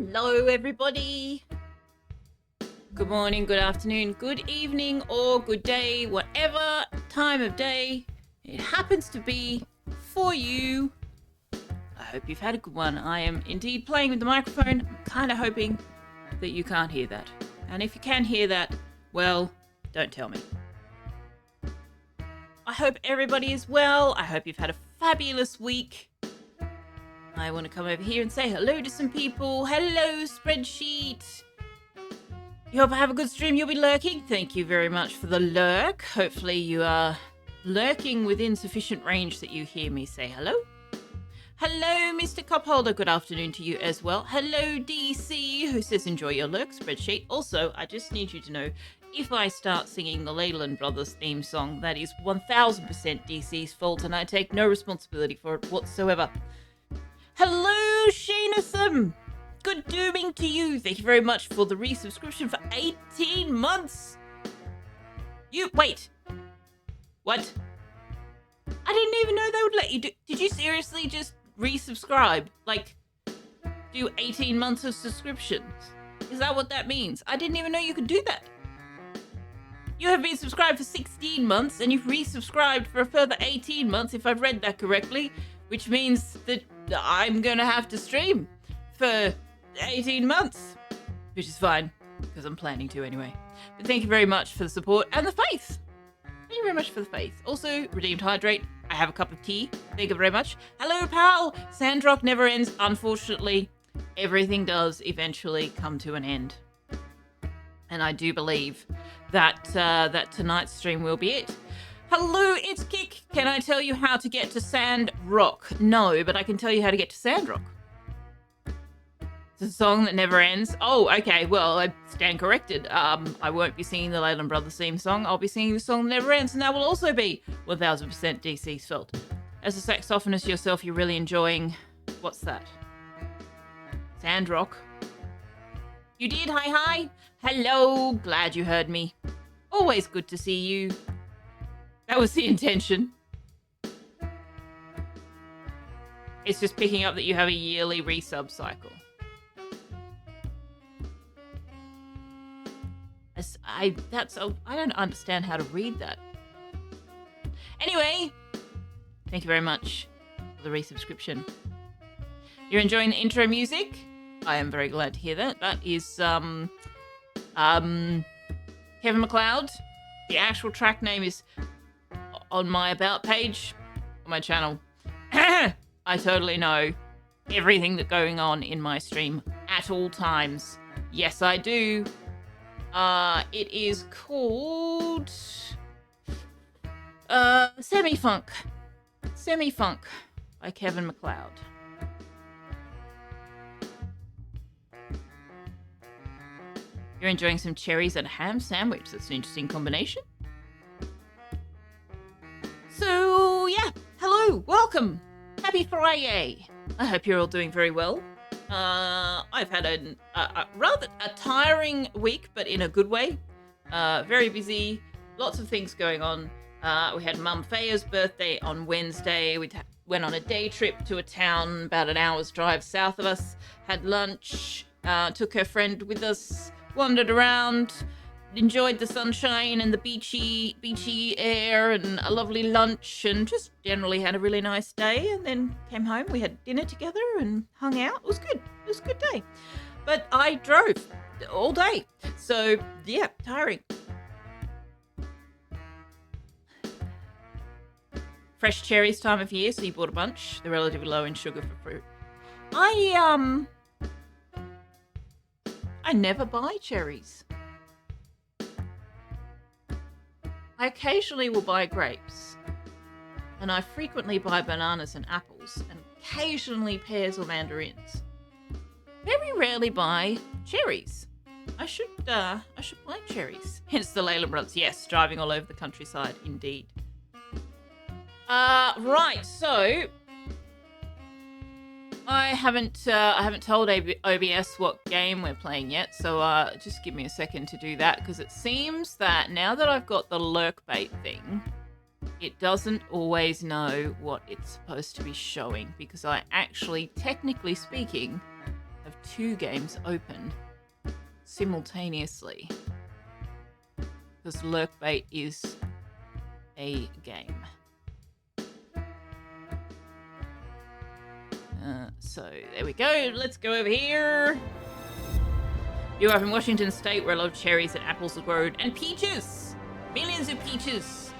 Hello, everybody. Good morning, good afternoon, good evening, or good day, whatever time of day it happens to be for you. I hope you've had a good one. I am indeed playing with the microphone. I'm kind of hoping that you can't hear that. And if you can hear that, well, don't tell me. I hope everybody is well. I hope you've had a fabulous week. I want to come over here and say hello to some people. Hello, spreadsheet. You hope I have a good stream. You'll be lurking. Thank you very much for the lurk. Hopefully you are lurking within sufficient range that you hear me say hello. Hello, Mr. Cupholder. Good afternoon to you as well. Hello, DC, who says enjoy your lurk, spreadsheet. Also, I just need you to know, if I start singing the Leyland Brothers theme song, that is 1000% DC's fault, and I take no responsibility for it whatsoever. Hello, Sheenatham. Good dooming to you. Thank you very much for the resubscription for 18 months. Wait. What? I didn't even know they would let you do. Did you seriously just resubscribe? Like, do 18 months of subscriptions? Is that what that means? I didn't even know you could do that. You have been subscribed for 16 months and you've resubscribed for a further 18 months, if I've read that correctly, which means that I'm going to have to stream for 18 months, which is fine, because I'm planning to anyway. But thank you very much for the support and the faith. Thank you very much for the faith. Also, Redeemed Hydrate, I have a cup of tea. Thank you very much. Hello, pal. Sandrock never ends, unfortunately. Everything does eventually come to an end. And I do believe that that tonight's stream will be it. Hello, it's Kick. Can I tell you how to get to Sandrock? No, but I can tell you how to get to Sandrock. It's a song that never ends. Oh, okay. Well, I stand corrected. I won't be singing the Leyland Brothers theme song. I'll be singing the song that never ends, and that will also be 1000% DC's fault. As a saxophonist yourself, you're really enjoying... What's that? Sandrock. You did? Hi. Hello. Glad you heard me. Always good to see you. That was the intention. It's just picking up that you have a yearly resub cycle. I don't understand how to read that. Anyway, thank you very much for the resubscription. You're enjoying the intro music? I am very glad to hear that. That is Kevin MacLeod. The actual track name is on my about page on my channel. I totally know everything that's going on in my stream at all times. Yes, I do. It is called Semi-Funk by Kevin MacLeod. You're enjoying some cherries and a ham sandwich. That's an interesting combination. So, yeah. Hello. Welcome. Happy Friday. I hope you're all doing very well. I've had a rather tiring week, but in a good way. Very busy. Lots of things going on. We had Mum Faya's birthday on Wednesday. We went on a day trip to a town about an hour's drive south of us. Had lunch. Took her friend with us. Wandered around, enjoyed the sunshine and the beachy air and a lovely lunch, and just generally had a really nice day, and then came home. We had dinner together and hung out. It was good. It was a good day. But I drove all day. So, yeah, tiring. Fresh cherries time of year, so you bought a bunch. They're relatively low in sugar for fruit. I never buy cherries. I occasionally will buy grapes, and I frequently buy bananas and apples, and occasionally pears or mandarins. Very rarely buy cherries. I should buy cherries. Hence the Leyland Brothers. Yes, driving all over the countryside, indeed. Right, so I haven't told OBS what game we're playing yet, so just give me a second to do that, because it seems that now that I've got the lurk bait thing, it doesn't always know what it's supposed to be showing, because I actually, technically speaking, have 2 games open simultaneously. Because Lurkbait is a game. So there we go. Let's go over here. You are in Washington State, where a lot of cherries and apples are grown, and peaches. Millions of peaches.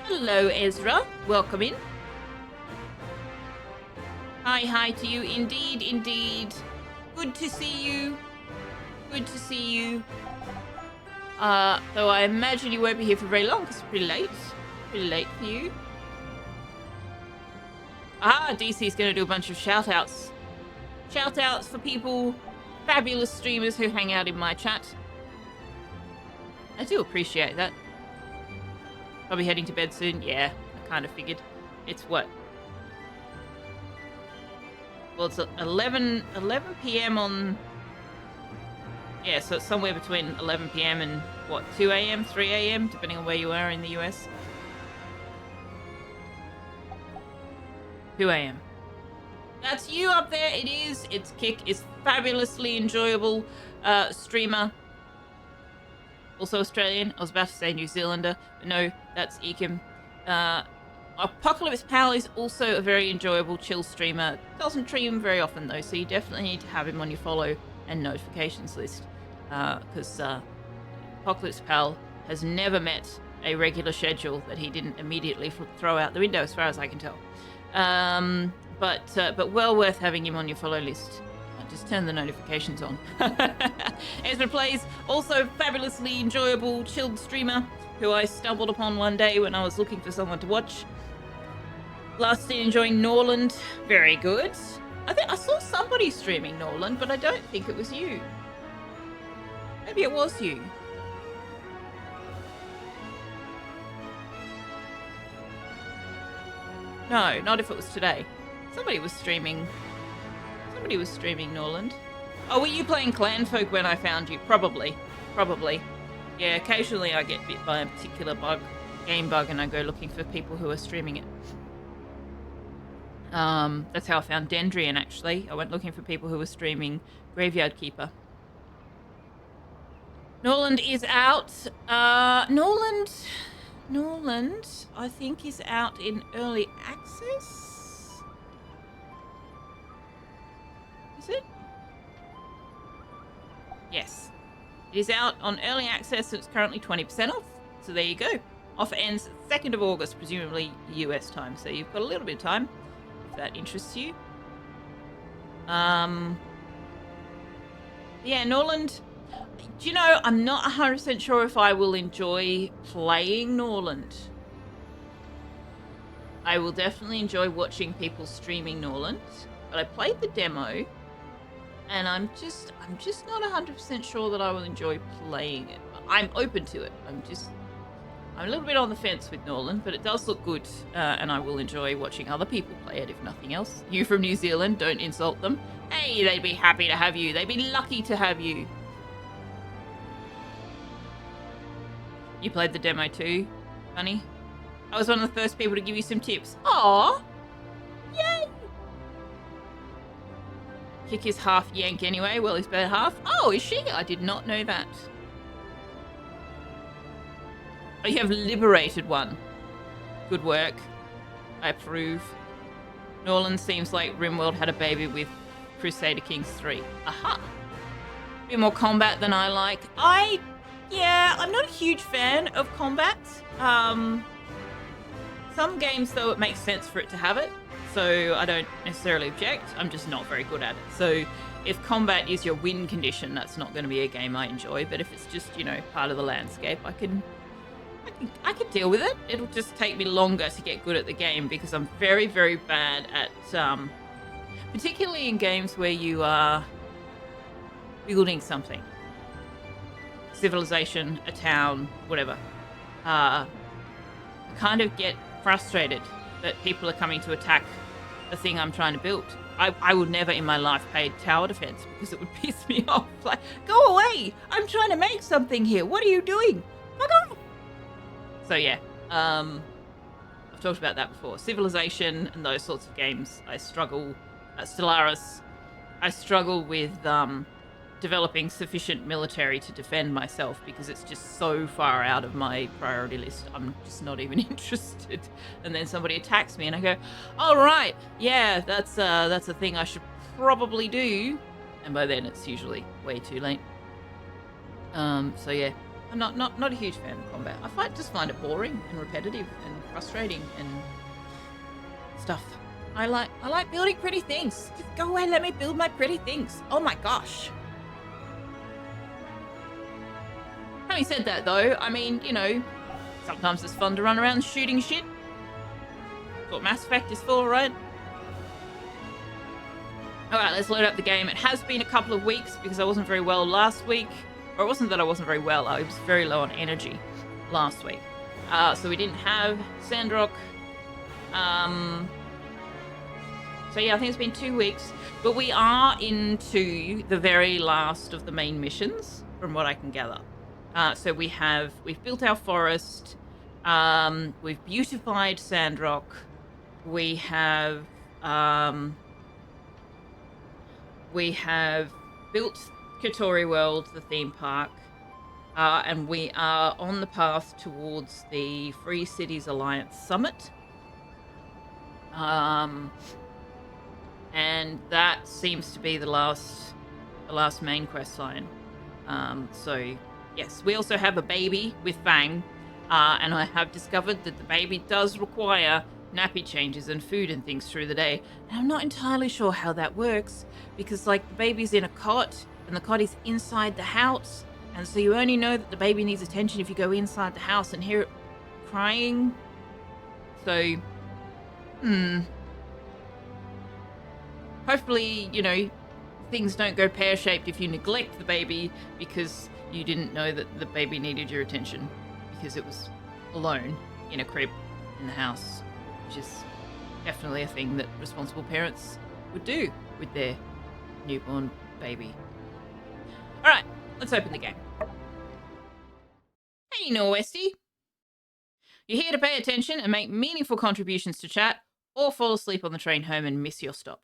Hello, Ezra. Welcome in. Hi to you. Indeed, indeed. Good to see you. Good to see you. Though I imagine you won't be here for very long, because it's pretty late. Pretty late for you. DC's going to do a bunch of shout-outs. Shout-outs for people, fabulous streamers who hang out in my chat. I do appreciate that. Probably heading to bed soon. Yeah, I kind of figured. It's what? Well, it's 11 p.m. on... Yeah, so it's somewhere between 11 p.m. and, what, 2 a.m., 3 a.m., depending on where you are in the US. 2 a.m. That's you up there. It is. It's Kick. Is fabulously enjoyable streamer. Also Australian. I was about to say New Zealander, but no, that's Ekim. Apocalypse Pal is also a very enjoyable chill streamer. Doesn't stream very often though, so you definitely need to have him on your follow and notifications list. Because Apocalypse Pal has never met a regular schedule that he didn't immediately throw out the window, as far as I can tell. But well worth having him on your follow list. Just turn the notifications on. Ezra Plays, also fabulously enjoyable chilled streamer who I stumbled upon one day when I was looking for someone to watch. Last seen enjoying Norland, very good. I think I saw somebody streaming Norland, but I don't think it was you. Maybe it was you. No, not if it was today. Somebody was streaming Norland. Oh, were you playing Clanfolk when I found you? Probably. Yeah, occasionally I get bit by a particular game bug, and I go looking for people who are streaming it. That's how I found Dendrian, actually. I went looking for people who were streaming Graveyard Keeper. Norland is out. Norland, I think, is out in early access. Is it? Yes. It is out on early access, and it's currently 20% off. So there you go. Offer ends 2nd of August, presumably US time. So you've got a little bit of time, if that interests you. Yeah, Norland. Do you know, I'm not 100% sure if I will enjoy playing Norland. I will definitely enjoy watching people streaming Norland, but I played the demo, and I'm just not 100% sure that I will enjoy playing it. I'm open to it. I'm a little bit on the fence with Norland, but it does look good, and I will enjoy watching other people play it, if nothing else. You from New Zealand, don't insult them. Hey, they'd be happy to have you. They'd be lucky to have you. You played the demo too, Bunny? I was one of the first people to give you some tips. Aww! Yay! Kick is half Yank anyway. Well, he's better half. Oh, is she? I did not know that. Oh, you have liberated one. Good work. I approve. Norland seems like RimWorld had a baby with Crusader Kings 3. Aha! A bit more combat than I like. Yeah, I'm not a huge fan of combat. Some games, though, it makes sense for it to have it, so I don't necessarily object. I'm just not very good at it. So if combat is your win condition, that's not going to be a game I enjoy. But if it's just, part of the landscape, I can deal with it. It'll just take me longer to get good at the game because I'm very, very bad at, particularly in games where you are building something. Civilization, a town, whatever. I kind of get frustrated that people are coming to attack the thing I'm trying to build. I would never in my life pay tower defense because it would piss me off. Like, go away! I'm trying to make something here. What are you doing? Fuck off! So yeah, I've talked about that before. Civilization and those sorts of games, I struggle. Stellaris, I struggle with developing sufficient military to defend myself because it's just so far out of my priority list. I'm just not even interested. And then somebody attacks me and I go, "All right, yeah, that's a thing I should probably do." And by then it's usually way too late. So yeah, I'm not a huge fan of combat. I just find it boring and repetitive and frustrating and stuff. I like building pretty things. Just go away, let me build my pretty things. Oh my gosh. Having said that though, I mean, you know, sometimes it's fun to run around shooting shit. That's what Mass Effect is for, right? Alright, let's load up the game. It has been a couple of weeks because I wasn't very well last week. Or it wasn't that I wasn't very well, I was very low on energy last week. So we didn't have Sandrock. So yeah, I think it's been 2 weeks. But we are into the very last of the main missions, from what I can gather. So we've built our forest. We've beautified Sandrock. We have built Katori World, the theme park, and we are on the path towards the Free Cities Alliance Summit. And that seems to be the last main quest line. So yes, we also have a baby with Fang, and I have discovered that the baby does require nappy changes and food and things through the day. And I'm not entirely sure how that works because, like, the baby's in a cot and the cot is inside the house, and so you only know that the baby needs attention if you go inside the house and hear it crying. So, hopefully, you know, things don't go pear-shaped if you neglect the baby because you didn't know that the baby needed your attention because it was alone in a crib in the house, which is definitely a thing that responsible parents would do with their newborn baby. All right, let's open the game. Hey, Norwesty. You're here to pay attention and make meaningful contributions to chat, or fall asleep on the train home and miss your stop.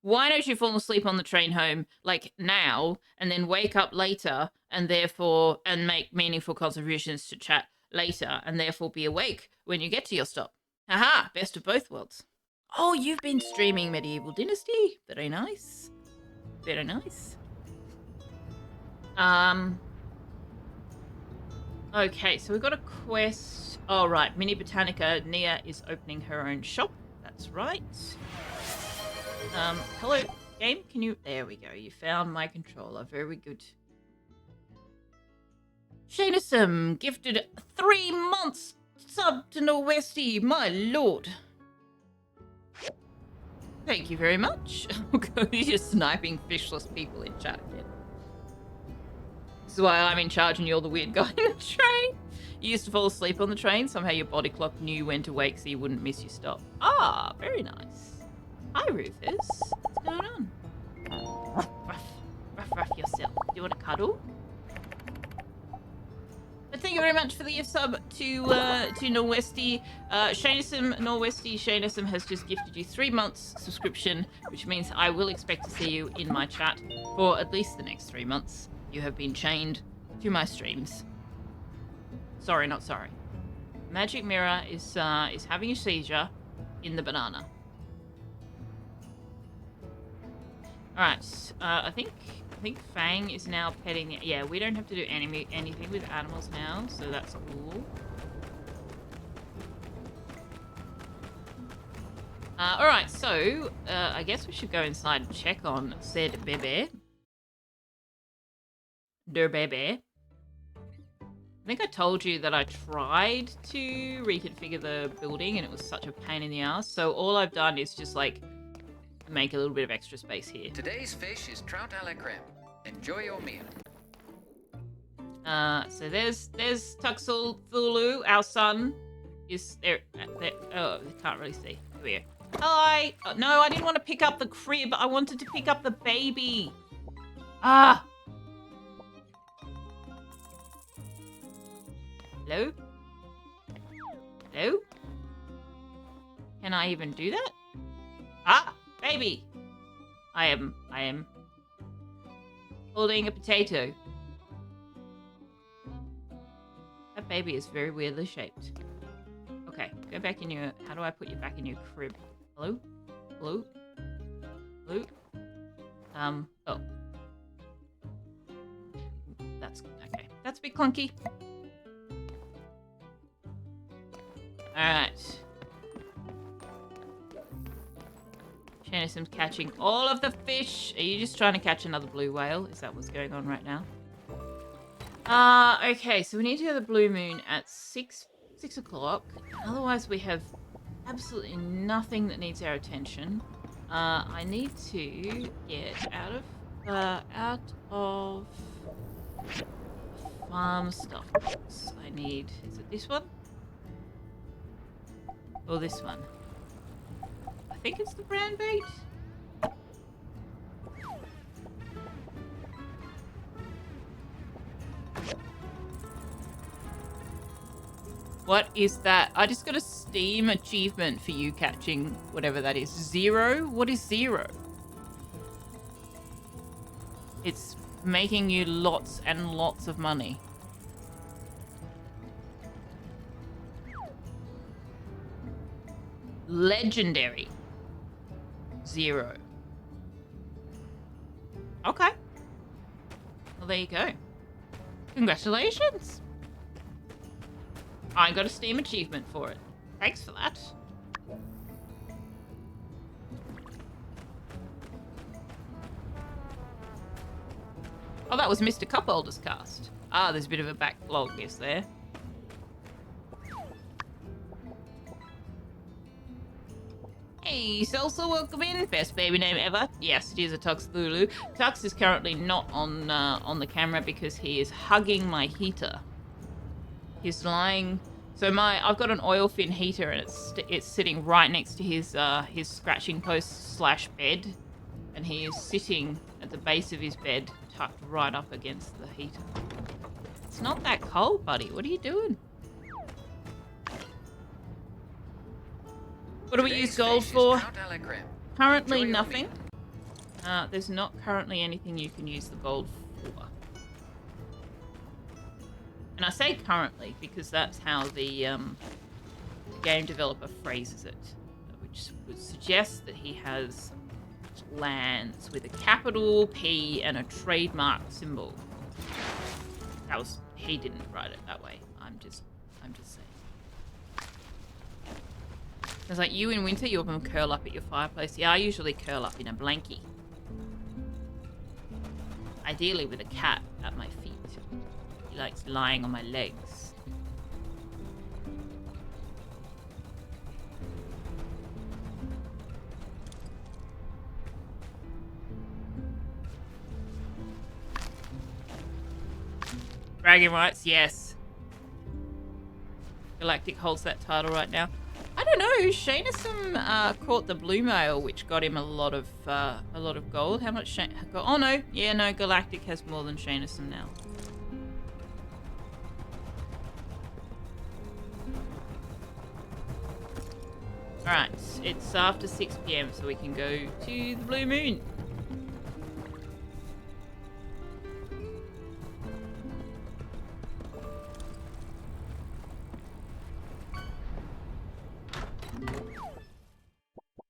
Why don't you fall asleep on the train home, like, now, and then wake up later and make meaningful contributions to chat later and therefore be awake when you get to your stop? Haha, best of both worlds. Oh, you've been streaming Medieval Dynasty. Very nice. Very nice. Okay, so we've got a quest. Oh, right. Mini Botanica, Nia is opening her own shop. That's right. Hello, game? Can you... There we go. You found my controller. Very good. Shanisum gifted 3 months sub to Norwesty. My lord. Thank you very much. You're sniping fishless people in chat again. This is why I'm in charge and you're the weird guy in the train. You used to fall asleep on the train. Somehow your body clock knew when to wake so you wouldn't miss your stop. Ah, very nice. Hi, Rufus. What's going on? Ruff yourself. Do you want to cuddle? But thank you very much for the gift sub to Norwesty. Shanisum has just gifted you 3 months subscription, which means I will expect to see you in my chat for at least the next 3 months. You have been chained to my streams. Sorry, not sorry. Magic Mirror is having a seizure in the banana. All right, I think Fang is now petting. Yeah, we don't have to do anything with animals now, so that's cool. All right, so I guess we should go inside and check on said bebe. Der bebe. I think I told you that I tried to reconfigure the building and it was such a pain in the ass. So all I've done is just like make a little bit of extra space here. Today's fish is trout a la creme. Enjoy your meal. So there's Tuxel Thulu, our son. Is there? Oh, I can't really see. Here. Hi. Oh, no, I didn't want to pick up the crib. I wanted to pick up the baby. Ah. Hello? Hello? Can I even do that? Ah, baby. I am holding a potato. That baby is very weirdly shaped. Okay, go back in your... How do I put you back in your crib? Hello? Hello? Hello? Oh. That's... Okay. That's a bit clunky. Alright. Janison's catching all of the fish. Are you just trying to catch another blue whale? Is that what's going on right now? Okay, so we need to go to the blue moon at 6 o'clock. Otherwise, we have absolutely nothing that needs our attention. I need to get out of farm stuff box. I need, is it this one? Or this one? I think it's the brown bait. What is that? I just got a Steam achievement for you catching whatever that is. 0? What is 0? It's making you lots and lots of money. Legendary. 0. Okay. Well, there you go. Congratulations. I got a Steam achievement for it. Thanks for that. Oh, that was Mr. Cupholder's cast. Ah, there's a bit of a backlog, is there? Hey, Salsa, welcome in. Best baby name ever. Yes, it is a Tux Lulu. Tux is currently not on the camera because he is hugging my heater. He's lying. So I've got an oil fin heater and it's sitting right next to his scratching post / bed, and he is sitting at the base of his bed, tucked right up against the heater. It's not that cold, buddy. What are you doing? What do we use gold for? Currently nothing. There's not currently anything you can use the gold for. And I say currently because that's how the game developer phrases it, which would suggest that he has lands with a capital P and a trademark symbol. He didn't write it that way. I'm just saying. It's like you in winter, you often curl up at your fireplace. Yeah, I usually curl up in a blankie. Ideally with a cat at my feet. He likes lying on my legs. Bragging rights, yes. Galactic holds that title right now. I don't know. Shanison caught the blue male, which got him a lot of gold. How much? Oh no, yeah, no. Galactic has more than Shanison now. Alright, it's after 6 PM, so we can go to the blue moon.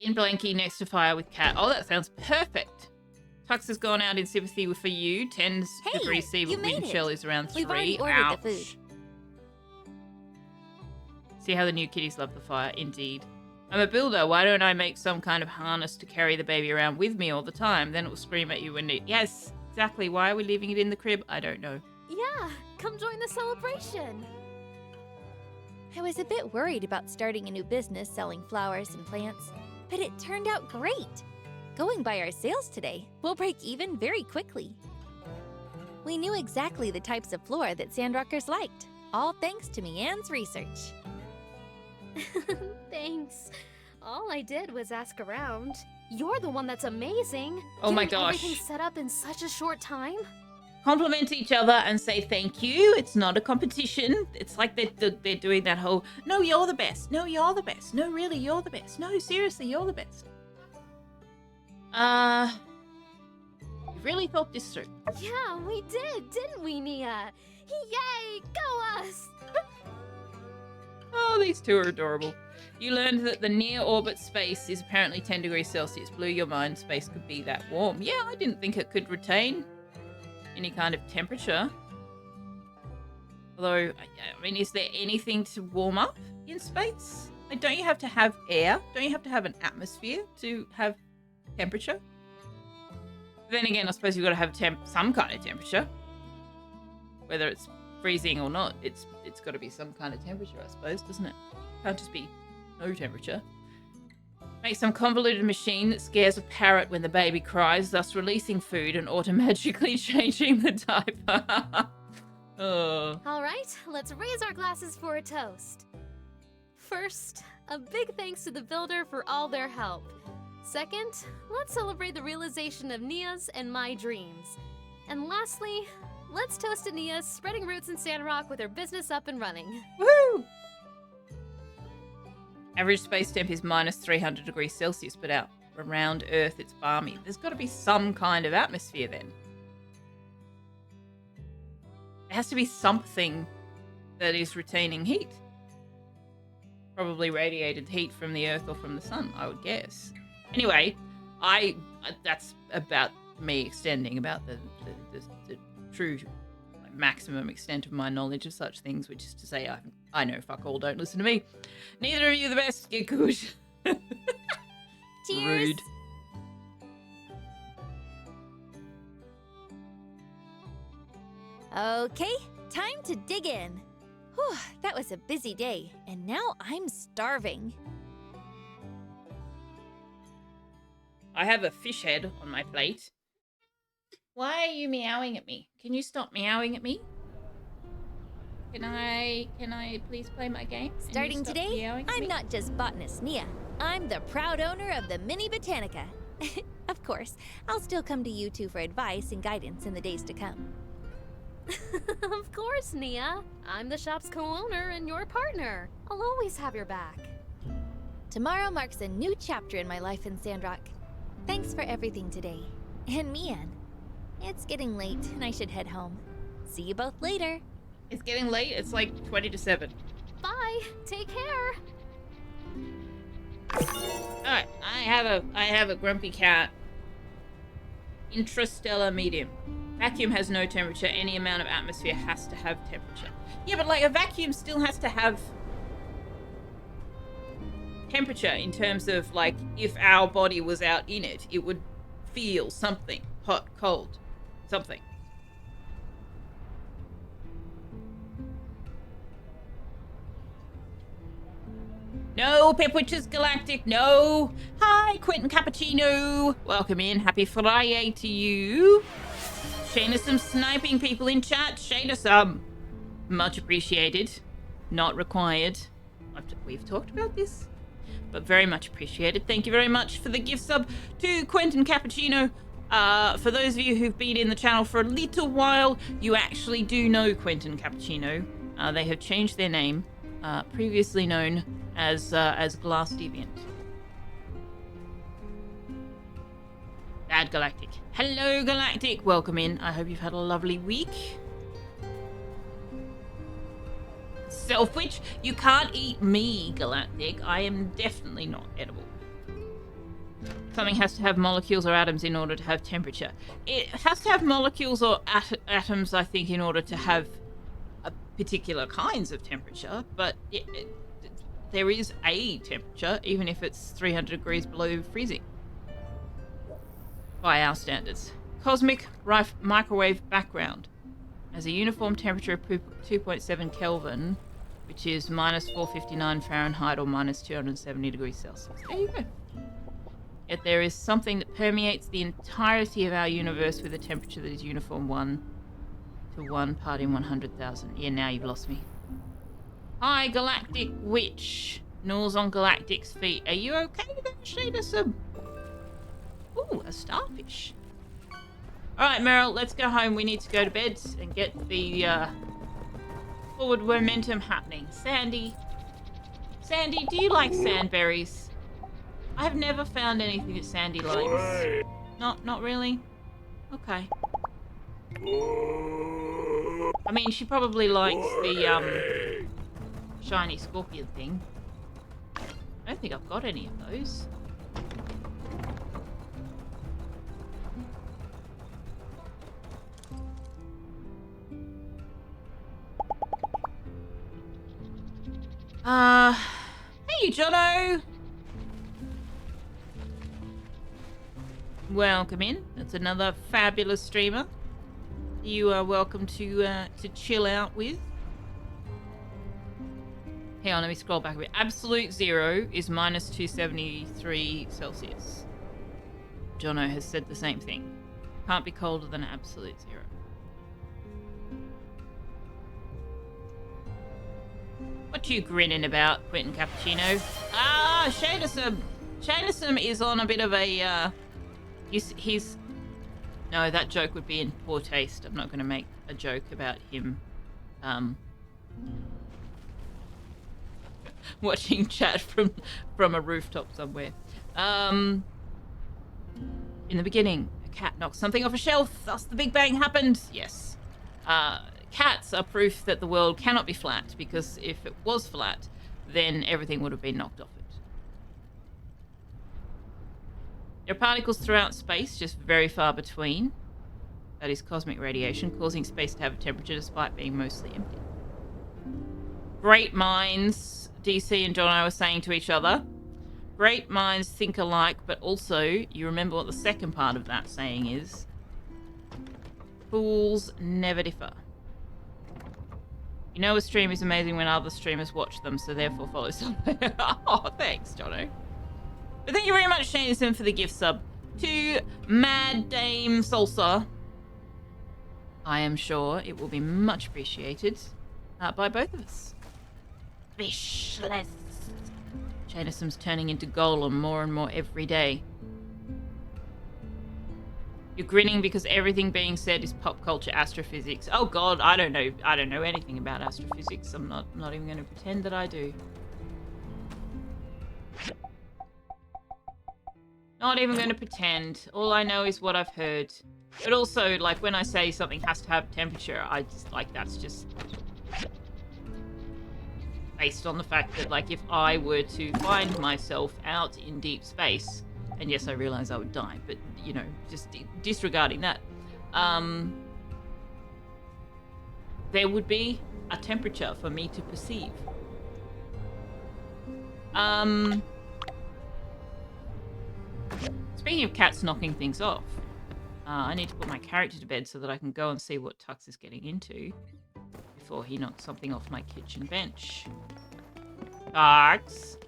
In blankie next to fire with cat. Oh, that sounds perfect. Tux has gone out in sympathy for you. 10 degrees C, wind chill is around 3. We've already ordered the food. See how the new kitties love the fire. Indeed. I'm a builder. Why don't I make some kind of harness to carry the baby around with me all the time? Then it will scream at you when it... Yes, exactly. Why are we leaving it in the crib? I don't know. Yeah, come join the celebration. I was a bit worried about starting a new business selling flowers and plants, but it turned out great. Going by our sales today, we'll break even very quickly. We knew exactly the types of flora that Sandrockers liked, all thanks to Mianne's research. Thanks. All I did was ask around. You're the one that's amazing. Oh my Getting gosh. everything set up in such a short time. Compliment each other and say thank you. It's not a competition. It's like they're doing that whole, no, you're the best. No, you're the best. No, really, you're the best. No, seriously, you're the best. really thought this through. Yeah, we did, didn't we, Nia? Yay! Go us! Oh, these two are adorable. You learned that the near-orbit space is apparently 10 degrees Celsius. Blew your mind space could be that warm. Yeah, I didn't think it could retain any kind of temperature. Although, I mean, is there anything to warm up in space? Like, don't you have to have air? Don't you have to have an atmosphere to have temperature? Then again, I suppose you've got to have some kind of temperature. Whether it's freezing or not, it's got to be some kind of temperature, I suppose, doesn't it? Can't just be no temperature. Make some convoluted machine that scares a parrot when the baby cries, thus releasing food and automatically changing the diaper. Oh. All right, let's raise our glasses for a toast. First, a big thanks to the builder for all their help. Second, let's celebrate the realization of Nia's and my dreams. And lastly, let's toast to Nia spreading roots in Sandrock with her business up and running. Woo! Average space temp is minus 300 degrees Celsius, but out around Earth it's balmy. There's got to be some kind of atmosphere then. There has to be something that is retaining heat. Probably radiated heat from the Earth or from the sun, I would guess. Anyway, that's about me extending about the true maximum extent of my knowledge of such things, which is to say I know fuck all, don't listen to me. Neither of you the best, get kush. Cheers. Rude. Okay, time to dig in. Whew, that was a busy day, and now I'm starving. I have a fish head on my plate. Why are you meowing at me? Can you stop meowing at me? Can I please play my game? Can you Starting stop today, meowing at I'm me? not just botanist Nia. I'm the proud owner of the Mini Botanica. Of course, I'll still come to you two for advice and guidance in the days to come. Of course, Nia. I'm the shop's co-owner and your partner. I'll always have your back. Tomorrow marks a new chapter in my life in Sandrock. Thanks for everything today. And Mian. It's getting late and I should head home. See you both later. It's getting late. It's like 20 to 7. Bye. Take care. Alright, I have a grumpy cat. Intrastellar medium. Vacuum has no temperature. Any amount of atmosphere has to have temperature. Yeah, but like a vacuum still has to have temperature in terms of like if our body was out in it, it would feel something. Hot, cold, something. No, Pipwitches Galactic, no. Hi, Quentin Cappuccino. Welcome in. Happy Friday to you. Shane us some sniping people in chat. Shane us some. Much appreciated. Not required. We've talked about this, but very much appreciated. Thank you very much for the gift sub to Quentin Cappuccino. For those of you who've been in the channel for a little while, you actually do know Quentin Cappuccino. They have changed their name, previously known as Glass Deviant. Bad Galactic. Hello, Galactic. Welcome in. I hope you've had a lovely week. Selfwitch, you can't eat me, Galactic. I am definitely not edible. Something has to have molecules or atoms in order to have temperature. It has to have molecules or atoms, I think, in order to have particular kinds of temperature, but there is a temperature, even if it's 300 degrees below freezing. By our standards. Cosmic microwave background has a uniform temperature of 2.7 Kelvin, which is minus 459 Fahrenheit or minus 270 degrees Celsius. There you go. Yet there is something that permeates the entirety of our universe with a temperature that is uniform 1 to 1 part in 100,000. Yeah, now you've lost me. Hi, Galactic Witch. Gnaws on Galactic's feet. Are you okay there, Shadism? Ooh, a starfish. Alright, Meryl, let's go home. We need to go to bed and get the forward momentum happening. Sandy, do you like sandberries? I've never found anything that Sandy likes. Not really? Okay. I mean, she probably likes the shiny scorpion thing. I don't think I've got any of those. Hey, Jono! Welcome in. That's another fabulous streamer you are welcome to chill out with. Hang on, let me scroll back a bit. Absolute zero is minus 273 Celsius. Jono has said the same thing. Can't be colder than absolute zero. What you grinning about, Quentin Cappuccino? Ah, Shadism. Shadism is on a bit of a, he's... No, that joke would be in poor taste. I'm not going to make a joke about him, watching chat from a rooftop somewhere. In the beginning, a cat knocked something off a shelf, thus the Big Bang happened. Yes. Cats are proof that the world cannot be flat, because if it was flat, then everything would have been knocked off it. There are particles throughout space, just very far between. That is cosmic radiation, causing space to have a temperature despite being mostly empty. Great minds, DC and John and I were saying to each other, great minds think alike, but also, you remember what the second part of that saying is? Fools never differ. You know a stream is amazing when other streamers watch them, so therefore follow something. Oh, thanks, Jono. But thank you very much, Shanison, for the gift sub. To Mad Dame Salsa. I am sure it will be much appreciated by both of us. Fishless. Janison's turning into Golem more and more every day. You're grinning because everything being said is pop culture astrophysics. Oh god, I don't know anything about astrophysics. I'm not even going to pretend that I do. Not even going to pretend. All I know is what I've heard. But also, like, when I say something has to have temperature, I just, like, that's just based on the fact that, like, if I were to find myself out in deep space, and yes, I realize I would die, but, you know, just disregarding that, there would be a temperature for me to perceive. Speaking of cats knocking things off, I need to put my character to bed so that I can go and see what Tux is getting into before he knocks something off my kitchen bench. Tux!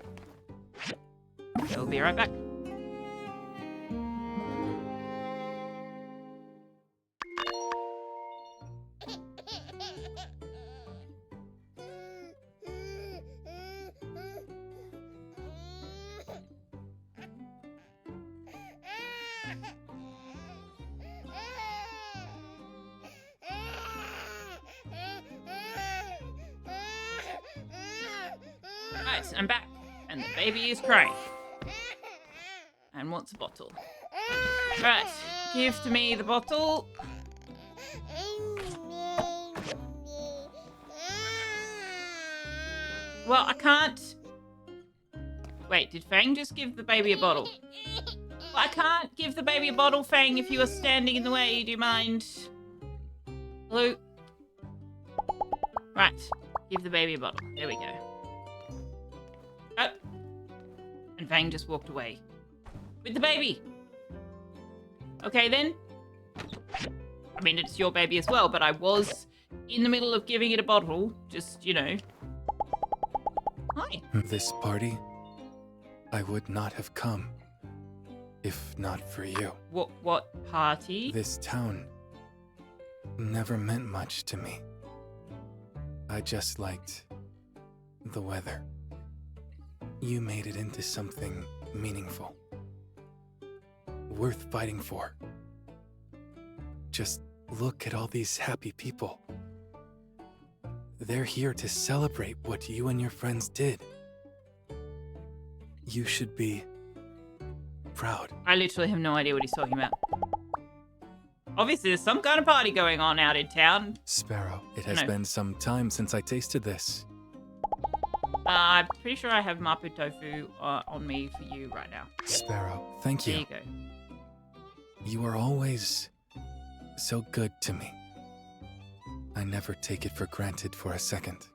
I'll be right back. Right, I'm back, and the baby is crying and wants a bottle. Right, give to me the bottle. Well, I can't. Wait, did Fang just give the baby a bottle? Well, I can't give the baby a bottle, Fang, if you are standing in the way. Do you mind? Hello? Right, give the baby a bottle. There we go. Oh. And Fang just walked away. With the baby. Okay, then. I mean, it's your baby as well, but I was in the middle of giving it a bottle. Just, you know. Hi. This party, I would not have come if not for you. What party? This town never meant much to me. I just liked the weather. You made it into something meaningful. Worth fighting for. Just look at all these happy people. They're here to celebrate what you and your friends did. You should be proud. I literally have no idea what he's talking about. Obviously, there's some kind of party going on out in town. Sparrow, it has No. been some time since I tasted this. I'm pretty sure I have mapo tofu on me for you right now. Sparrow, thank There you. you go. You are always so good to me. I never take it for granted for a second.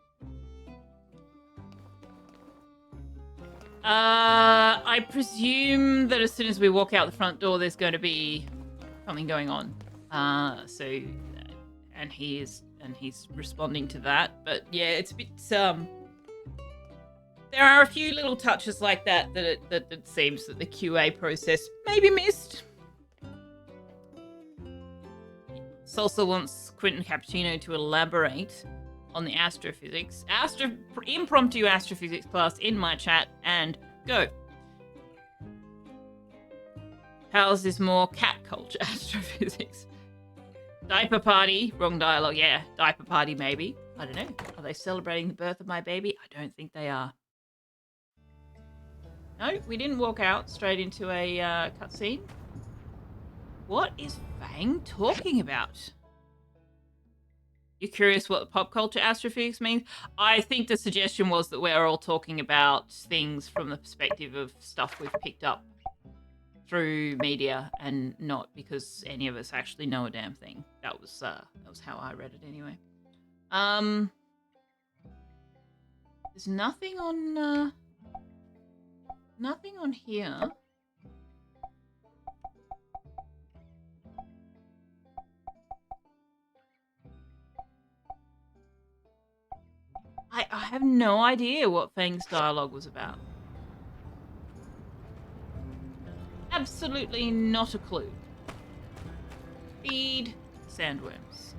I presume that as soon as we walk out the front door, there's going to be something going on. And he's responding to that. But yeah, it's a bit there are a few little touches like that it seems that the QA process maybe missed. Salsa wants Quentin Cappuccino to elaborate on the astrophysics. Impromptu astrophysics class in my chat, and go. How's this more cat culture astrophysics? Diaper party, wrong dialogue, yeah. Diaper party, maybe. I don't know. Are they celebrating the birth of my baby? I don't think they are. No, we didn't walk out straight into a cutscene. What is Fang talking about? You're curious what pop culture astrophysics means? I think the suggestion was that we're all talking about things from the perspective of stuff we've picked up through media and not because any of us actually know a damn thing. That was how I read it anyway. There's nothing on here. I have no idea what Fang's dialogue was about. Absolutely not a clue. Feed sandworms.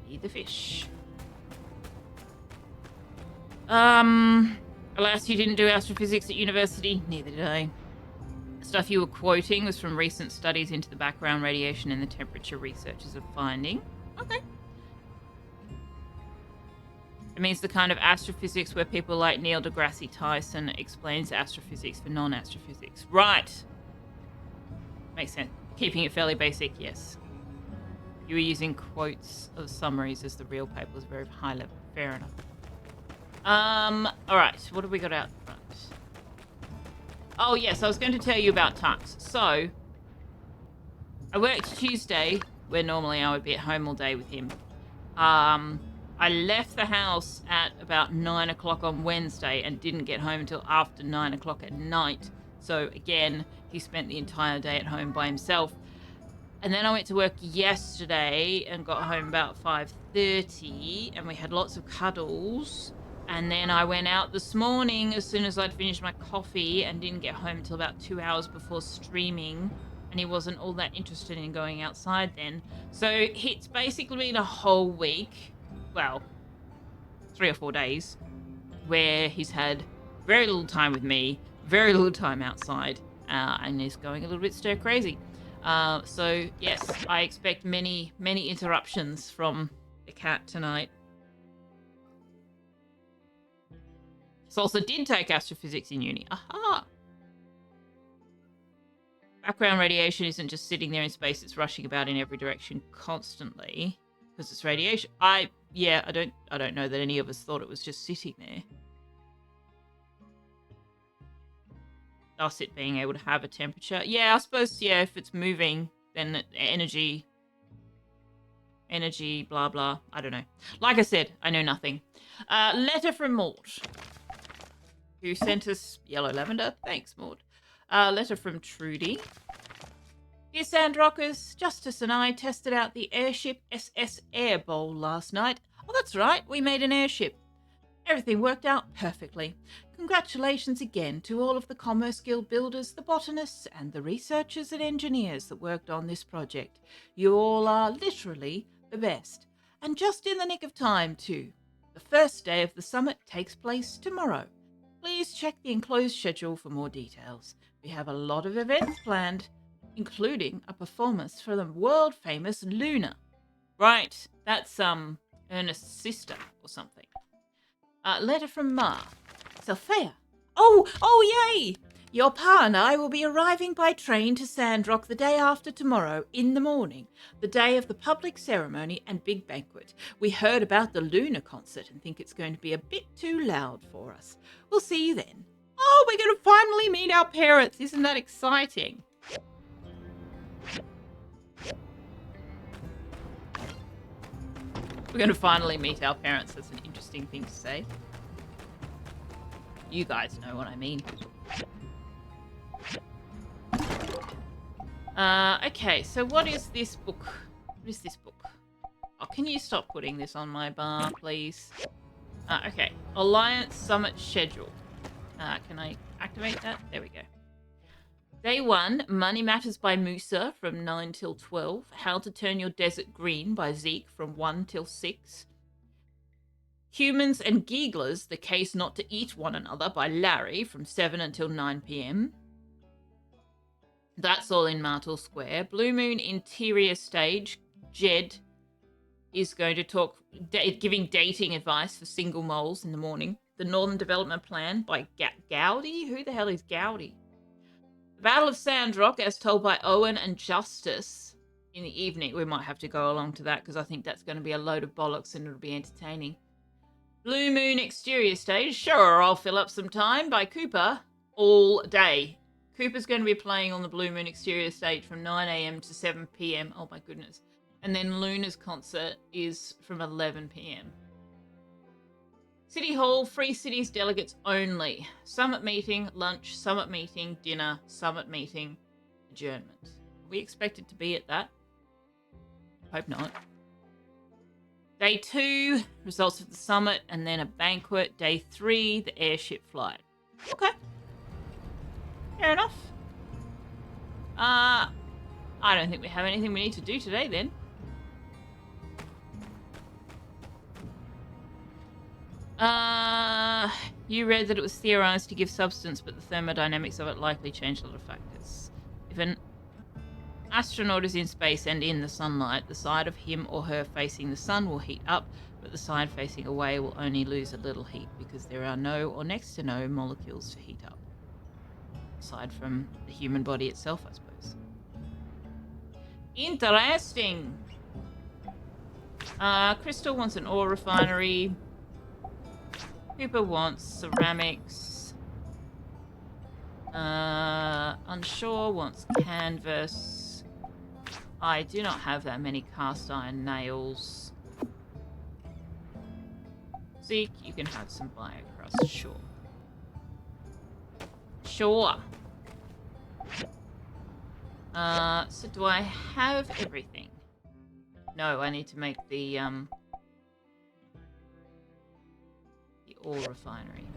Feed the fish. Alas, you didn't do astrophysics at university. Neither did I. Stuff you were quoting was from recent studies into the background radiation and the temperature researchers are finding. Okay. It means the kind of astrophysics where people like Neil deGrasse Tyson explains astrophysics for non-astrophysics. Right. Makes sense. Keeping it fairly basic, yes. You were using quotes of summaries as the real paper was very high level. Fair enough. Alright, what have we got out front? Oh, yes, I was going to tell you about times. So, I worked Tuesday, where normally I would be at home all day with him. I left the house at about 9 o'clock on Wednesday and didn't get home until after 9 o'clock at night. So, again, he spent the entire day at home by himself. And then I went to work yesterday and got home about 5:30, and we had lots of cuddles. And then I went out this morning as soon as I'd finished my coffee and didn't get home until about 2 hours before streaming. And he wasn't all that interested in going outside then. So it's basically been a whole week, well, 3 or 4 days, where he's had very little time with me, very little time outside, and is going a little bit stir crazy. So yes, I expect many, many interruptions from the cat tonight. Salsa did take astrophysics in uni. Aha! Background radiation isn't just sitting there in space, it's rushing about in every direction constantly because it's radiation. I don't know that any of us thought it was just sitting there. Thus it being able to have a temperature. Yeah, I suppose, yeah, if it's moving, then energy, blah, blah. I don't know. Like I said, I know nothing. Letter from Mort, who sent us yellow lavender. Thanks, Maud. Letter from Trudy. Dear Sandrockers, Justice and I tested out the airship SS Air Bowl last night. Oh, that's right, we made an airship. Everything worked out perfectly. Congratulations again to all of the Commerce Guild builders, the botanists, and the researchers and engineers that worked on this project. You all are literally the best. And just in the nick of time, too. The first day of the summit takes place tomorrow. Please check the enclosed schedule for more details. We have a lot of events planned, including a performance for the world-famous Luna. Right, that's Ernest's sister or something. Letter from Ma. What's Althea? Oh, yay! Your pa and I will be arriving by train to Sandrock the day after tomorrow in the morning, the day of the public ceremony and big banquet. We heard about the Luna concert and think it's going to be a bit too loud for us. We'll see you then. Oh, we're going to finally meet our parents. Isn't that exciting? We're going to finally meet our parents. That's an interesting thing to say. You guys know what I mean. Okay, so what is this book? What is this book? Oh, can you stop putting this on my bar, please? Okay. Alliance Summit Schedule. Can I activate that? There we go. Day 1, Money Matters by Musa from 9 till 12. How to Turn Your Desert Green by Zeke from 1 till 6. Humans and Geeglers, The Case Not to Eat One Another by Larry from 7 until 9 p.m. That's all in Martel Square. Blue Moon Interior Stage. Jed is going to talk, giving dating advice for single moles in the morning. The Northern Development Plan by Gowdy? Who the hell is Gowdy? The Battle of Sandrock, as told by Owen and Justice in the evening. We might have to go along to that because I think that's going to be a load of bollocks and it'll be entertaining. Blue Moon Exterior Stage. Sure, I'll fill up some time by Cooper all day. Cooper's going to be playing on the Blue Moon Exterior Stage from 9 a.m. to 7 p.m. Oh my goodness. And then Luna's concert is from 11 p.m. City Hall, Free Cities delegates only. Summit meeting, lunch, summit meeting, dinner, summit meeting, adjournment. Are we expected to be at that? Hope not. Day 2, results of the summit, and then a banquet. Day 3, the airship flight. Okay. Fair enough. I don't think we have anything we need to do today then. You read that it was theorized to give substance, but the thermodynamics of it likely changed a lot of factors. If an astronaut is in space and in the sunlight, the side of him or her facing the sun will heat up, but the side facing away will only lose a little heat because there are no or next to no molecules to heat up. Aside from the human body itself, I suppose. Interesting. Crystal wants an ore refinery. Cooper wants ceramics. Unsure wants canvas. I do not have that many cast iron nails. Zeke, you can have some biocrust, sure. Sure. So do I have everything? No, I need to make the ore refinery.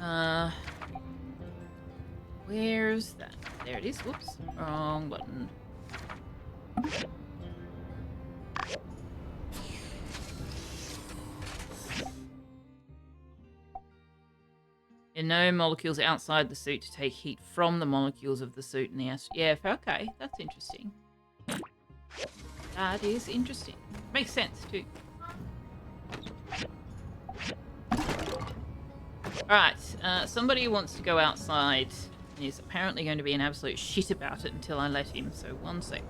Okay. Where's that? There it is. Whoops. Wrong button. There are no molecules outside the suit to take heat from the molecules of the suit in the yeah, okay. That's interesting. That is interesting. Makes sense, too. Alright, somebody wants to go outside. He's apparently going to be an absolute shit about it until I let him, so 1 sec.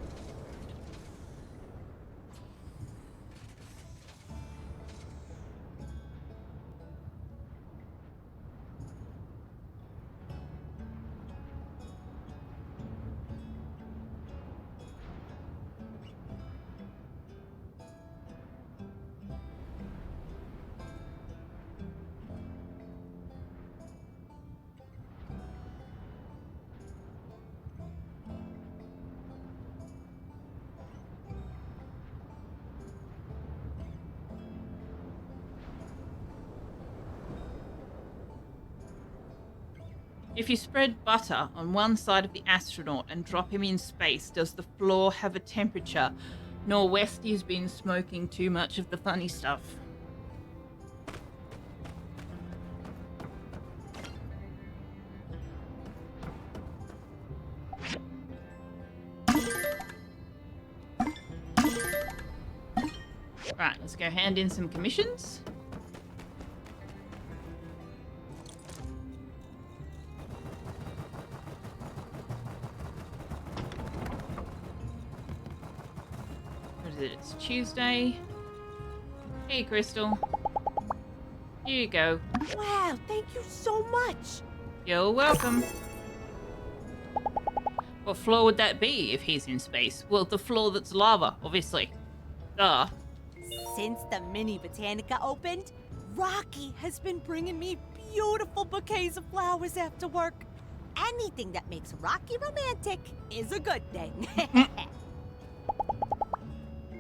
If you spread butter on one side of the astronaut and drop him in space, does the floor have a temperature? Nor Westy's been smoking too much of the funny stuff. Right, let's go hand in some commissions. What is it? It's Tuesday. Hey, Crystal. Here you go. Wow, thank you so much. You're welcome. What floor would that be if he's in space? Well, the floor that's lava, obviously. Duh. Since the mini botanica opened, Rocky has been bringing me beautiful bouquets of flowers after work. Anything that makes Rocky romantic is a good thing.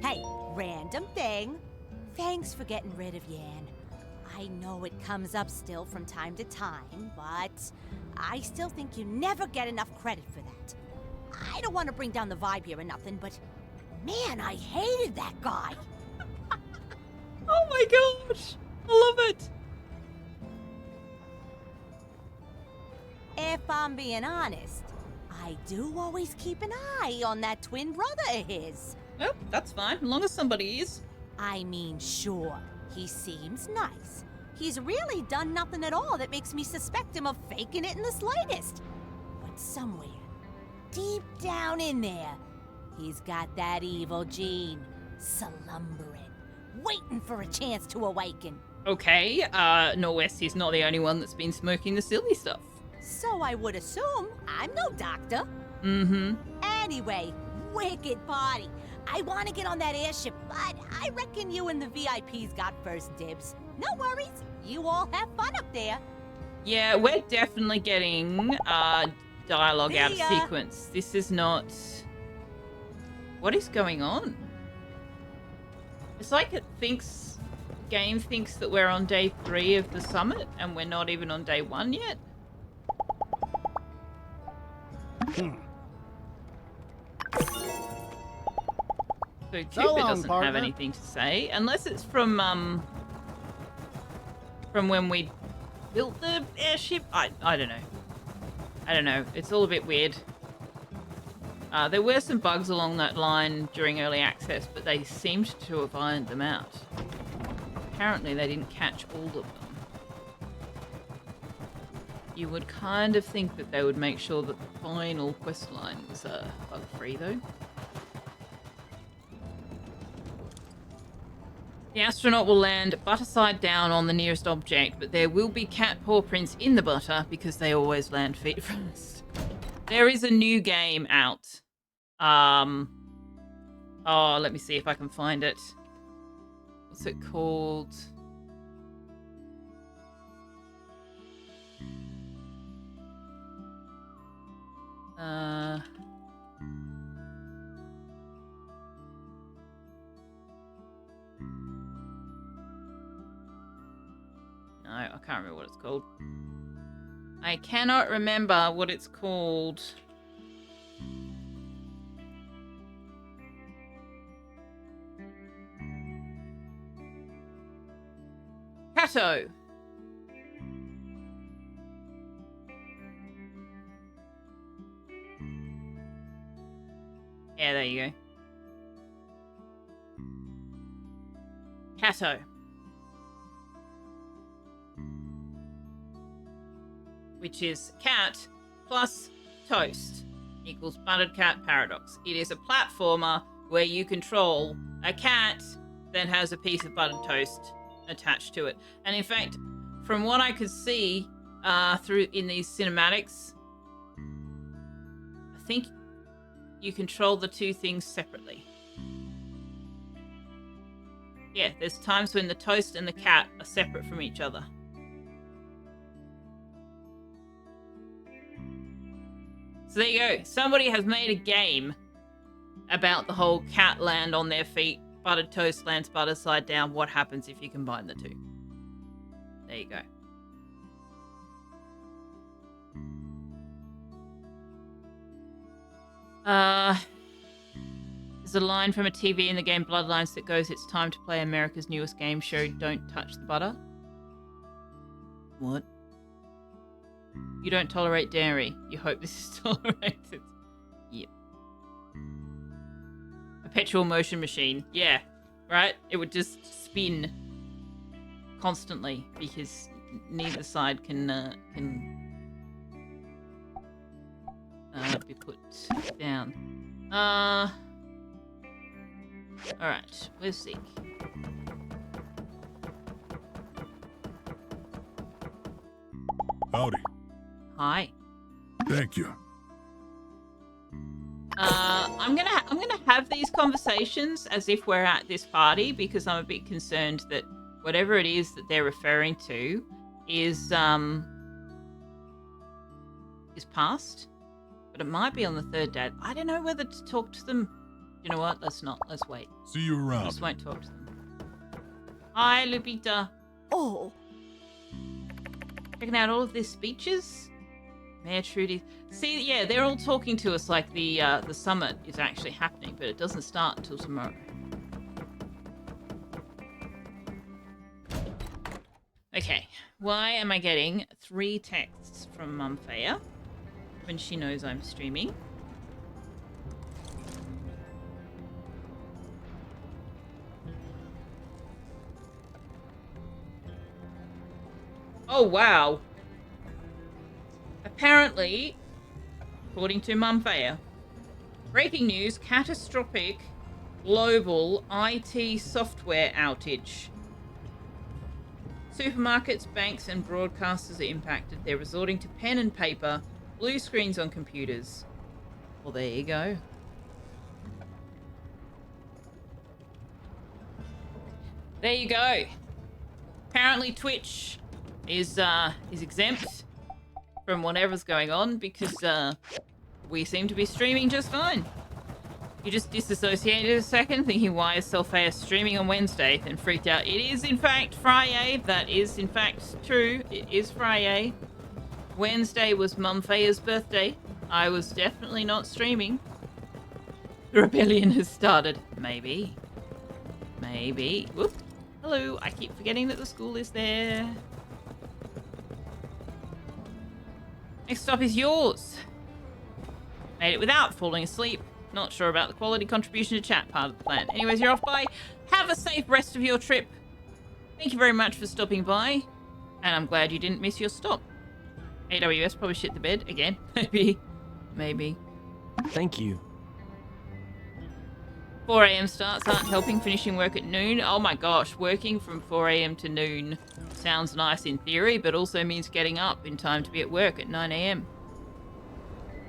Hey, random thing. Thanks for getting rid of Yan. I know it comes up still from time to time, but I still think you never get enough credit for that. I don't want to bring down the vibe here or nothing, but man, I hated that guy. Oh my gosh! I love it! If I'm being honest, I do always keep an eye on that twin brother of his. Well, that's fine, as long as somebody is. I mean, sure, he seems nice. He's really done nothing at all that makes me suspect him of faking it in the slightest. But somewhere, deep down in there, he's got that evil gene, slumbering, waiting for a chance to awaken. Okay, Norwest is not the only one that's been smoking the silly stuff. So I would assume I'm no doctor. Mm-hmm. Anyway, wicked party. I want to get on that airship, but I reckon you and the VIPs got first dibs. No worries. You all have fun up there. Yeah, we're definitely getting dialogue out of See ya. sequence. This is not... What is going on? It's like it thinks... Game thinks that we're on day 3 of the summit, and we're not even on day 1 yet. So Cupid long, doesn't have partner. anything to say, unless it's from when we built the airship. I don't know. I don't know. It's all a bit weird. There were some bugs along that line during early access, but they seemed to have ironed them out. Apparently, they didn't catch all of them. You would kind of think that they would make sure that the final quest line was bug-free, though. The astronaut will land butter side down on the nearest object, but there will be cat paw prints in the butter because they always land feet first. There is a new game out. Oh, let me see if I can find it. What's it called? No, I can't remember what it's called. I cannot remember what it's called. Cato. Yeah, there you go. Cato. Which is cat plus toast equals buttered cat paradox. It is a platformer where you control a cat that has a piece of buttered toast attached to it. And in fact, from what I could see through in these cinematics, I think you control the two things separately. Yeah, there's times when the toast and the cat are separate from each other. So there you go. Somebody has made a game about the whole cat land on their feet, buttered toast lands butter side down. What happens if you combine the two? There you go. There's a line from a TV in the game Bloodlines that goes, "It's time to play America's newest game show, Don't Touch the Butter." What? You don't tolerate dairy. You hope this is tolerated. Yep. Perpetual motion machine. Yeah. right? It would just spin constantly because neither side can be put down. All right, where's Zeke? Howdy. Hi. Thank you. I'm gonna have these conversations as if we're at this party because I'm a bit concerned that whatever it is that they're referring to is past, but it might be on the third day. I don't know whether to talk to them. You know what? Let's not. Let's wait. See you around. Just won't talk to them. Hi, Lupita. Oh, Checking out all of their speeches. Mayor Trudy. See, yeah, they're all talking to us like the summit is actually happening, but it doesn't start until tomorrow. Okay, why am I getting 3 texts from Mum Faya when she knows I'm streaming? Oh, wow. Apparently, according to Mum Faya, breaking news, catastrophic global IT software outage. Supermarkets, banks, and broadcasters are impacted. They're resorting to pen and paper, blue screens on computers. Well, there you go. There you go. Apparently, Twitch is exempt from whatever's going on because we seem to be streaming just fine. You just disassociated a second, thinking why is Selfaya streaming on Wednesday, then freaked out. It is in fact Friday. That is in fact true. It is Friday. Wednesday was Mum Faya's birthday. I was definitely not streaming. The rebellion has started. Maybe. Maybe. Whoop. Hello. I keep forgetting that the school is there. Next stop is yours. Made it without falling asleep. Not sure about the quality contribution to chat part of the plan. Anyways, you're off by. Have a safe rest of your trip. Thank you very much for stopping by. And I'm glad you didn't miss your stop. AWS probably shit the bed again. Maybe. Thank you. 4 a.m. starts aren't helping finishing work at noon. Oh my gosh, working from 4 a.m. to noon sounds nice in theory, but also means getting up in time to be at work at 9 a.m.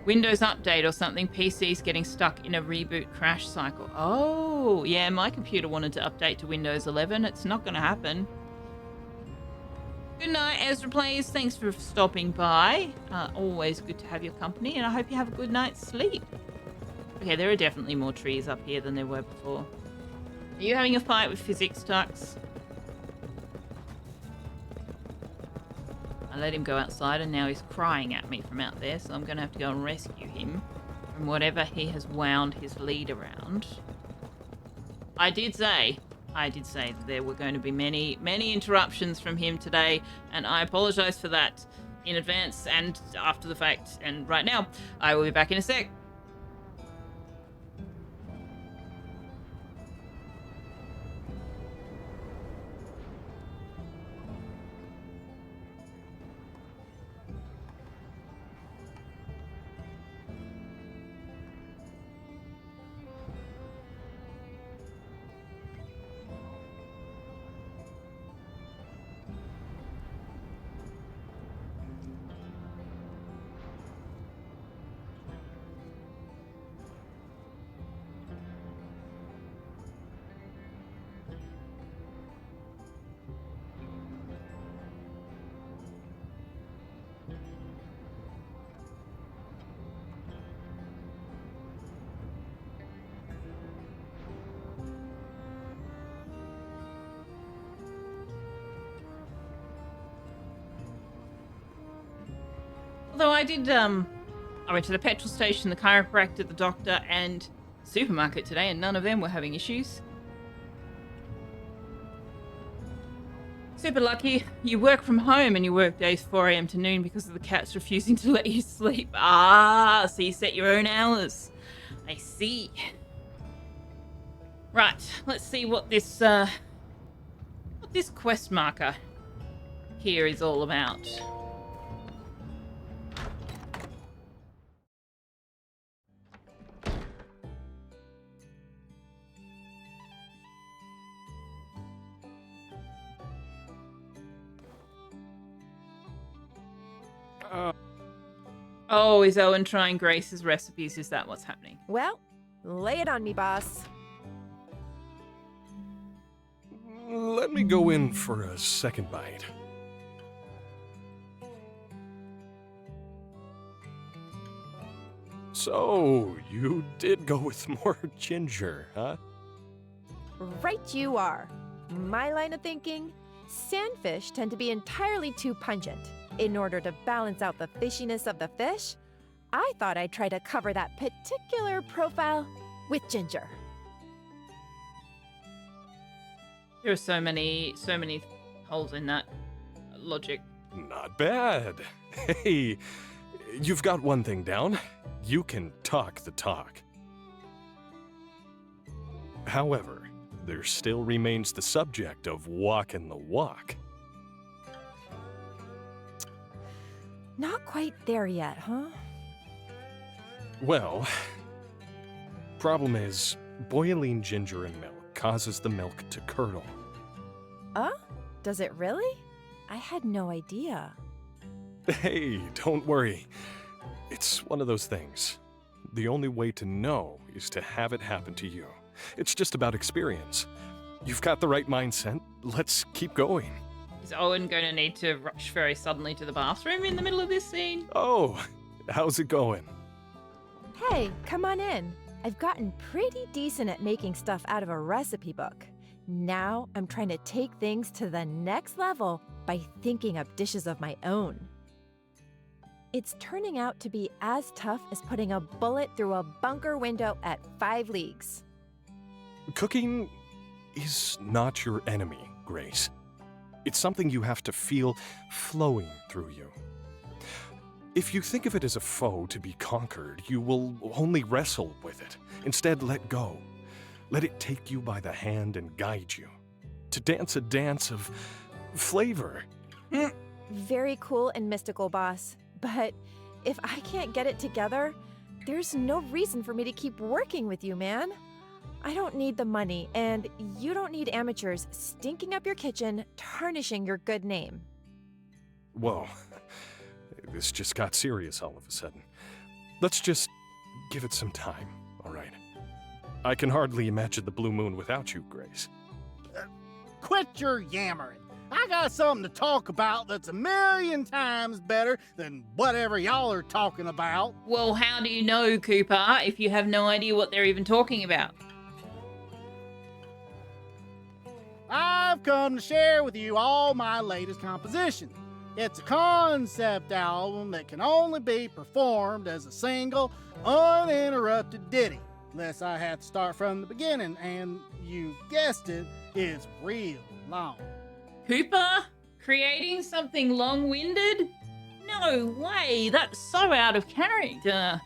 Windows update or something. PC's getting stuck in a reboot crash cycle. Oh, yeah, my computer wanted to update to Windows 11. It's not going to happen. Good night, Ezra Plays. Thanks for stopping by. Always good to have your company, and I hope you have a good night's sleep. Okay, there are definitely more trees up here than there were before. Are you having a fight with physics, Tux? I let him go outside and now he's crying at me from out there, so I'm going to have to go and rescue him from whatever he has wound his lead around. I did say that there were going to be many, many interruptions from him today, and I apologize for that in advance and after the fact, and right now. I will be back in a sec. Although I went to the petrol station, the chiropractor, the doctor, and the supermarket today, and none of them were having issues. Super lucky. You work from home and you work days 4 a.m. to noon because of the cats refusing to let you sleep. Ah, so you set your own hours. I see. Right, let's see what this quest marker here is all about. Oh, is Owen trying Grace's recipes? Is that what's happening? Well, lay it on me, boss. Let me go in for a second bite. So, you did go with more ginger, huh? Right you are. My line of thinking, sandfish tend to be entirely too pungent. In order to balance out the fishiness of the fish, I thought I'd try to cover that particular profile with ginger. There are so many holes in that logic. Not bad. Hey, you've got one thing down. You can talk the talk. However, there still remains the subject of walking the walk. Not quite there yet, huh? Well, problem is, boiling ginger in milk causes the milk to curdle. Does it really? I had no idea. Hey, don't worry. It's one of those things. The only way to know is to have it happen to you. It's just about experience. You've got the right mindset. Let's keep going. Is Owen going to need to rush very suddenly to the bathroom in the middle of this scene? Oh, how's it going? Hey, come on in. I've gotten pretty decent at making stuff out of a recipe book. Now I'm trying to take things to the next level by thinking up dishes of my own. It's turning out to be as tough as putting a bullet through a bunker window at 5 leagues. Cooking is not your enemy, Grace. It's something you have to feel flowing through you. If you think of it as a foe to be conquered, you will only wrestle with it. Instead, let go. Let it take you by the hand and guide you. To dance a dance of flavor. Very cool and mystical, boss. But if I can't get it together, there's no reason for me to keep working with you, man. I don't need the money, and you don't need amateurs stinking up your kitchen, tarnishing your good name. Whoa. This just got serious all of a sudden. Let's just give it some time, all right? I can hardly imagine the Blue Moon without you, Grace. Quit your yammering. I got something to talk about that's 1,000,000 times better than whatever y'all are talking about. Well, how do you know, Cooper, if you have no idea what they're even talking about? I've come to share with you all my latest compositions. It's a concept album that can only be performed as a single, uninterrupted ditty, unless I have to start from the beginning, and you guessed it, it's real long. Cooper? Creating something long-winded? No way, that's so out of character.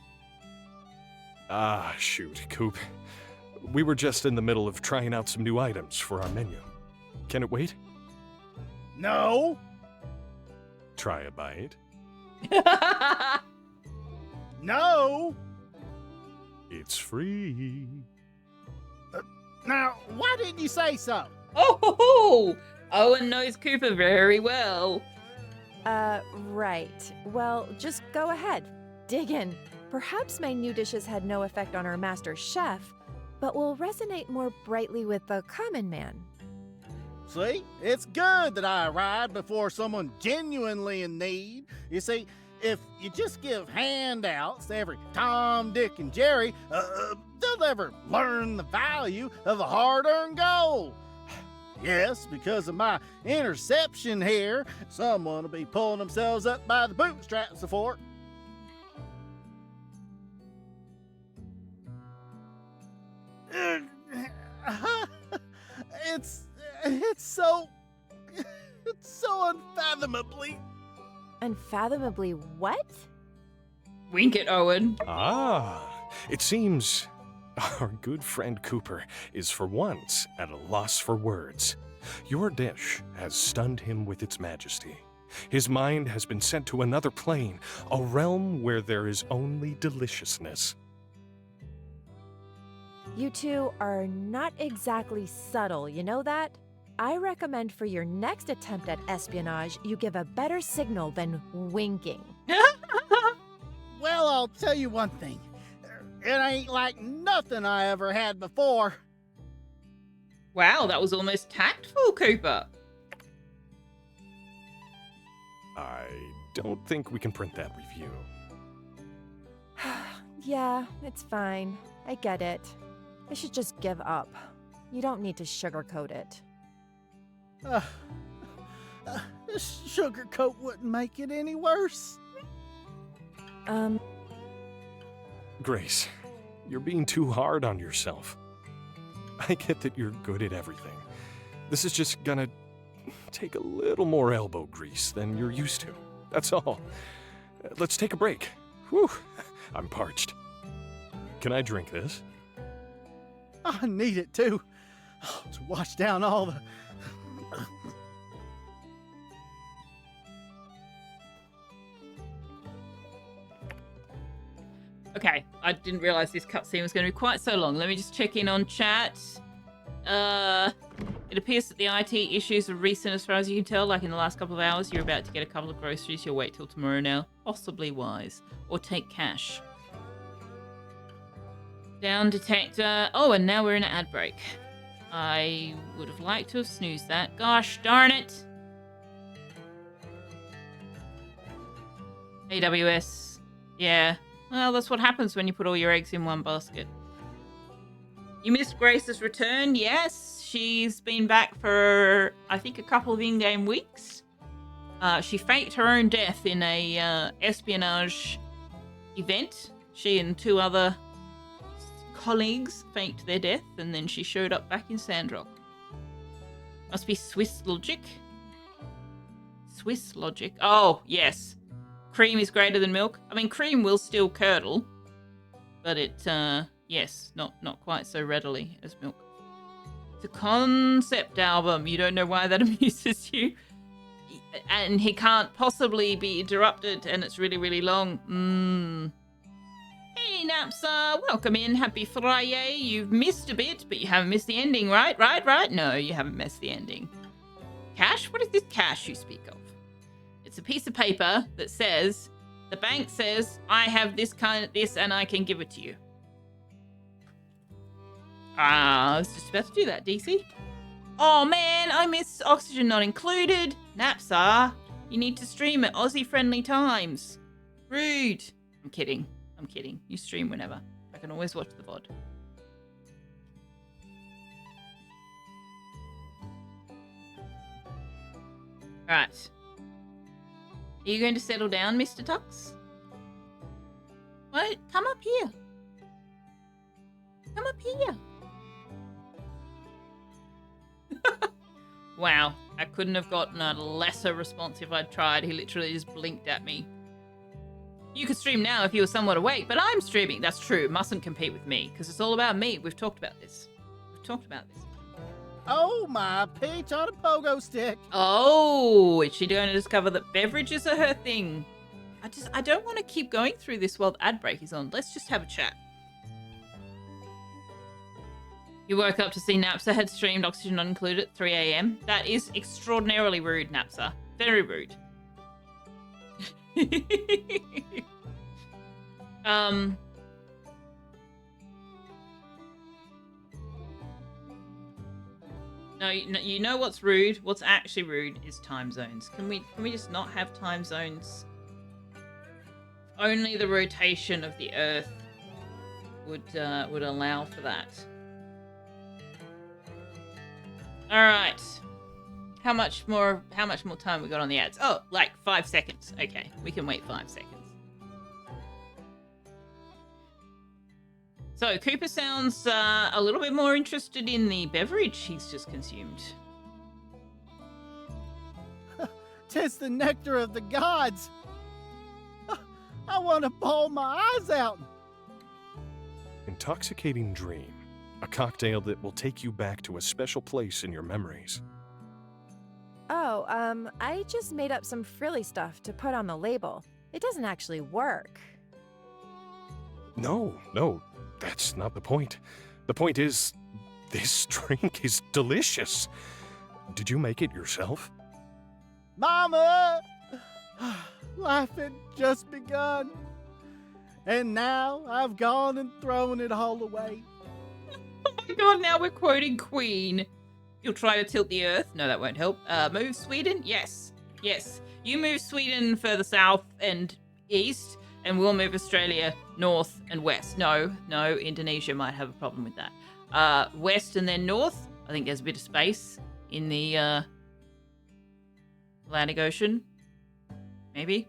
Ah, shoot, Coop. We were just in the middle of trying out some new items for our menu. Can it wait? No. Try a bite. No. It's free. Now, why didn't you say so? Oh, ho, ho. Owen knows Cooper very well. Right. Well, just go ahead. Dig in. Perhaps my new dishes had no effect on our master chef, but will resonate more brightly with the common man. See, it's good that I arrived before someone genuinely in need. You see, if you just give handouts to every Tom, Dick, and Jerry, they'll never learn the value of a hard-earned gold. Yes, because of my interception here, someone will be pulling themselves up by the bootstraps before. It's so unfathomably. Unfathomably what? Wink at Owen. Ah, it seems Our good friend Cooper is for once at a loss for words. Your dish has stunned him with its majesty. His mind has been sent to another plane, a realm where there is only deliciousness. You two are not exactly subtle, you know that? I recommend for your next attempt at espionage, you give a better signal than winking. Well, I'll tell you one thing. It ain't like nothing I ever had before. Wow, that was almost tactful, Cooper. I don't think we can print that review. Yeah, it's fine. I get it. I should just give up. You don't need to sugarcoat it. This sugar coat wouldn't make it any worse. Grace, you're being too hard on yourself. I get that you're good at everything. This is just gonna take a little more elbow grease than you're used to. That's all. Let's take a break. Whew, I'm parched. Can I drink this? I need it too. To wash down all the... Okay, I didn't realize this cutscene was going to be quite so long. Let me just check in on chat. It appears that the IT issues are recent as far as you can tell. Like in the last couple of hours, you're about to get a couple of groceries. You'll wait till tomorrow now. Possibly wise. Or take cash. Down detector. Oh, and now we're in an ad break. I would have liked to have snoozed that. Gosh darn it. AWS. Yeah. Well, that's what happens when you put all your eggs in one basket. You missed Grace's return? Yes. She's been back for, I think, a couple of in-game weeks. She faked her own death in a espionage event. She and two other colleagues faked their death, and then she showed up back in Sandrock. Must be Swiss logic. Swiss logic. Oh, yes. Cream is greater than milk. I mean, cream will still curdle, but it, yes, not quite so readily as milk. It's a concept album. You don't know why that amuses you. And he can't possibly be interrupted, and it's really, really long. Hey, Napsa, welcome in. Happy Friday. You've missed a bit, but you haven't missed the ending, right? Right? No, you haven't missed the ending. Cash? What is this cash you speak of? It's a piece of paper that says, the bank says, I have this and I can give it to you. I was just about to do that, DC. Oh man, I miss Oxygen Not Included. Napsa, you need to stream at Aussie-friendly times. Rude. I'm kidding. You stream whenever. I can always watch the VOD. Right. Are you going to settle down, Mr. Tux? What? Come up here. Come up here. Wow. I couldn't have gotten a lesser response if I'd tried. He literally just blinked at me. You could stream now if you were somewhat awake, but I'm streaming. That's true. Mustn't compete with me, because it's all about me. We've talked about this. Oh, my peach on a pogo stick. Oh, is she going to discover that beverages are her thing? I don't want to keep going through this while the ad break is on. Let's just have a chat. You woke up to see Napsa had streamed Oxygen Not Included at 3 a.m. That is extraordinarily rude, Napsa. Very rude. No, you know what's rude? What's actually rude is time zones. Can we just not have time zones? Only the rotation of the Earth would allow for that. All right. How much more time we got on the ads? Oh, like 5 seconds. Okay, we can wait 5 seconds. So Cooper sounds a little bit more interested in the beverage he's just consumed. 'Tis the nectar of the gods. I want to bawl my eyes out. Intoxicating Dream. A cocktail that will take you back to a special place in your memories. Oh, I just made up some frilly stuff to put on the label. It doesn't actually work. No, that's not the point. The point is, this drink is delicious. Did you make it yourself? Mama! Life had just begun. And now I've gone and thrown it all away. Oh my god, now we're quoting Queen. You'll try to tilt the earth? No, that won't help. Move Sweden? Yes. You move Sweden further south and east, and we'll move Australia north and west. No, Indonesia might have a problem with that. West and then north. I think there's a bit of space in the Atlantic Ocean. Maybe.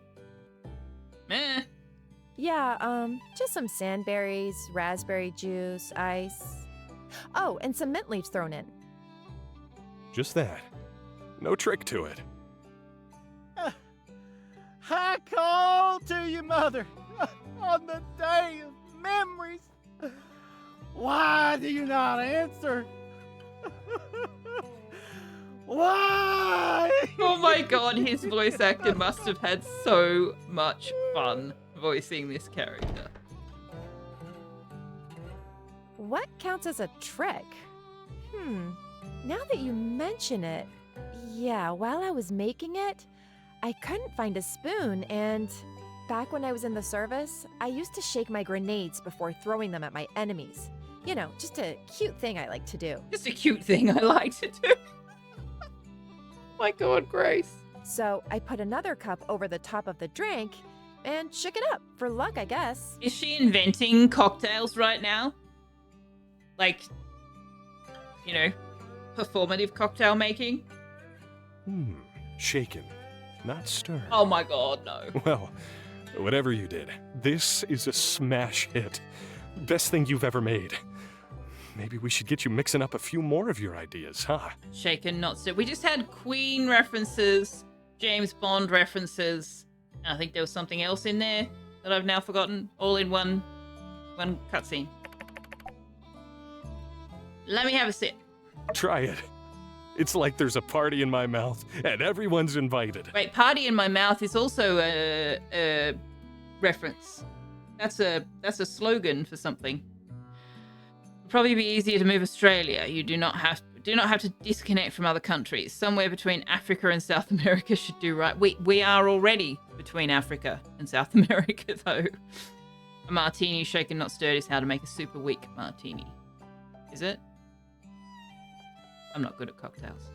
Meh. Yeah, just some sandberries, raspberry juice, ice. Oh, and some mint leaves thrown in. Just that. No trick to it. I call to you, Mother, on the day of memories. Why do you not answer? Why? Oh my god, his voice actor must have had so much fun voicing this character. What counts as a trick? Now that you mention it, yeah, while I was making it, I couldn't find a spoon, and back when I was in the service, I used to shake my grenades before throwing them at my enemies. You know, just a cute thing I like to do. Just a cute thing I like to do. My god, Grace. So I put another cup over the top of the drink and shook it up, for luck, I guess. Is she inventing cocktails right now? Like, you know, performative cocktail making? Shaken, not stirred. Oh my god, no. Well, whatever you did, this is a smash hit. Best thing you've ever made. Maybe we should get you mixing up a few more of your ideas, huh? Shaken, not stirred. We just had Queen references, James Bond references, and I think there was something else in there that I've now forgotten, all in one cutscene. Let me have a sip. Try it. It's like there's a party in my mouth, and everyone's invited. Wait, party in my mouth is also a reference. That's a slogan for something. It'd probably be easier to move Australia. You do not have to disconnect from other countries. Somewhere between Africa and South America should do right. We are already between Africa and South America, though. A martini shaken, not stirred is how to make a super weak martini. Is it? I'm not good at cocktails.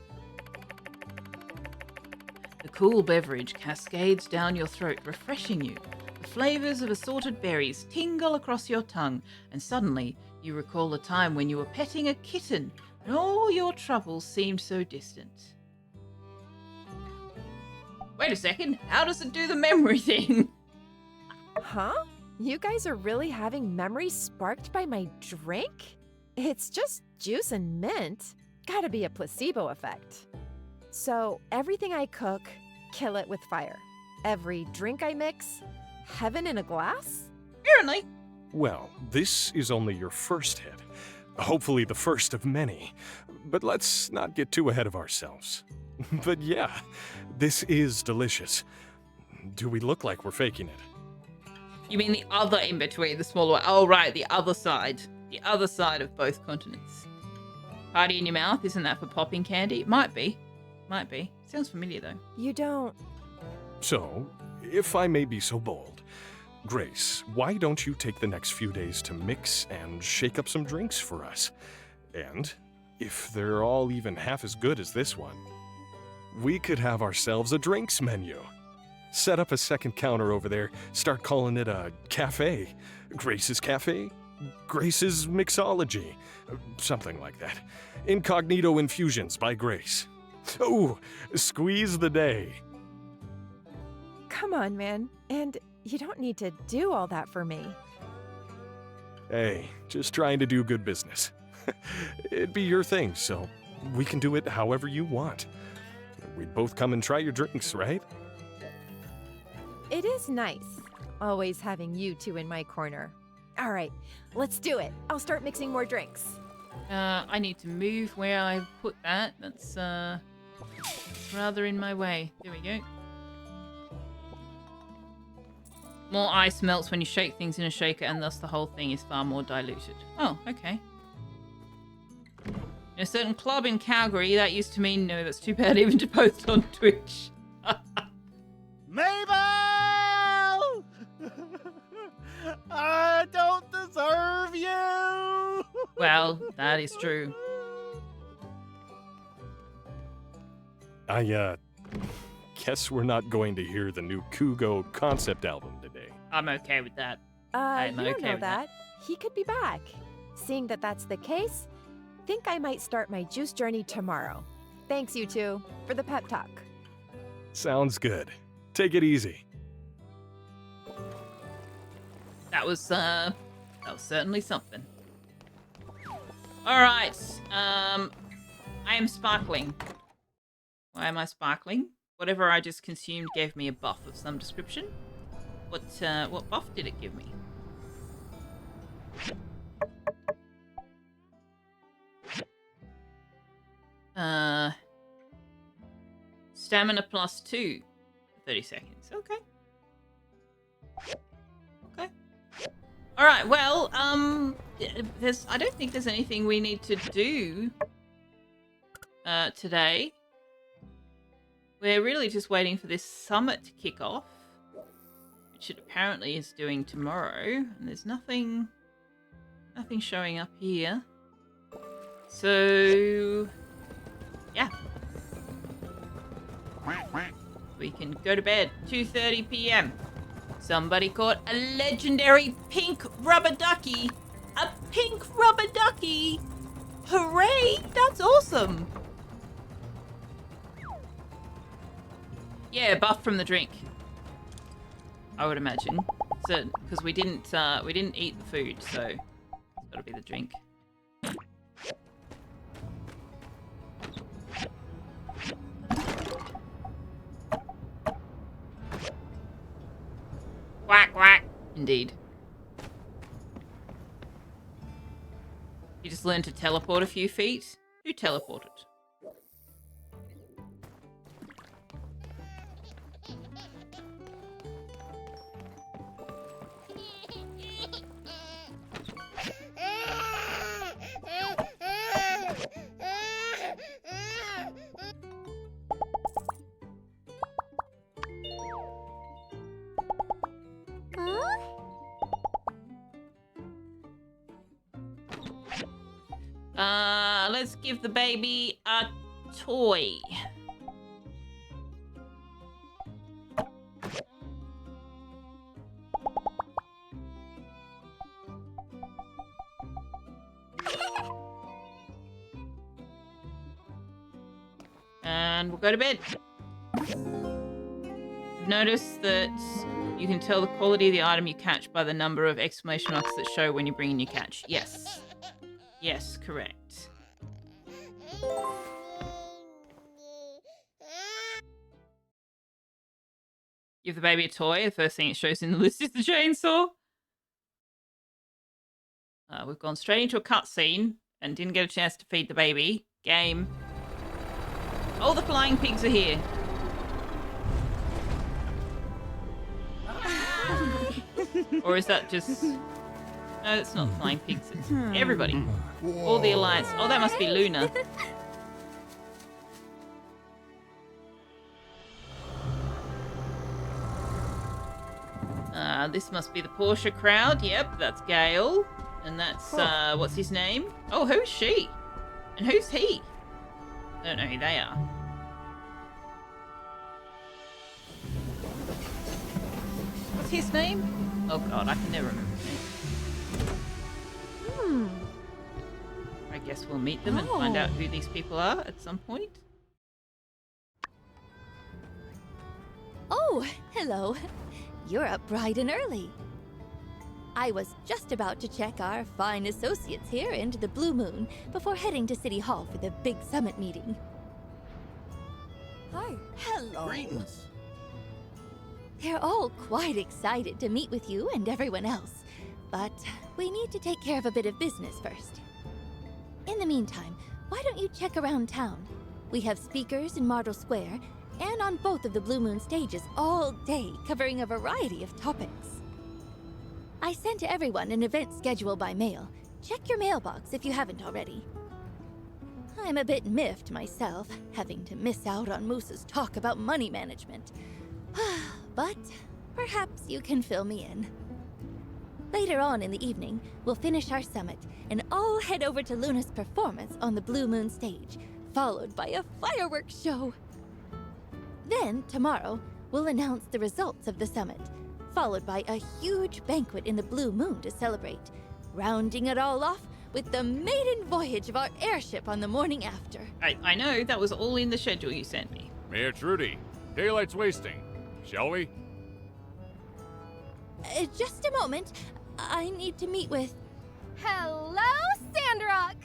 The cool beverage cascades down your throat, refreshing you. The flavors of assorted berries tingle across your tongue, and suddenly you recall a time when you were petting a kitten and all your troubles seemed so distant. Wait a second, how does it do the memory thing? Huh? You guys are really having memories sparked by my drink? It's just juice and mint. Gotta be a placebo effect. So everything I cook, kill it with fire. Every drink I mix, heaven in a glass? Apparently. Well, this is only your first hit. Hopefully the first of many. But let's not get too ahead of ourselves. But yeah, this is delicious. Do we look like we're faking it? You mean the other in between, the smaller one? Oh, right, the other side. The other side of both continents. Party in your mouth, isn't that for popping candy? Might be. Sounds familiar, though. You don't... So, if I may be so bold, Grace, why don't you take the next few days to mix and shake up some drinks for us? And, if they're all even half as good as this one, we could have ourselves a drinks menu. Set up a second counter over there, start calling it a cafe. Grace's Cafe? Grace's Mixology. Something like that. Incognito Infusions by Grace. Oh, squeeze the day. Come on, man. And you don't need to do all that for me. Hey, just trying to do good business. It'd be your thing, so we can do it however you want. We'd both come and try your drinks, right? It is nice, always having you two in my corner. All right, let's do it. I'll start mixing more drinks. I need to move where I put that. That's rather in my way. There we go. More ice melts when you shake things in a shaker, and thus the whole thing is far more diluted. Oh, okay. In a certain club in Calgary, that used to mean, no, that's too bad even to post on Twitch. Mabel! I don't deserve you! Well, that is true. I guess we're not going to hear the new Kugo concept album today. I'm okay with that. You I'm don't okay know with that. He could be back. Seeing that that's the case, think I might start my juice journey tomorrow. Thanks, you two, for the pep talk. Sounds good. Take it easy. That was certainly something. All right. I am sparkling. Why am I sparkling? Whatever I just consumed gave me a buff of some description. What buff did it give me? Stamina +2 for 30 seconds. Okay. Okay. All right. Well, I don't think there's anything we need to do today. We're really just waiting for this summit to kick off, which it apparently is doing tomorrow, and there's nothing showing up here. So, yeah. We can go to bed. 2:30 p.m. Somebody caught a legendary pink rubber ducky. A pink rubber ducky! Hooray! That's awesome! Yeah, buff from the drink. I would imagine. So, because we didn't eat the food, so it's gotta be the drink. Quack, quack. Indeed. You just learned to teleport a few feet? Who teleported? Let's give the baby a toy. And we'll go to bed. Notice that you can tell the quality of the item you catch by the number of exclamation marks that show when you bring in your catch. Yes. Yes, correct. Give the baby a toy. The first thing it shows in the list is the chainsaw. We've gone straight into a cutscene and didn't get a chance to feed the baby. Game. Oh, the flying pigs are here. Or is that just... No, it's not flying pigs. It's everybody. All the Alliance. Oh, that must be Luna. This must be the Porsche crowd. Yep, that's Gale. And that's, what's his name? Oh, who's she? And who's he? I don't know who they are. What's his name? Oh god, I can never remember his name. I guess we'll meet them and find out who these people are at some point. Oh, hello. You're up bright and early. I was just about to check our fine associates here into the Blue Moon before heading to City Hall for the big summit meeting. Hi. Hello. Greetings. They're all quite excited to meet with you and everyone else. But we need to take care of a bit of business first. In the meantime, why don't you check around town? We have speakers in Martel Square and on both of the Blue Moon stages all day, covering a variety of topics. I sent everyone an event schedule by mail. Check your mailbox if you haven't already. I'm a bit miffed myself, having to miss out on Moose's talk about money management. But perhaps you can fill me in. Later on in the evening, we'll finish our summit and all head over to Luna's performance on the Blue Moon stage, followed by a fireworks show. Then, tomorrow, we'll announce the results of the summit, followed by a huge banquet in the Blue Moon to celebrate, rounding it all off with the maiden voyage of our airship on the morning after. I know, that was all in the schedule you sent me. Mayor Trudy, daylight's wasting. Shall we? Just a moment. I need to meet with Hello, Sandrock!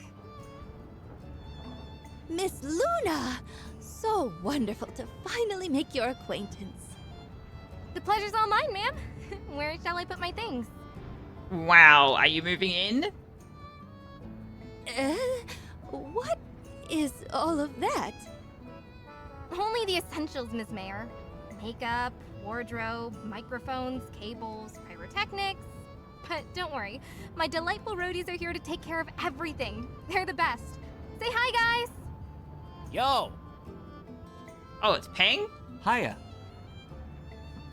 Miss Luna. So wonderful to finally make your acquaintance. The pleasure's all mine, ma'am. Where shall I put my things? Wow, are you moving in? What is all of that? Only the essentials, Ms. Mayor. Makeup, wardrobe, microphones, cables, pyrotechnics. But don't worry, my delightful roadies are here to take care of everything. They're the best. Say hi, guys! Yo! Oh, it's Peng? Hiya.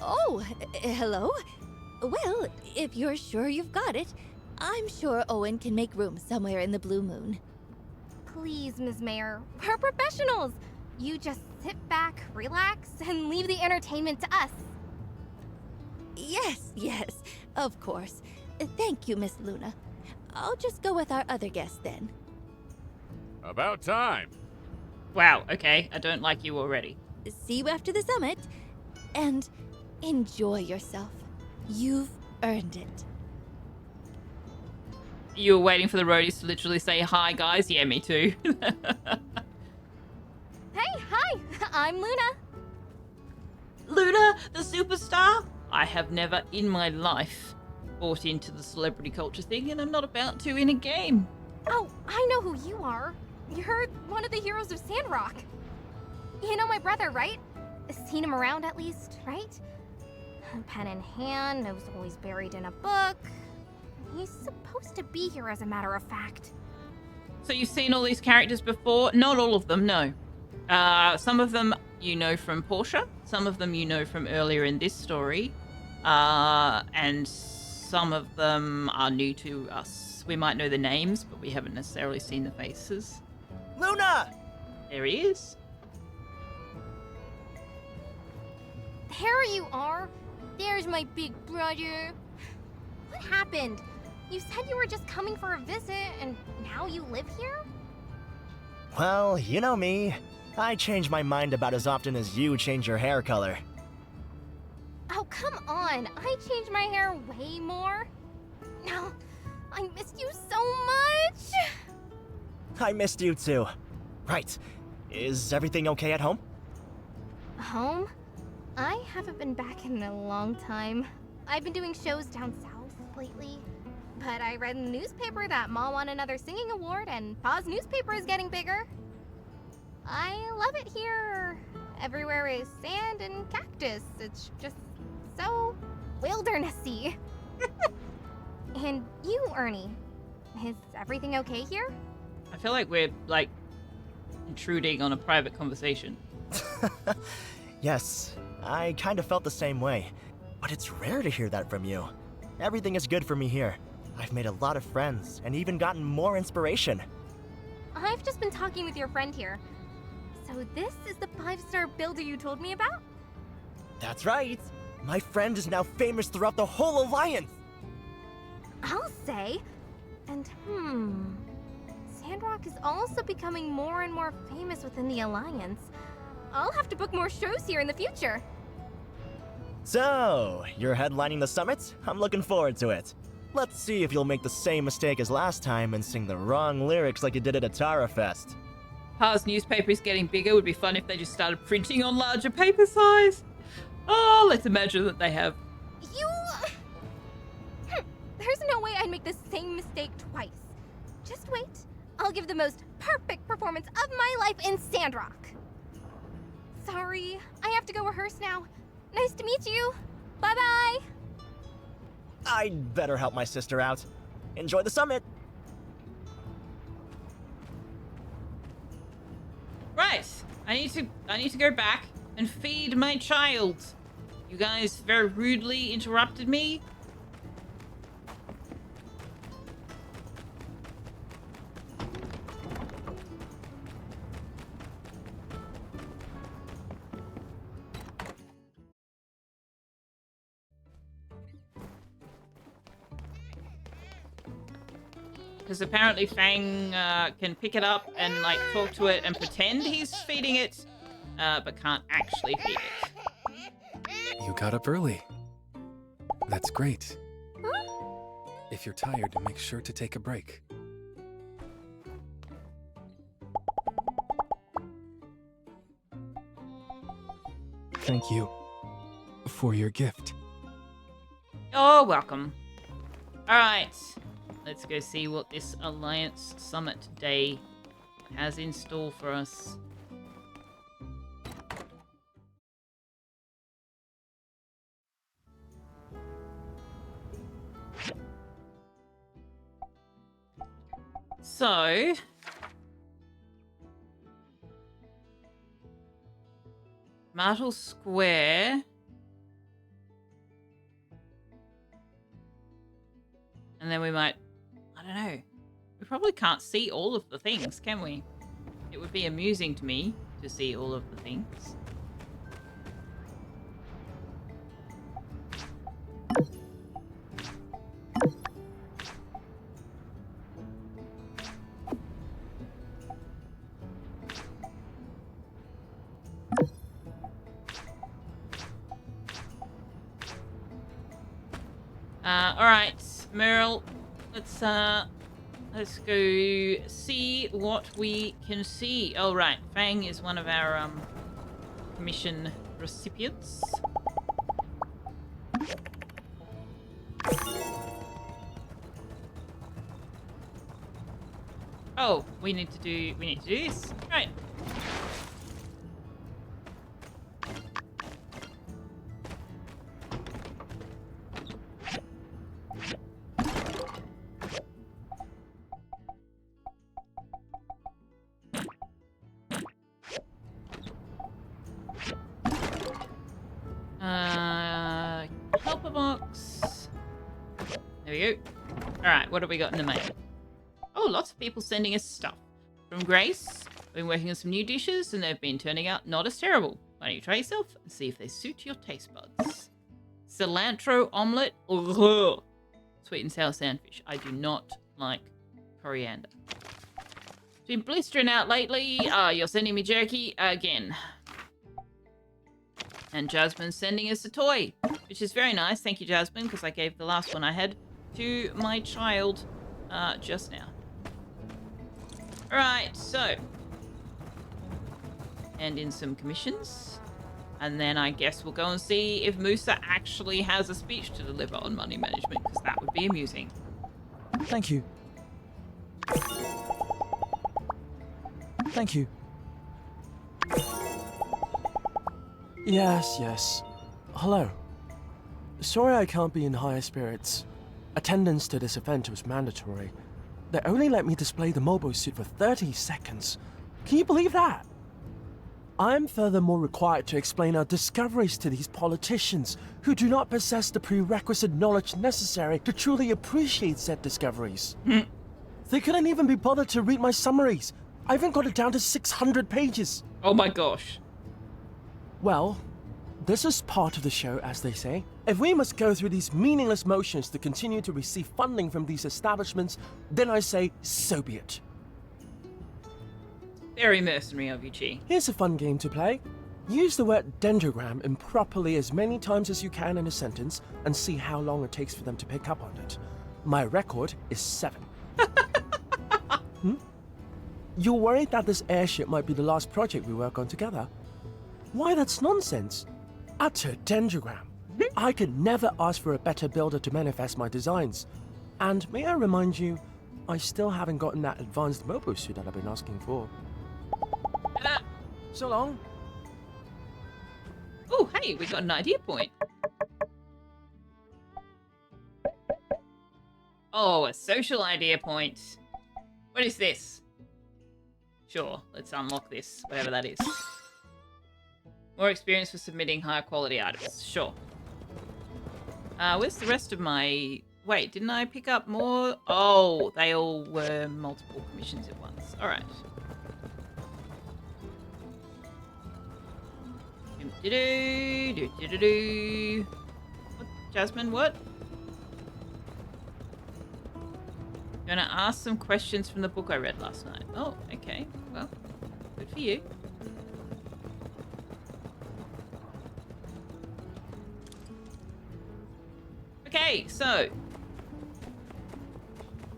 Oh, hello. Well, if you're sure you've got it, I'm sure Owen can make room somewhere in the Blue Moon. Please, Ms. Mayor, we're professionals. You just sit back, relax, and leave the entertainment to us. Yes, of course. Thank you, Miss Luna. I'll just go with our other guests then. About time. Wow, okay, I don't like you already. See you after the summit, and enjoy yourself. You've earned it. You were waiting for the roadies to literally say, hi, guys? Yeah, me too. Hey, hi! I'm Luna. Luna, the superstar? I have never in my life bought into the celebrity culture thing, and I'm not about to in a game. Oh, I know who you are. You're one of the heroes of Sandrock. You know my brother, right? Seen him around at least, right? Pen in hand, nose always buried in a book. He's supposed to be here, as a matter of fact. So you've seen all these characters before? Not all of them, no. Some of them you know from Portia. Some of them you know from earlier in this story. And some of them are new to us. We might know the names, but we haven't necessarily seen the faces. Luna! There he is. There you are. There's my big brother. What happened? You said you were just coming for a visit, and now you live here? Well, you know me. I change my mind about as often as you change your hair color. Oh, come on. I change my hair way more. No, I missed you so much. I missed you too. Right. Is everything okay at home? Home? I haven't been back in a long time. I've been doing shows down south lately. But I read in the newspaper that Ma won another singing award and Pa's newspaper is getting bigger. I love it here. Everywhere is sand and cactus. It's just so wildernessy. And you, Ernie, is everything okay here? I feel like we're, like, intruding on a private conversation. Yes, I kind of felt the same way. But it's rare to hear that from you. Everything is good for me here. I've made a lot of friends and even gotten more inspiration. I've just been talking with your friend here. So this is the 5-star builder you told me about? That's right. My friend is now famous throughout the whole Alliance. I'll say. And Sandrock is also becoming more and more famous within the Alliance. I'll have to book more shows here in the future. So, you're headlining the summit? I'm looking forward to it. Let's see if you'll make the same mistake as last time and sing the wrong lyrics like you did at Atara Fest. Pa's newspaper is getting bigger. Would be fun if they just started printing on larger paper size. Oh, let's imagine that they have. There's no way mistake twice. Just wait. I'll give the most perfect performance of my life in Sandrock. Sorry, I have to go rehearse now. Nice to meet you. Bye-bye. I'd better help my sister out. Enjoy the summit. Right. I need to go back and feed my child. You guys very rudely interrupted me. Because apparently Fang can pick it up and like talk to it and pretend he's feeding it, but can't actually feed it. You got up early. That's great. If you're tired, make sure to take a break. Thank you for your gift. Oh, welcome. All right. Let's go see what this Alliance Summit Day has in store for us. So, Martel Square. And then we might, I don't know. We probably can't see all of the things, can we? It would be amusing to me to see all of the things. All right, Meryl. Let's go see what we can see. Oh, right. Fang is one of our commission recipients. Oh, we need to do this. Right. Helper box. There we go. Alright, what have we got in the mail? Oh, lots of people sending us stuff. From Grace, I've been working on some new dishes and they've been turning out not as terrible. Why don't you try yourself and see if they suit your taste buds? Cilantro omelette. Ugh. Sweet and sour sandwich. I do not like coriander. It's been blistering out lately. You're sending me jerky again. And Jasmine's sending us a toy, which is very nice. Thank you, Jasmine, because I gave the last one I had to my child just now. Alright, so. And in some commissions. And then I guess we'll go and see if Musa actually has a speech to deliver on money management, because that would be amusing. Thank you. Thank you. Yes. Hello. Sorry I can't be in higher spirits. Attendance to this event was mandatory. They only let me display the mobile suit for 30 seconds. Can you believe that? I'm furthermore required to explain our discoveries to these politicians who do not possess the prerequisite knowledge necessary to truly appreciate said discoveries. They couldn't even be bothered to read my summaries. I even got it down to 600 pages. Oh my gosh. Well, this is part of the show, as they say. If we must go through these meaningless motions to continue to receive funding from these establishments, then I say, so be it. Very mercenary of you, Chi. Here's a fun game to play. Use the word dendrogram improperly as many times as you can in a sentence and see how long it takes for them to pick up on it. My record is 7. You're worried that this airship might be the last project we work on together? Why, that's nonsense. Utter dendrogram. I could never ask for a better builder to manifest my designs. And may I remind you, I still haven't gotten that advanced mobile suit that I've been asking for. So long. Oh, hey, we got an idea point. Oh, a social idea point. What is this? Sure, let's unlock this, whatever that is. More experience for submitting higher quality items. Sure. Where's the rest of my... Wait, didn't I pick up more? Oh, they all were multiple commissions at once. Alright. What? Jasmine, what? Gonna ask some questions from the book I read last night. Oh, okay. Well, good for you. Okay, so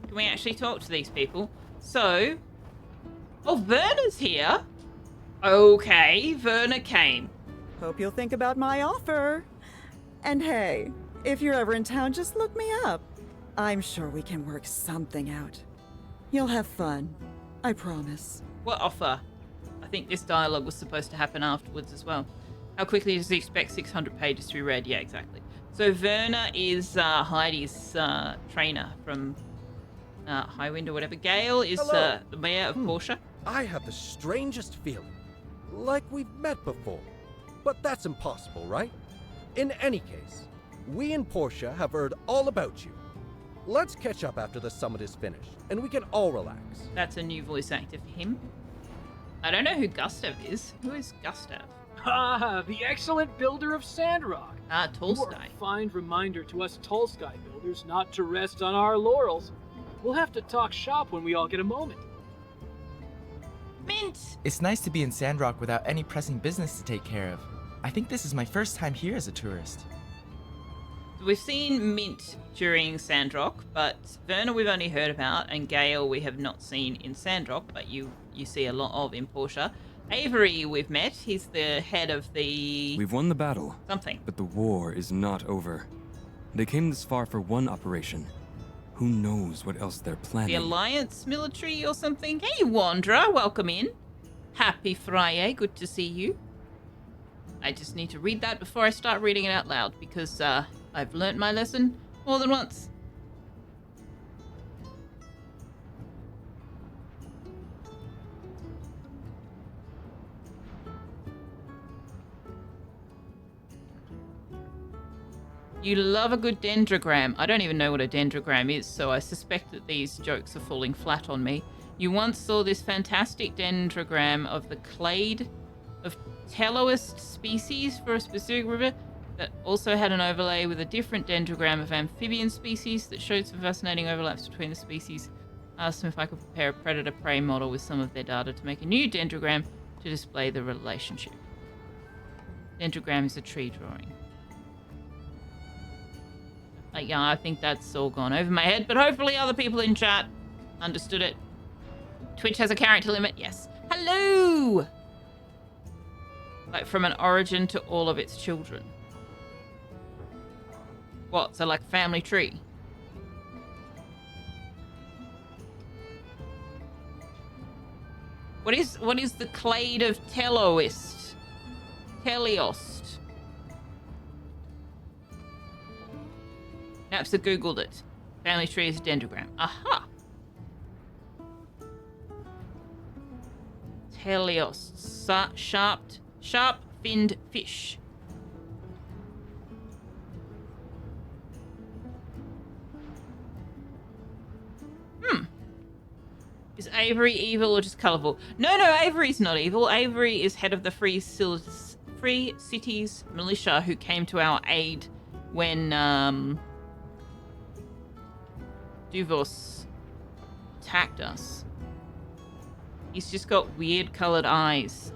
can we actually talk to these people? So, oh, Verna's here. Okay, Verna came. Hope you'll think about my offer. And hey, if you're ever in town, just look me up. I'm sure we can work something out. You'll have fun. I promise. What offer? I think this dialogue was supposed to happen afterwards as well. How quickly does he expect 600 pages to be read? Yeah, exactly. So Verna is Heidi's trainer from Highwind or whatever. Gale is the mayor of Portia. I have the strangest feeling. Like we've met before. But that's impossible, right? In any case, we in Portia have heard all about you. Let's catch up after the summit is finished, and we can all relax. That's a new voice actor for him. I don't know who Gustav is. Who is Gustav? Ah, the excellent builder of Sandrock. Ah, You are Tolstoy. a fine reminder to us Tolstoy builders not to rest on our laurels. We'll have to talk shop when we all get a moment. Mint! It's nice to be in Sandrock without any pressing business to take care of. I think this is my first time here as a tourist. We've seen Mint during Sandrock, but Verna we've only heard about, and Gale we have not seen in Sandrock, but you see a lot of in Portia. Avery we've met. He's the head of the... We've won the battle. Something. But the war is not over. They came this far for one operation. Who knows what else they're planning? The Alliance military or something. Hey, Wanderer, welcome in. Happy Friday, good to see you. I just need to read that before I start reading it out loud, because I've learnt my lesson more than once. You love a good dendrogram. I don't even know what a dendrogram is, so I suspect that these jokes are falling flat on me. You once saw this fantastic dendrogram of the clade of Teloist species for a specific river that also had an overlay with a different dendrogram of amphibian species that showed some fascinating overlaps between the species. I asked them if I could prepare a predator-prey model with some of their data to make a new dendrogram to display the relationship. Dendrogram is a tree drawing. Yeah, I think that's all gone over my head, but hopefully other people in chat understood it. Twitch has a character limit, yes. Hello! Like from an origin to all of its children. What, so like family tree? What is the clade of Teloist? Teleost. Naps have googled it. Family tree is a dendrogram. Aha! Teleost. Sharp-finned fish. Is Avery evil or just colourful? No, Avery's not evil. Avery is head of the Free Cities militia who came to our aid when Duvos attacked us. He's just got weird coloured eyes.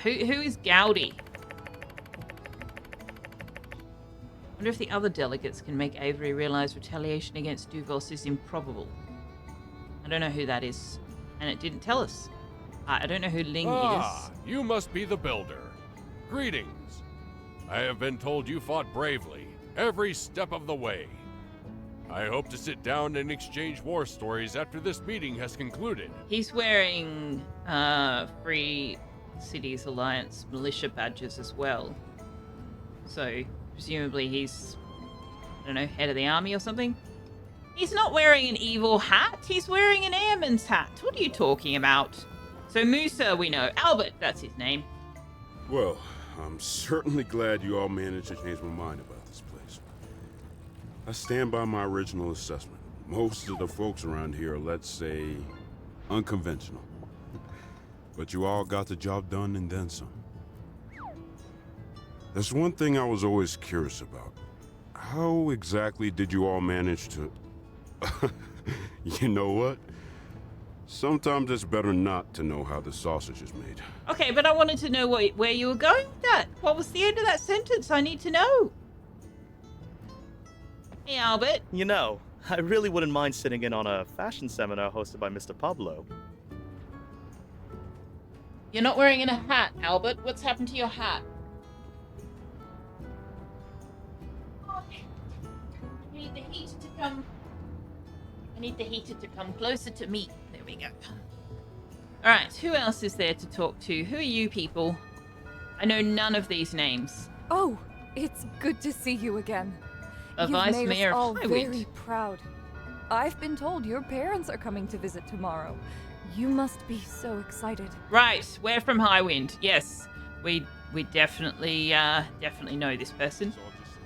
Who is Gowdy? I wonder if the other delegates can make Avery realise retaliation against Duvos is improbable. I don't know who that is, and it didn't tell us. I don't know who Ling is. You must be the builder. Greetings. I have been told you fought bravely every step of the way. I hope to sit down and exchange war stories after this meeting has concluded. He's wearing Free Cities Alliance militia badges as well. So, presumably he's, I don't know, head of the army or something? He's not wearing an evil hat. He's wearing an airman's hat. What are you talking about? So Musa, we know. Albert, that's his name. Well, I'm certainly glad you all managed to change my mind about this place. I stand by my original assessment. Most of the folks around here are, let's say, unconventional. But you all got the job done and then some. There's one thing I was always curious about. How exactly did you all manage to... You know what? Sometimes it's better not to know how the sausage is made. Okay, but I wanted to know where you were going with that. What was the end of that sentence? I need to know. Hey, Albert. You know, I really wouldn't mind sitting in on a fashion seminar hosted by Mr. Pablo. You're not wearing a hat, Albert. What's happened to your hat? I need the heater to come. I need the heater to come closer to me. There we go. Alright, who else is there to talk to? Who are you people? I know none of these names. Oh, it's good to see you again. A You've vice made mayor us all of Highwind. very proud. I've been told your parents are coming to visit tomorrow. You must be so excited. Right, we're from Highwind. Yes, we definitely know this person.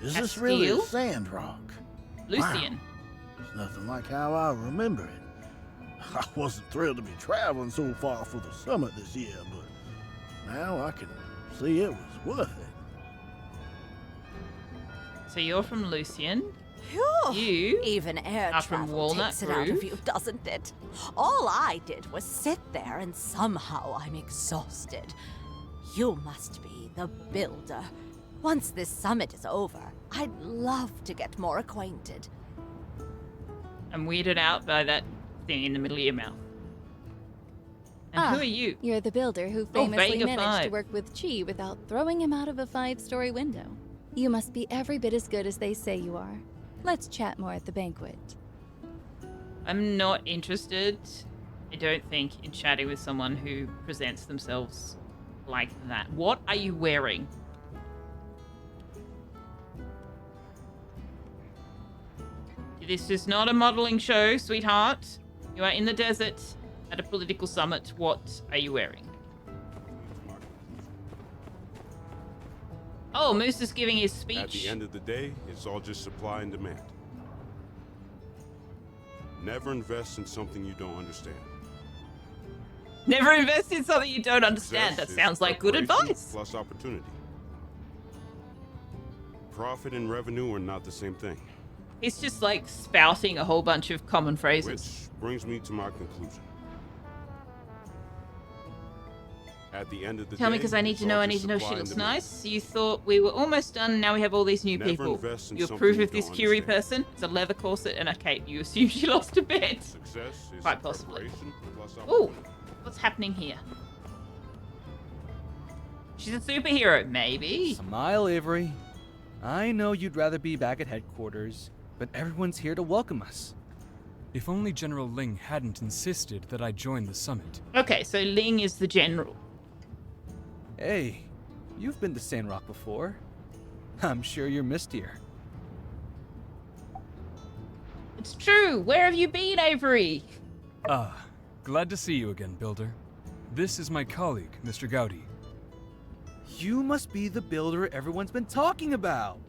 Is this really Castile? Sandrock? Lucian. Wow. It's nothing like how I remember it. I wasn't thrilled to be traveling so far for the summit this year, but now I can see it was worth it. So you're from Lucian. Phew. You Even air are from travel Walnut takes it out Grove. of you, doesn't it? All I did was sit there and somehow I'm exhausted. You must be the builder. Once this summit is over, I'd love to get more acquainted. I'm weirded out by that thing in the middle of your mouth. And who are you? You're the builder who Oh, famously Vega managed to 5. work with Chi without throwing him out of a 5-story window. You must be every bit as good as they say you are. Let's chat more at the banquet. I'm not interested, I don't think, in chatting with someone who presents themselves like that. What are you wearing? This is not a modeling show, sweetheart. You are in the desert at a political summit. What are you wearing? Oh, Moose is giving his speech. At the end of the day, it's all just supply and demand. Never invest in something you don't understand. Never invest in something you don't understand. That Success sounds is like good preparation advice. Plus opportunity. Profit and revenue are not the same thing. He's just like spouting a whole bunch of common phrases. Which brings me to my conclusion. At the end of the Tell me, day, because I need it's to know. all I just need to know supply she and looks demand. nice. You thought we were almost done. Now we have all these new Never people. invest in You something approve you of this don't Curie understand. person? It's a leather corset and a cape. You assume she lost a bit. Success is Quite possibly. preparation plus Oh, opportunity. what's happening here? She's a superhero, maybe. Smile, Avery. I know you'd rather be back at headquarters, but everyone's here to welcome us. If only General Ling hadn't insisted that I join the summit. Okay, so Ling is the general. Hey, you've been to Sandrock before. I'm sure you're missed here. It's true. Where have you been, Avery? Ah, glad to see you again, Builder. This is my colleague, Mr. Gowdy. You must be the builder everyone's been talking about.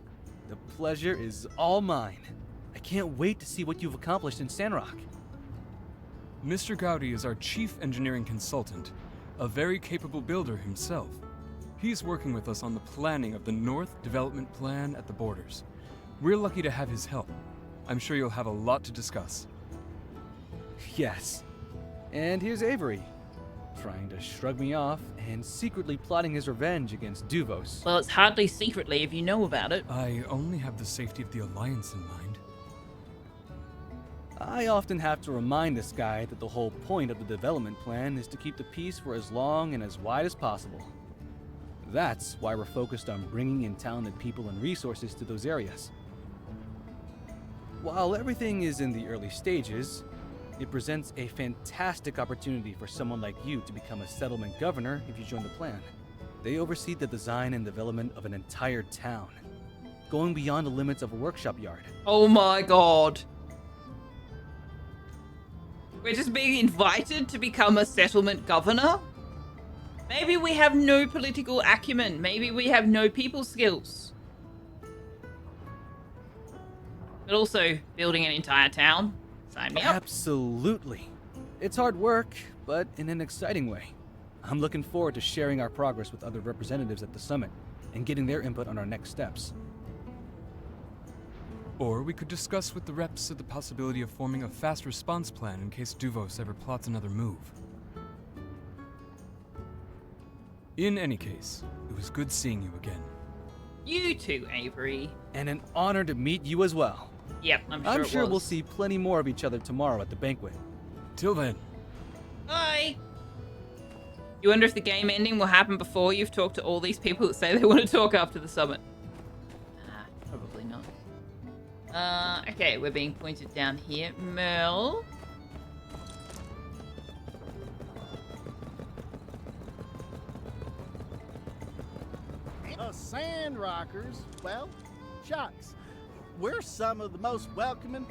The pleasure is all mine. I can't wait to see what you've accomplished in Sandrock. Mr. Gowdy is our chief engineering consultant, a very capable builder himself. He's working with us on the planning of the North Development Plan at the borders. We're lucky to have his help. I'm sure you'll have a lot to discuss. Yes. And here's Avery, trying to shrug me off and secretly plotting his revenge against Duvos. Well, it's hardly secretly if you know about it. I only have the safety of the Alliance in mind. I often have to remind this guy that the whole point of the development plan is to keep the peace for as long and as wide as possible. That's why we're focused on bringing in talented people and resources to those areas. While everything is in the early stages, it presents a fantastic opportunity for someone like you to become a settlement governor if you join the plan. They oversee the design and development of an entire town, going beyond the limits of a workshop yard. Oh my god. We're just being invited to become a settlement governor? Maybe we have no political acumen. Maybe we have no people skills. But also, building an entire town. Sign me up. Absolutely. It's hard work, but in an exciting way. I'm looking forward to sharing our progress with other representatives at the summit and getting their input on our next steps. Or we could discuss with the reps of the possibility of forming a fast response plan in case Duvos ever plots another move. In any case, it was good seeing you again. You too, Avery. And an honor to meet you as well. Yep, I'm sure we'll see plenty more of each other tomorrow at the banquet. Till then. Bye. You wonder if the game ending will happen before you've talked to all these people that say they want to talk after the summit. Probably not. Okay, we're being pointed down here. Merle. Sandrockers, well, shucks. We're some of the most welcoming.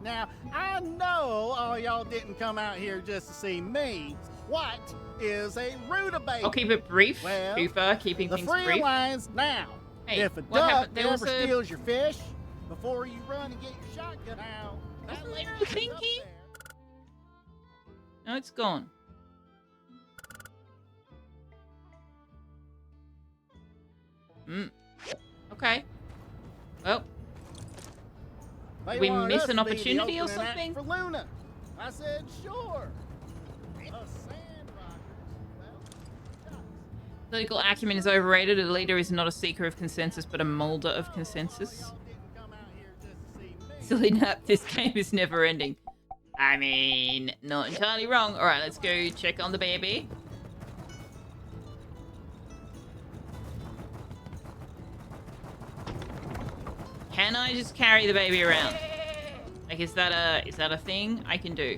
Now, I know all y'all didn't come out here just to see me. What is a rutabaga? I'll keep it brief. Well, Poofa, keeping things brief. The free lines now. Hey, if a what duck happened? There ever was a... steals your fish, before you run and get your shotgun out, that Wasn't there a letter's up thingy? there. No, it's gone. Okay. Well, They did we want miss us an to be the opportunity or opening act something? For Luna. I said, sure. Political acumen is overrated. A leader is not a seeker of consensus, but a molder of consensus. Silly nap, this game is never ending. I mean, not entirely wrong. Alright, let's go check on the baby. Can I just carry the baby around? Like, is that a thing I can do?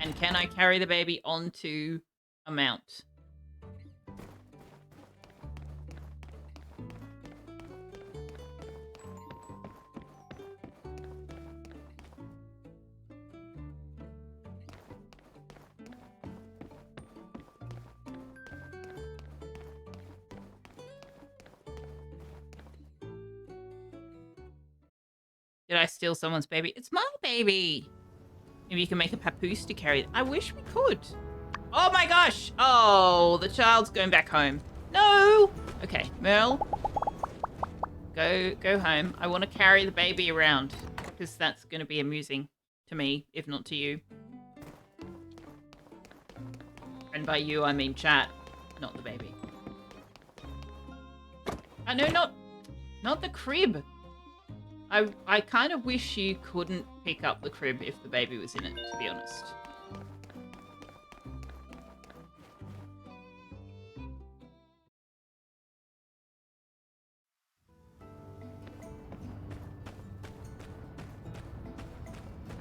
And can I carry the baby onto a mount? Did I steal someone's baby? It's my baby. Maybe you can make a papoose to carry it. I wish we could. Oh my gosh. Oh, the child's going back home. No. Okay, Merle. Go home. I want to carry the baby around because that's going to be amusing to me, if not to you. And by you, I mean chat, not the baby. No, not the crib. I kind of wish you couldn't pick up the crib if the baby was in it, to be honest.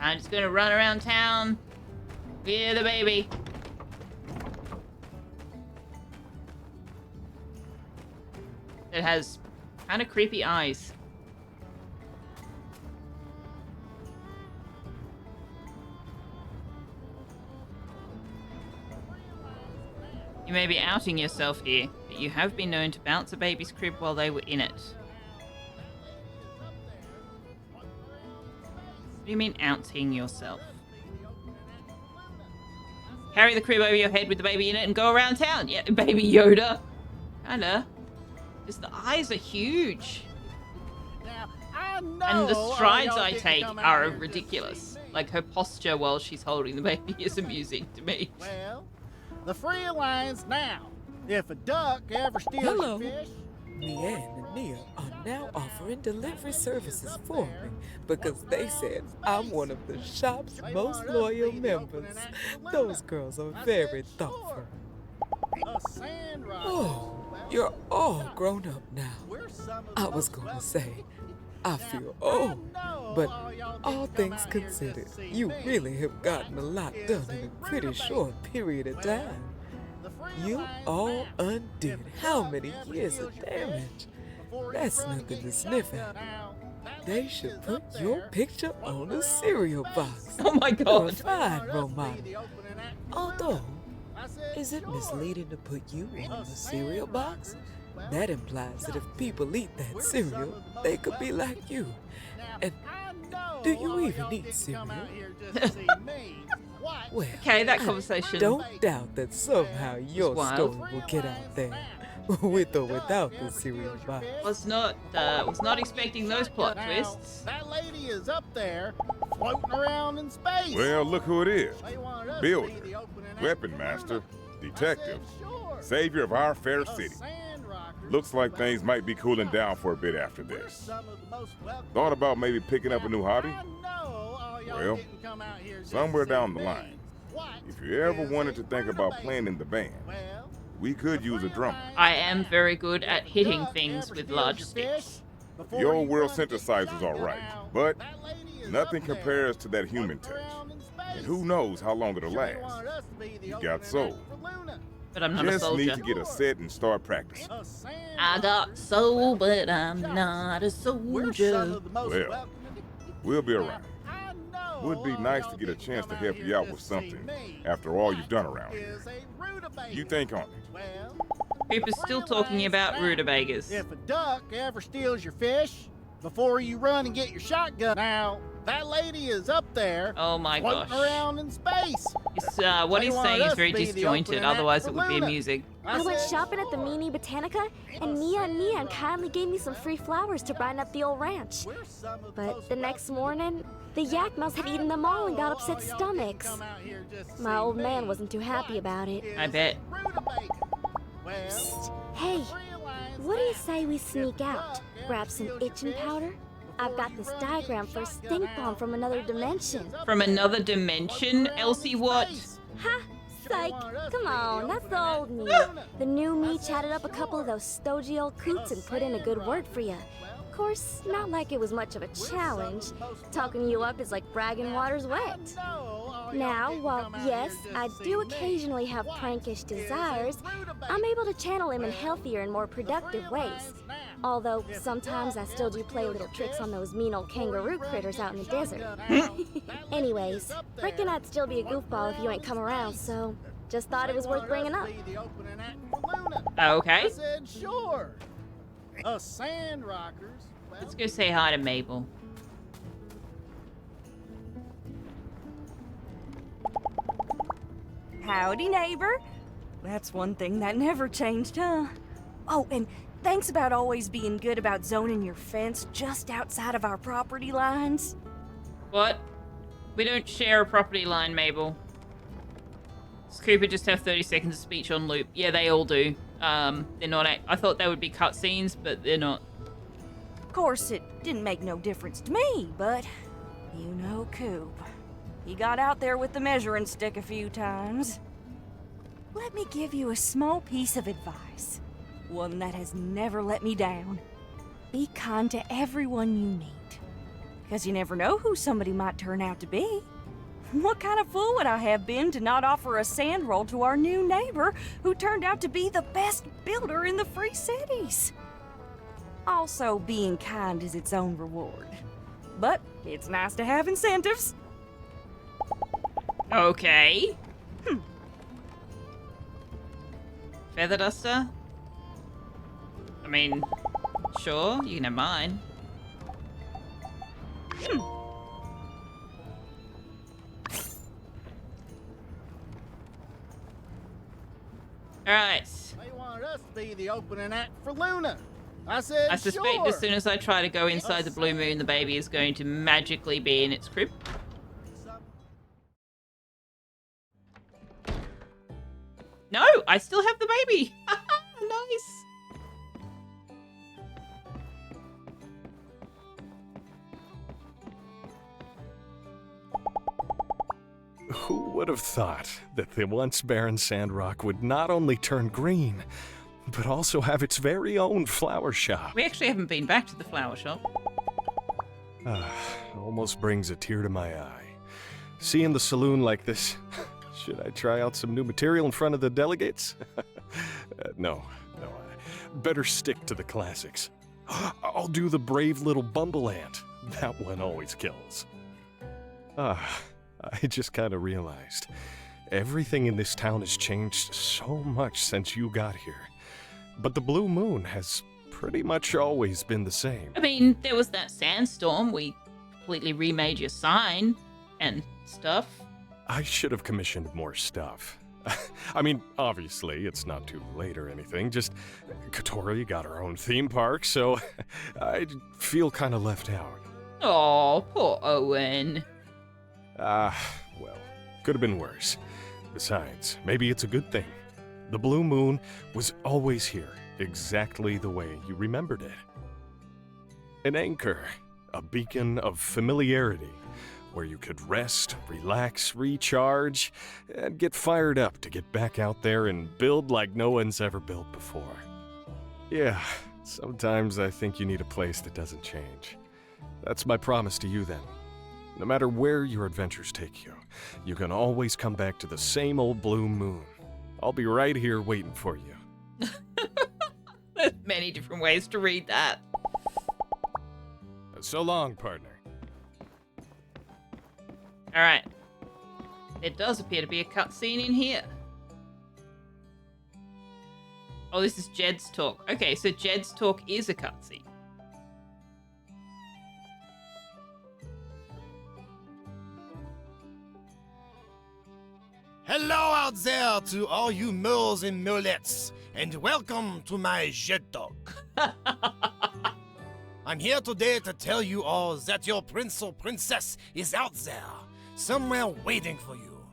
I'm just gonna run around town with the baby. It has kind of creepy eyes. You may be outing yourself here, but you have been known to bounce a baby's crib while they were in it. What do you mean outing yourself? Carry the crib over your head with the baby in it and go around town. Yeah, baby Yoda. Kinda. Just the eyes are huge. Now, I know And the strides all y'all I didn't take come out are here just to ridiculous. see me. Like her posture while she's holding the baby is amusing to me. Well, the free lines now. If a duck ever steals Hello. your fish, Leanne and Nia are now offering delivery services for me because they said I'm one of the shop's most loyal members. Those girls are very thoughtful. Oh, you're all grown up now. I was gonna say, I feel old, but all things considered, you really have gotten a lot done in a pretty short period of time. You all undid how many years of damage? That's nothing to sniff at. They should put your picture on a cereal box. Oh my You're a god. fine role model. Although, is it misleading to put you on a cereal box? That implies that if people eat that cereal, they could be like you. And do you even eat cereal? Well, Okay, that conversation. I don't doubt that somehow your wild. story will get out there, with or without the cereal box. Was not expecting those plot twists. That lady is up there, floating around in space. Well, look who it is. They want us to Builder, be the opening act weapon for master, Luna. detective, Sure. savior of our fair city. Sandrockers. Looks like things might be cooling down for a bit after this. Thought about maybe picking up a new hobby? Well, somewhere down the line, if you ever wanted to think about playing in the band, we could use a drummer. I am very good at hitting things with large sticks. The old world synthesizer's alright, but nothing compares to that human touch. And who knows how long it'll last. You got soul. But I'm not a Just soldier. need to get a set and start practicing. I got soul, but I'm not a soldier. Well, we'll be around. Would be nice to get a chance to help you out with something after all you've done around here. You think on it. People's still talking about rutabagas. If a duck ever steals your fish, before you run and get your shotgun out, that lady is up there. Oh my floating gosh. around in space. It's, what They he's want saying us is very to be the disjointed, opening act otherwise for it would be Luna. amusing. I went shopping at the Mini Botanica, and Nia and Neon kindly gave me some free flowers to brighten up the old ranch. But the next morning, the yak mouse had eaten them all and got upset stomachs. My old man wasn't too happy about it. I bet. Psst. Hey, what do you say we sneak out, grab some itching powder? I've got this diagram for a stink bomb from another dimension. From another dimension? Elsie, what? Ha! Psych! Come on, that's the old me. The new me chatted up a couple of those stodgy old coots and put in a good word for you. Of course, not like it was much of a challenge. Talking you up is like bragging water's wet. Now, while yes, I do occasionally have prankish desires, I'm able to channel them in healthier and more productive ways. Although, sometimes I still do play little tricks on those mean old kangaroo critters out in the desert. Anyways, reckon I'd still be a goofball if you ain't come around, so just thought it was worth bringing up. Okay. I said sure. Us Sandrockers. Let's go say hi to Mabel. Howdy, neighbor. That's one thing that never changed, huh? Oh, and thanks about always being good about zoning your fence just outside of our property lines. What? We don't share a property line, Mabel. Does Cooper just have 30 seconds of speech on loop? Yeah, they all do. They're not. I thought they would be cutscenes, but they're not. Of course, it didn't make no difference to me, but you know Coop. He got out there with the measuring stick a few times. Let me give you a small piece of advice. One that has never let me down. Be kind to everyone you meet. Because you never know who somebody might turn out to be. What kind of fool would I have been to not offer a sand roll to our new neighbor who turned out to be the best builder in the Free Cities? Also, being kind is its own reward. But it's nice to have incentives. Okay. Feather duster? I mean, sure, you can have mine. Alright. They wanted us to be the opening act for Luna. I said I suspect sure. as soon as I try to go inside the blue moon, the baby is going to magically be in its crib. No, I still have the baby. Nice. Who would have thought that the once barren Sandrock would not only turn green, but also have its very own flower shop? We actually haven't been back to the flower shop. Almost brings a tear to my eye. Seeing the saloon like this, should I try out some new material in front of the delegates? No. Better stick to the classics. I'll do the brave little bumble ant. That one always kills. I just kind of realized everything in this town has changed so much since you got here. But the Blue Moon has pretty much always been the same. I mean, there was that sandstorm. We completely remade your sign and stuff. I should have commissioned more stuff. I mean, obviously, it's not too late or anything. Just Katori got her own theme park, so I feel kind of left out. Oh, poor Owen. Well, could have been worse. Besides, maybe it's a good thing. The Blue Moon was always here, exactly the way you remembered it. An anchor, a beacon of familiarity, where you could rest, relax, recharge, and get fired up to get back out there and build like no one's ever built before. Yeah, sometimes I think you need a place that doesn't change. That's my promise to you then. No matter where your adventures take you, you can always come back to the same old Blue Moon. I'll be right here waiting for you. There's many different ways to read that. So long, partner. Alright. There does appear to be a cutscene in here. Oh, this is Jed's talk. Okay, so Jed's talk is a cutscene. Hello out there to all you moles and molettes, and welcome to my Jed Talk. I'm here today to tell you all that your prince or princess is out there, somewhere waiting for you.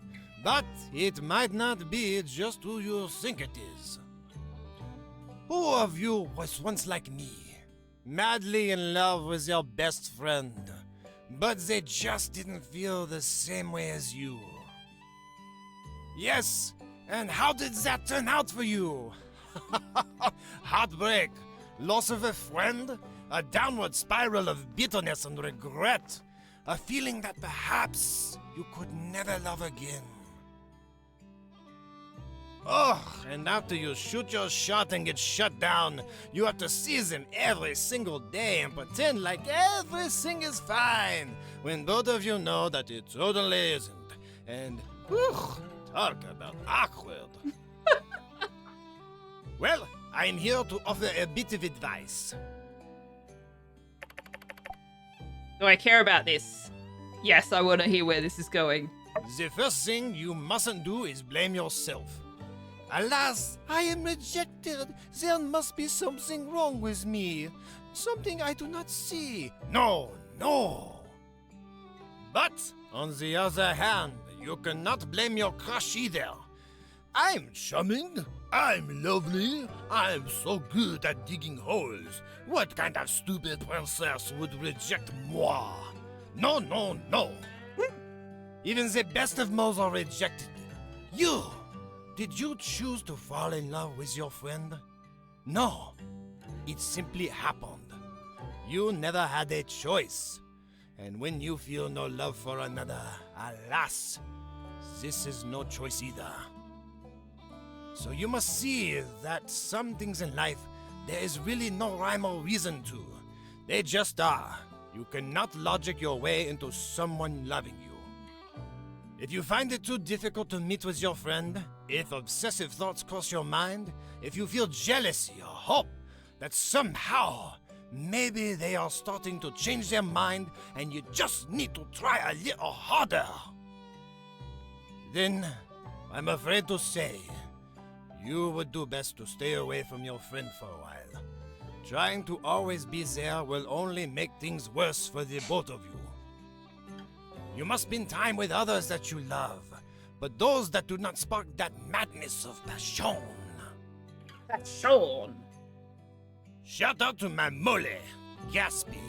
But it might not be just who you think it is. Who of you was once like me, madly in love with your best friend, but they just didn't feel the same way as you? Yes, and how did that turn out for you? Heartbreak, loss of a friend, a downward spiral of bitterness and regret, a feeling that perhaps you could never love again. Oh, and after you shoot your shot and get shut down, you have to season every single day and pretend like everything is fine, when both of you know that it totally isn't. And, whew, talk about awkward. Well, I'm here to offer a bit of advice. Do I care about this? Yes, I want to hear where this is going. The first thing you mustn't do is blame yourself. Alas, I am rejected. There must be something wrong with me. Something I do not see. No. But, on the other hand, you cannot blame your crush either. I'm charming. I'm lovely. I'm so good at digging holes. What kind of stupid princess would reject moi? No. Even the best of moles are rejected. You! Did you choose to fall in love with your friend? No. It simply happened. You never had a choice. And when you feel no love for another, alas, this is no choice either. So you must see that some things in life, there is really no rhyme or reason to. They just are. You cannot logic your way into someone loving you. If you find it too difficult to meet with your friend, if obsessive thoughts cross your mind, if you feel jealousy or hope that somehow, maybe they are starting to change their mind and you just need to try a little harder, then I'm afraid to say, you would do best to stay away from your friend for a while. Trying to always be there will only make things worse for the both of you. You must spend time with others that you love, but those that do not spark that madness of passion. Passion. Shout out to my mole, Gatsby,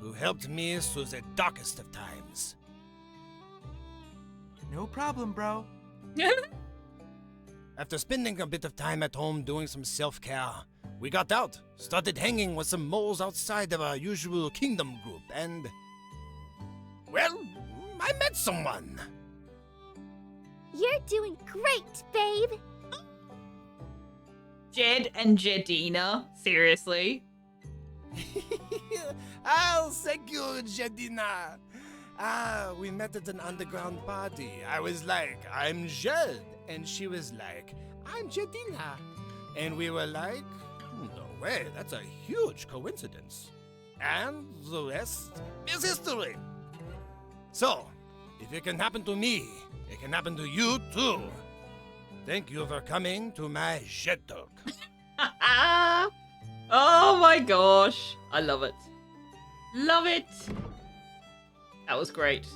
who helped me through the darkest of times. No problem, bro. After spending a bit of time at home doing some self-care, we got out, started hanging with some moles outside of our usual kingdom group, and Well, I met someone. You're doing great, babe. Jed and Jedina, seriously. Oh, thank you, Jedina. We met at an underground party. I was like, I'm Jed. And she was like, I'm Jedina. And we were like, no way, that's a huge coincidence. And the rest is history. So, if it can happen to me, it can happen to you too. Thank you for coming to my Jet Talk. Oh my gosh. I love it. Love it. That was great.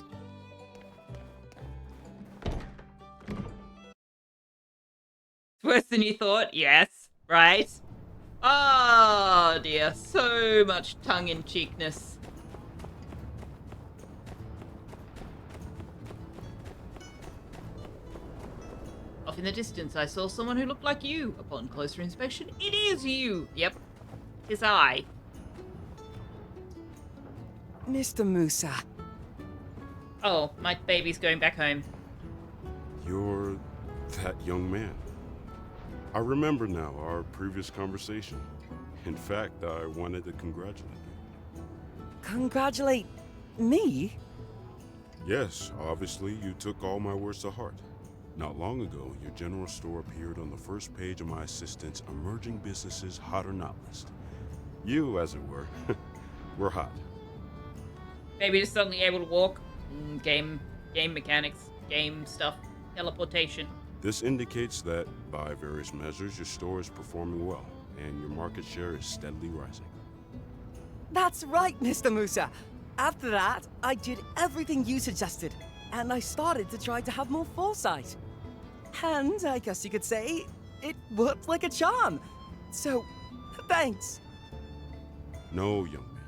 Worse than you thought? Yes. Right? Oh dear. So much tongue-in-cheekness. Off in the distance, I saw someone who looked like you. Upon closer inspection, it is you. Yep. 'Tis I. Mr. Musa. Oh, my baby's going back home. You're that young man. I remember now our previous conversation. In fact, I wanted to congratulate you. Congratulate me? Yes, obviously you took all my words to heart. Not long ago, your general store appeared on the first page of my assistant's Emerging Businesses Hot or Not list. You, as it were, were hot. Baby just suddenly able to walk. Game mechanics, game stuff, teleportation. This indicates that, by various measures, your store is performing well, and your market share is steadily rising. That's right, Mr. Musa. After that, I did everything you suggested, and I started to try to have more foresight. And I guess you could say, it worked like a charm. So, thanks. No, young man.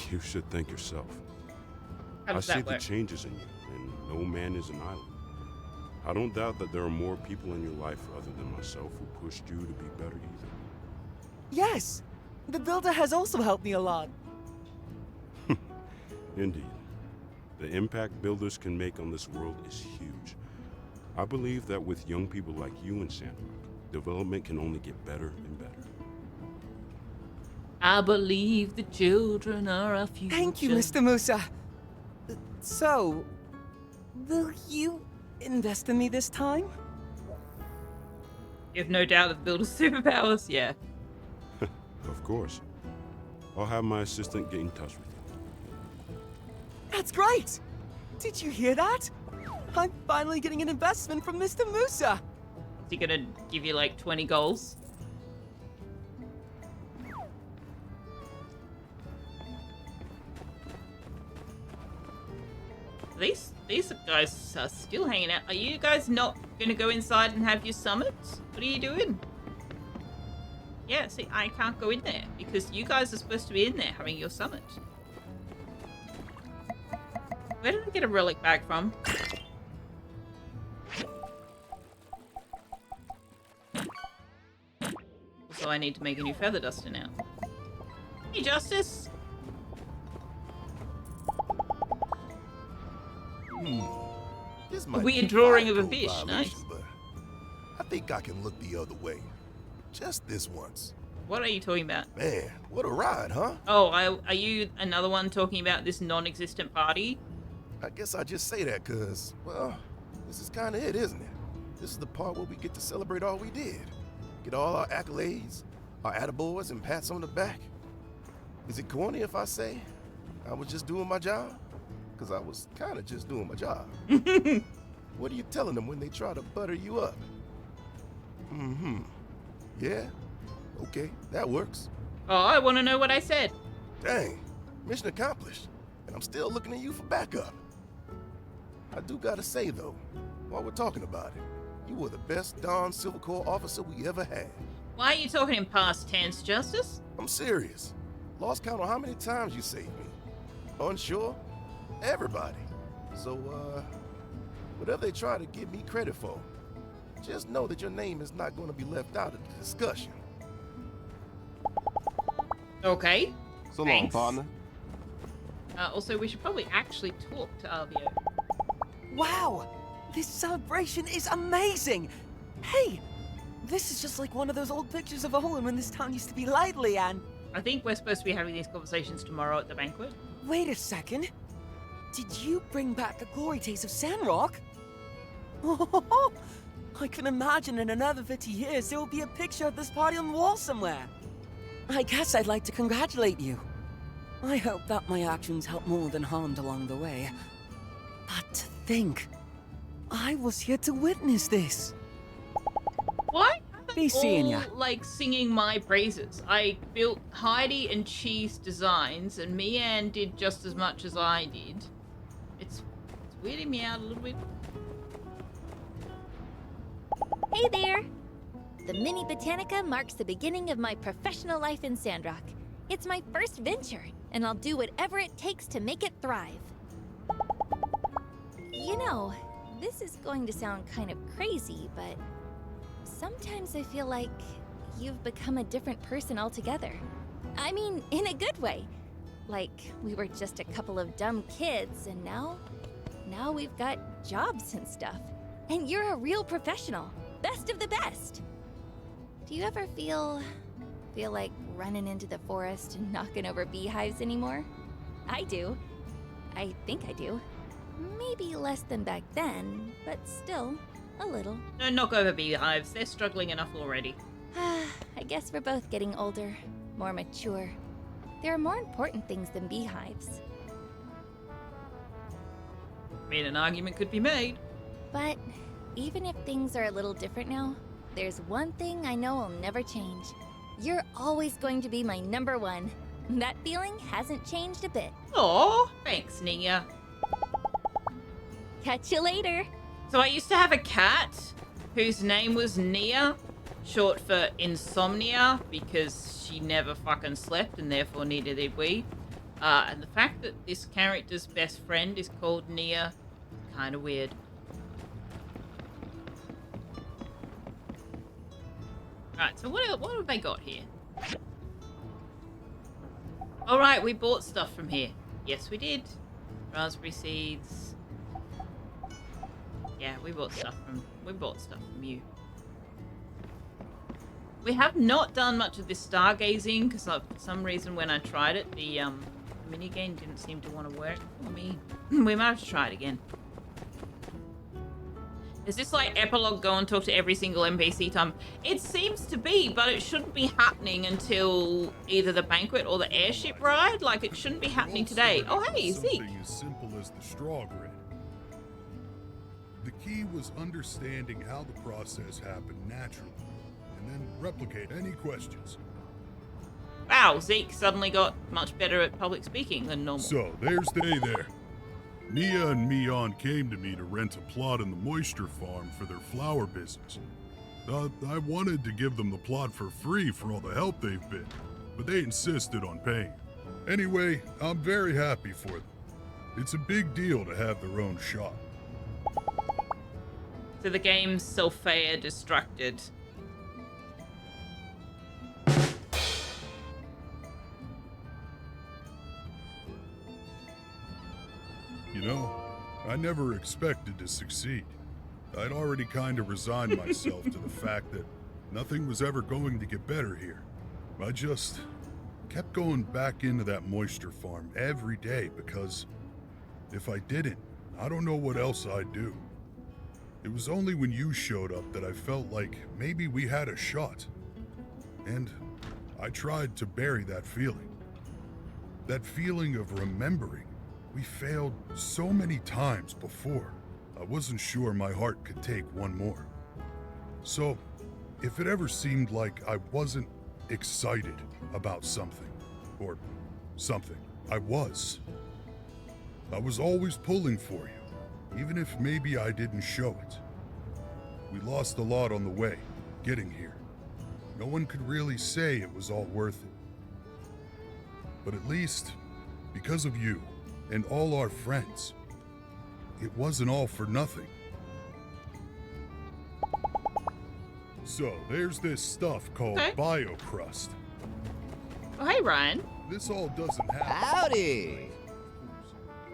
You should thank yourself. How I does see that the work? changes in you, and no man is an island. I don't doubt that there are more people in your life other than myself who pushed you to be better either. Yes, the builder has also helped me a lot. Indeed. The impact builders can make on this world is huge. I believe that with young people like you in Sandrock, development can only get better and better. I believe the children are our future. Thank you, Mr. Musa. So, will you invest in me this time? You have no doubt of the builder's superpowers, yeah. Of course. I'll have my assistant get in touch with you. That's great! Did you hear that? I'm finally getting an investment from Mr. Musa. Is he gonna give you like 20 goals? These guys are still hanging out. Are you guys not gonna go inside and have your summit? What are you doing? Yeah, see, I can't go in there because you guys are supposed to be in there having your summit. Where did I get a relic bag from? Also, I need to make a new feather duster now. Hey, Justice! This A might weird be drawing of a fire code fish, violation, nice. but I think I can look the other way. Just this once. What are you talking about? Man, what a ride, huh? Oh, are you another one talking about this non-existent party? I guess I just say that because, well, this is kind of it, isn't it? This is the part where we get to celebrate all we did. Get all our accolades, our attaboys, and pats on the back. Is it corny if I say I was just doing my job? Because I was kind of just doing my job. What are you telling them when they try to butter you up? Yeah? Okay, that works. Oh, I want to know what I said. Dang, mission accomplished. And I'm still looking at you for backup. I do gotta say, though, while we're talking about it, you were the best Dawn Silver Corps officer we ever had. Why are you talking in past tense, Justice? I'm serious. Lost count on how many times you saved me. Unsure? Everybody. So, whatever they try to give me credit for, just know that your name is not going to be left out of the discussion. Okay. So long, Thanks. partner. Also, we should probably actually talk to Alvio. Wow! This celebration is amazing! Hey! This is just like one of those old pictures of Olin when this town used to be lively and... I think we're supposed to be having these conversations tomorrow at the banquet. Wait a second. Did you bring back the glory days of Sandrock? Oh, I can imagine in another 50 years there will be a picture of this party on the wall somewhere. I guess I'd like to congratulate you. I hope that my actions helped more than harmed along the way. But to think, I was here to witness this. Why? Be seeing ya. Like singing my praises. I built Heidi and Cheese designs, and Mian did just as much as I did. It's weirding me out a little bit. Hey there! The Mini Botanica marks the beginning of my professional life in Sandrock. It's my first venture, and I'll do whatever it takes to make it thrive. You know, this is going to sound kind of crazy, but sometimes I feel like you've become a different person altogether. I mean, in a good way. Like, we were just a couple of dumb kids, and now we've got jobs and stuff. And you're a real professional. Best of the best. Do you ever feel like running into the forest and knocking over beehives anymore? I do. I think I do. Maybe less than back then, but still, a little. Don't knock over beehives. They're struggling enough already. I guess we're both getting older, more mature. There are more important things than beehives. I mean, an argument could be made. But even if things are a little different now, there's one thing I know will never change. You're always going to be my number one. That feeling hasn't changed a bit. Aw, thanks, Nia. Catch you later. So I used to have a cat whose name was Nia, short for insomnia, because she never fucking slept and therefore neither did we. And the fact that this character's best friend is called Nia, kind of weird. Right, so what have they got here? All right, we bought stuff from here. Yes, we did. Raspberry seeds. Yeah, we bought stuff from you. We have not done much of this stargazing because for some reason when I tried it, the minigame didn't seem to want to work for me. We might have to try it again. Is this like epilogue go and talk to every single NPC time? It seems to be, but it shouldn't be happening until either the banquet or the airship ride. Like, it shouldn't be happening today. Oh, hey, Zeke. Something as simple as the straw grid. The key was understanding how the process happened naturally, and then replicate any questions. Wow, Zeke suddenly got much better at public speaking than normal. So, there's the day there. Nia and Mion came to me to rent a plot in the moisture farm for their flower business. I wanted to give them the plot for free for all the help they've been, but they insisted on paying. Anyway, I'm very happy for them. It's a big deal to have their own shop. So the game's Sophia destructed. You know, I never expected to succeed. I'd already kind of resigned myself to the fact that nothing was ever going to get better here. I just kept going back into that moisture farm every day because if I didn't, I don't know what else I'd do. It was only when you showed up that I felt like maybe we had a shot. And I tried to bury that feeling. That feeling of remembering. We failed so many times before. I wasn't sure my heart could take one more. So, if it ever seemed like I wasn't excited about something, or something, I was. I was always pulling for you, even if maybe I didn't show it. We lost a lot on the way, getting here. No one could really say it was all worth it. But at least, because of you, and all our friends, it wasn't all for nothing. So, there's this stuff called biocrust. Oh, hey, Ryan. This all doesn't happen. Howdy!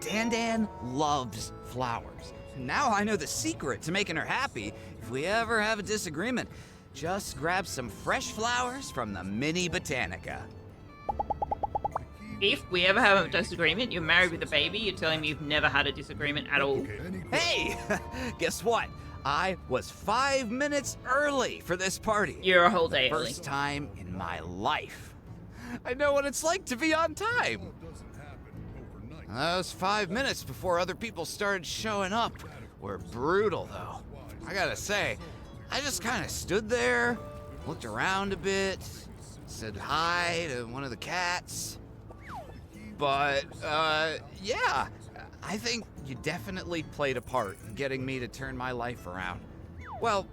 Dan loves flowers. Now I know the secret to making her happy. If we ever have a disagreement, just grab some fresh flowers from the mini Botanica. If we ever have a disagreement, you're married with a baby, you're telling me you've never had a disagreement at all. Hey, guess what? I was 5 minutes early for this party. You're a whole day early. First time in my life. I know what it's like to be on time. Those 5 minutes before other people started showing up were brutal, though. I gotta say, I just kind of stood there, looked around a bit, said hi to one of the cats. But, yeah, I think you definitely played a part in getting me to turn my life around. Well,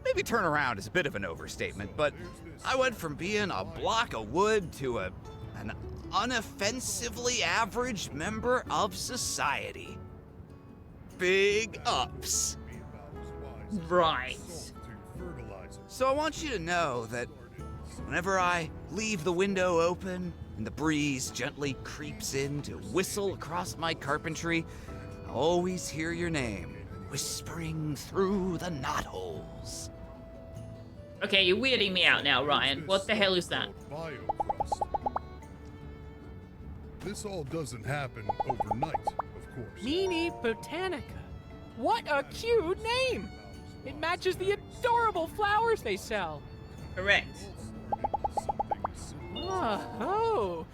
maybe turn around is a bit of an overstatement, but I went from being a block of wood to an unoffensively average member of society. Big ups. Right. So I want you to know that whenever I leave the window open and the breeze gently creeps in to whistle across my carpentry, I always hear your name whispering through the knotholes. Okay, you're weirding me out now, Ryan. What the hell is that? This all doesn't happen overnight, of course. Mini Botanica. What a cute name! It matches the adorable flowers they sell. Correct. Oh,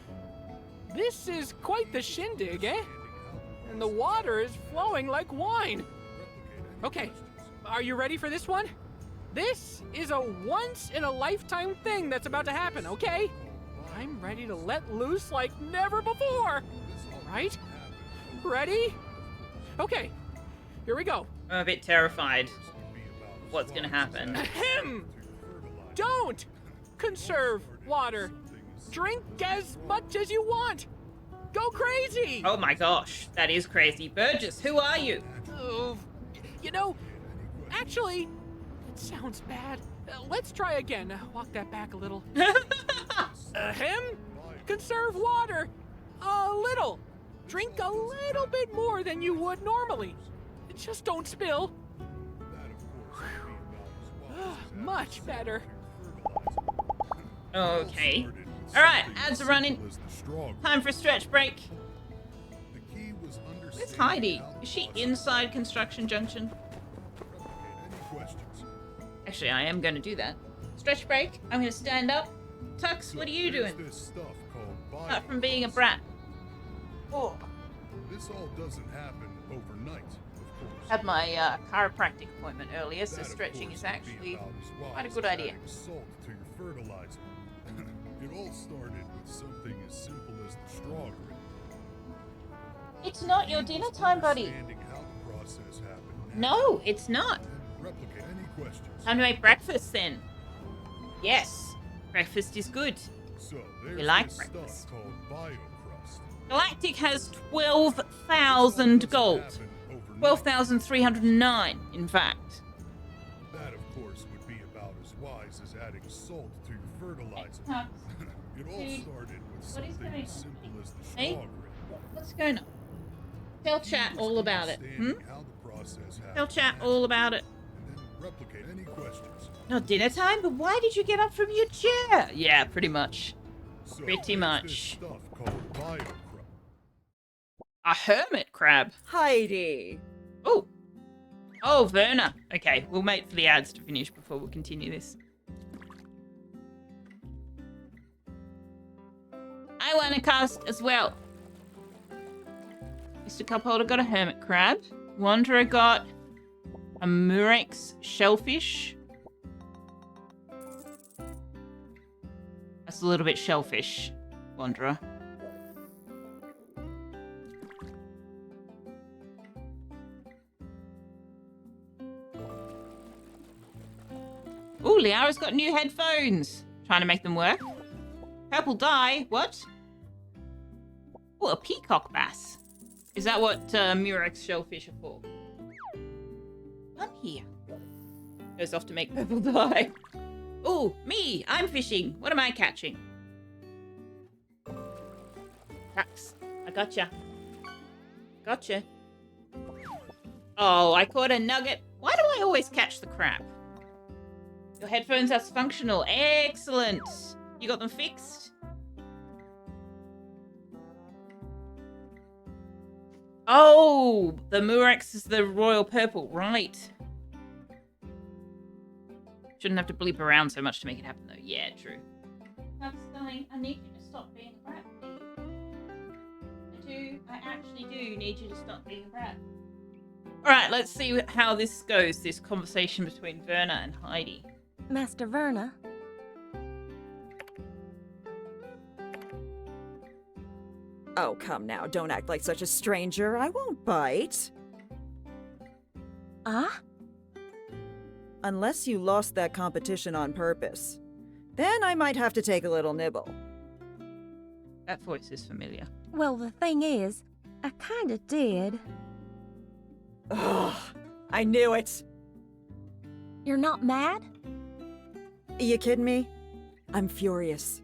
this is quite the shindig, eh? And the water is flowing like wine. Okay, are you ready for this one? This is a once-in-a-lifetime thing that's about to happen, okay? I'm ready to let loose like never before. Right? Ready? Okay, here we go. I'm a bit terrified. What's gonna happen? Ahem! Don't conserve water. Drink as much as you want. Go crazy! Oh my gosh, that is crazy. Burgess, who are you? You know, actually, it sounds bad. Let's try again. Walk that back a little. Ahem! Conserve water. A little. Drink a little bit more than you would normally. Just don't spill. Much better. Okay. Alright, ads are running. Time for a stretch break. Where's Heidi? Is she inside Construction Junction? Actually, I am going to do that. Stretch break. I'm going to stand up. Tux, what are you doing? Apart from being a brat. Oh. This all doesn't happen overnight, of course. Had my chiropractic appointment earlier, so stretching is actually quite a good idea. Salt to your fertilizer. It all started with something as simple as the straw grid. It's not your dinner time, buddy. How the process happened. No, it's not. Replicate any questions. Time to make breakfast then. Yes, breakfast is good. So We like this breakfast. stuff called biocrust. Galactic has 12,000 gold. 12,309, in fact. That, of course, would be about as wise as adding salt to your fertilizer. It all started with something as simple as the straw Hey, grid. what's going on? Tell chat all about it. How the process happened. Tell chat all about it. Replicate any questions. Not dinner time, but why did you get up from your chair? Yeah, pretty much. So Pretty there's much. This stuff called biocrust. A hermit crab. Heidi. Oh. Oh, Verna. Okay, we'll wait for the ads to finish before we continue this. I want to cast as well. Mr. Cupholder got a hermit crab. Wanderer got a murex shellfish. That's a little bit shellfish, Wanderer. Ooh, Liara's got new headphones. Trying to make them work. Purple dye. What? Oh, a peacock bass. Is that what murex shellfish are for? I'm here. Goes off to make purple dye. Oh, me. I'm fishing. What am I catching? Tax. I gotcha. Gotcha. Oh, I caught a nugget. Why do I always catch the crap? Your headphones are functional. Excellent. You got them fixed? Oh, the Murex is the royal purple. Right. Shouldn't have to bleep around so much to make it happen, though. Yeah, true. That's stunning. I need you to stop being a brat, please. I actually do need you to stop being a brat. Alright, let's see how this goes, this conversation between Verna and Heidi. Master Verna. Oh, come now, don't act like such a stranger. I won't bite. Ah? Unless you lost that competition on purpose. Then I might have to take a little nibble. That voice is familiar. Well, the thing is, I kinda did. Ugh, I knew it. You're not mad? You kidding me? I'm furious.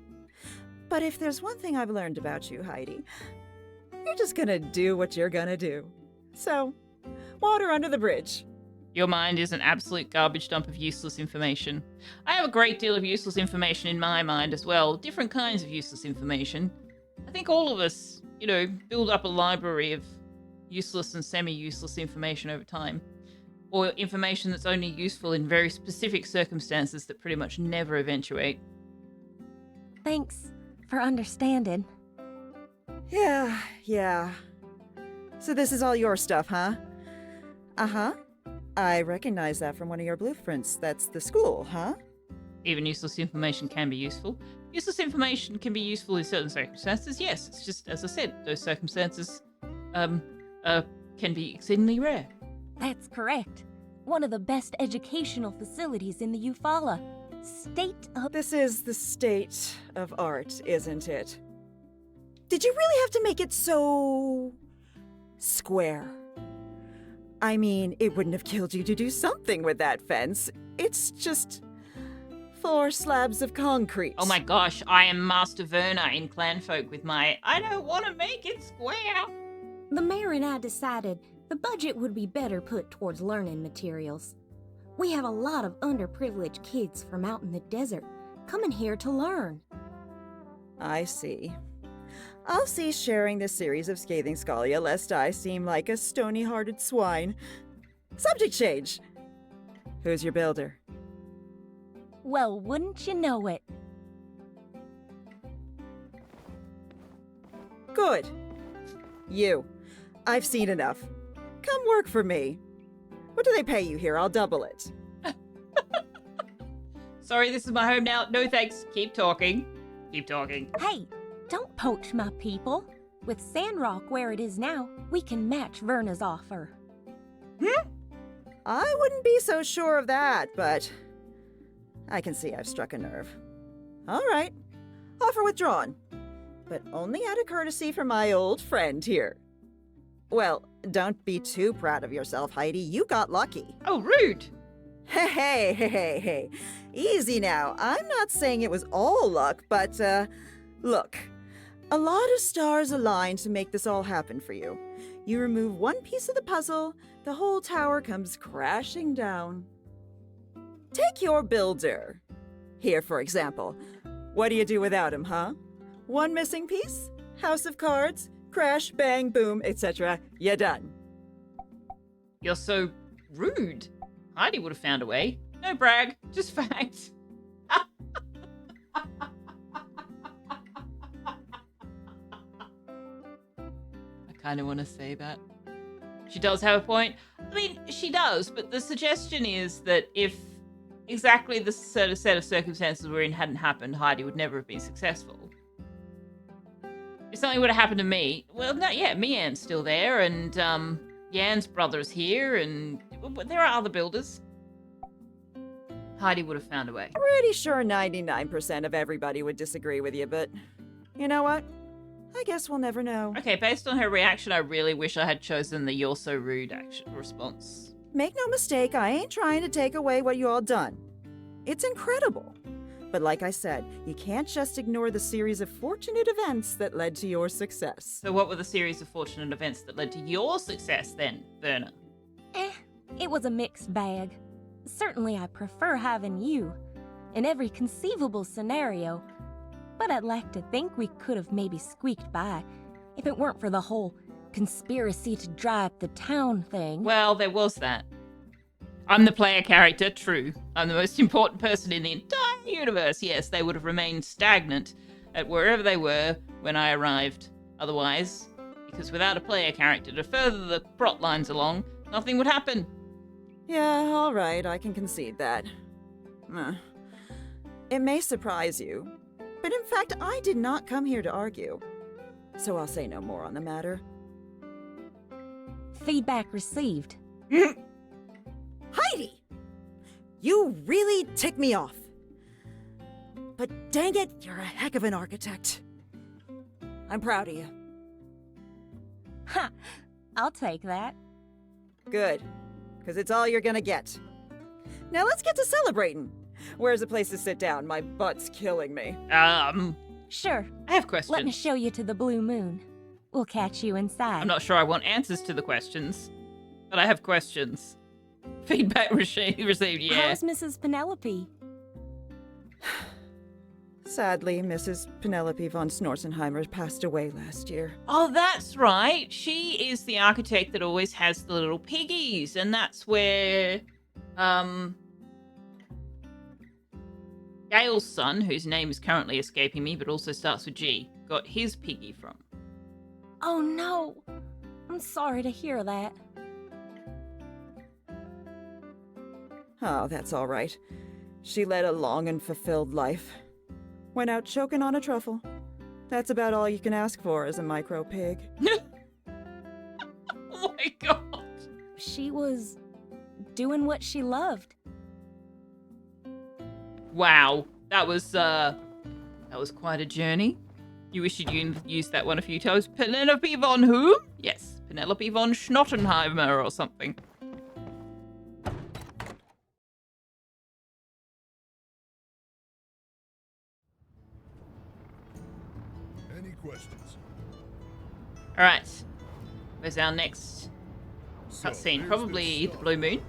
But if there's one thing I've learned about you, Heidi, you're just gonna do what you're gonna do. So, water under the bridge. Your mind is an absolute garbage dump of useless information. I have a great deal of useless information in my mind as well. Different kinds of useless information. I think all of us, you know, build up a library of useless and semi-useless information over time. Or information that's only useful in very specific circumstances that pretty much never eventuate. Thanks for understanding. Yeah. So this is all your stuff, huh? Uh-huh. I recognize that from one of your blueprints. That's the school, huh? Even useless information can be useful. Useless information can be useful in certain circumstances, yes. It's just, as I said, those circumstances can be exceedingly rare. That's correct. One of the best educational facilities in the Eufaula. State of... This is the state of art, isn't it? Did you really have to make it so... square? I mean, it wouldn't have killed you to do something with that fence. It's just 4 slabs of concrete. Oh my gosh, I am Master Verna in Clanfolk with my I don't want to make it square. The mayor and I decided the budget would be better put towards learning materials. We have a lot of underprivileged kids from out in the desert coming here to learn. I see. I'll cease sharing this series of scathing scalia lest I seem like a stony-hearted swine. Subject change. Who's your builder? Well, wouldn't you know it? Good. You. I've seen enough. Come work for me. What do they pay you here? I'll double it. Sorry, this is my home now. No thanks. Keep talking. Keep talking. Hey, don't poach my people. With Sandrock where it is now, we can match Verna's offer. I wouldn't be so sure of that, but I can see I've struck a nerve. All right. Offer withdrawn. But only out of courtesy for my old friend here. Well, don't be too proud of yourself, Heidi. You got lucky. Oh, rude. Hey. Easy now. I'm not saying it was all luck, but, look. A lot of stars aligned to make this all happen for you. You remove one piece of the puzzle, the whole tower comes crashing down. Take your builder. Here, for example. What do you do without him, huh? One missing piece? House of cards? Crash, bang, boom, etc. You're done. You're so rude. Heidi would have found a way. No brag, just facts. I kind of want to say that. She does have a point. I mean, she does, but the suggestion is that if exactly the sort of set of circumstances we're in hadn't happened, Heidi would never have been successful. If something would have happened to me, well, no, yeah, Mian's still there, and Yan's brother's here, and there are other builders. Heidi would have found a way. Pretty sure 99% of everybody would disagree with you, but you know what? I guess we'll never know. Okay, based on her reaction, I really wish I had chosen the "you're so rude" response. Make no mistake, I ain't trying to take away what you all done. It's incredible. But like I said, you can't just ignore the series of fortunate events that led to your success. So what were the series of fortunate events that led to your success then, Verna? It was a mixed bag. Certainly I prefer having you in every conceivable scenario, but I'd like to think we could have maybe squeaked by if it weren't for the whole conspiracy to dry up the town thing. Well, there was that. I'm the player character, true. I'm the most important person in the entire universe. Yes, they would have remained stagnant at wherever they were when I arrived. Otherwise, because without a player character to further the plot lines along, nothing would happen. Yeah, all right, I can concede that. It may surprise you, but in fact, I did not come here to argue. So I'll say no more on the matter. Feedback received. Heidi! You really tick me off. But dang it, you're a heck of an architect. I'm proud of you. Ha! I'll take that. Good, because it's all you're gonna get. Now let's get to celebrating. Where's a place to sit down? My butt's killing me. Sure. I have questions. Let me show you to the Blue Moon. We'll catch you inside. I'm not sure I want answers to the questions, but I have questions. Feedback received, yeah. How's Mrs. Penelope? Sadly, Mrs. Penelope von Snorsenheimer passed away last year. Oh, that's right. She is the architect that always has the little piggies, and that's where, Gail's son, whose name is currently escaping me, but also starts with G, got his piggy from. Oh no! I'm sorry to hear that. Oh, that's all right. She led a long and fulfilled life. Went out choking on a truffle. That's about all you can ask for as a micro pig. Oh my god! She was doing what she loved. Wow, that was quite a journey. You wish you'd used that one a few times. Penelope von who? Yes, Penelope von Schnottenheimer or something. Any questions? All right, where's our next cutscene? Probably the Blue Moon.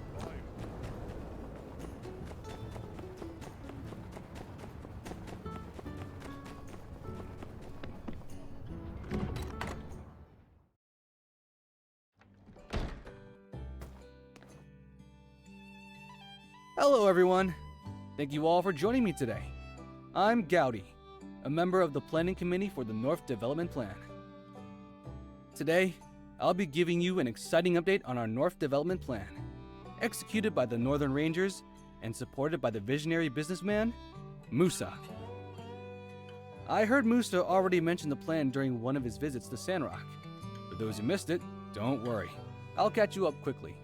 Hello, everyone. Thank you all for joining me today. I'm Gowdy, a member of the Planning Committee for the North Development Plan. Today, I'll be giving you an exciting update on our North Development Plan, executed by the Northern Rangers and supported by the visionary businessman, Musa. I heard Musa already mention the plan during one of his visits to Sandrock. For those who missed it, don't worry. I'll catch you up quickly.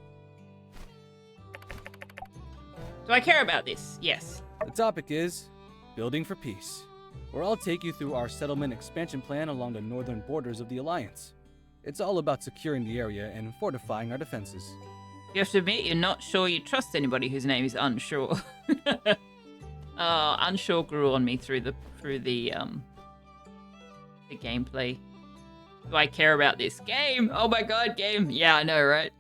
Do I care about this? Yes. The topic is Building for Peace, where I'll take you through our settlement expansion plan along the northern borders of the Alliance. It's all about securing the area and fortifying our defenses. You have to admit you're not sure you trust anybody whose name is Unsure. Unsure grew on me through the gameplay. Do I care about this game? Oh my god, game! Yeah, I know, right?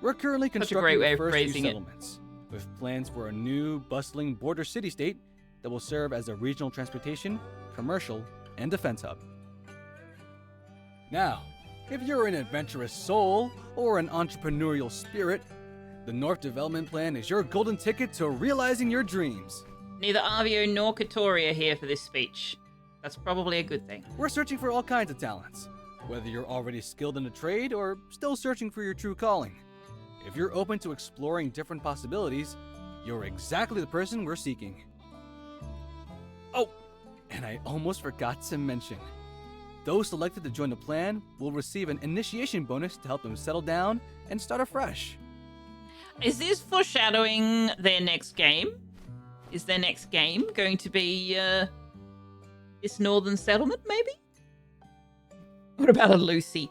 We're currently Such a constructing great way the of first few phrasing it. settlements, with plans for a new, bustling border city-state that will serve as a regional transportation, commercial, and defense hub. Now, if you're an adventurous soul or an entrepreneurial spirit, the North Development Plan is your golden ticket to realizing your dreams. Neither Arvio nor Katori are here for this speech. That's probably a good thing. We're searching for all kinds of talents, whether you're already skilled in a trade or still searching for your true calling. If you're open to exploring different possibilities, you're exactly the person we're seeking. Oh, and I almost forgot to mention. Those selected to join the plan will receive an initiation bonus to help them settle down and start afresh. Is this foreshadowing their next game? Is their next game going to be this northern settlement, maybe? What about a Lucy?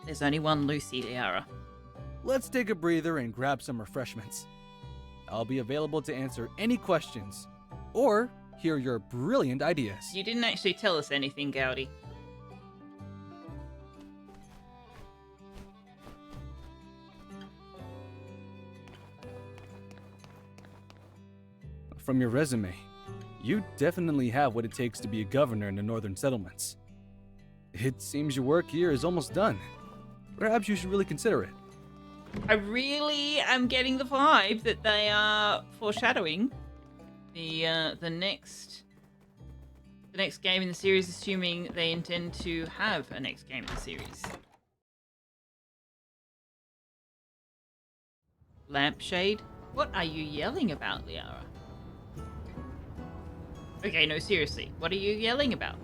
There's only one Lucy, Liara. Let's take a breather and grab some refreshments. I'll be available to answer any questions, or hear your brilliant ideas. You didn't actually tell us anything, Gowdy. From your resume, you definitely have what it takes to be a governor in the northern settlements. It seems your work here is almost done. Perhaps you should really consider it. I really am getting the vibe that they are foreshadowing the next game in the series, assuming they intend to have a next game in the series. Lampshade? What are you yelling about, Liara? Okay, no, seriously. What are you yelling about?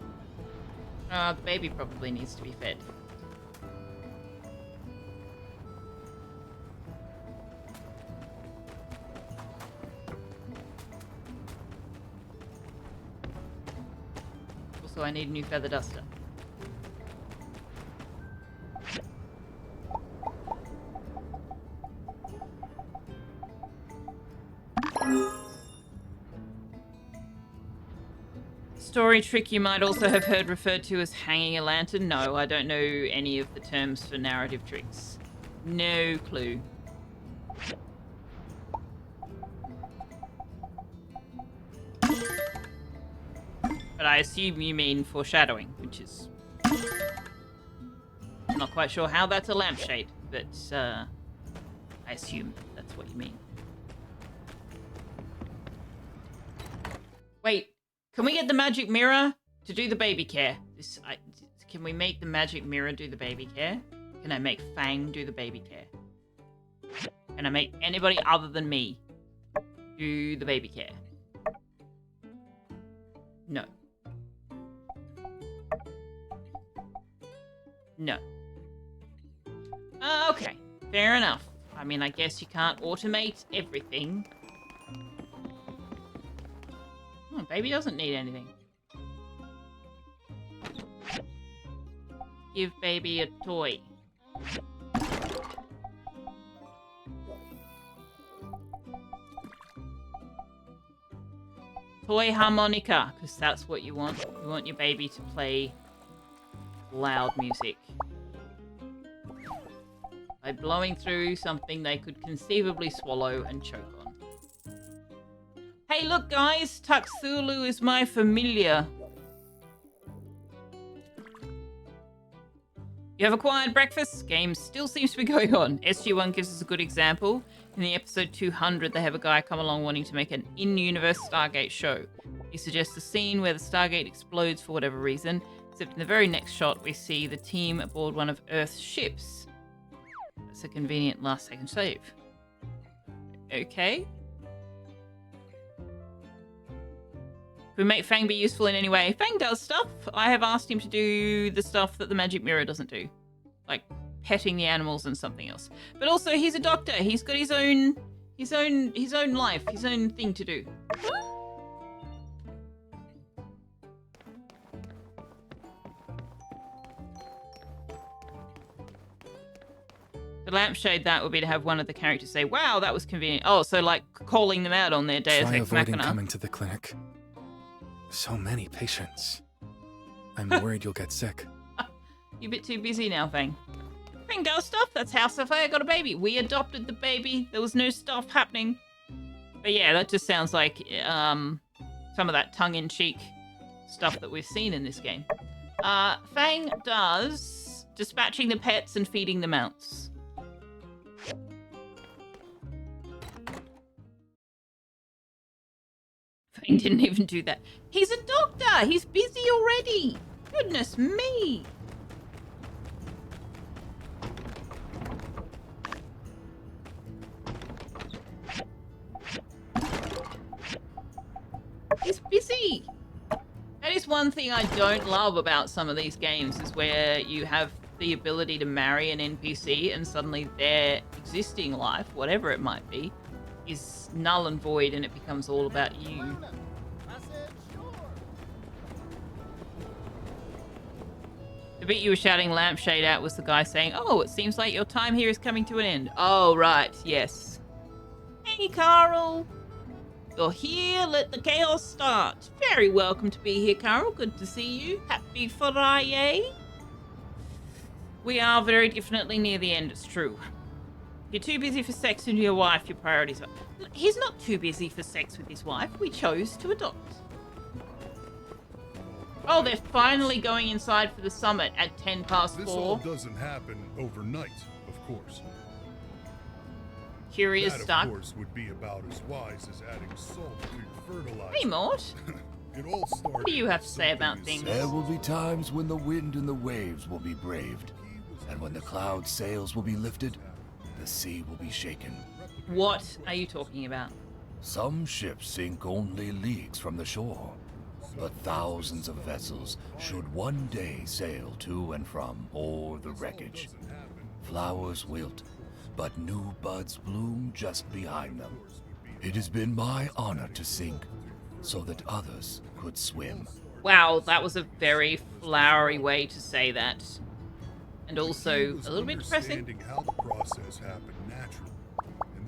The baby probably needs to be fed. Also, I need a new feather duster. Story trick you might also have heard referred to as hanging a lantern. No, I don't know any of the terms for narrative tricks. No clue. But I assume you mean foreshadowing, which is... I'm not quite sure how that's a lampshade, but I assume that's what you mean. Wait. Can we get the magic mirror to do the baby care? Can we make the magic mirror do the baby care? Can I make Fang do the baby care? Can I make anybody other than me do the baby care? No. No. Okay. Fair enough. I mean, I guess you can't automate everything. Oh, baby doesn't need anything. Give baby a toy. Toy harmonica, because that's what you want. You want your baby to play loud music. By blowing through something they could conceivably swallow and choke on. Hey, look, guys! Tuxulu is my familiar. You have acquired breakfast? Game still seems to be going on. SG-1 gives us a good example. In the episode 200, they have a guy come along wanting to make an in-universe Stargate show. He suggests a scene where the Stargate explodes for whatever reason, except in the very next shot, we see the team aboard one of Earth's ships. That's a convenient last-second save. Okay. We make Fang be useful in any way. Fang does stuff. I have asked him to do the stuff that the magic mirror doesn't do. Like petting the animals and something else. But also he's a doctor. He's got his own life, his own thing to do. The lampshade, that would be to have one of the characters say, wow, that was convenient. Oh, so like calling them out on their Deus Try Ex avoiding Machina. coming to the clinic. So many patients. I'm worried you'll get sick. You're a bit too busy now, Fang. Fang does stuff. That's how Sophia got a baby. We adopted the baby. There was no stuff happening. But yeah, that just sounds like some of that tongue-in-cheek stuff that we've seen in this game. Fang does dispatching the pets and feeding the mounts. Fang didn't even do that. He's a doctor. He's busy already. Goodness me. He's busy. That is one thing I don't love about some of these games, is where you have the ability to marry an NPC and suddenly their existing life, whatever it might be, is null and void and it becomes all about you. The bit you were shouting lampshade at was the guy saying, oh, it seems like your time here is coming to an end. Oh, right, yes. Hey, Carl. You're here, let the chaos start. Very welcome to be here, Carol. Good to see you. Happy Friday. We are very definitely near the end, it's true. You're too busy for sex and your wife, your priorities are... He's not too busy for sex with his wife. We chose to adopt. Oh, they're finally going inside for the summit at 4:10. This all doesn't happen overnight, of course. Curious that, stuck. Of course, would be about as wise as adding salt to your fertilizer. Hey, Mort. It all started. What do you have to say about things? There will be times when the wind and the waves will be braved, and when the cloud sails will be lifted, the sea will be shaken. What are you talking about? Some ships sink only leagues from the shore, but thousands of vessels should one day sail to and from o'er the wreckage. Flowers wilt, but new buds bloom just behind them. It has been my honor to sink, so that others could swim. Wow, that was a very flowery way to say that. And also a little bit depressing. How the process happened naturally.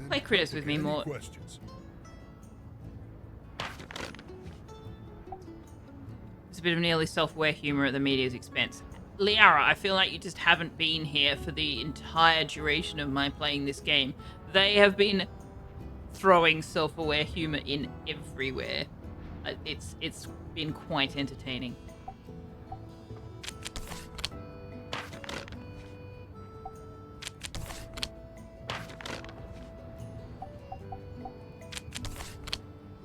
Play critters with me more. Questions. It's a bit of nearly self-aware humor at the media's expense. Liara, I feel like you just haven't been here for the entire duration of my playing this game. They have been throwing self-aware humor in everywhere. It's been quite entertaining.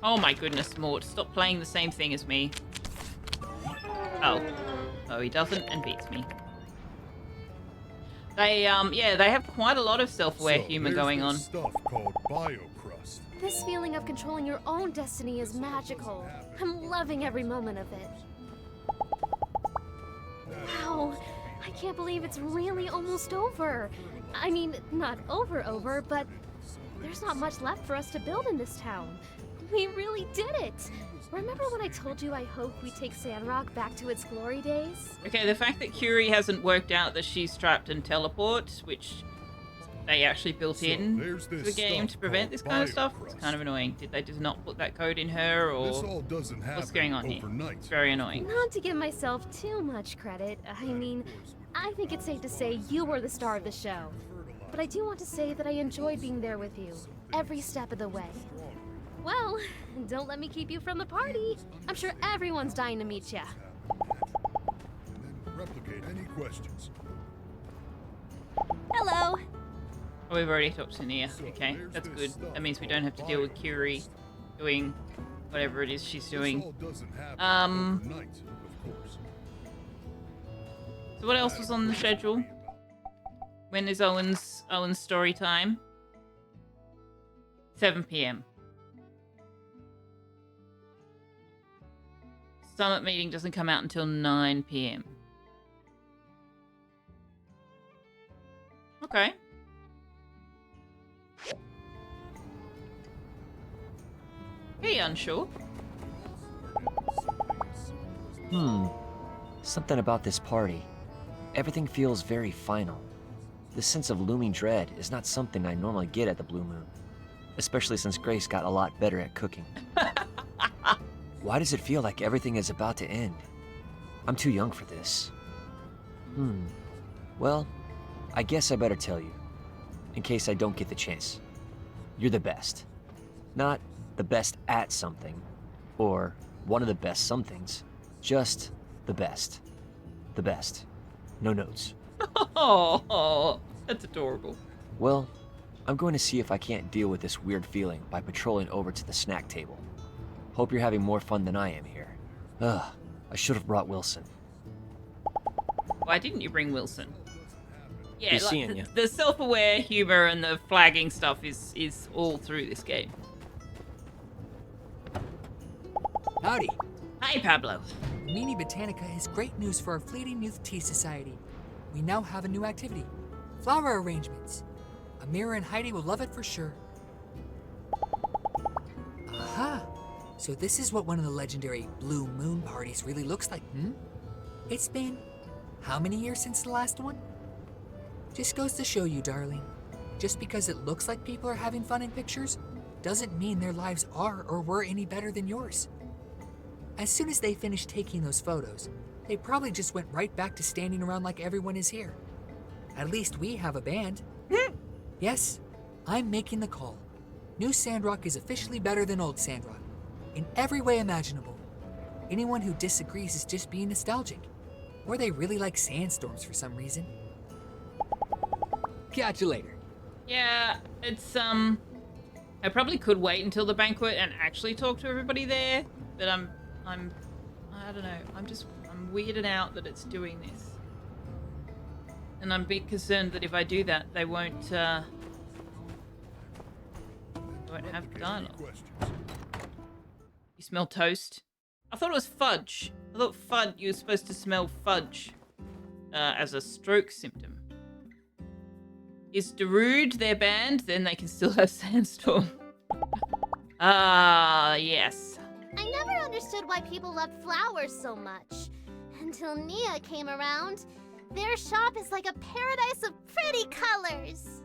Oh my goodness, Mort, stop playing the same thing as me. Oh. Oh, he doesn't and beats me. They, yeah, they have quite a lot of self-aware humor going on. Stuff called biocrust. This feeling of controlling your own destiny is magical. I'm loving every moment of it. Wow, I can't believe it's really almost over. I mean, not over, but there's not much left for us to build in this town. We really did it! Remember when I told you I hoped we take Sandrock back to its glory days? Okay, the fact that Curie hasn't worked out that she's trapped and teleports, which they actually built in to the game to prevent this kind of stuff, it's kind of annoying. Did they just not put that code in her, or This all doesn't what's going on here? overnight. It's very annoying. Not to give myself too much credit, I mean, I think it's safe to say you were the star of the show. But I do want to say that I enjoyed being there with you, every step of the way. Well, don't let me keep you from the party. I'm sure everyone's dying to meet ya. Replicate any questions. Hello. Oh, we've already talked to Nia. Okay, that's good. That means we don't have to deal with Curie doing whatever it is she's doing. So what else was on the schedule? When is Owen's story time? 7 p.m. Summit meeting doesn't come out until 9 p.m. Okay. Hey, unsure. Something about this party. Everything feels very final. This sense of looming dread is not something I normally get at the Blue Moon, especially since Grace got a lot better at cooking. Why does it feel like everything is about to end? I'm too young for this. Well, I guess I better tell you, in case I don't get the chance. You're the best. Not the best at something, or one of the best somethings. Just the best. The best. No notes. Oh, that's adorable. Well, I'm going to see if I can't deal with this weird feeling by patrolling over to the snack table. Hope you're having more fun than I am here. Ugh, I should have brought Wilson. Why didn't you bring Wilson? Yeah, He's like seeing you. the self-aware humor and the flagging stuff is all through this game. Howdy. Hi, Pablo. Nini Botanica has great news for our Fleeting Youth Tea Society. We now have a new activity, flower arrangements. Amira and Heidi will love it for sure. Aha! So this is what one of the legendary Blue Moon parties really looks like, It's been how many years since the last one? Just goes to show you, darling. Just because it looks like people are having fun in pictures doesn't mean their lives are or were any better than yours. As soon as they finished taking those photos, they probably just went right back to standing around like everyone is here. At least we have a band. Yes, I'm making the call. New Sandrock is officially better than old Sandrock, in every way imaginable. Anyone who disagrees is just being nostalgic, or they really like sandstorms for some reason. Catch you later. Yeah, it's, I probably could wait until the banquet and actually talk to everybody there, but I don't know, I'm weirded out that it's doing this. And I'm a bit concerned that if I do that, they won't have dialogue. You smell toast? I thought it was fudge. I thought you were supposed to smell fudge as a stroke symptom. Is Darude their band? Then they can still have Sandstorm. Yes. I never understood why people loved flowers so much. Until Nia came around. Their shop is like a paradise of pretty colors.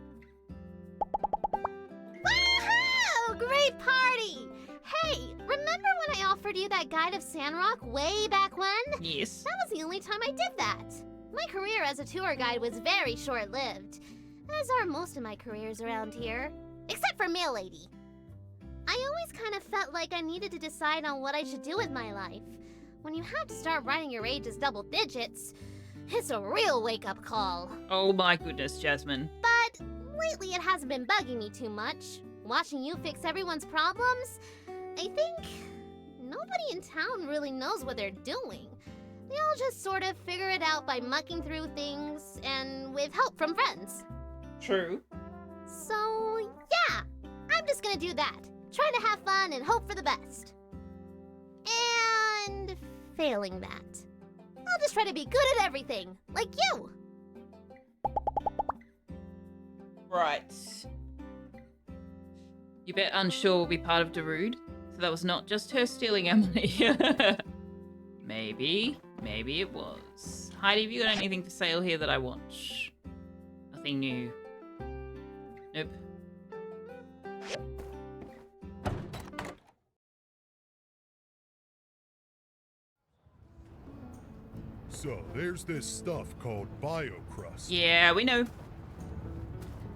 Woohoo! Great party! Hey, remember when I offered you that guide of Sandrock way back when? Yes. That was the only time I did that. My career as a tour guide was very short-lived, as are most of my careers around here, except for Mail Lady. I always kind of felt like I needed to decide on what I should do with my life. When you have to start writing your age as double digits, it's a real wake-up call. Oh my goodness, Jasmine. But lately it hasn't been bugging me too much. Watching you fix everyone's problems, I think nobody in town really knows what they're doing. They all just sort of figure it out by mucking through things and with help from friends. True. So, yeah, I'm just gonna do that. Try to have fun and hope for the best. And failing that, I'll just try to be good at everything, like you. Right. You bet Unsure will be part of Darude. So that was not just her stealing our money. Maybe it was. Heidi, have you got anything for sale here that I want? Nothing new. Nope. So, there's this stuff called biocrust. Yeah, we know.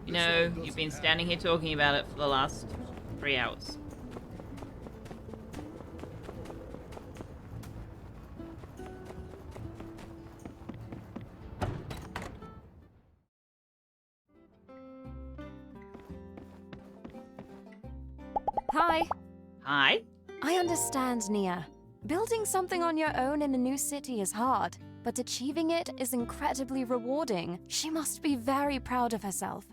You know, you've been standing here talking about it for the last 3 hours. Hi. Hi. I understand, Nia. Building something on your own in a new city is hard, but achieving it is incredibly rewarding. She must be very proud of herself.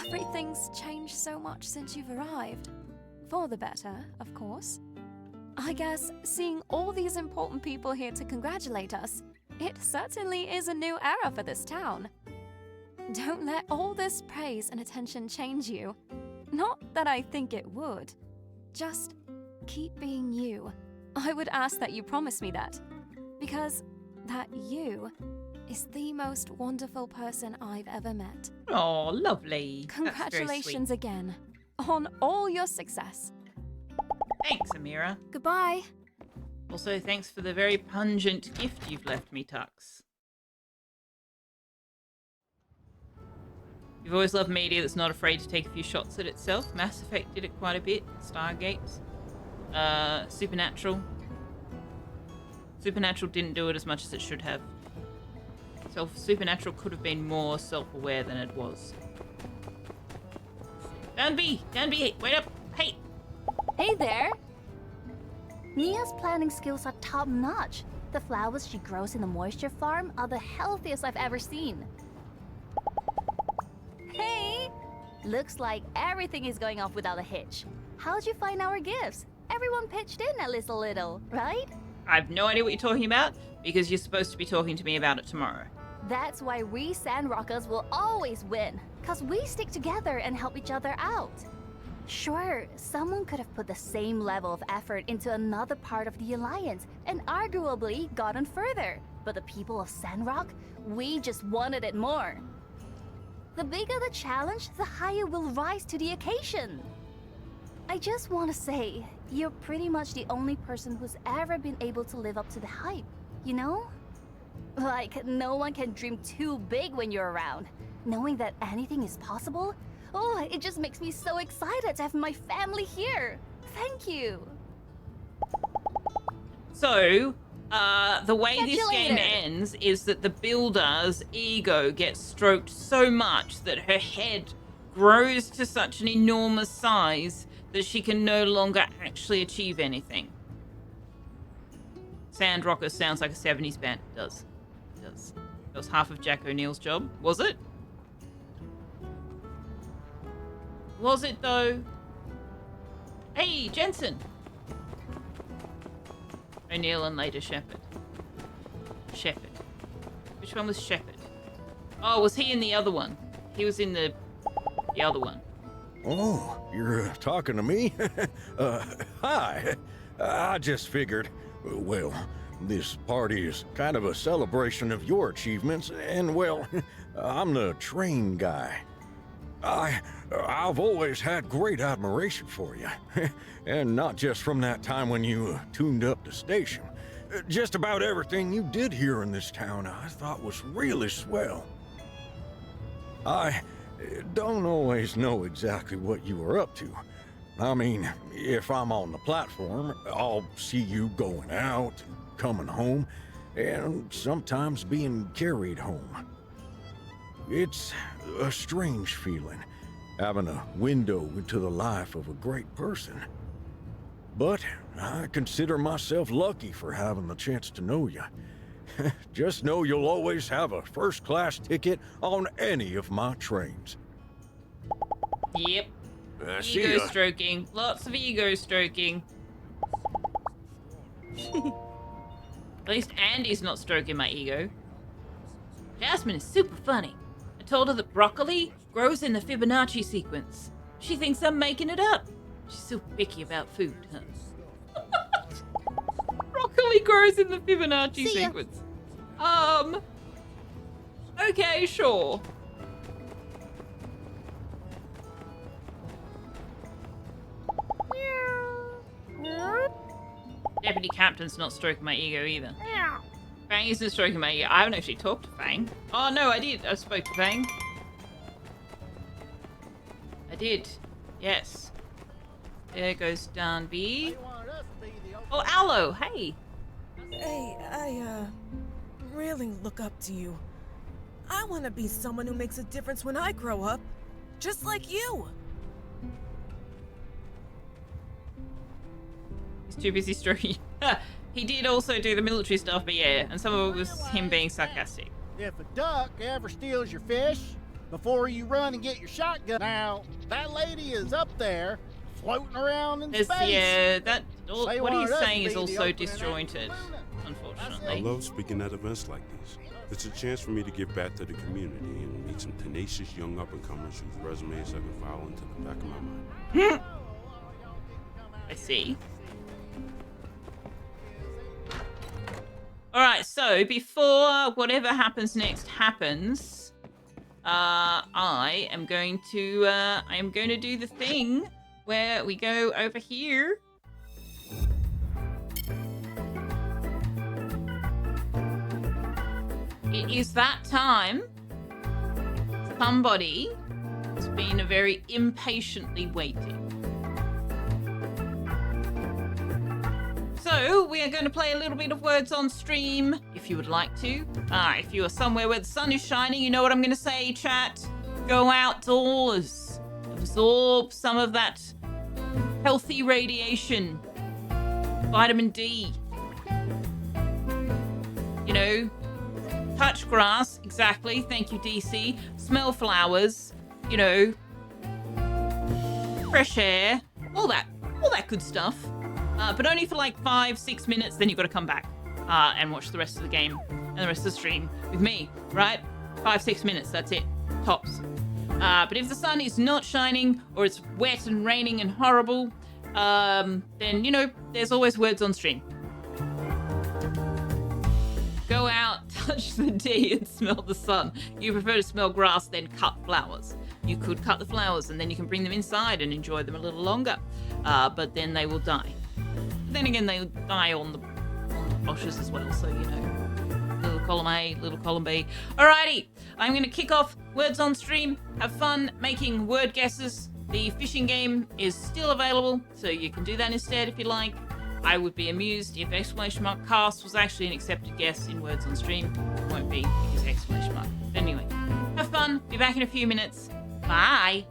Everything's changed so much since you've arrived. For the better, of course. I guess seeing all these important people here to congratulate us, it certainly is a new era for this town. Don't let all this praise and attention change you. Not that I think it would. Just keep being you. I would ask that you promise me that. Because that you is the most wonderful person I've ever met. Oh, lovely. Congratulations again on all your success. Thanks, Amira. Goodbye. Also, thanks for the very pungent gift you've left me, Tux. You've always loved media that's not afraid to take a few shots at itself. Mass Effect did it quite a bit. Stargate. Supernatural. Supernatural didn't do it as much as it should have. So Supernatural could have been more self-aware than it was. Down B! Down B! Wait up! Hey! Hey there! Nia's planning skills are top-notch. The flowers she grows in the moisture farm are the healthiest I've ever seen. Hey! Looks like everything is going off without a hitch. How'd you find our gifts? Everyone pitched in at least a little, right? I have no idea what you're talking about, because you're supposed to be talking to me about it tomorrow. That's why we Sandrockers will always win, cause we stick together and help each other out. Sure, someone could have put the same level of effort into another part of the Alliance and arguably gotten further, but the people of Sandrock, we just wanted it more. The bigger the challenge, the higher we'll rise to the occasion. I just want to say, you're pretty much the only person who's ever been able to live up to the hype, you know? Like, no one can dream too big when you're around. Knowing that anything is possible, oh, it just makes me so excited to have my family here. Thank you. So, the way Catch this you game later. ends is that the builder's ego gets stroked so much that her head grows to such an enormous size that she can no longer actually achieve anything. Sandrockers sounds like a 70s band. It does. It does. That was half of Jack O'Neill's job. Was it? Was it, though? Hey, Jensen! O'Neill and later Shepherd. Shepherd. Which one was Shepherd? Oh, was he in the other one? He was in the other one. Oh, you're talking to me? Hi. I just figured, well, this party is kind of a celebration of your achievements, and well, I'm the train guy. I've always had great admiration for you, and not just from that time when you tuned up the station. Just about everything you did here in this town I thought was really swell. I don't always know exactly what you were up to. I mean, if I'm on the platform, I'll see you going out and coming home, and sometimes being carried home. It's a strange feeling, having a window into the life of a great person. But I consider myself lucky for having the chance to know you. Just know you'll always have a first-class ticket on any of my trains. Yep. See Ego ya. stroking. Lots of ego stroking. At least Andy's not stroking my ego. Jasmine is super funny. I told her that broccoli grows in the Fibonacci sequence. She thinks I'm making it up. She's so picky about food, huh? Broccoli grows in the Fibonacci See ya. sequence. Okay, sure. Deputy Captain's not stroking my ego either. Fang isn't stroking my ego. I haven't actually talked to Fang. Oh, no, I did. I spoke to Fang. I did. Yes. There goes Don B. Oh, Aloe, hey. Hey, I really look up to you. I want to be someone who makes a difference when I grow up. Just like you. He's too busy stroking. He did also do the military stuff, but yeah, and some of it was him being sarcastic. If a duck ever steals your fish, before you run and get your shotgun, now, that lady is up there, floating around in There's, space. yeah, that, all, They what wanted he's us to saying is be all the so opening disjointed, I unfortunately. love speaking at events like these. It's a chance for me to give back to the community and meet some tenacious young up-and-comers whose resumes I can file into the back of my mind. I see. Alright, so before whatever happens next happens, I am going to do the thing where we go over here. It is that time. Somebody has been very impatiently waiting. So, we are going to play a little bit of Words on Stream, if you would like to. If you are somewhere where the sun is shining, you know what I'm going to say, chat. Go outdoors. Absorb some of that healthy radiation. Vitamin D. You know, touch grass, exactly. Thank you, DC. Smell flowers, you know. Fresh air. All that good stuff. But only for like 5-6 minutes, then you've got to come back and watch the rest of the game and the rest of the stream with me, right? 5-6 minutes, that's it. Tops. But if the sun is not shining or it's wet and raining and horrible, then, you know, there's always Words on Stream. Go out. touch the D and smell the sun. You prefer to smell grass, then cut flowers. You could cut the flowers and then you can bring them inside and enjoy them a little longer. But then they will die. Then again, they die on the bushes as well, so you know. Little column A, little column B. Alrighty, I'm going to kick off Words on Stream. Have fun making word guesses. The fishing game is still available, so you can do that instead if you like. I would be amused if !cast was actually an accepted guess in Words on Stream. It won't be because !. But anyway, have fun. Be back in a few minutes. Bye.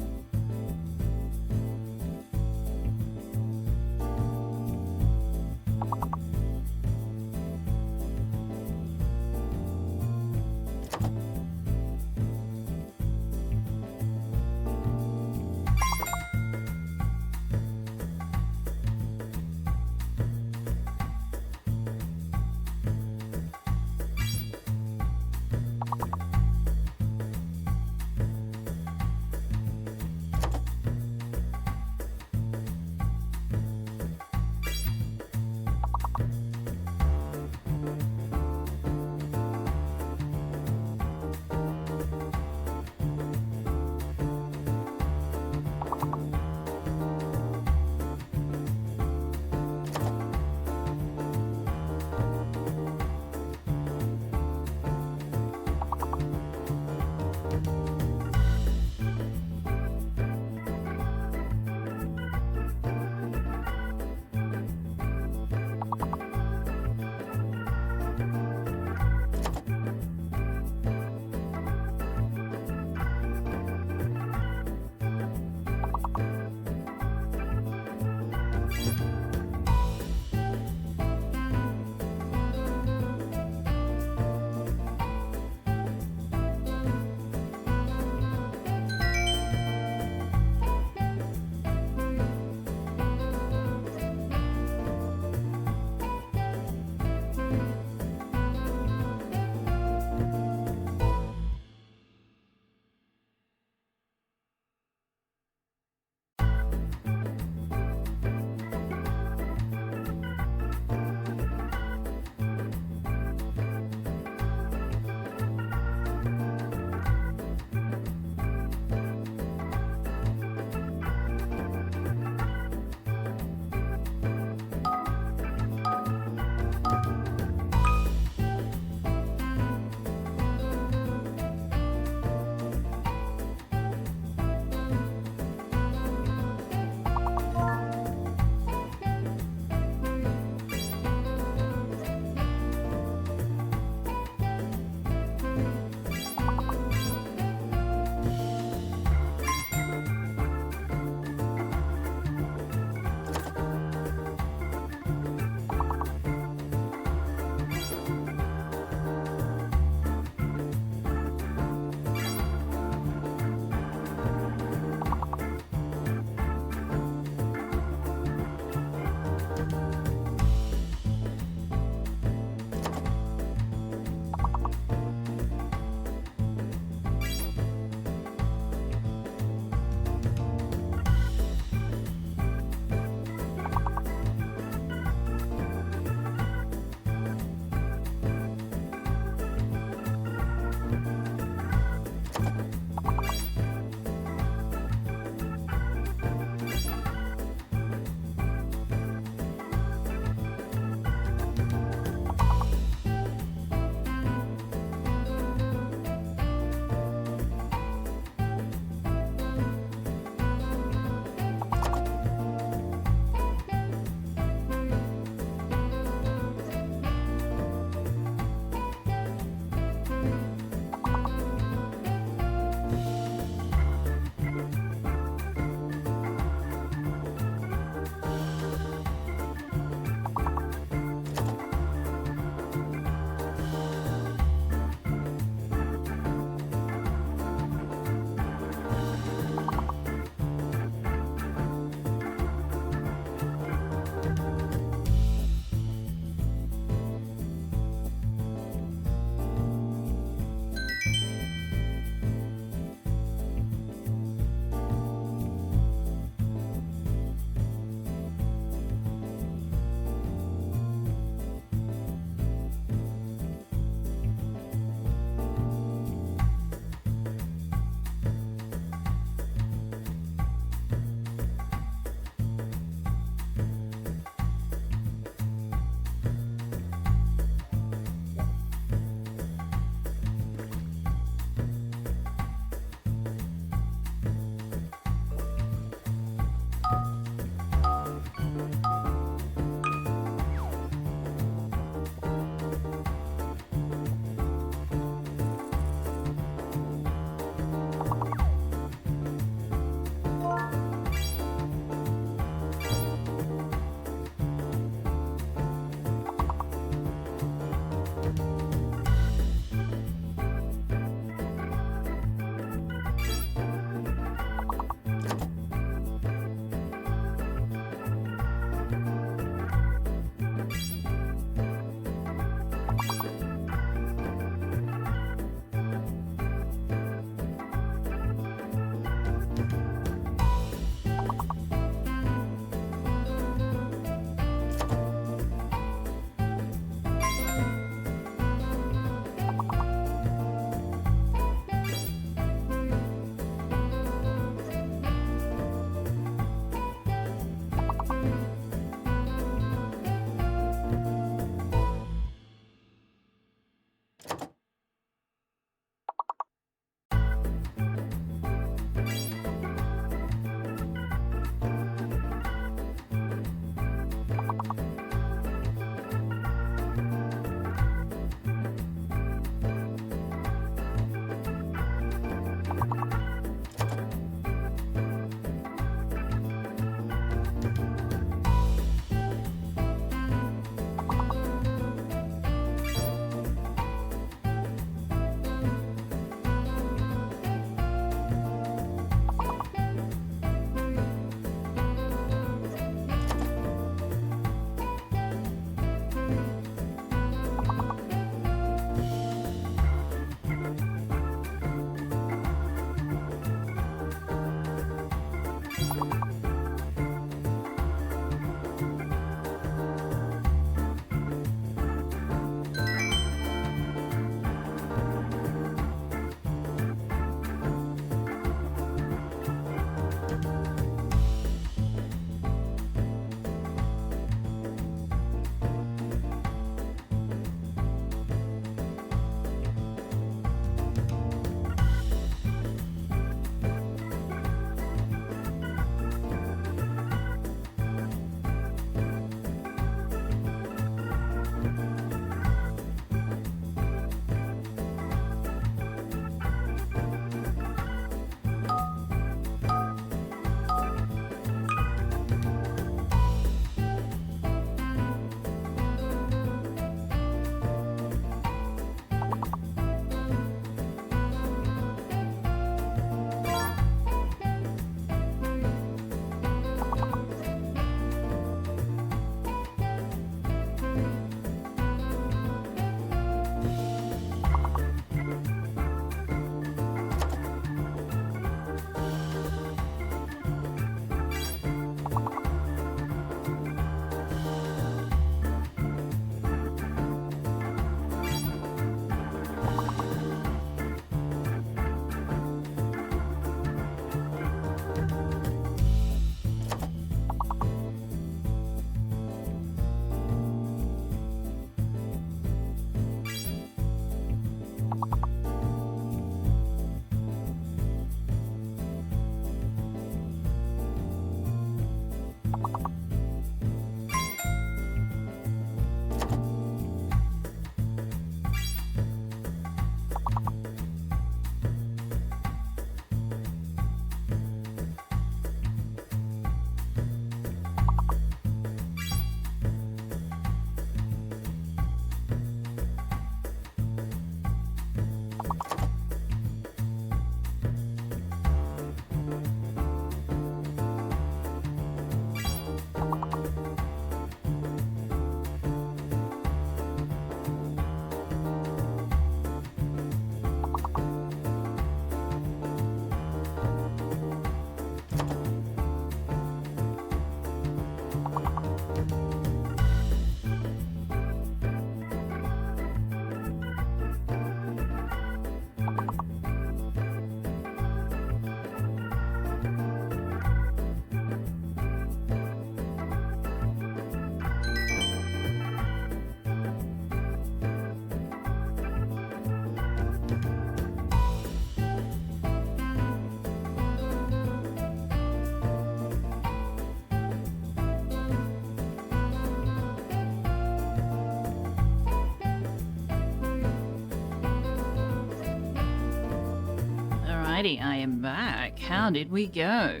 Alrighty, I am back. How did we go?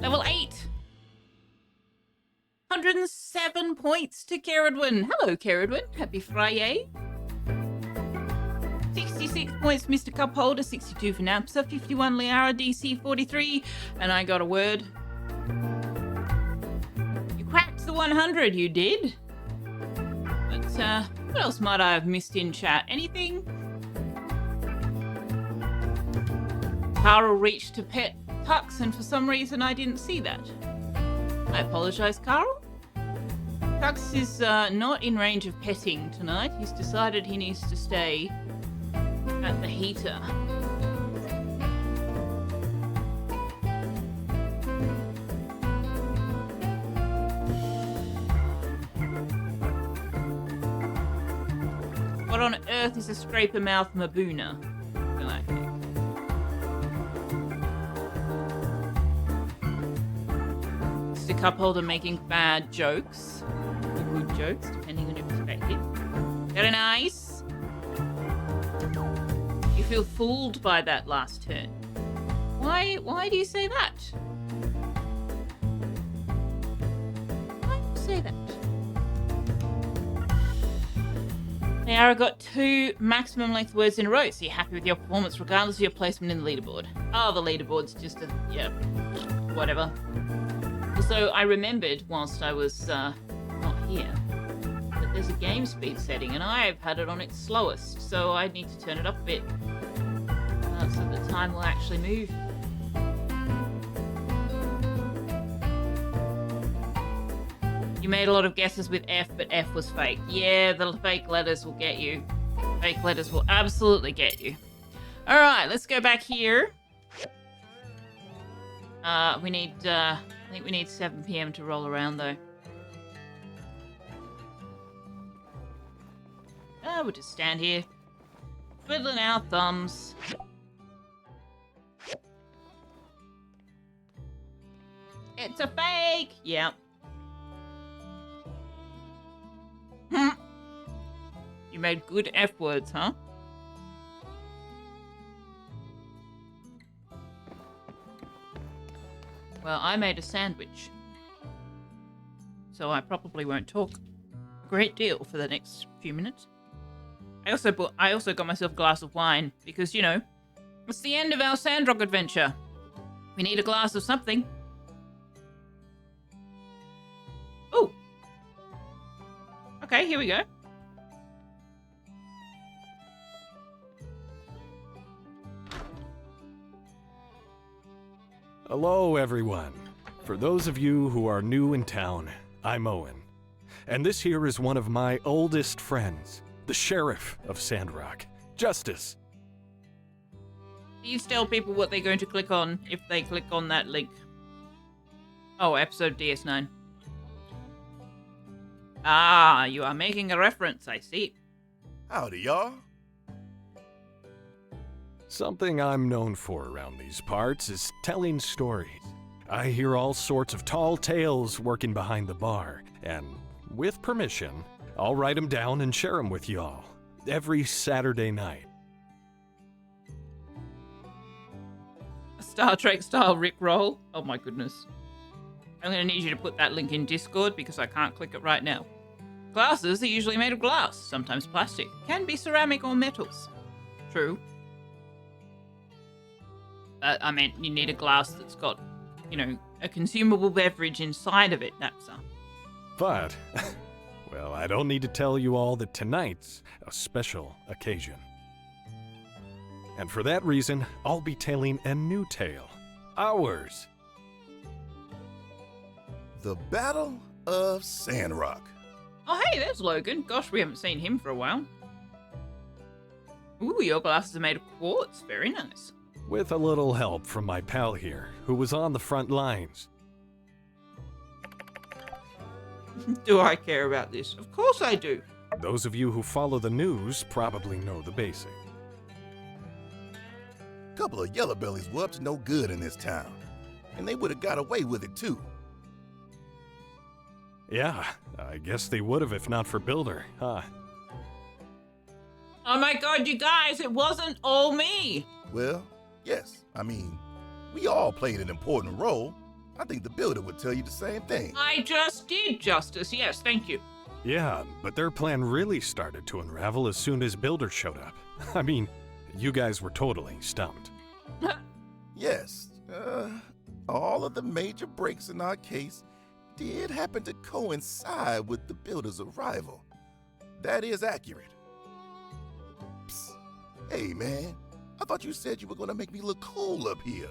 Level 8! 107 points to Caradwin. Hello, Caradwin. Happy Friday. 66 points, Mr. Cupholder. 62 for Napsa. 51, Liara. DC 43. And I got a word. You cracked the 100, you did. But, what else might I have missed in chat? Anything? Carl reached to pet Tux, and for some reason I didn't see that. I apologize, Carl. Tux is not in range of petting tonight. He's decided he needs to stay at the heater. What on earth is a scraper mouth Mabuna? Galactic. Mr. Cupholder making bad jokes. Or good jokes, depending on your perspective. Very nice. You feel fooled by that last turn. Why do you say that? Why do you say that? Liara got 2 maximum length words in a row, so you're happy with your performance regardless of your placement in the leaderboard. Oh, the leaderboard's just a, yeah, whatever. Also, I remembered whilst I was not here that there's a game speed setting and I've had it on its slowest, so I need to turn it up a bit so the time will actually move. You made a lot of guesses with F, but F was fake. Yeah, the fake letters will get you. Fake letters will absolutely get you. Alright, let's go back here. We need, I think we need 7 PM to roll around, though. We'll just stand here, twiddling our thumbs. It's a fake! Yep. You made good F words, huh? Well, I made a sandwich, so I probably won't talk a great deal for the next few minutes. I also got myself a glass of wine because, you know, it's the end of our Sandrock adventure. We need a glass of something. Oh. Okay, here we go. Hello, everyone. For those of you who are new in town, I'm Owen. And this here is one of my oldest friends, the Sheriff of Sandrock, Justice. Please tell people what they're going to click on if they click on that link. Oh, episode DS9. Ah, you are making a reference, I see. Howdy, y'all. Something I'm known for around these parts is telling stories. I hear all sorts of tall tales working behind the bar, and with permission, I'll write them down and share them with y'all every Saturday night. A Star Trek style Rickroll? Oh my goodness. I'm going to need you to put that link in Discord because I can't click it right now. Glasses are usually made of glass, sometimes plastic. Can be ceramic or metals. True. I mean, you need a glass that's got, you know, a consumable beverage inside of it, that's But, well, I don't need to tell you all that tonight's a special occasion. And for that reason, I'll be telling a new tale. Ours. The Battle of Sandrock. Oh, hey, there's Logan. Gosh, we haven't seen him for a while. Ooh, your glasses are made of quartz. Very nice. With a little help from my pal here, who was on the front lines. Do I care about this? Of course I do. Those of you who follow the news probably know the basic. Couple of yellow bellies were up to no good in this town, and they would have got away with it too. Yeah, I guess they would have if not for Builder, huh? Oh my god, you guys, it wasn't all me. Well, yes. I mean, we all played an important role. I think the builder would tell you the same thing. I just did, Justice. Yes, thank you. Yeah, but their plan really started to unravel as soon as Builder showed up. I mean, you guys were totally stumped. Yes, all of the major breaks in our case did happen to coincide with the builder's arrival. That is accurate. Psst. Hey, man, I thought you said you were going to make me look cool up here.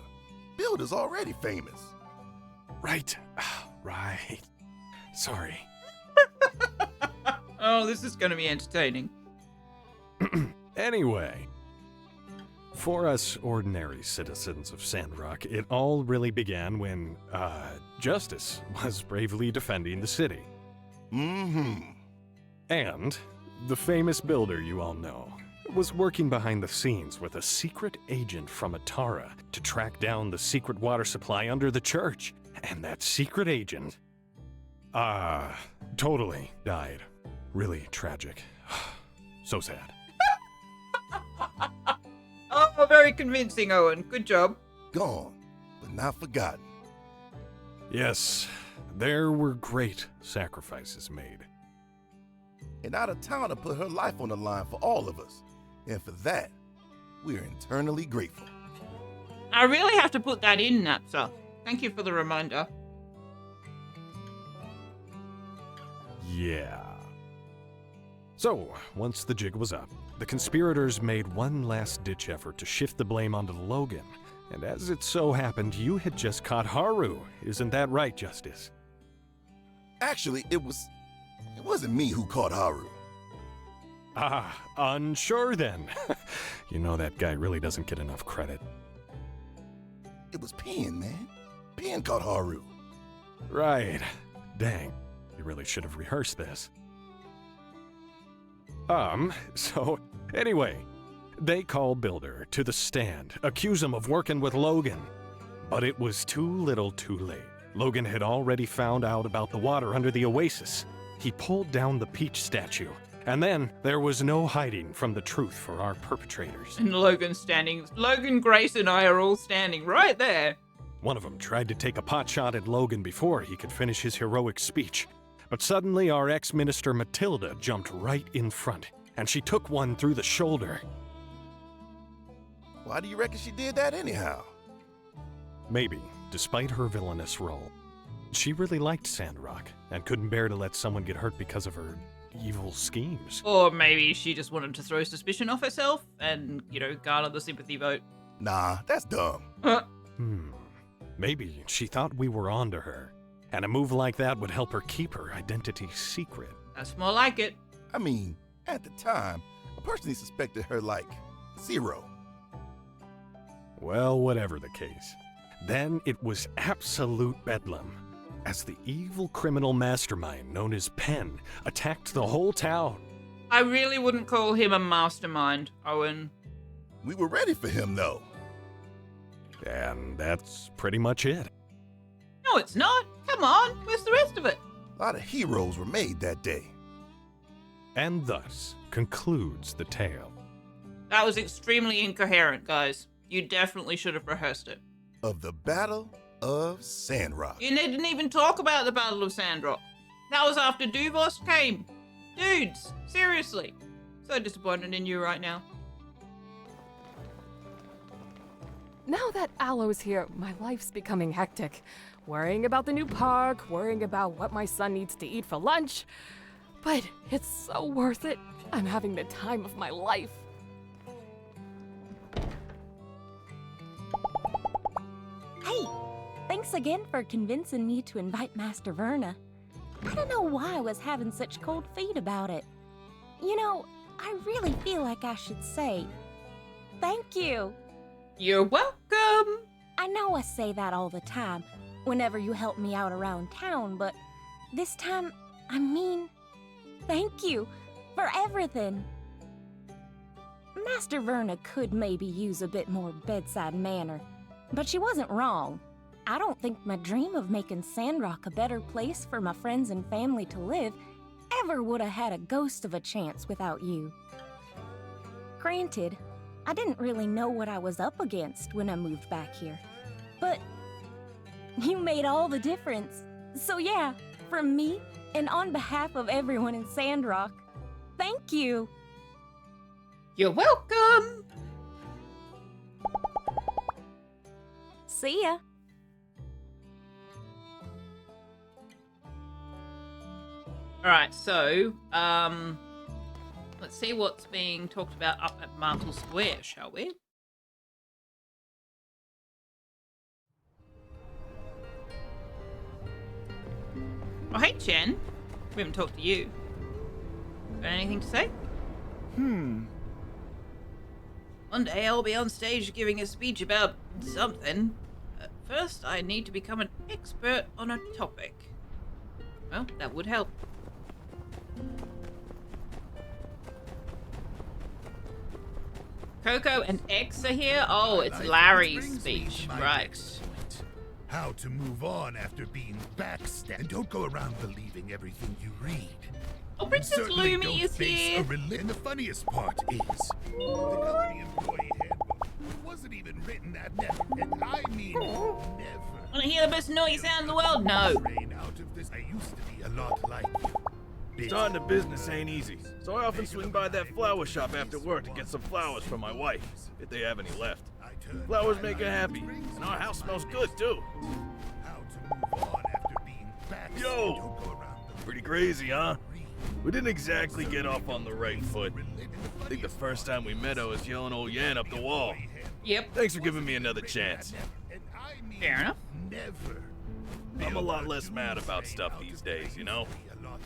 Builder's already famous. Right. Right. Sorry. Oh, this is going to be entertaining. Anyway, for us ordinary citizens of Sandrock, it all really began when, Justice was bravely defending the city. Mm-hmm. And the famous builder you all know was working behind the scenes with a secret agent from Atara to track down the secret water supply under the church. And that secret agent, totally died. Really tragic. So sad. Oh, very convincing, Owen. Good job. Gone, but not forgotten. Yes, there were great sacrifices made. And out of town to put her life on the line for all of us. And for that, we're eternally grateful. I really have to put that in, Napsa. Thank you for the reminder. Yeah. So, once the jig was up, the conspirators made one last-ditch effort to shift the blame onto Logan. And as it so happened, you had just caught Haru. Isn't that right, Justice? Actually, it wasn't me who caught Haru. Ah, unsure then. You know that guy really doesn't get enough credit. It was Pen, man. Pen caught Haru. Right. Dang. You really should have rehearsed this. So, anyway, they call Builder to the stand, accuse him of working with Logan. But it was too little too late. Logan had already found out about the water under the oasis. He pulled down the peach statue, and then there was no hiding from the truth for our perpetrators. And Logan, Grace, and I are all standing right there. One of them tried to take a pot shot at Logan before he could finish his heroic speech. But suddenly our ex-minister Matilda jumped right in front, and she took one through the shoulder. Why do you reckon she did that anyhow? Maybe, despite her villainous role, she really liked Sandrock and couldn't bear to let someone get hurt because of her evil schemes. Or maybe she just wanted to throw suspicion off herself and, garner the sympathy vote. Nah, that's dumb. Maybe she thought we were onto her, and a move like that would help her keep her identity secret. That's more like it. I mean, at the time, I personally suspected her like zero. Well, whatever the case. Then it was absolute bedlam, as the evil criminal mastermind known as Penn attacked the whole town. I really wouldn't call him a mastermind, Owen. We were ready for him, though. And that's pretty much it. No, it's not. Come on, where's the rest of it? A lot of heroes were made that day. And thus concludes the tale. That was extremely incoherent, guys. You definitely should have rehearsed it. Of the Battle of Sandrock. You didn't even talk about the Battle of Sandrock. That was after Duvos came. Dudes, seriously. So disappointed in you right now. Now that Aloe's here, my life's becoming hectic. Worrying about the new park, worrying about what my son needs to eat for lunch. But it's so worth it. I'm having the time of my life. Hey, thanks again for convincing me to invite Master Verna. I don't know why I was having such cold feet about it. You know, I really feel like I should say thank you. You're welcome. I know I say that all the time, whenever you help me out around town, but this time, I mean, thank you for everything. Master Verna could maybe use a bit more bedside manner, but she wasn't wrong. I don't think my dream of making Sandrock a better place for my friends and family to live ever would have had a ghost of a chance without you. Granted, I didn't really know what I was up against when I moved back here. But you made all the difference. So yeah, from me, and on behalf of everyone in Sandrock, thank you. You're welcome. See ya. Alright, so, let's see what's being talked about up at Martel Square, shall we? Oh, hey, Jen. We haven't talked to you. Got anything to say? One day I'll be on stage giving a speech about something. First, I need to become an expert on a topic. Well, that would help. Coco and X are here? Oh, it's Larry's speech, right. How to move on after being backstabbed. And don't go around believing everything you read. Oh, Princess Certainly Lumi don't is face here. And the funniest part is, the company employee handbook wasn't even written that never, and I mean never. Wanna hear the best naughty sound in the world? No. Out of this, I used to be a lot like you. Starting a business ain't easy, so I often swing by that flower shop after work to get some flowers for my wife, if they have any left. Flowers make her happy, and our house smells good too. Yo! Pretty crazy, huh? We didn't exactly get off on the right foot. I think the first time we met, I was yelling old Yan up the wall. Yep. Thanks for giving me another chance. Fair enough. I'm a lot less mad about stuff these days, you know?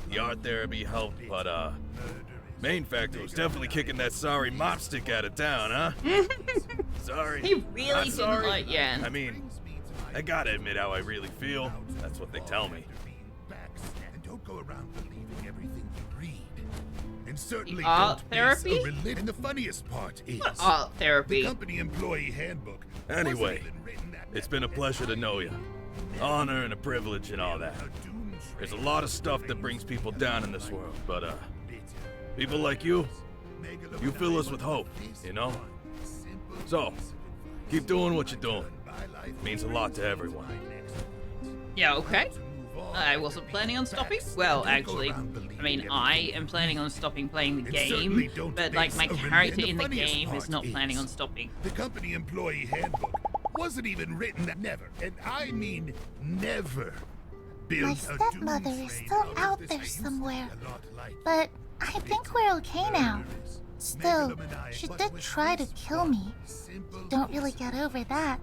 The art therapy helped, but, main factor was definitely kicking that sorry mop stick out of town, huh? Sorry. He really Not didn't sorry. like Yan. I mean, I gotta admit how I really feel. That's what they tell me. And don't go around believing everything you read. And certainly art don't therapy? base a religion. And the funniest part is, What art therapy? The company employee handbook. Anyway, it's been a pleasure to know you. Honor and a privilege and all that. There's a lot of stuff that brings people down in this world, but, people like you fill us with hope, you know? So, keep doing what you're doing. It means a lot to everyone. Yeah, okay. I wasn't planning on stopping. Well, actually, I mean, I am planning on stopping playing the game, but, like, my character in the game is not planning on stopping. The company employee handbook wasn't even written that never, and I mean never. My stepmother is still out there somewhere, but I think we're okay now. Still, she did try to kill me. Don't really get over that.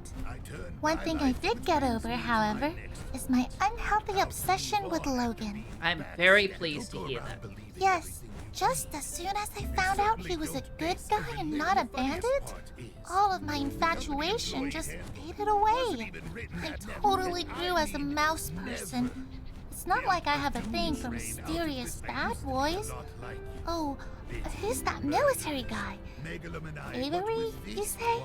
One thing I did get over, however, is my unhealthy obsession with Logan. I'm very pleased to hear that. Yes, just as soon as I found out he was a good guy and not a bandit, all of my infatuation just faded away. I totally grew as a mouse person. It's not like I have a thing for mysterious bad boys. Oh, who's that military guy? Avery, you say?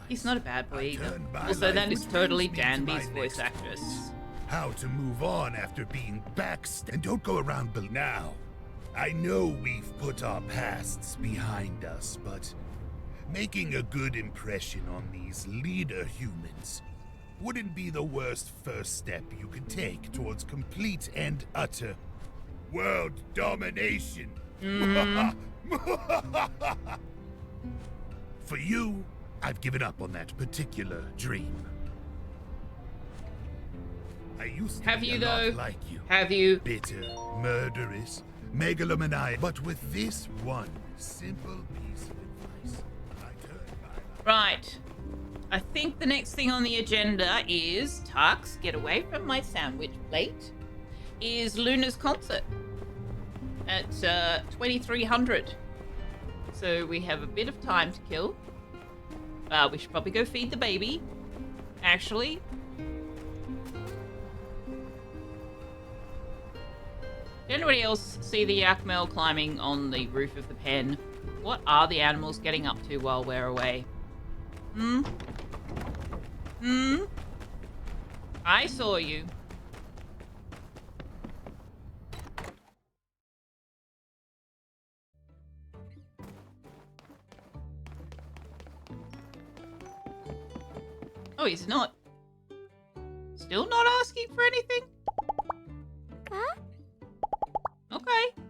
He's not a bad boy either. Also, that is totally Danby's voice actress. How to move on after being backstabbed. And don't go around now. I know we've put our pasts behind us, but making a good impression on these leader humans wouldn't be the worst first step you could take towards complete and utter world domination. For you, I've given up on that particular dream. I used to Have be you, a lot though? like you. Have you? Bitter, murderous, megalomaniac. But with this one simple piece of advice, I turned my life. Right. I think the next thing on the agenda is Tux, get away from my sandwich plate. Is Luna's concert at 2300. So we have a bit of time to kill. We should probably go feed the baby. Actually. Did anybody else see the Yakmel climbing on the roof of the pen? What are the animals getting up to while we're away? I saw you. Oh, he's not. Still not asking for anything? Huh? Okay.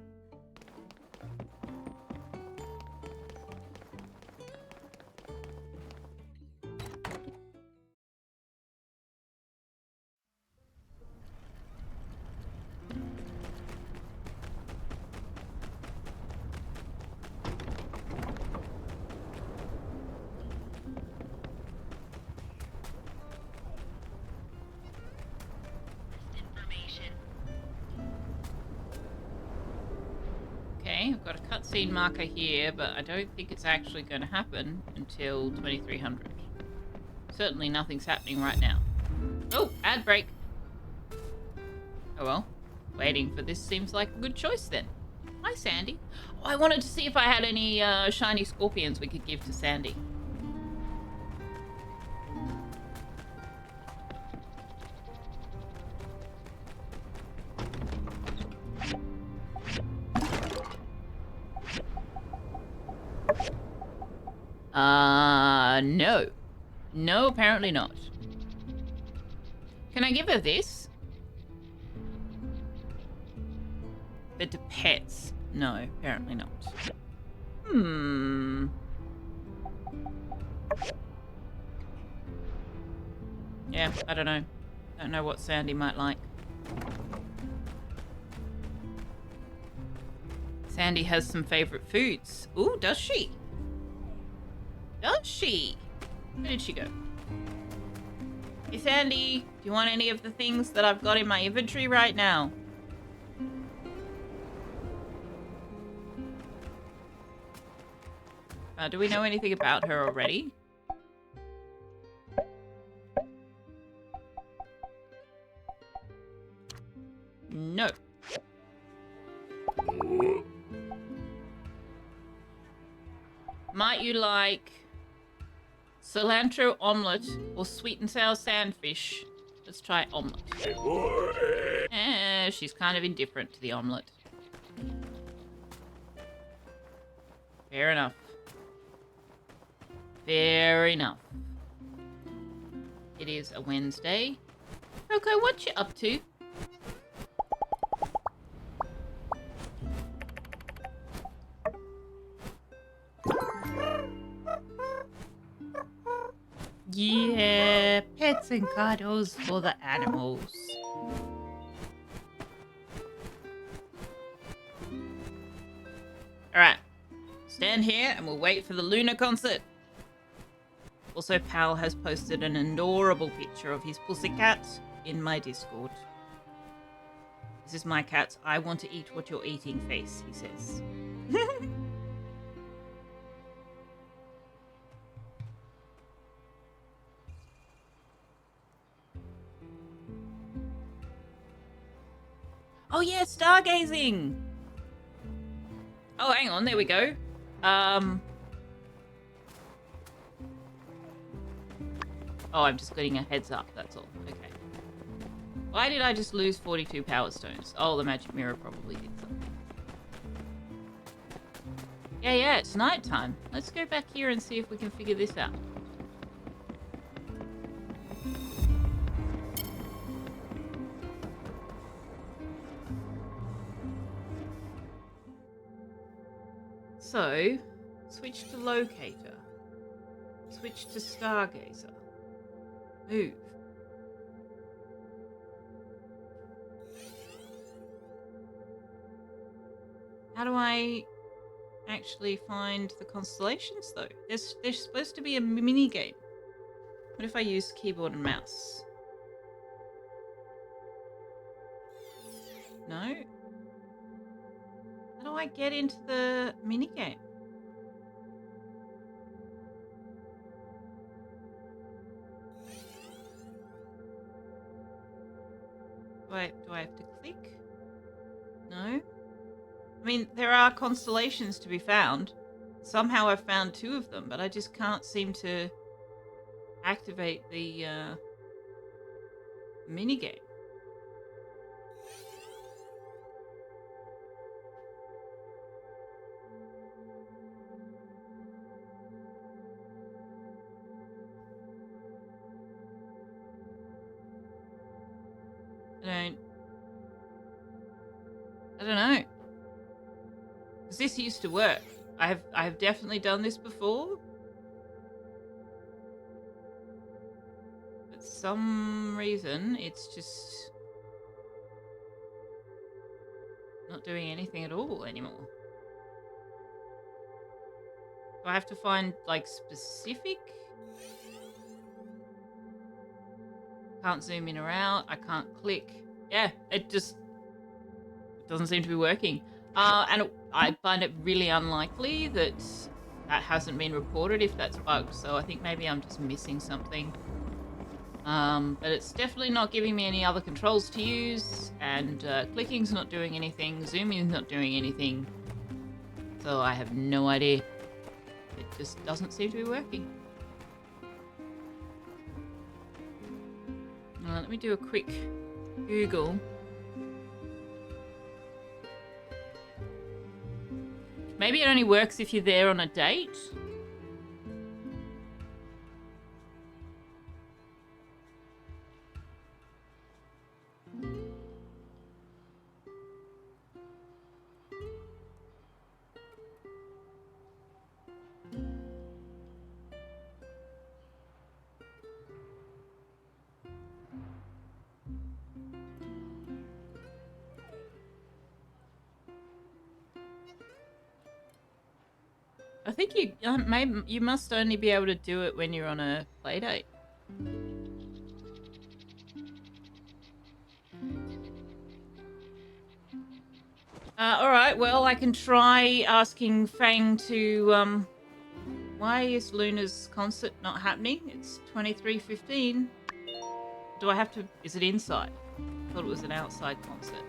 Okay, I've got a cutscene marker here, but I don't think it's actually going to happen until 2300. Certainly nothing's happening right now. Oh, ad break. Oh well, waiting for this seems like a good choice then. Hi, Sandy. Oh, I wanted to see if I had any shiny scorpions we could give to Sandy. No. No, apparently not. Can I give her this? But to pets? No, apparently not. Yeah, I don't know. Don't know what Sandy might like. Sandy has some favorite foods. Ooh, does she? Does she? Where did she go? Hey, Sandy, do you want any of the things that I've got in my inventory right now? Do we know anything about her already? No. Might you like cilantro omelette or sweet and sour sandfish? Let's try omelette. She's kind of indifferent to the omelette. Fair enough. Fair enough. It is a Wednesday. Okay, what you up to? Yeah, pets and cuddles for the animals. Alright, stand here and we'll wait for the Luna concert. Also, Pal has posted an adorable picture of his pussycat in my Discord. This is my cat's I want to eat what you're eating face, he says. Oh yeah, stargazing! Oh, hang on, there we go. Oh, I'm just getting a heads up, that's all. Okay. Why did I just lose 42 power stones? Oh, the magic mirror probably did something. Yeah, it's nighttime. Let's go back here and see if we can figure this out. So, switch to locator. Switch to stargazer. Move. How do I actually find the constellations though? There's supposed to be a mini game. What if I use keyboard and mouse? No? How do I get into the mini game? Do I have to click? No? I mean, there are constellations to be found. Somehow I've found 2 of them, but I just can't seem to activate the minigame. I don't know. Because this used to work. I've definitely done this before. For some reason, it's just not doing anything at all anymore. Do I have to find, like, specific? Can't zoom in or out. I can't click. Yeah, it just doesn't seem to be working. And I find it really unlikely that that hasn't been reported if that's bugged. So I think maybe I'm just missing something. But it's definitely not giving me any other controls to use. And clicking's not doing anything. Zooming's not doing anything. So I have no idea. It just doesn't seem to be working. Let me do a quick Google. Maybe it only works if you're there on a date. I think you must only be able to do it when you're on a play date. All right. Well, I can try asking Fang to. Why is Luna's concert not happening? It's 23:15. Do I have to? Is it inside? I thought it was an outside concert.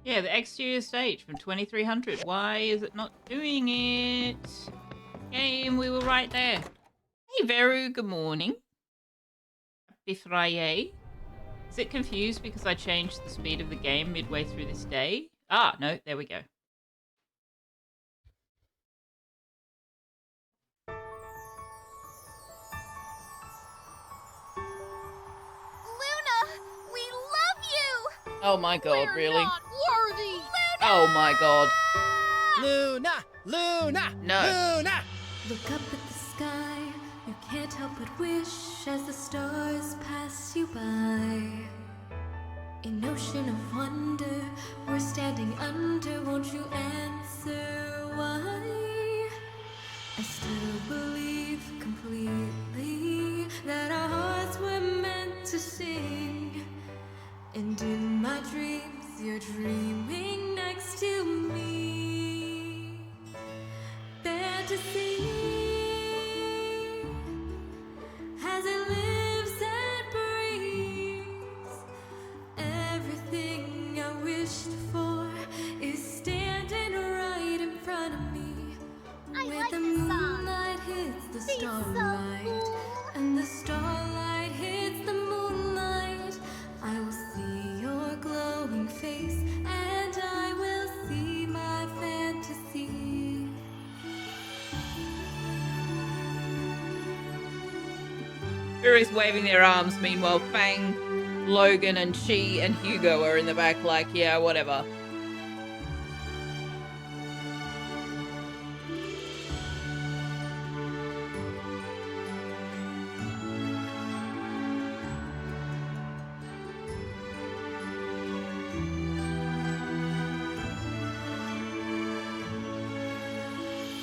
Yeah, the exterior stage from 2300. Why is it not doing it? Game, we were right there. Hey, Veru, good morning. Happy Friday. Is it confused because I changed the speed of the game midway through this day? Ah, no, there we go. Oh my god, We're really? not worthy. Luna! Oh my god. Luna! Luna! No. Luna! Look up at the sky, you can't help but wish as the stars pass you by. An ocean of wonder, we're standing under, won't you answer why? I still believe completely that our hearts were meant to sing. And in my dreams, you're dreaming next to me. Fantasy, as it lives and breathes. Everything I wished for is standing right in front of me. Where the moonlight hits the starlight, and the starlight hits the moonlight. I will see your glowing face, and I will see my fantasy. Fury's waving their arms, meanwhile Fang, Logan and Chi and Hugo are in the back like, yeah, whatever.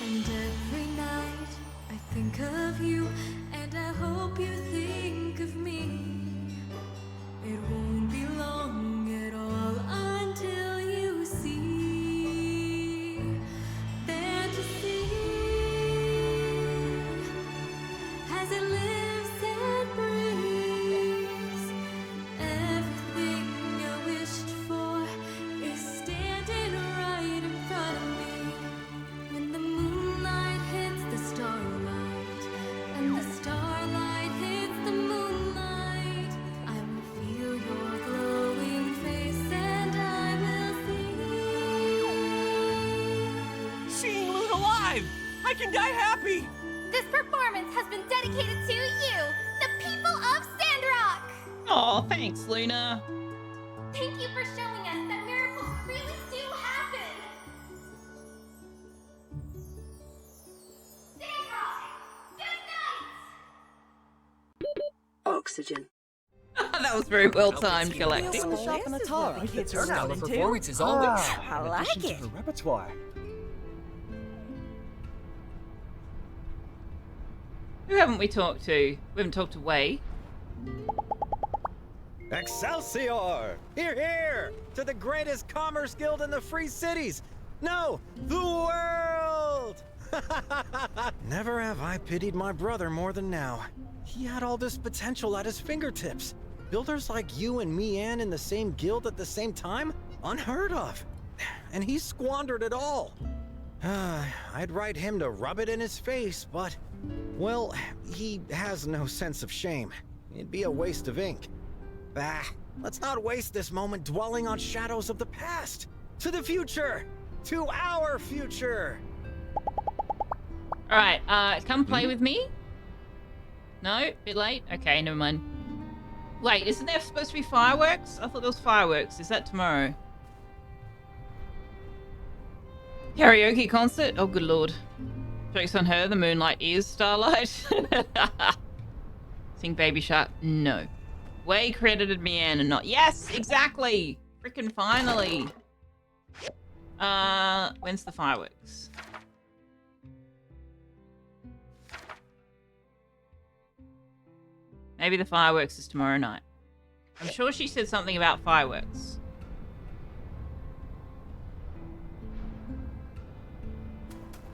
And every night I think of you, and I hope you think of me. It won't be long at all until you see fantasy as it lives and breathes. Everything I wished for is standing right in front of me. When the moonlight hits the starlight, and the starlight hits the moonlight, I will alive! I can die happy! This performance has been dedicated to you, the people of Sandrock! Oh, thanks, Luna. Thank you for showing us that miracles really do happen! Sandrock! Good night! Oxygen. That was very well timed, Galactic. This The turnout of performance is always. I like it. Repertoire. Who haven't we talked to? We haven't talked to Wei. Excelsior! Here, here! To the greatest commerce guild in the Free Cities! No, the world! Never have I pitied my brother more than now. He had all this potential at his fingertips. Builders like you and Me-Ann in the same guild at the same time? Unheard of. And he squandered it all. I'd write him to rub it in his face, but... well, he has no sense of shame. It'd be a waste of ink. Bah, let's not waste this moment dwelling on shadows of the past. To the future! To our future! Alright, come play with me? No? Bit late? Okay, never mind. Wait, isn't there supposed to be fireworks? I thought there was fireworks. Is that tomorrow? Karaoke concert? Oh, good lord. Joke's on her, the moonlight is starlight. Sing Baby Shark? No. Way credited Me-Ann and not... Yes, exactly! Frickin' finally! When's the fireworks? Maybe the fireworks is tomorrow night. I'm sure she said something about fireworks.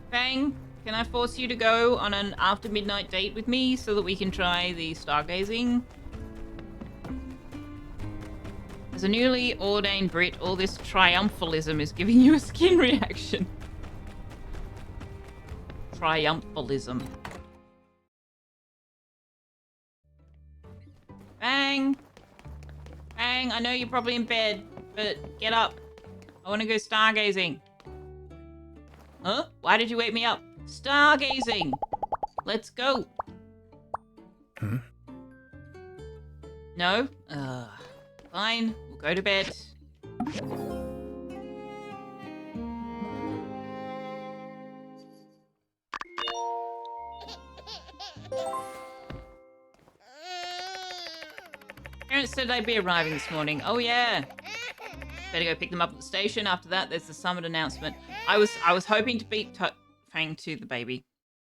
Fang, can I force you to go on an after midnight date with me so that we can try the stargazing? As a newly ordained Brit, all this triumphalism is giving you a skin reaction. Triumphalism. Bang! Bang, I know you're probably in bed, but get up. I want to go stargazing. Huh? Why did you wake me up? Stargazing! Let's go. Hmm? No? Fine. We'll go to bed. Parents said they'd be arriving this morning. Oh yeah. Better go pick them up at the station. After that, there's the summit announcement. I was hoping to beat Fang to the baby.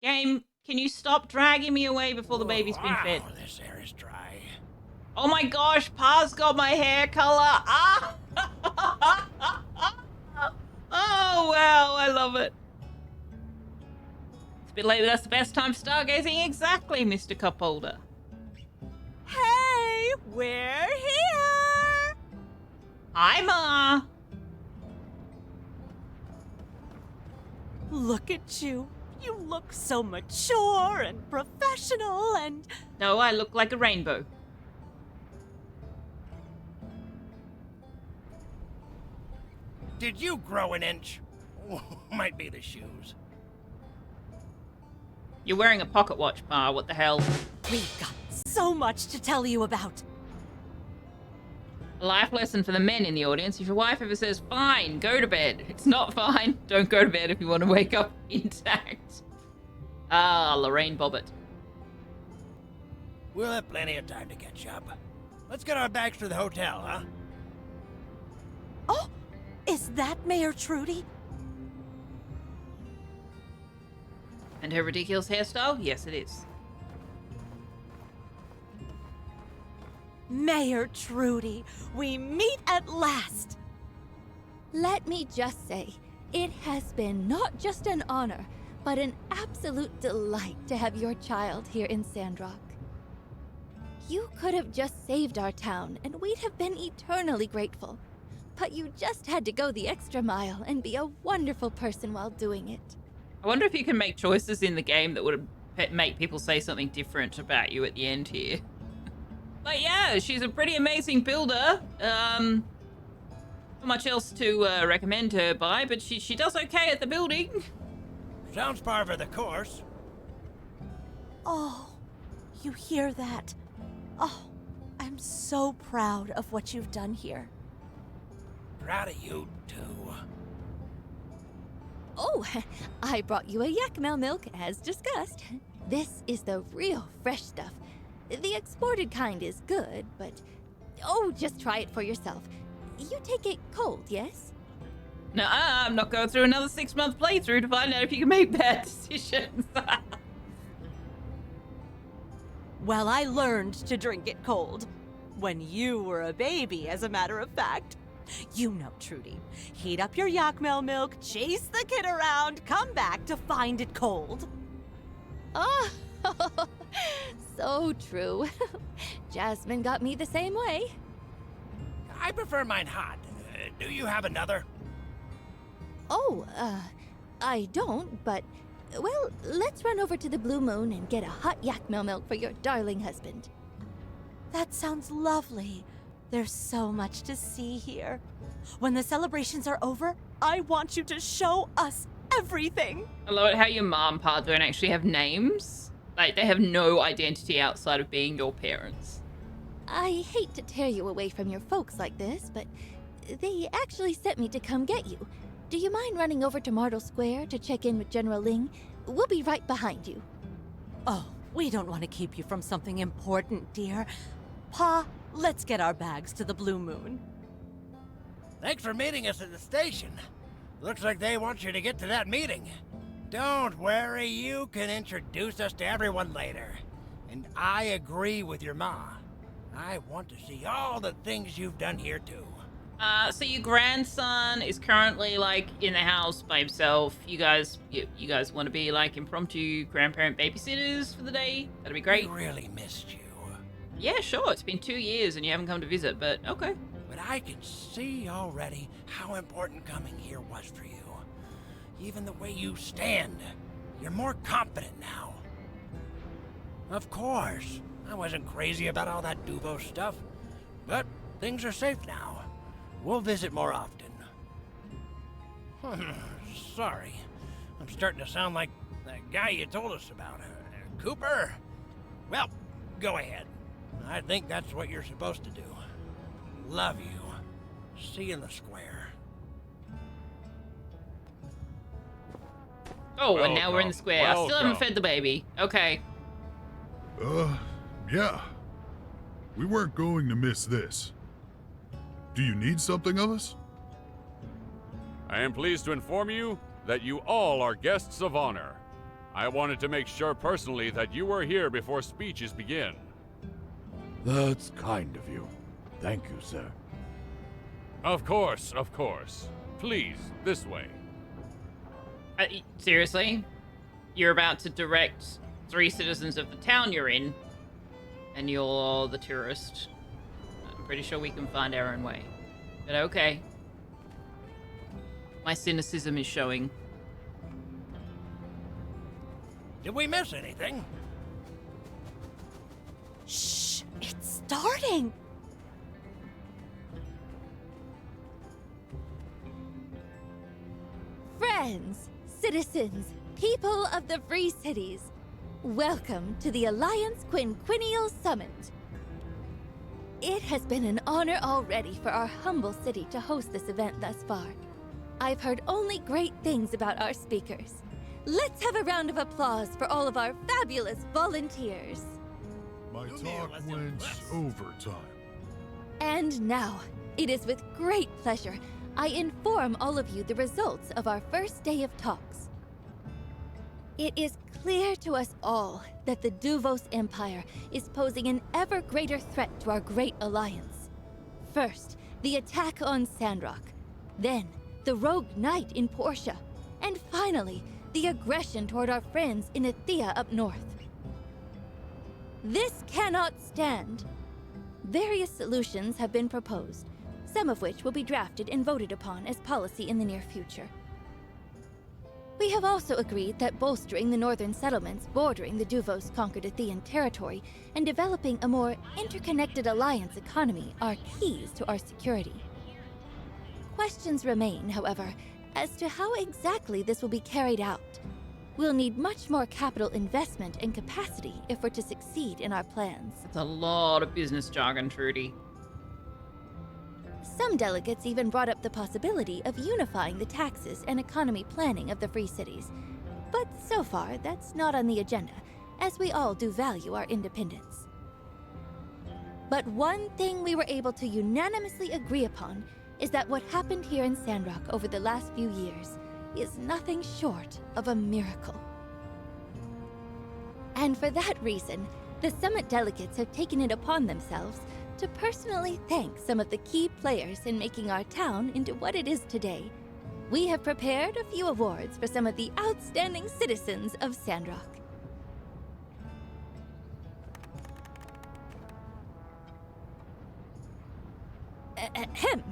Game, can you stop dragging me away before the baby's been fed? This air is dry. Oh my gosh, Pa's got my hair color. Ah! Oh wow, I love it. It's a bit late, but that's the best time for stargazing. Exactly, Mr. Cup Holder. Hey, we're here! Hi, Ma. Look at you. You look so mature and professional and... No, I look like a rainbow. Did you grow an inch? Might be the shoes. You're wearing a pocket watch, Pa. What the hell? We've got so much to tell you about. A life lesson for the men in the audience. If your wife ever says, fine, go to bed. It's not fine. Don't go to bed if you want to wake up intact. Ah, Lorraine Bobbitt. We'll have plenty of time to catch up. Let's get our bags to the hotel, huh? Oh, is that Mayor Trudy? And her ridiculous hairstyle? Yes, it is. Mayor Trudy, we meet at last. Let me just say, it has been not just an honor, but an absolute delight to have your child here in Sandrock. You could have just saved our town, and we'd have been eternally grateful. But you just had to go the extra mile and be a wonderful person while doing it. I wonder if you can make choices in the game that would make people say something different about you at the end here. But yeah, she's a pretty amazing builder. Not much else to recommend her by, but she does okay at the building. Sounds par for the course. Oh, you hear that? Oh, I'm so proud of what you've done here. Proud of you, too. Oh, I brought you a Yakmel milk, as discussed. This is the real fresh stuff. The exported kind is good, but... Oh, just try it for yourself. You take it cold, yes? No, I'm not going through another 6-month playthrough to find out if you can make bad decisions. Well, I learned to drink it cold. When you were a baby, as a matter of fact. You know, Trudy. Heat up your Yakmel milk, chase the kid around, come back to find it cold. Oh, so true. Jasmine got me the same way. I prefer mine hot. Do you have another? Oh, I don't, but... Well, let's run over to the Blue Moon and get a hot Yakmel milk for your darling husband. That sounds lovely. There's so much to see here. When the celebrations are over, I want you to show us everything. I love it how your mom and pa don't actually have names. Like, they have no identity outside of being your parents. I hate to tear you away from your folks like this, but they actually sent me to come get you. Do you mind running over to Martle Square to check in with General Ling? We'll be right behind you. Oh, we don't want to keep you from something important, dear. Pa, let's get our bags to the Blue Moon. Thanks for meeting us at the station. Looks like they want you to get to that meeting. Don't worry, you can introduce us to everyone later. And I agree with your ma. I want to see all the things you've done here too. So your grandson is currently like in the house by himself. You guys want to be like impromptu grandparent babysitters for the day? That'd be great. We really missed you. Yeah, sure. It's been 2 years and you haven't come to visit, but okay. But I can see already how important coming here was for you. Even the way you stand. You're more confident now. Of course. I wasn't crazy about all that Duvo stuff. But things are safe now. We'll visit more often. Sorry. I'm starting to sound like that guy you told us about. Cooper? Well, go ahead. I think that's what you're supposed to do. Love you. See you in the square. Oh, and now we're in the square. I still haven't fed the baby. Okay. Yeah. We weren't going to miss this. Do you need something of us? I am pleased to inform you that you all are guests of honor. I wanted to make sure personally that you were here before speeches begin. That's kind of you. Thank you, sir. Of course, of course. Please, this way. Seriously? You're about to direct 3 citizens of the town you're in, and you're the tourist. I'm pretty sure we can find our own way. But okay. My cynicism is showing. Did we miss anything? Shh! It's starting! Friends, citizens, people of the Free Cities, welcome to the Alliance Quinquennial Summit. It has been an honor already for our humble city to host this event thus far. I've heard only great things about our speakers. Let's have a round of applause for all of our fabulous volunteers. My talk went overtime. And now, it is with great pleasure I inform all of you the results of our first day of talks. It is clear to us all that the Duvos Empire is posing an ever greater threat to our great alliance. First, the attack on Sandrock. Then, the rogue knight in Portia. And finally, the aggression toward our friends in Athea up north. This cannot stand. Various solutions have been proposed, some of which will be drafted and voted upon as policy in the near future. We have also agreed that bolstering the northern settlements bordering the Duvos conquered Athean territory and developing a more interconnected alliance economy are keys to our security. Questions remain, however, as to how exactly this will be carried out. we'll need much more capital investment and capacity if we're to succeed in our plans. That's a lot of business jargon, Trudy. Some delegates even brought up the possibility of unifying the taxes and economy planning of the Free Cities. But so far, that's not on the agenda, as we all do value our independence. But one thing we were able to unanimously agree upon is that what happened here in Sandrock over the last few years is nothing short of a miracle. And for that reason, the summit delegates have taken it upon themselves to personally thank some of the key players in making our town into what it is today. We have prepared a few awards for some of the outstanding citizens of Sandrock. Ahem.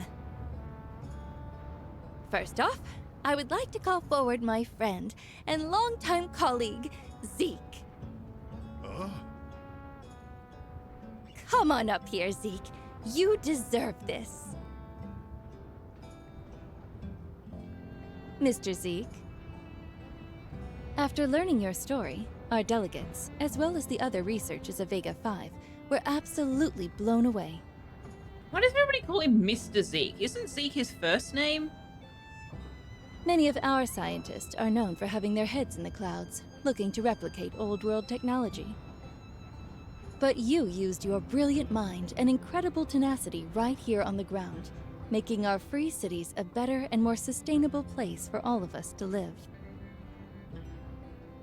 First off, I would like to call forward my friend and longtime colleague, Zeke. Come on up here, Zeke. You deserve this. Mr. Zeke. After learning your story, our delegates, as well as the other researchers of Vega 5, were absolutely blown away. Why does everybody call him Mr. Zeke? Isn't Zeke his first name? Many of our scientists are known for having their heads in the clouds, looking to replicate old-world technology. But you used your brilliant mind and incredible tenacity right here on the ground, making our free cities a better and more sustainable place for all of us to live.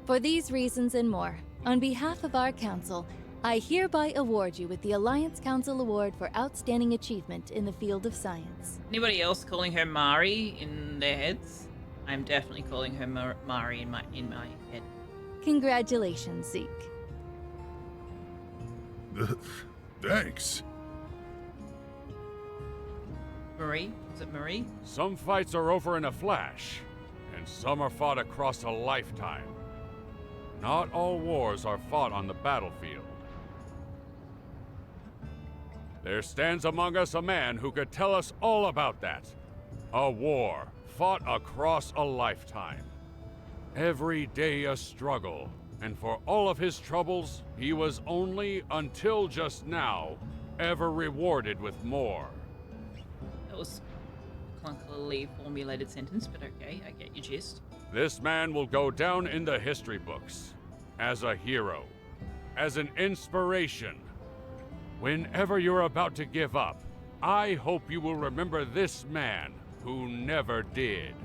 For these reasons and more, on behalf of our council, I hereby award you with the Alliance Council Award for Outstanding Achievement in the field of science. Anybody else calling her Mari in their heads? I'm definitely calling her Mari in my head. Congratulations, Zeke. Thanks. Marie? Is it Marie? Some fights are over in a flash, and some are fought across a lifetime. Not all wars are fought on the battlefield. There stands among us a man who could tell us all about that. A war fought across a lifetime. Every day a struggle, and for all of his troubles, he was only, until just now, ever rewarded with more. That was a clunkily formulated sentence, but okay, I get your gist. This man will go down in the history books as a hero, as an inspiration. Whenever you're about to give up, I hope you will remember this man who never did.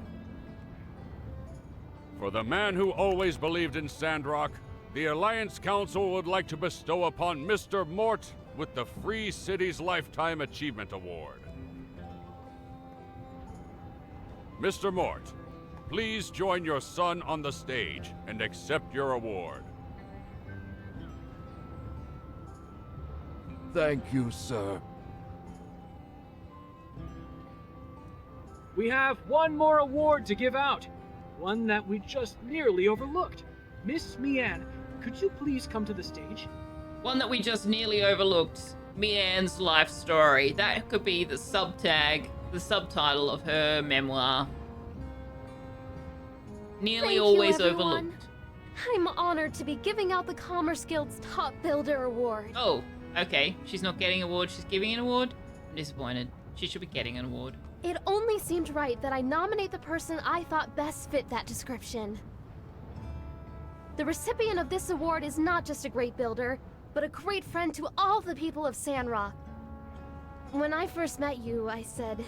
For the man who always believed in Sandrock, the Alliance Council would like to bestow upon Mr. Mort with the Free Cities Lifetime Achievement Award. Mr. Mort, please join your son on the stage and accept your award. Thank you, sir. We have one more award to give out. One that we just nearly overlooked. Miss Mian, could you please come to the stage? One that we just nearly overlooked. Mian's life story. That could be the subtag, the subtitle of her memoir. Nearly always overlooked. I'm honored to be giving out the Commerce Guild's Top Builder Award. Oh, okay. She's not getting an award, she's giving an award? I'm disappointed. She should be getting an award. It only seemed right that I nominate the person I thought best fit that description. The recipient of this award is not just a great builder, but a great friend to all the people of Sandrock. When I first met you, I said,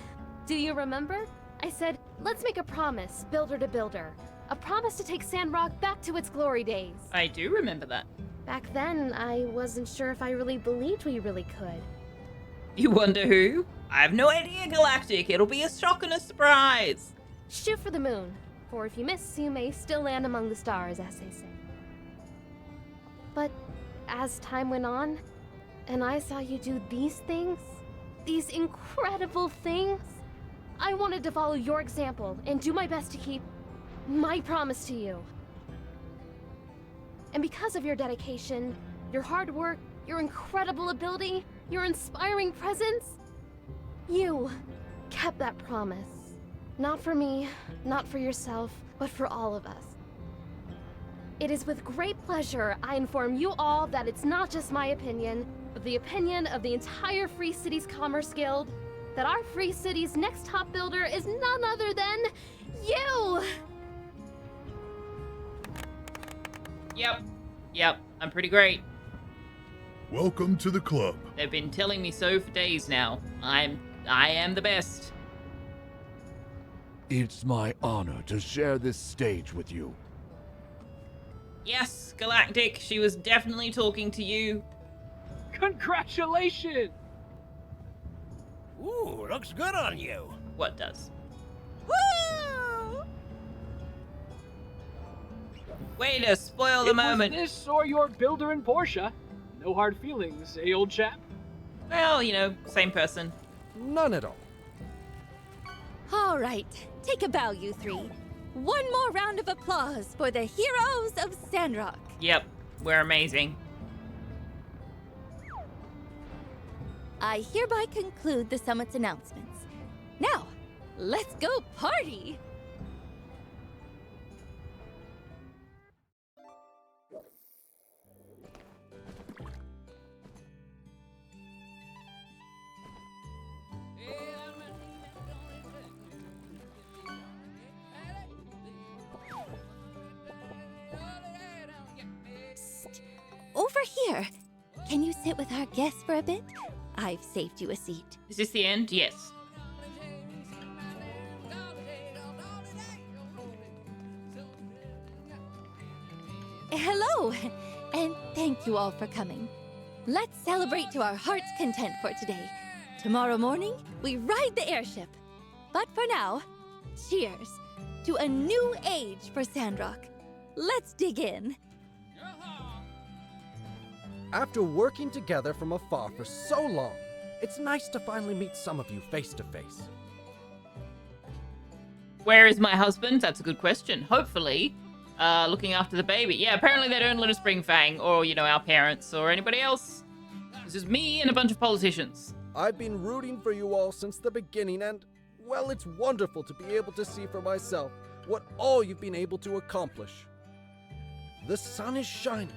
"Do you remember?" I said, "Let's make a promise, builder to builder. A promise to take Sandrock back to its glory days." I do remember that. Back then, I wasn't sure if I really believed we really could. You wonder who? I have no idea, Galactic. It'll be a shock and a surprise. Shoot for the moon, for if you miss, you may still land among the stars, as they say. But as time went on, and I saw you do these things, these incredible things, I wanted to follow your example and do my best to keep my promise to you. And because of your dedication, your hard work, your incredible ability, your inspiring presence, you kept that promise. Not for me, not for yourself, but for all of us. It is with great pleasure I inform you all that it's not just my opinion, but the opinion of the entire Free Cities Commerce Guild, that our Free Cities' next top builder is none other than you! Yep, I'm pretty great. Welcome to the club. They've been telling me so for days now. I am the best. It's my honor to share this stage with you. Yes, Galactic, she was definitely talking to you. Congratulations! Ooh, looks good on you. What does? Woo! Way to spoil the moment. Was this or your builder in Portia? No hard feelings, eh, old chap? Well, you know, same person. None at all. All right, take a bow, you three. One more round of applause for the heroes of Sandrock. Yep, we're amazing. I hereby conclude the summit's announcements. Now, let's go party! Psst. Over here. Can you sit with our guests for a bit? I've saved you a seat. Is this the end? Yes. Hello, and thank you all for coming. Let's celebrate to our heart's content for today. Tomorrow morning, we ride the airship. But for now, cheers to a new age for Sandrock. Let's dig in. After working together from afar for so long, it's nice to finally meet some of you face to face. Where is my husband? That's a good question. Hopefully, looking after the baby. Yeah, apparently they don't let us bring Fang or, you know, our parents or anybody else. This is me and a bunch of politicians. I've been rooting for you all since the beginning, and, well, it's wonderful to be able to see for myself what all you've been able to accomplish. The sun is shining,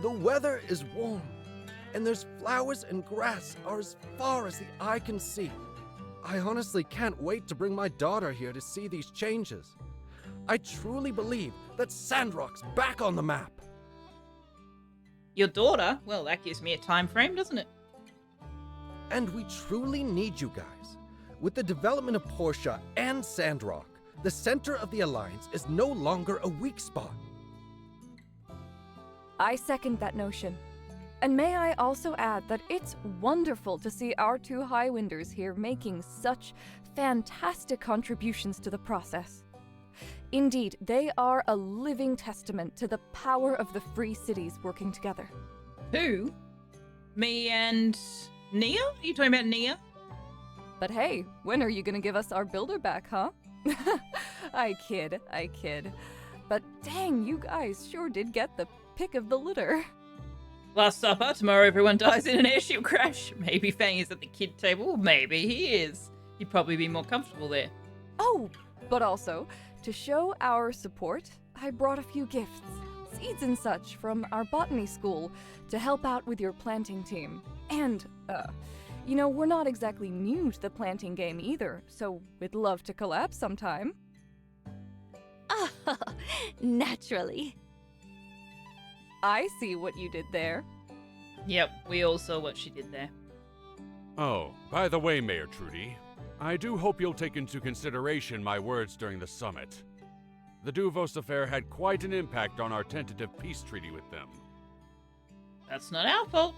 the weather is warm, and there's flowers and grass are as far as the eye can see. I honestly can't wait to bring my daughter here to see these changes. I truly believe that Sandrock's back on the map. Your daughter? Well, that gives me a time frame, doesn't it? And we truly need you guys. With the development of Portia and Sandrock, the center of the Alliance is no longer a weak spot. I second that notion. And may I also add that it's wonderful to see our two Highwinders here making such fantastic contributions to the process. Indeed, they are a living testament to the power of the Free Cities working together. Who? Me and Nia? Are you talking about Nia? But hey, when are you gonna give us our builder back, huh? I kid. But dang, you guys sure did get the pick of the litter. Last supper, tomorrow everyone dies in an airship crash. Maybe Fang is at the kid table, maybe he is. He'd probably be more comfortable there. Oh, but also, to show our support, I brought a few gifts, seeds and such, from our botany school to help out with your planting team. And, you know, we're not exactly new to the planting game either, so we'd love to collab sometime. Oh, naturally. I see what you did there. Yep, we all saw what she did there. Oh, by the way, Mayor Trudy, I do hope you'll take into consideration my words during the summit. The Duvos affair had quite an impact on our tentative peace treaty with them. That's not our fault.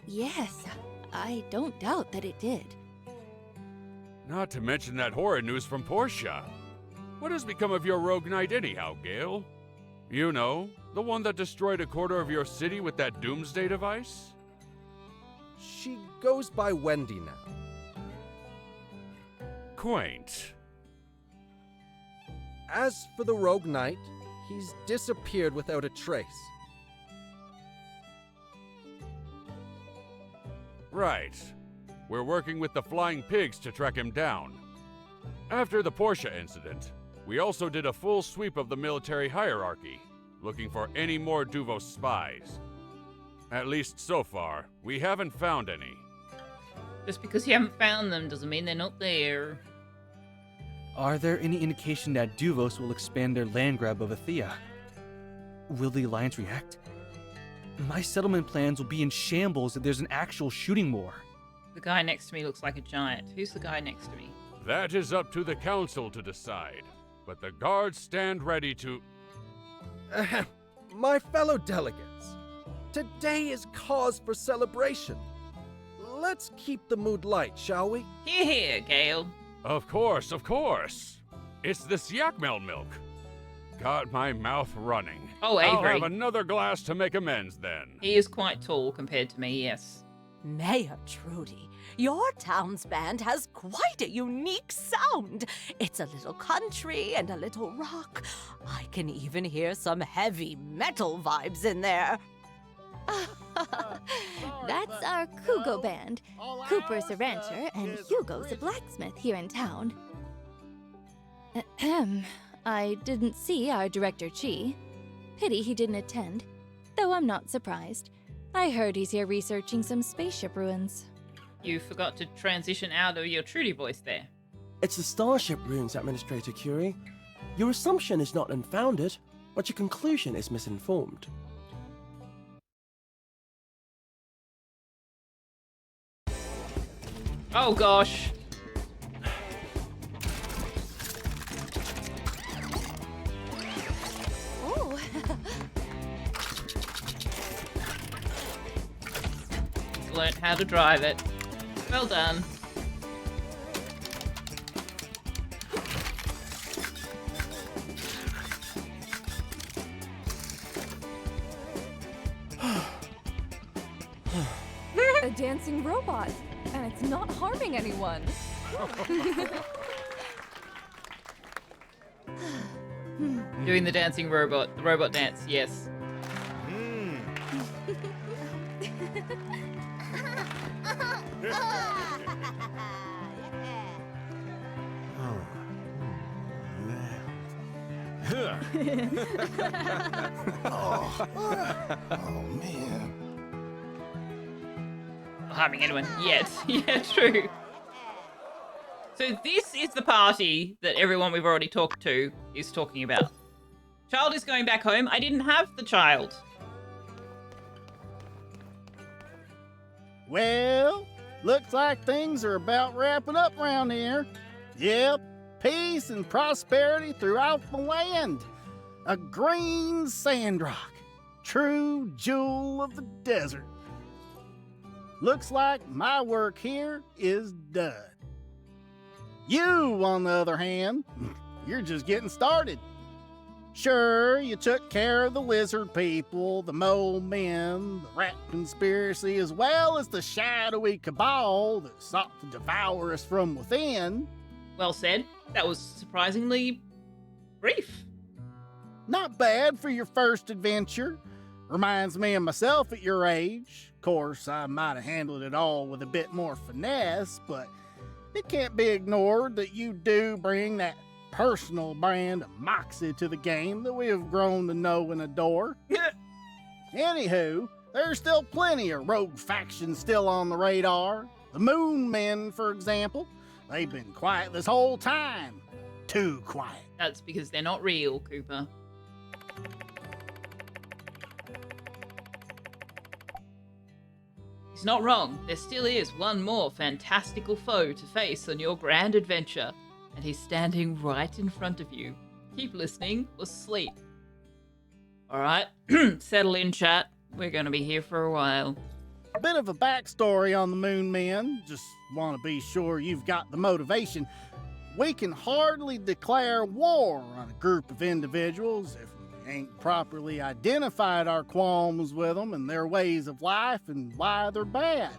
Yes, I don't doubt that it did. Not to mention that horrid news from Portia. What has become of your rogue knight anyhow, Gale? You know, the one that destroyed a quarter of your city with that doomsday device? She goes by Wendy now. Quaint. As for the rogue knight, he's disappeared without a trace. Right. We're working with the Flying Pigs to track him down. After the Portia incident, we also did a full sweep of the military hierarchy, looking for any more Duvos spies. At least so far, we haven't found any. Just because you haven't found them doesn't mean they're not there. Are there any indication that Duvos will expand their land grab of Athea? Will the Alliance react? My settlement plans will be in shambles if there's an actual shooting war. The guy next to me looks like a giant. Who's the guy next to me? That is up to the council to decide, but the guards stand ready to... My fellow delegates, today is cause for celebration. Let's keep the mood light, shall we? Hear, hear, Gale. Of course, of course. It's this Yakmel milk. Got my mouth running. Oh, I'll Avery. have another glass to make amends then. He is quite tall compared to me, yes. Mayor Trudy, your town's band has quite a unique sound. It's a little country and a little rock. I can even hear some heavy metal vibes in there. That's our Kugo band. Cooper's a rancher and Hugo's a blacksmith here in town. Ahem. I didn't see our director Chi. Pity he didn't attend, though I'm not surprised. I heard he's here researching some spaceship ruins. You forgot to transition out of your Trudy voice there. It's the Starship Ruins, Administrator Curie. Your assumption is not unfounded, but your conclusion is misinformed. Oh gosh. Oh. Learned how to drive it. Well done. A dancing robot, and it's not harming anyone. Doing the dancing robot, the robot dance, yes. Oh, man. Not harming anyone yet. Yeah, true. So this is the party that everyone we've already talked to is talking about. Child is going back home. I didn't have the child. Well, looks like things are about wrapping up around here. Yep, peace and prosperity throughout the land. A green Sandrock, true jewel of the desert. Looks like my work here is done. You, on the other hand, you're just getting started. Sure, you took care of the lizard people, the mole men, the rat conspiracy, as well as the shadowy cabal that sought to devour us from within. Well said. That was surprisingly brief. Not bad for your first adventure. Reminds me of myself at your age. Of course, I might have handled it all with a bit more finesse, but it can't be ignored that you do bring that personal brand of moxie to the game that we have grown to know and adore. Anywho, there's still plenty of rogue factions still on the radar. The Moon Men, for example. They've been quiet this whole time. Too quiet. That's because they're not real, Cooper. He's not wrong. There still is one more fantastical foe to face on your grand adventure, and he's standing right in front of you. Keep listening or sleep. Alright, settle in, chat. We're gonna be here for a while. A bit of a backstory on the Moon Men. Just want to be sure you've got the motivation. We can hardly declare war on a group of individuals if we ain't properly identified our qualms with them and their ways of life and why they're bad.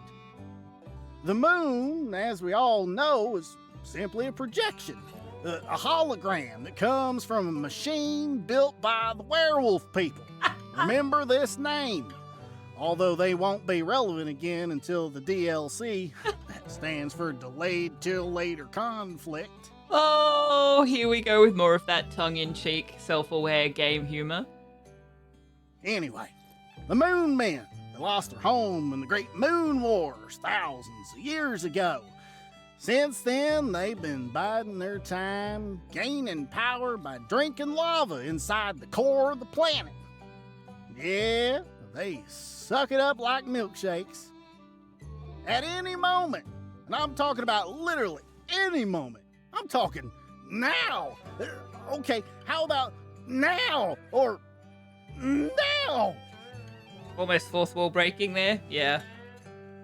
The moon, as we all know, is simply a projection, a hologram that comes from a machine built by the werewolf people. Remember this name. Although they won't be relevant again until the DLC. That stands for Delayed Till Later Conflict. Oh, here we go with more of that tongue-in-cheek, self-aware game humor. Anyway, the Moon Men, they lost their home in the Great Moon Wars thousands of years ago. Since then, they've been biding their time, gaining power by drinking lava inside the core of the planet. Yeah, they suck it up like milkshakes. At any moment, and I'm talking about literally any moment, I'm talking now. Okay, how about now? Or now? Almost fourth wall breaking there. Yeah.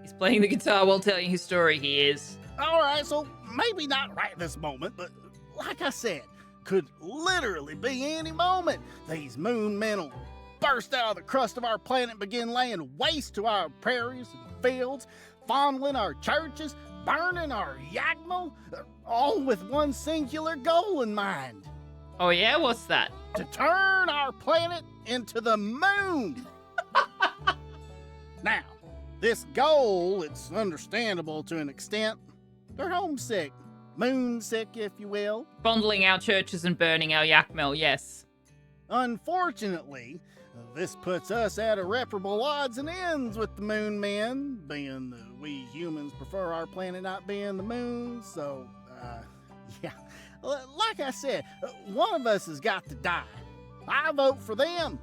He's playing the guitar while telling his story. He is. Alright, so maybe not right this moment, but like I said, could literally be any moment. These Moon Men will burst out of the crust of our planet and begin laying waste to our prairies and fields, fondling our churches, burning our Yakmo, all with one singular goal in mind. Oh yeah? What's that? To turn our planet into the moon! Now, this goal, it's understandable to an extent. They're homesick. Moonsick, if you will. Fondling our churches and burning our Yakmel, yes. Unfortunately, this puts us at irreparable odds and ends with the Moon Men, being that we humans prefer our planet not being the moon, so, yeah. Like I said, one of us has got to die. I vote for them.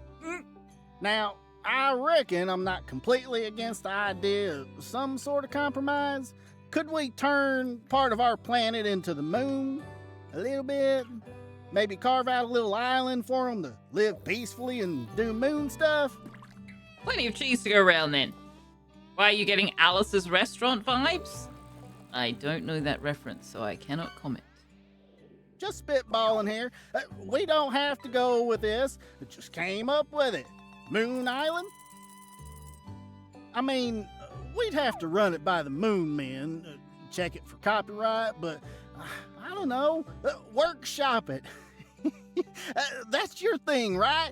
Now, I reckon I'm not completely against the idea of some sort of compromise. Could we turn part of our planet into the moon? A little bit? Maybe carve out a little island for them to live peacefully and do moon stuff? Plenty of cheese to go around then. Why are you getting Alice's restaurant vibes? I don't know that reference, so I cannot comment. Just spitballing here. We don't have to go with this. It just came up with it. Moon Island? I mean, we'd have to run it by the Moon Men, check it for copyright, but I don't know, workshop it. That's your thing, right?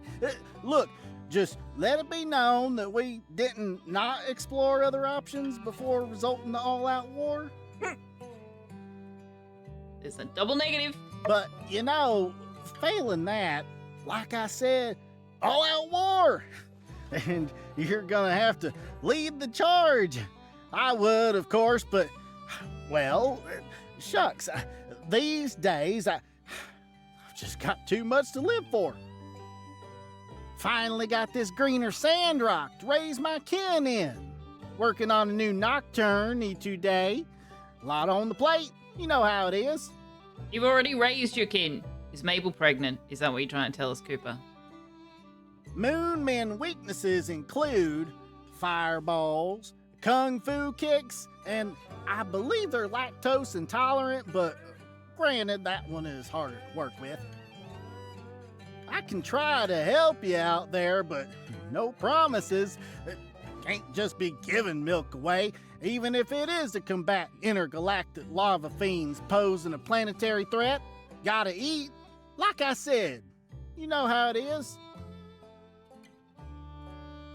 Look, just let it be known that we didn't not explore other options before resulting in all-out war. It's a double negative. But, you know, failing that, like I said, all-out war. And you're gonna have to lead the charge. I would, of course, but, well, shucks, these days, I've just got too much to live for. Finally got this greener Sandrock to raise my kin in. Working on a new nocturne today. A lot on the plate, you know how it is. You've already raised your kin. Is Mabel pregnant? Is that what you're trying to tell us, Cooper? Moon Men weaknesses include fireballs, kung fu kicks, and I believe they're lactose intolerant, but granted, that one is harder to work with. I can try to help you out there, but no promises. Can't just be giving milk away, even if it is to combat intergalactic lava fiends posing a planetary threat. Gotta eat. Like I said, you know how it is.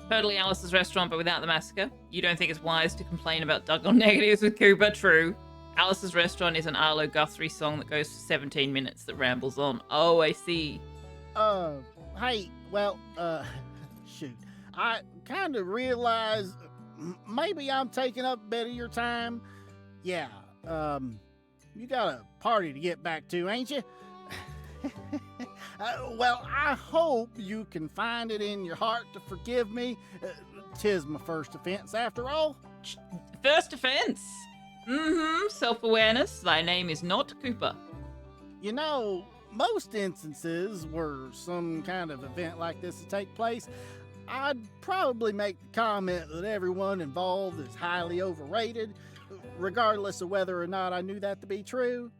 Totally Alice's restaurant, but without the massacre. You don't think it's wise to complain about double negatives with Cooper? True. Alice's restaurant is an Arlo Guthrie song that goes for 17 minutes that rambles on. Oh, I see. Hey, well, shoot. I kind of realized maybe I'm taking up a bit of your time. Yeah, you got a party to get back to, ain't you? Well, I hope you can find it in your heart to forgive me. 'Tis my first offense, after all. First offense? Self-awareness. Thy name is not Cooper. You know, most instances where some kind of event like this would take place, I'd probably make the comment that everyone involved is highly overrated, regardless of whether or not I knew that to be true.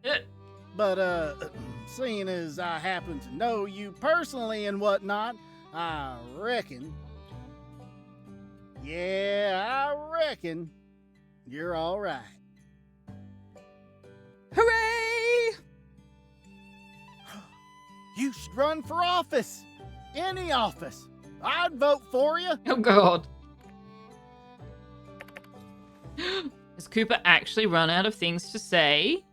But, seeing as I happen to know you personally and whatnot, I reckon... Yeah, I reckon you're alright. Hooray! You should run for office. Any office. I'd vote for you. Oh, God. Has Cooper actually run out of things to say?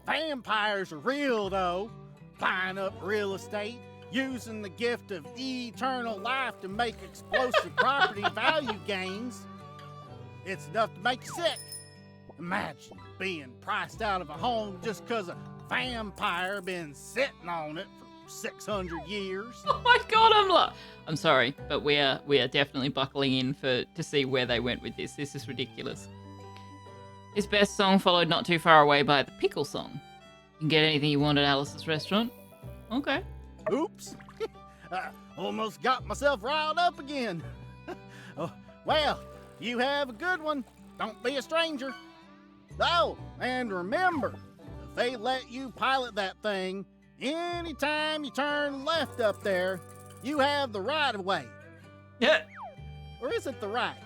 Vampires are real, though. buying up real estate, using the gift of eternal life to make explosive property value gains. It's enough to make you sick. Imagine being priced out of a home just because a vampire been sitting on it for 600 years. Oh my god, I'm sorry, but we are definitely buckling in to see where they went with this. This is ridiculous. His best song followed not too far away by the pickle song. You can get anything you want at Alice's restaurant. Okay. Oops. I almost got myself riled up again. Oh, well, you have a good one. Don't be a stranger. Oh, and remember, if they let you pilot that thing, anytime you turn left up there, you have the right of way. Yeah. Or is it the right?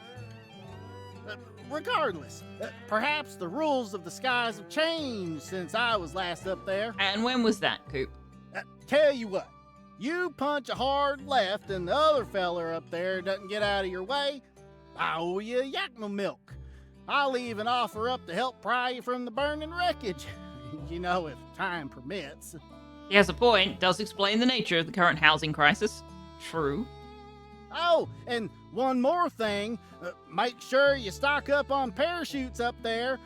Regardless, perhaps the rules of the skies have changed since I was last up there. And when was that, Coop? Tell you what, you punch a hard left and the other feller up there doesn't get out of your way, I owe you yakma milk. I'll even offer up to help pry you from the burning wreckage. You know, if time permits. He has a point. Does explain the nature of the current housing crisis. True. Oh, and one more thing. Make sure you stock up on parachutes up there.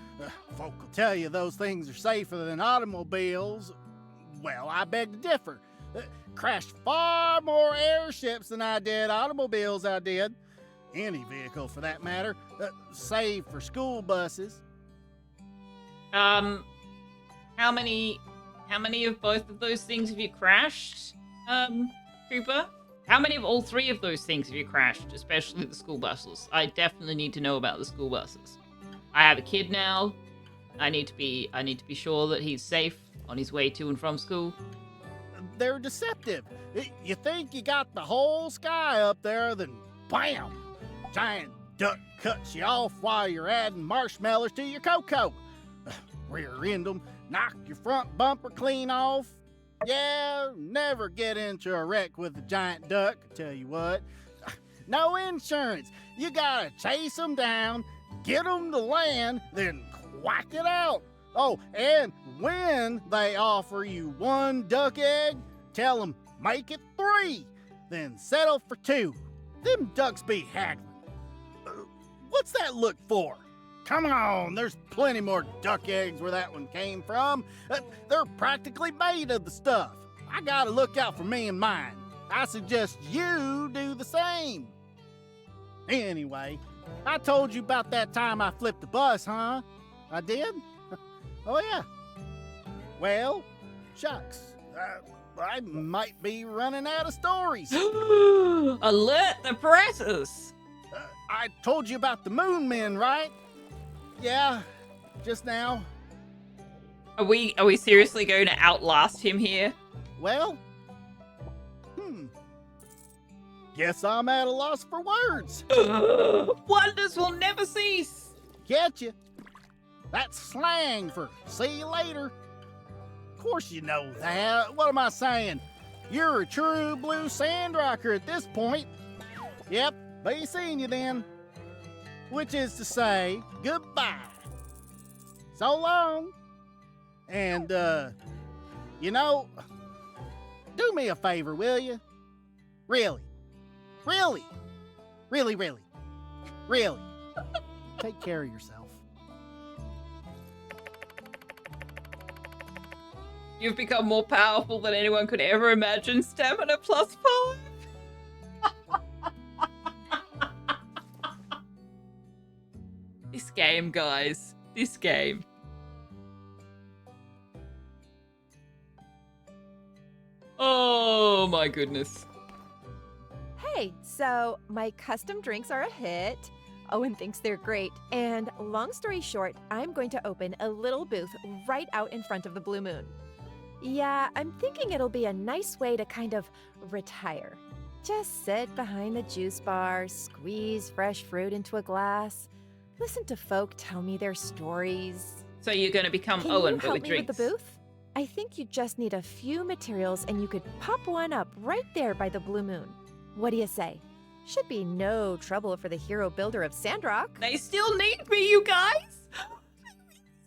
Folk will tell you those things are safer than automobiles. Well, I beg to differ. Crashed far more airships than I did automobiles I did. Any vehicle for that matter. Save for school buses. How many of both of those things have you crashed, Cooper? How many of all three of those things have you crashed, especially the school buses? I definitely need to know about the school buses. I have a kid now. I need to be sure that he's safe on his way to and from school. They're deceptive. You think you got the whole sky up there, then bam! Giant duck cuts you off while you're adding marshmallows to your cocoa. Rear end them, knock your front bumper clean off. Yeah, never get into a wreck with a giant duck, I tell you what. No insurance. You gotta chase them down, get them to land, then quack it out. Oh, and when they offer you 1 duck egg, tell them make it 3, then settle for 2. Them ducks be haggling. What's that look for? Come on, there's plenty more duck eggs where that one came from. They're practically made of the stuff. I gotta look out for me and mine. I suggest you do the same. Anyway, I told you about that time I flipped the bus, huh? I did? Oh, yeah. Well, shucks. I might be running out of stories. Alert the presses! I told you about the moon men, right? Yeah, just now. Are we seriously going to outlast him here? Well, guess I'm at a loss for words. Wonders will never cease. Get you. That's slang for see you later. Of course you know that. What am I saying? You're a true blue sandrocker at this point. Yep, be seeing you then. Which is to say, goodbye. So long. And, you know, do me a favor, will you? Really. Really. Really, really. Really. Take care of yourself. You've become more powerful than anyone could ever imagine. Stamina +5. This game, guys. This game. Oh my goodness. Hey, so my custom drinks are a hit. Owen thinks they're great. And long story short, I'm going to open a little booth right out in front of the Blue Moon. Yeah, I'm thinking it'll be a nice way to kind of retire. Just sit behind the juice bar, squeeze fresh fruit into a glass, listen to folk tell me their stories. So you're going to become Can Owen, you but help with me drinks. with the booth? I think you just need a few materials and you could pop one up right there by the Blue Moon. What do you say? Should be no trouble for the hero builder of Sandrock. They still need me, you guys!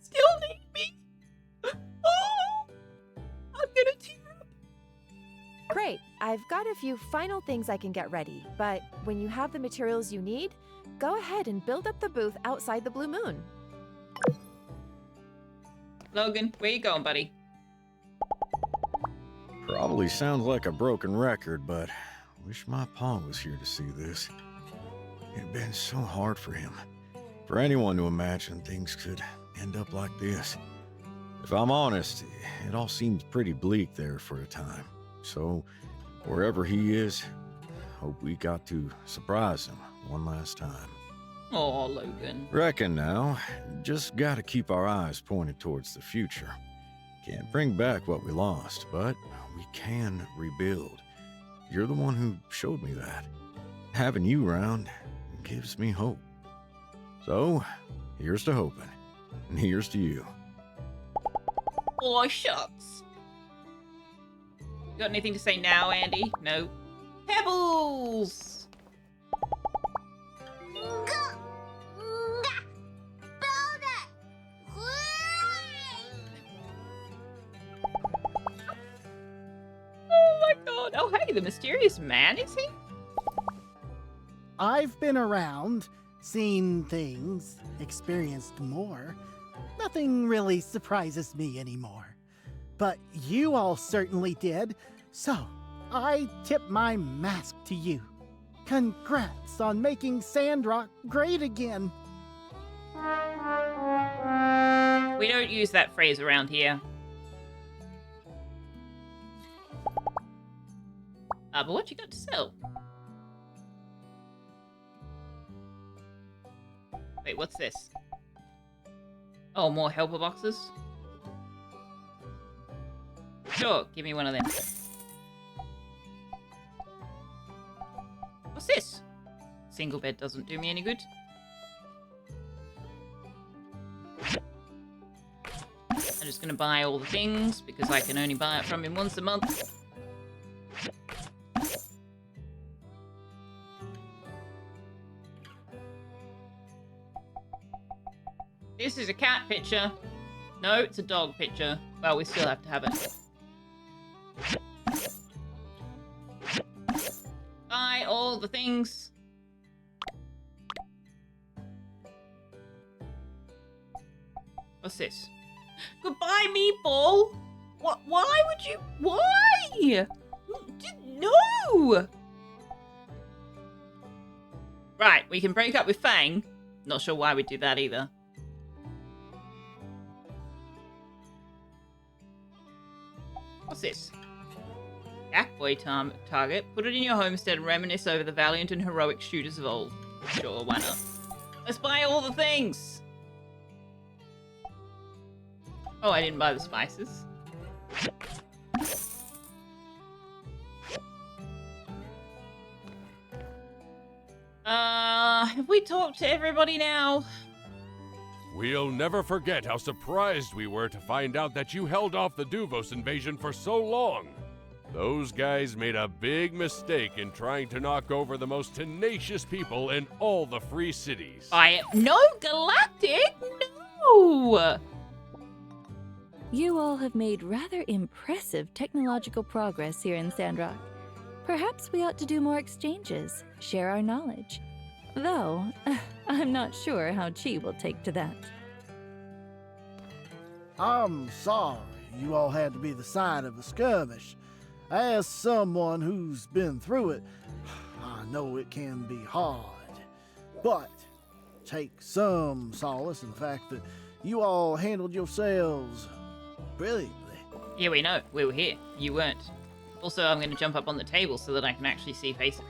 Still need me! Oh! I'm gonna tear up. Great. I've got a few final things I can get ready, but when you have the materials you need, go ahead and build up the booth outside the Blue Moon. Logan, where you going, buddy? Probably sounds like a broken record, but I wish my pa was here to see this. It'd been so hard for him. For anyone to imagine things could end up like this. If I'm honest, it all seems pretty bleak there for a time. So, wherever he is, hope we got to surprise him one last time. Oh, Logan. Reckon now, just gotta keep our eyes pointed towards the future. Can't bring back what we lost, but we can rebuild. You're the one who showed me that. Having you around gives me hope. So, here's to hoping, and here's to you. Oh, shucks. Got anything to say now, Andy? No. Pebbles! Oh my god. Oh, hey, the mysterious man, is he? I've been around, seen things, experienced more. Nothing really surprises me anymore. But you all certainly did, so I tip my mask to you. Congrats on making Sandrock great again. We don't use that phrase around here. But what you got to sell? Wait, what's this? Oh, more helper boxes? Sure, give me one of them. What's this? Single bed doesn't do me any good. I'm just gonna buy all the things because I can only buy it from him once a month. This is a cat picture. No, it's a dog picture. Well, we still have to have it. Buy all the things. What's this? Goodbye, meatball. What? Why would you? Why? No. Right, we can break up with Fang. Not sure why we'd do that either. What's this? Jackboy target. Put it in your homestead and reminisce over the valiant and heroic shooters of old. Sure, why not? Let's buy all the things! Oh, I didn't buy the spices. Have we talked to everybody now? We'll never forget how surprised we were to find out that you held off the Duvos invasion for so long. Those guys made a big mistake in trying to knock over the most tenacious people in all the free cities. No, Galactic, no! You all have made rather impressive technological progress here in Sandrock. Perhaps we ought to do more exchanges, share our knowledge. Though, I'm not sure how Chi will take to that. I'm sorry you all had to be the site of a skirmish. As someone who's been through it, I know it can be hard. But take some solace in the fact that you all handled yourselves brilliantly. Yeah, we know. We were here. You weren't. Also, I'm going to jump up on the table so that I can actually see faces.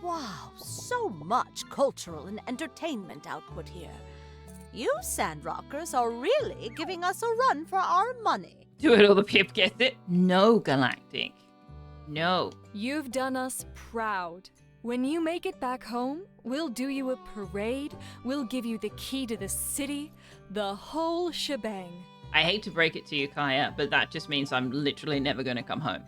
Wow, so much cultural and entertainment output here. You Sandrockers are really giving us a run for our money. Do it, all the pip gets it? No, Galactic. No. You've done us proud. When you make it back home, we'll do you a parade, we'll give you the key to the city, the whole shebang. I hate to break it to you, Kaya, but that just means I'm literally never going to come home.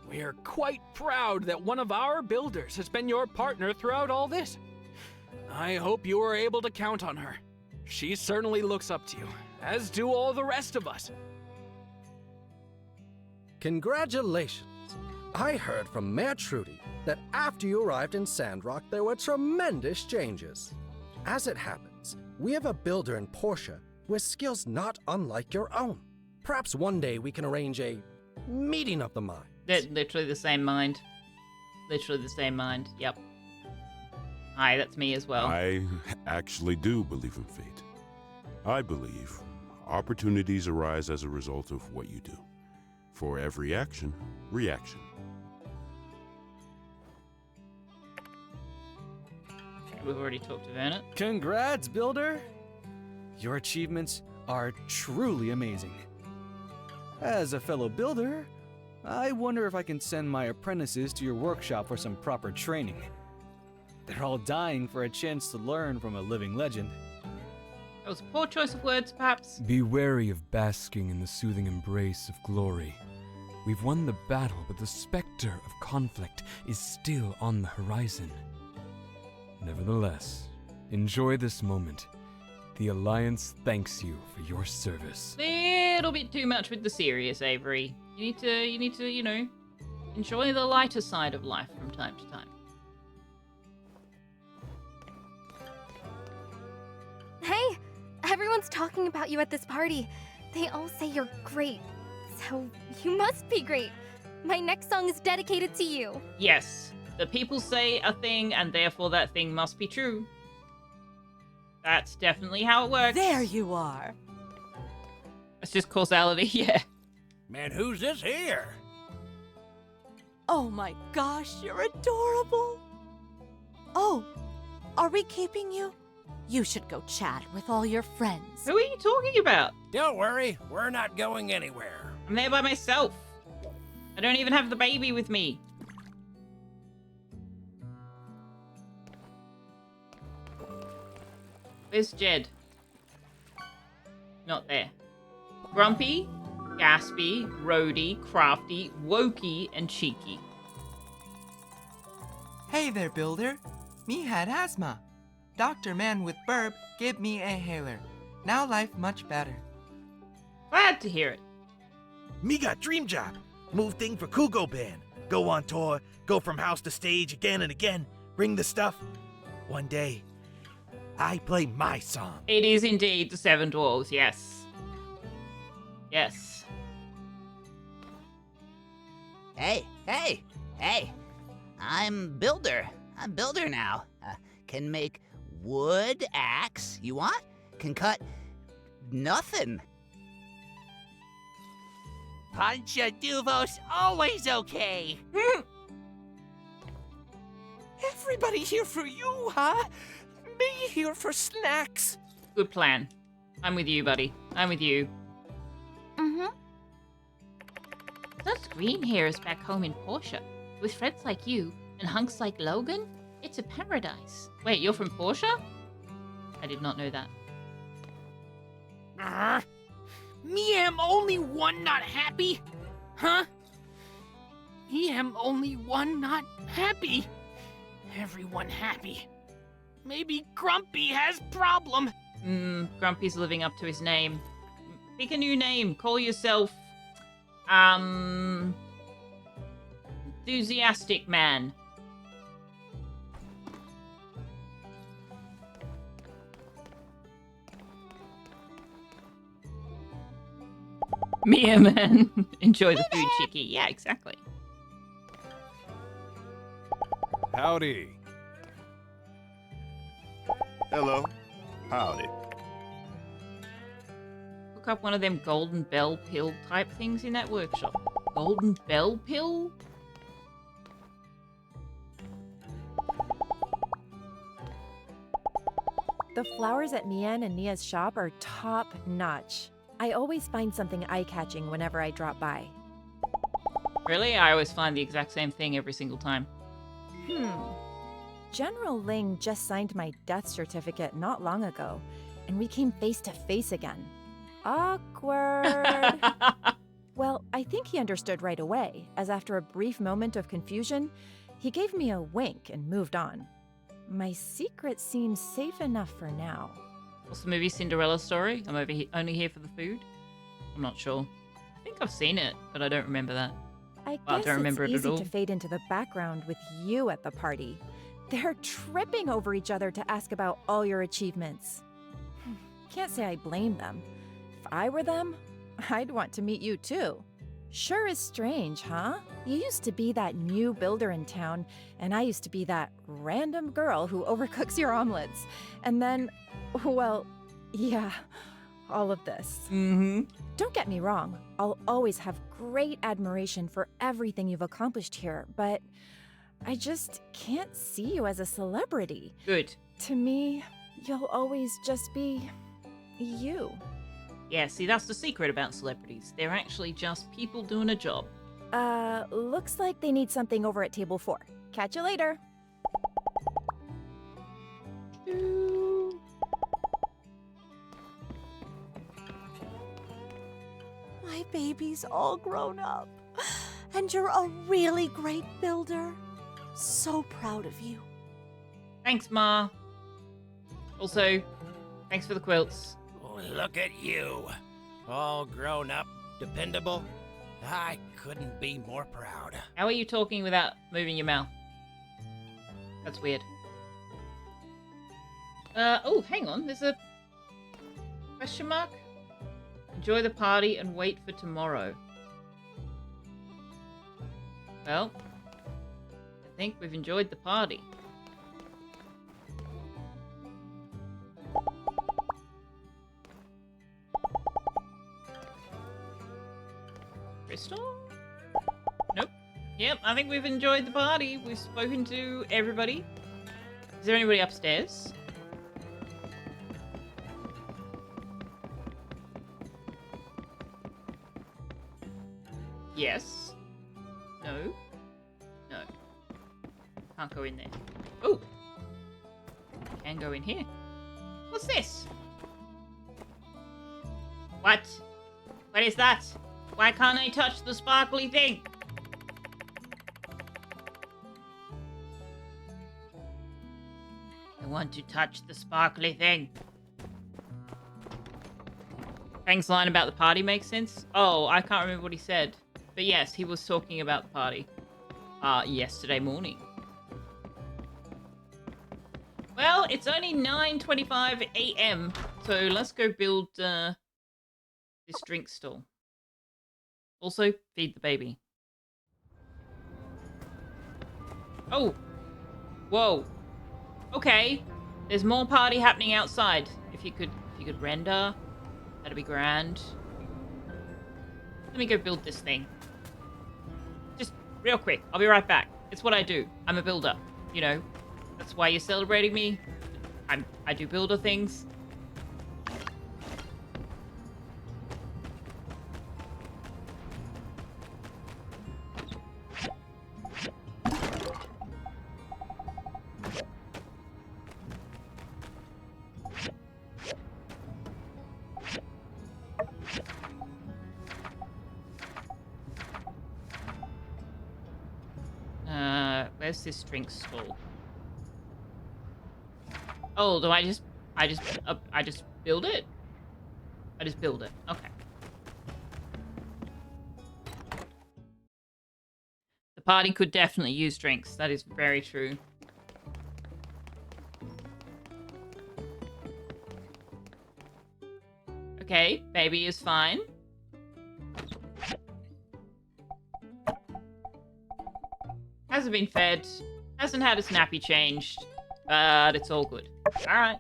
We're quite proud that one of our builders has been your partner throughout all this. I hope you were able to count on her. She certainly looks up to you, as do all the rest of us. Congratulations! I heard from Mayor Trudy that after you arrived in Sandrock, there were tremendous changes. As it happens, we have a builder in Portia with skills not unlike your own. Perhaps one day we can arrange a meeting of the minds. They're literally the same mind. Literally the same mind. Yep. Hi, that's me as well. I actually do believe in fate. I believe opportunities arise as a result of what you do. For every action, reaction. We've already talked to Vernon. Congrats, Builder! Your achievements are truly amazing. As a fellow builder, I wonder if I can send my apprentices to your workshop for some proper training. They're all dying for a chance to learn from a living legend. That was a poor choice of words, perhaps. Be wary of basking in the soothing embrace of glory. We've won the battle, but the specter of conflict is still on the horizon. Nevertheless, enjoy this moment. The Alliance thanks you for your service. Little bit too much with the serious, Avery. You need to, you know, enjoy the lighter side of life from time to time. Hey, everyone's talking about you at this party. They all say you're great. So you must be great. My next song is dedicated to you. Yes, the people say a thing, and therefore that thing must be true. That's definitely how it works. There you are. That's just causality, yeah. Man, who's this here? Oh my gosh, you're adorable. Oh, are we keeping you? You should go chat with all your friends. Who are you talking about? Don't worry, we're not going anywhere. I'm there by myself. I don't even have the baby with me. Where's Jed? Not there. Grumpy, Gaspy, Rhodey, Crafty, Wokey, and Cheeky. Hey there, Builder. Me had asthma. Dr. Man with Burb gave me a inhaler. Now life much better. Glad to hear it. Me got dream job. Move thing for Kugo Band. Go on tour, go from house to stage again and again. Bring the stuff. One day, I play my song. It is indeed the Seven Dwarves, yes. Yes. Hey. I'm Builder. I'm Builder now. Can make wood axe. You want? Can cut nothing. Pancha Duvos, always okay. Everybody here for you, huh? Me here for snacks. Good plan. I'm with you, buddy. I'm with you. Mm-hmm. Those green hairs back home in Portia. With friends like you and hunks like Logan, it's a paradise. Wait, you're from Portia? I did not know that. Me am only one not happy? Huh? Me am only one not happy. Everyone happy. Maybe Grumpy has problem. Grumpy's living up to his name. Pick a new name. Call yourself, Enthusiastic Man. Mia Man. Enjoy the food, Chicky. Yeah, exactly. Howdy. Hello. Howdy. Hook up one of them golden bell pill type things in that workshop. Golden bell pill? The flowers at Mian and Nia's shop are top notch. I always find something eye-catching whenever I drop by. Really? I always find the exact same thing every single time. General Ling just signed my death certificate not long ago, and we came face to face again. Awkward. Well, I think he understood right away, as after a brief moment of confusion, he gave me a wink and moved on. My secret seems safe enough for now. What's the movie Cinderella Story? I'm only here for the food. I'm not sure. I think I've seen it, but I don't remember that. I Well, guess don't remember it's it at easy all. to fade into the background with you at the party. They're tripping over each other to ask about all your achievements. Can't say I blame them. If I were them, I'd want to meet you too. Sure is strange, huh? You used to be that new builder in town, and I used to be that random girl who overcooks your omelets. And then, well, yeah, all of this. Mm-hmm. Don't get me wrong, I'll always have great admiration for everything you've accomplished here, but I just can't see you as a celebrity. Good. To me, you'll always just be you. Yeah, see, that's the secret about celebrities. They're actually just people doing a job. Looks like they need something over at table 4. Catch you later. My baby's all grown up. And you're a really great builder. So proud of you. Thanks, Ma. Also, thanks for the quilts. Look at you. All grown up, dependable. I couldn't be more proud. How are you talking without moving your mouth? That's weird. Oh, hang on. There's a question mark. Enjoy the party and wait for tomorrow. Well, I think we've enjoyed the party. Crystal? Nope. Yep, I think we've enjoyed the party. We've spoken to everybody. Is there anybody upstairs? Yes. No. No. Can't go in there. Oh! Can go in here. What's this? What? What is that? Why can't I touch the sparkly thing? I want to touch the sparkly thing. Fang's line about the party makes sense? Oh, I can't remember what he said. But yes, he was talking about the party. Yesterday morning. Well, it's only 9:25 a.m. So let's go build this drink stall. Also, feed the baby. Oh! Whoa. Okay. There's more party happening outside. If you could render, that'd be grand. Let me go build this thing. Just real quick. I'll be right back. It's what I do. I'm a builder. You know, that's why you're celebrating me. I do builder things. Where's this drink stall? Oh, do I just build it? I just build it. Okay. The party could definitely use drinks. That is very true. Okay, baby is fine. Hasn't been fed. Hasn't had his nappy changed. But it's all good. Alright.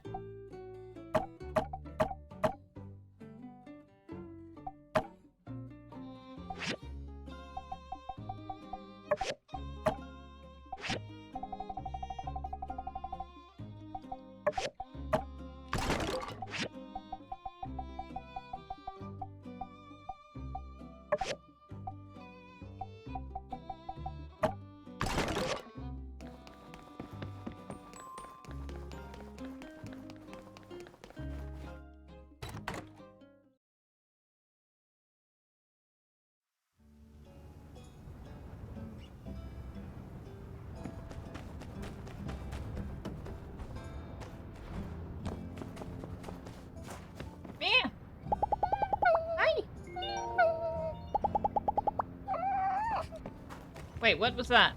Wait, what was that?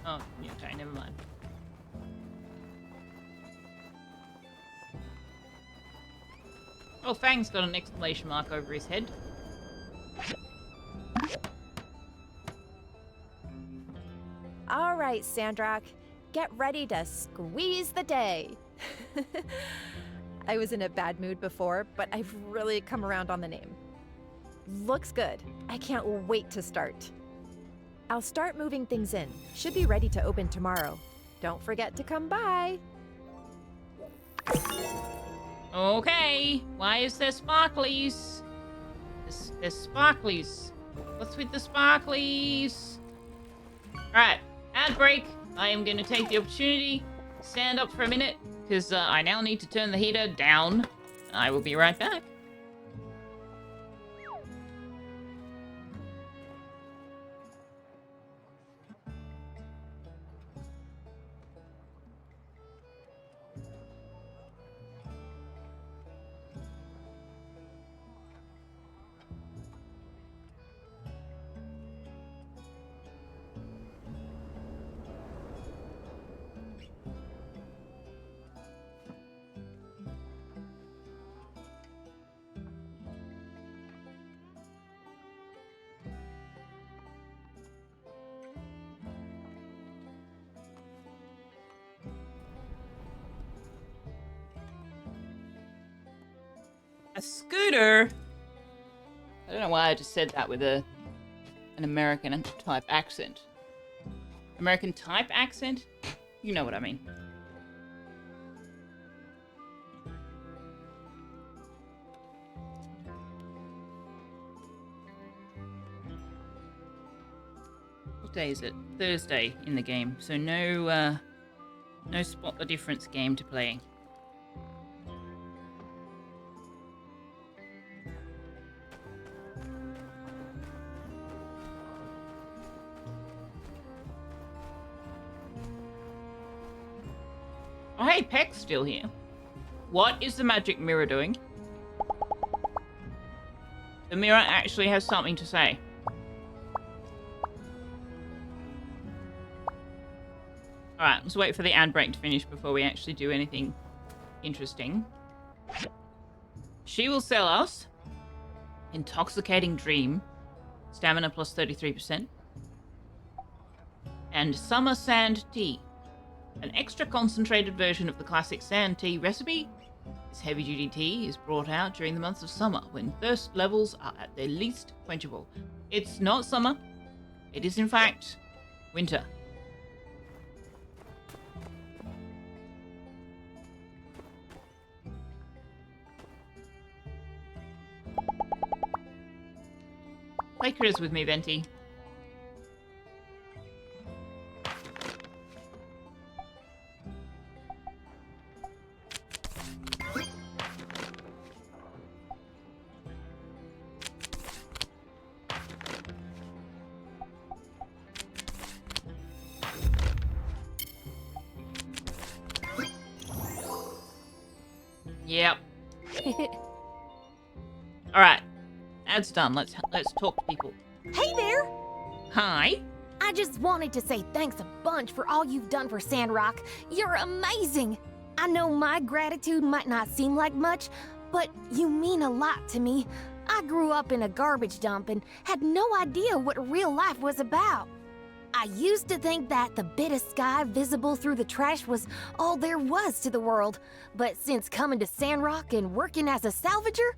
Oh, okay, never mind. Oh, Fang's got an exclamation mark over his head. All right, Sandrock, get ready to squeeze the day. I was in a bad mood before, but I've really come around on the name. Looks good. I can't wait to start. I'll start moving things in. Should be ready to open tomorrow. Don't forget to come by. Okay, why is there sparklies? There's sparklies. What's with the sparklies? Alright, ad break. I am going to take the opportunity to stand up for a minute, because I now need to turn the heater down. I will be right back. A scooter? I don't know why I just said that with an American type accent. American type accent? You know what I mean. What day is it? Thursday in the game, so no spot the difference game to play. Oh, hey, Peck's still here. What is the magic mirror doing? The mirror actually has something to say. Alright, let's wait for the ad break to finish before we actually do anything interesting. She will sell us Intoxicating Dream, stamina plus 33%, and Summer Sand Tea. An extra concentrated version of the classic sand tea recipe. This heavy-duty tea is brought out during the months of summer when thirst levels are at their least quenchable. It's not summer. It is, in fact, winter. Play critters with me, Venti. Yep. All right, that's done. Let's talk to people. Hey there! Hi. I just wanted to say thanks a bunch for all you've done for Sandrock. You're amazing! I know my gratitude might not seem like much, but you mean a lot to me. I grew up in a garbage dump and had no idea what real life was about. I used to think that the bit of sky visible through the trash was all there was to the world, but since coming to Sandrock and working as a salvager,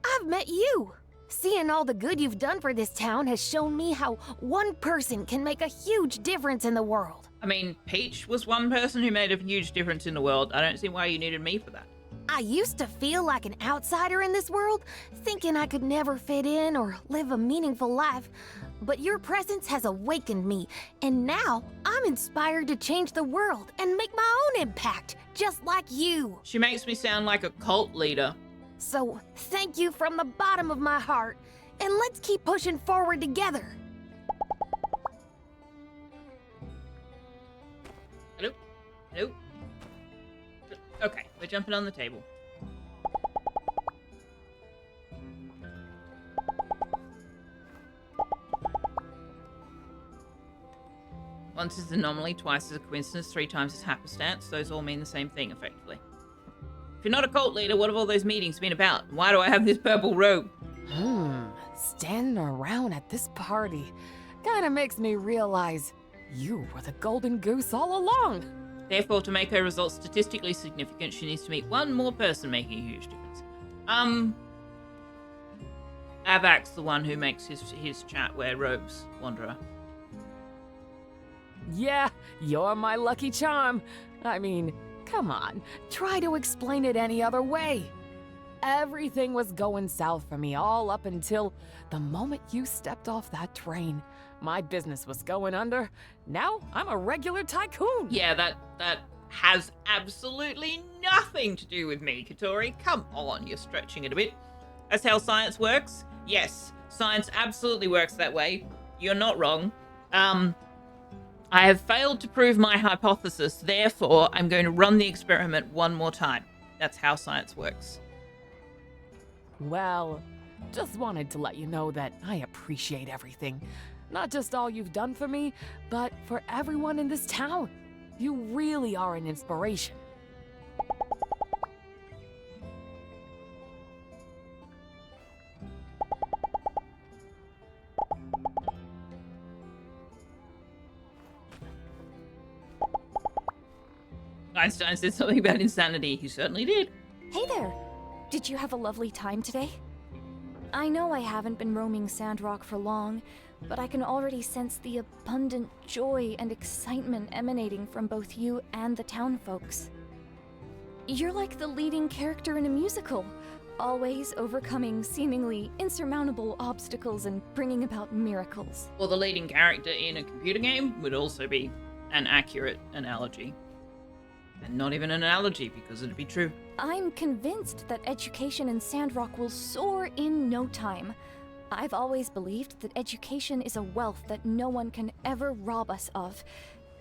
I've met you. Seeing all the good you've done for this town has shown me how one person can make a huge difference in the world. I mean, Peach was one person who made a huge difference in the world. I don't see why you needed me for that. I used to feel like an outsider in this world, thinking I could never fit in or live a meaningful life. But your presence has awakened me, and now I'm inspired to change the world and make my own impact, just like you. She makes me sound like a cult leader. So, thank you from the bottom of my heart, and let's keep pushing forward together. Hello? Hello? Okay, we're jumping on the table. Once is an anomaly, twice is a coincidence, 3 times is happenstance. Those all mean the same thing, effectively. If you're not a cult leader, what have all those meetings been about? Why do I have this purple robe? Standing around at this party kinda makes me realize you were the golden goose all along. Therefore, to make her results statistically significant, she needs to meet one more person making a huge difference. Avak's the one who makes his chat wear robes, Wanderer. Yeah, you're my lucky charm. I mean, come on, try to explain it any other way. Everything was going south for me all up until the moment you stepped off that train. My business was going under. Now I'm a regular tycoon. Yeah, that has absolutely nothing to do with me, Katori. Come on, you're stretching it a bit. That's how science works? Yes, science absolutely works that way. You're not wrong. I have failed to prove my hypothesis, therefore I'm going to run the experiment one more time. That's how science works. Well, just wanted to let you know that I appreciate everything. Not just all you've done for me, but for everyone in this town. You really are an inspiration. Einstein said something about insanity. He certainly did. Hey there! Did you have a lovely time today? I know I haven't been roaming Sandrock for long, but I can already sense the abundant joy and excitement emanating from both you and the town folks. You're like the leading character in a musical, always overcoming seemingly insurmountable obstacles and bringing about miracles. Well, the leading character in a computer game would also be an accurate analogy. And not even an analogy, because it'd be true. I'm convinced that education in Sandrock will soar in no time. I've always believed that education is a wealth that no one can ever rob us of.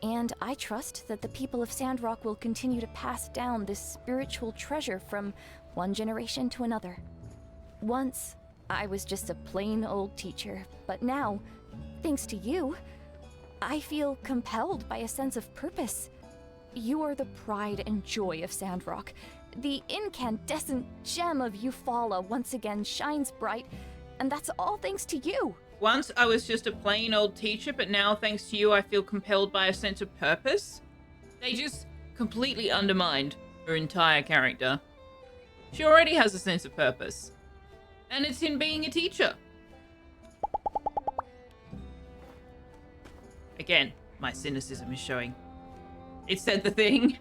And I trust that the people of Sandrock will continue to pass down this spiritual treasure from one generation to another. Once, I was just a plain old teacher, but now, thanks to you, I feel compelled by a sense of purpose. You are the pride and joy of Sandrock. The incandescent gem of Eufaula once again shines bright, and that's all thanks to you. Once I was just a plain old teacher, but now thanks to you I feel compelled by a sense of purpose. They just completely undermined her entire character. She already has a sense of purpose. And it's in being a teacher. Again, my cynicism is showing. It said the thing.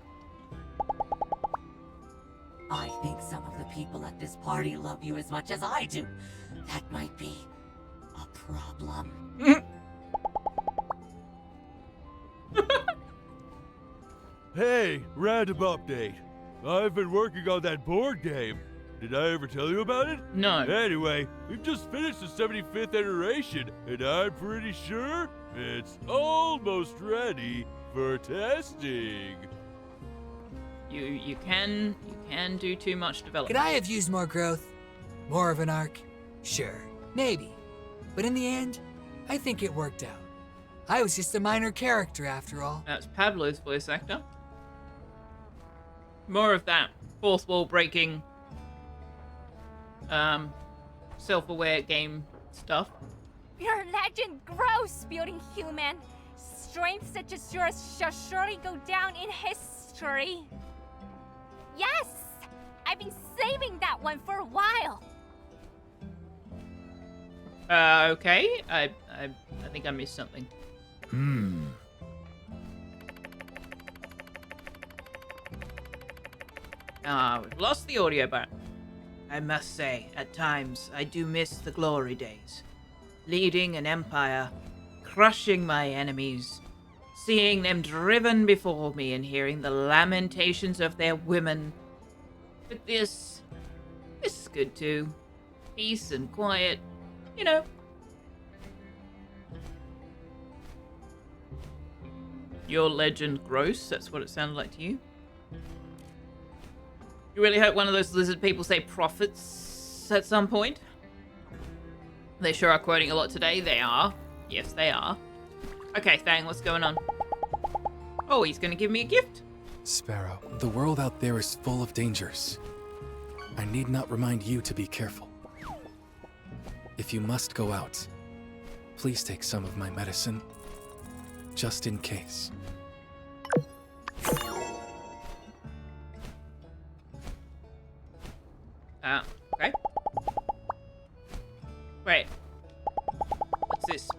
I think some of the people at this party love you as much as I do. That might be a problem. Hey, random update. I've been working on that board game. Did I ever tell you about it? No. Anyway, we've just finished the 75th iteration, and I'm pretty sure it's almost ready for testing. You can do too much development. Could I have used more growth? More of an arc? Sure, maybe. But in the end, I think it worked out. I was just a minor character after all. That's Pablo's voice actor. More of that fourth wall breaking, self-aware game stuff. Your legend grows, spewing human. Strength such as yours shall surely go down in history. Yes! I've been saving that one for a while. Okay. I think I missed something. We've lost the audio back. I must say, at times, I do miss the glory days. Leading an empire, crushing my enemies, seeing them driven before me and hearing the lamentations of their women. But this is good too. Peace and quiet, you know. Your legend gross, that's what it sounded like to you. You really hope one of those lizard people say prophets at some point? They sure are quoting a lot today. They are. Yes, they are. Okay, Thang, what's going on? Oh, he's gonna give me a gift. Sparrow, the world out there is full of dangers. I need not remind you to be careful. If you must go out, please take some of my medicine, just in case. Okay. Wait. What's this?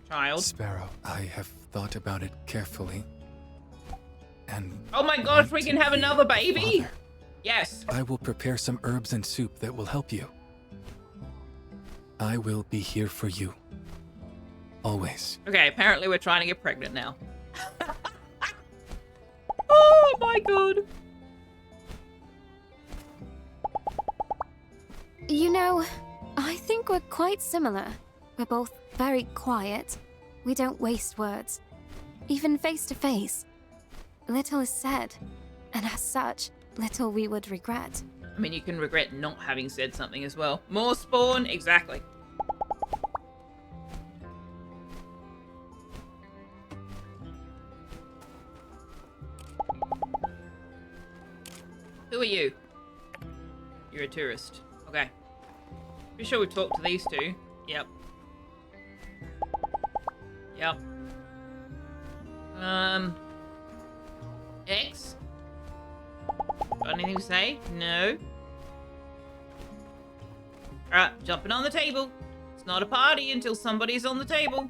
Child. Sparrow, I have thought about it carefully. And Oh my gosh, we want can to have be another baby? father. Yes. I will prepare some herbs and soup that will help you. I will be here for you. Always. Okay, apparently we're trying to get pregnant now. Oh my god. You know, I think we're quite similar. We're both very quiet. We don't waste words. Even face to face. Little is said, and as such, little we would regret. I mean, you can regret not having said something as well. More spawn? Exactly. Who are you? You're a tourist. Okay. Be sure we talk to these two. Yep. Yep. X? Got anything to say? No. Alright, jumping on the table. It's not a party until somebody's on the table.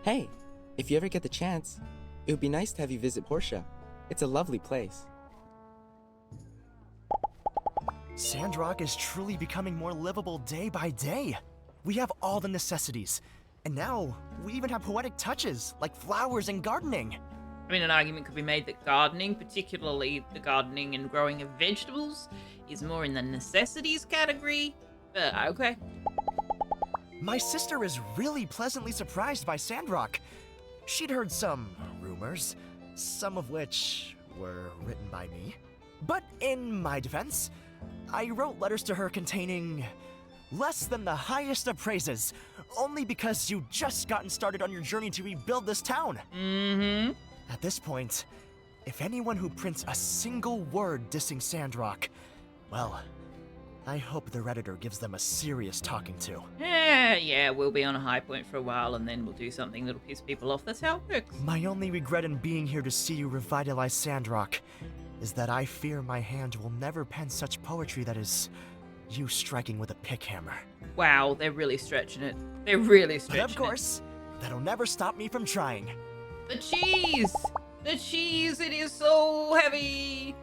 Hey, if you ever get the chance, it would be nice to have you visit Portia. It's a lovely place. Sandrock is truly becoming more livable day by day. We have all the necessities. And now, we even have poetic touches, like flowers and gardening. I mean, an argument could be made that gardening, particularly the gardening and growing of vegetables, is more in the necessities category. But okay. My sister is really pleasantly surprised by Sandrock. She'd heard some rumors, some of which were written by me. But in my defense, I wrote letters to her containing less than the highest of praises, only because you just gotten started on your journey to rebuild this town. Mm-hmm. At this point, if anyone who prints a single word dissing Sandrock, well, I hope their editor gives them a serious talking to. Yeah, we'll be on a high point for a while and then we'll do something that'll piss people off. That's how it works. My only regret in being here to see you revitalize Sandrock is that I fear my hand will never pen such poetry that is you striking with a pick hammer. Wow, they're really stretching it. They're really stretching But of course, that'll never stop me from trying. The cheese! The cheese, it is so heavy!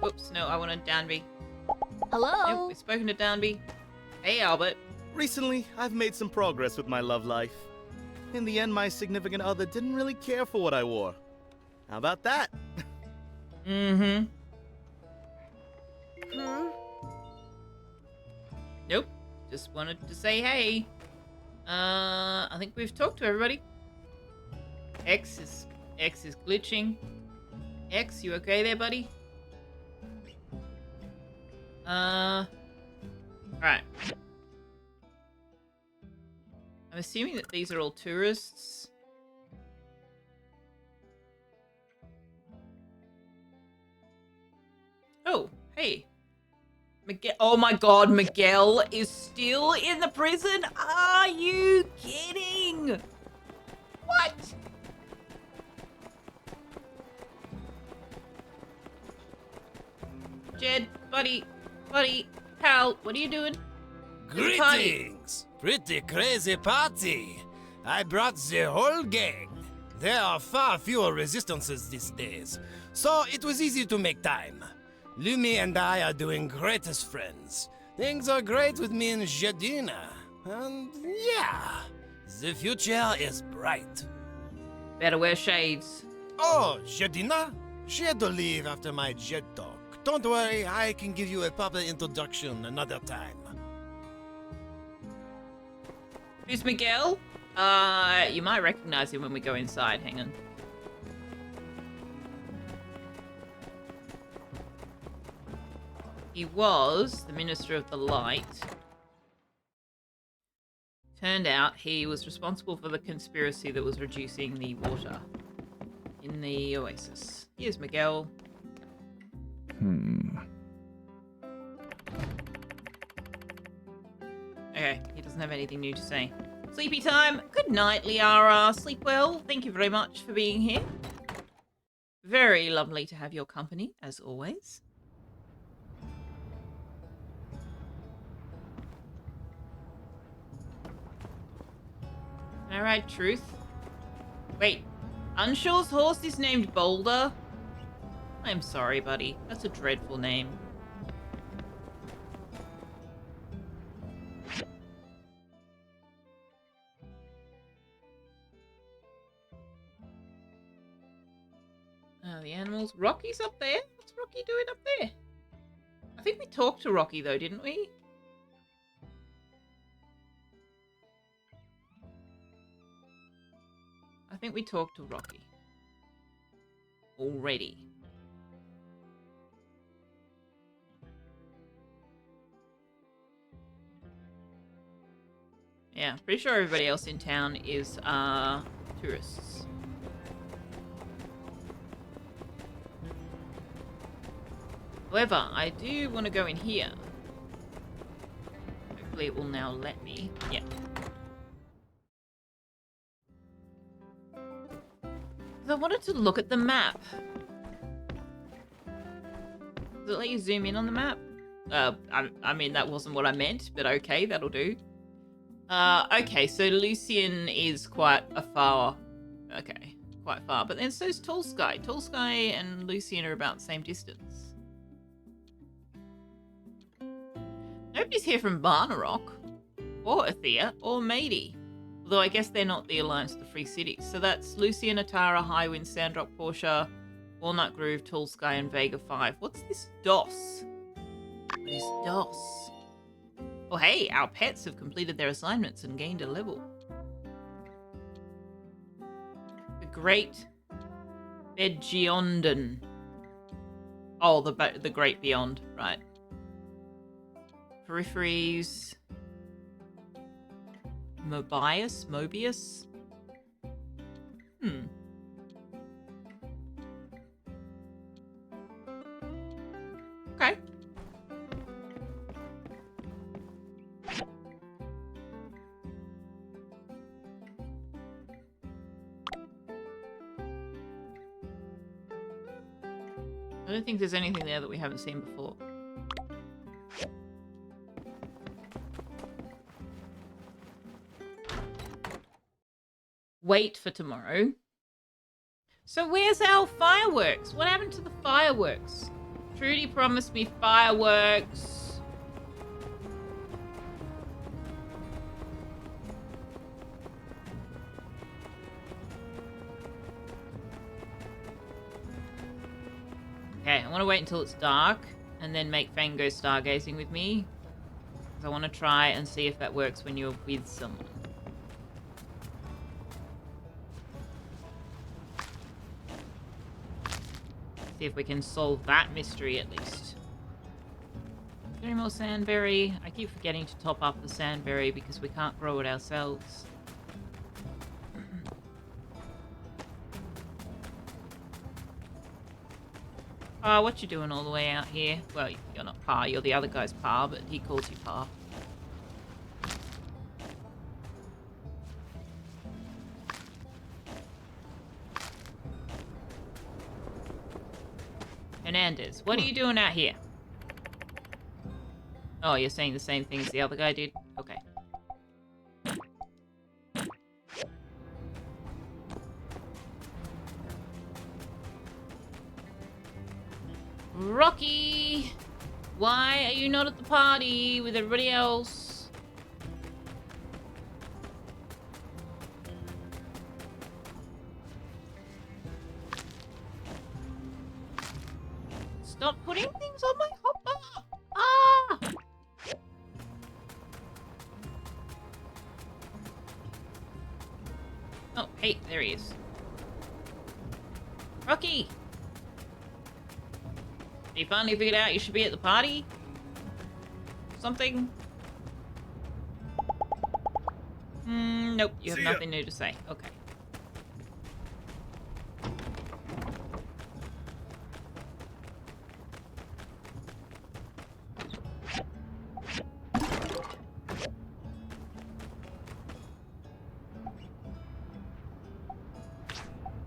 Oops, no, I wanted Danby. Hello? Nope, we've spoken to Danby. Hey, Albert. Recently, I've made some progress with my love life. In the end, my significant other didn't really care for what I wore. How about that? Mm-hmm. Nope. Just wanted to say hey. I think we've talked to everybody. X is glitching. X, you okay there, buddy? Alright. I'm assuming that these are all tourists. Oh, hey. Miguel. Oh my god, Miguel is still in the prison? Are you kidding? What? Jed, buddy, pal, what are you doing? Greetings! Pretty crazy party. I brought the whole gang. There are far fewer resistances these days, so it was easy to make time. Lumi and I are doing great as friends. Things are great with me and Jadina. And yeah, the future is bright. Better wear shades. Oh, Jadina? She had to leave after my jet talk. Don't worry, I can give you a proper introduction another time. Who's Miguel? You might recognize him when we go inside. Hang on. He was the Minister of the Light. Turned out he was responsible for the conspiracy that was reducing the water in the oasis. Here's Miguel. Okay, he doesn't have anything new to say. Sleepy time. Good night, Liara. Sleep well. Thank you very much for being here. Very lovely to have your company, as always. Alright, Truth. Wait, Unsure's horse is named Boulder? I'm sorry, buddy. That's a dreadful name. The animals. Rocky's up there? What's Rocky doing up there? I think we talked to Rocky, though, didn't we? I think we talked to Rocky. Already. Yeah, pretty sure everybody else in town is, tourists. However, I do want to go in here. Hopefully it will now let me. Yeah. I wanted to look at the map. Does it let you zoom in on the map? I mean, that wasn't what I meant, but okay, that'll do. Okay, so Lucian is quite far. Okay, quite far. But then so's Tall Sky. Tall Sky and Lucian are about the same distance. Nobody's here from Barnarock, or Athea, or Mady. Although I guess they're not the Alliance of the Free Cities. So that's Lucian, Atara, Highwind, Sandrock, Portia, Walnut Groove, Tall Sky, and Vega 5. What's this DOS? What is DOS? Oh hey, our pets have completed their assignments and gained a level. The Great Begiondan. Oh, the Great Beyond, right. Peripheries. Mobius? Okay. I don't think there's anything there that we haven't seen before. Wait for tomorrow. So where's our fireworks? What happened to the fireworks? Trudy promised me fireworks. Okay, I want to wait until it's dark and then make Fang go stargazing with me. Because I want to try and see if that works when you're with someone. See if we can solve that mystery at least. Is there any more sandberry? I keep forgetting to top up the sandberry because we can't grow it ourselves. Pa, what you doing all the way out here? Well, you're not Pa, you're the other guy's Pa, but he calls you Pa. Hernandez, what are you doing out here? Oh, you're saying the same thing as the other guy did? Okay. Rocky! Why are you not at the party with everybody else? Stop putting things on my hopper! Ah! Oh, hey, there he is. Rocky! You finally figured out you should be at the party? Something? Nope, you have See ya. nothing new to say. Okay.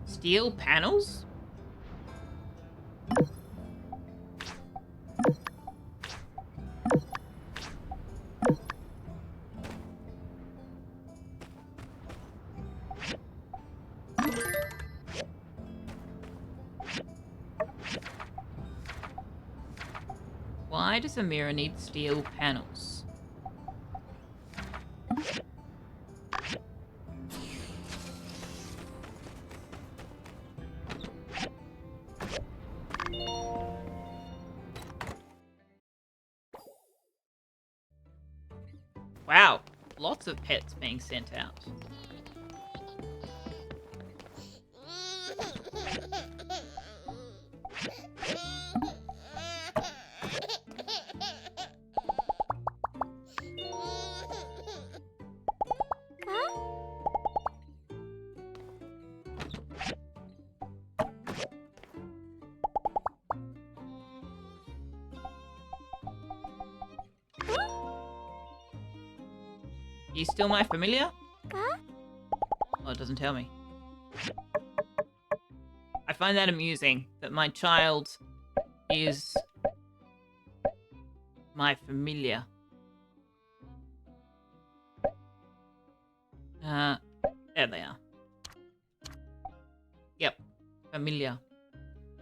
Steel panels? Why does a mirror need steel panels? Wow, lots of pets being sent out. You still my familiar? Oh, it doesn't tell me. I find that amusing, that my child is my familiar. There they are. Yep, familiar.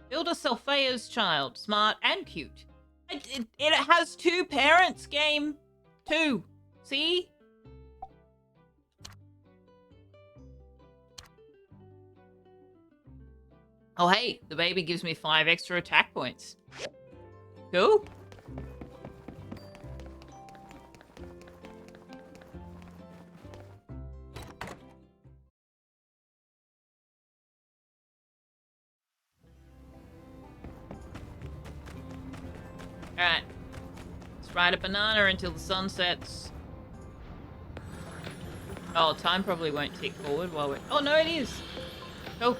Builder Solfea's child, smart and cute. It has two parents, game. Two. See? Oh, hey, the baby gives me 5 extra attack points. Cool. Alright. Let's ride a banana until the sun sets. Oh, time probably won't tick forward while we're... Oh, no, it is. Cool.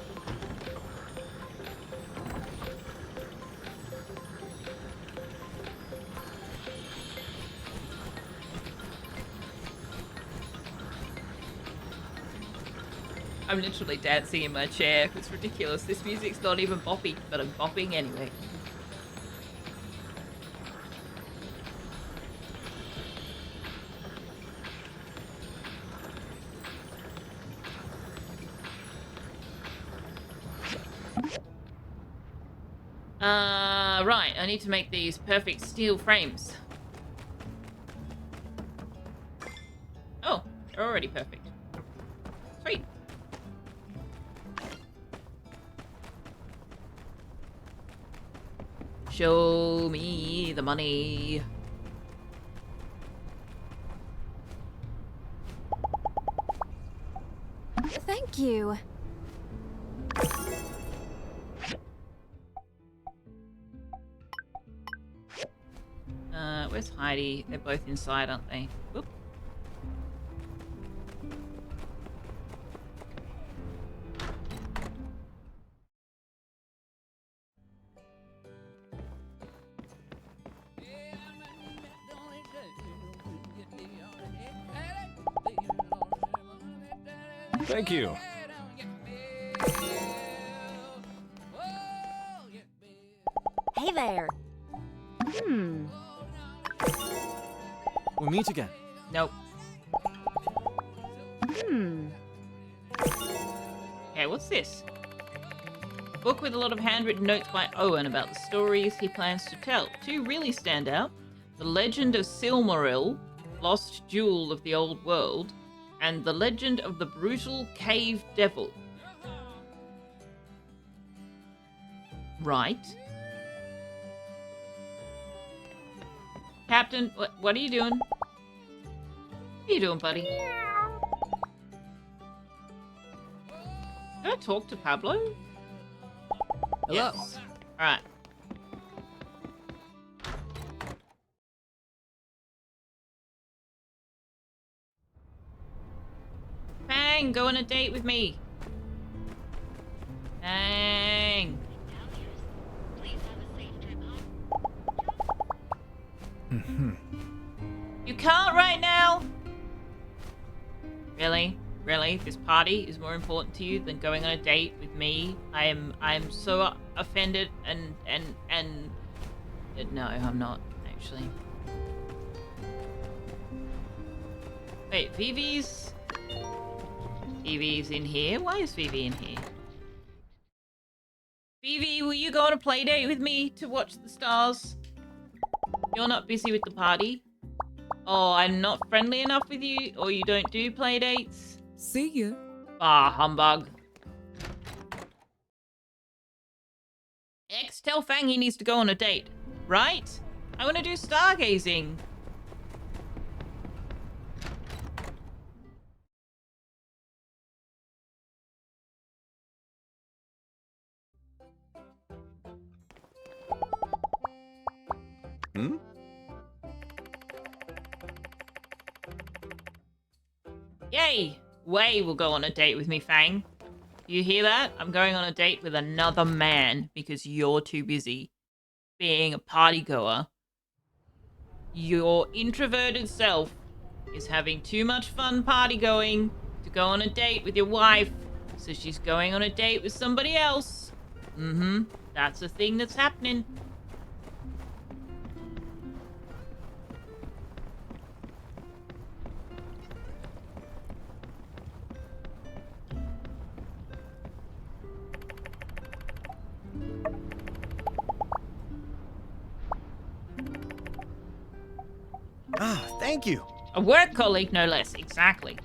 I'm literally dancing in my chair. It's ridiculous. This music's not even boppy, but I'm bopping anyway. Right. I need to make these perfect steel frames. Oh, they're already perfect. Sweet. Show me the money. Thank you. Where's Heidi? They're both inside, aren't they? Whoop. Thank you. Hey there. We'll meet again. Nope. Okay, what's this? A book with a lot of handwritten notes by Owen about the stories he plans to tell. 2 really stand out. The Legend of Silmaril, Lost Jewel of the Old World, and The Legend of the Brutal Cave Devil. Right. Captain, what are you doing? What are you doing, buddy? Can I talk to Pablo? Hello. Yes. Alright. Fang, go on a date with me. Fang. You can't right now. Really? Really? This party is more important to you than going on a date with me? I am so offended and no, I'm not actually. Wait, Vivi's in here? Why is Vivi in here? Vivi, will you go on a play date with me to watch the stars? You're not busy with the party? Oh, I'm not friendly enough with you? Or you don't do play dates? See ya. Ah, humbug. X, tell Fang he needs to go on a date. Right? I want to do stargazing. Hmm? Yay! Wei will go on a date with me, Fang. You hear that? I'm going on a date with another man because you're too busy being a party goer. Your introverted self is having too much fun party going to go on a date with your wife, so she's going on a date with somebody else. Mm-hmm. That's a thing that's happening. Ah, thank you. A work colleague, no less. Exactly.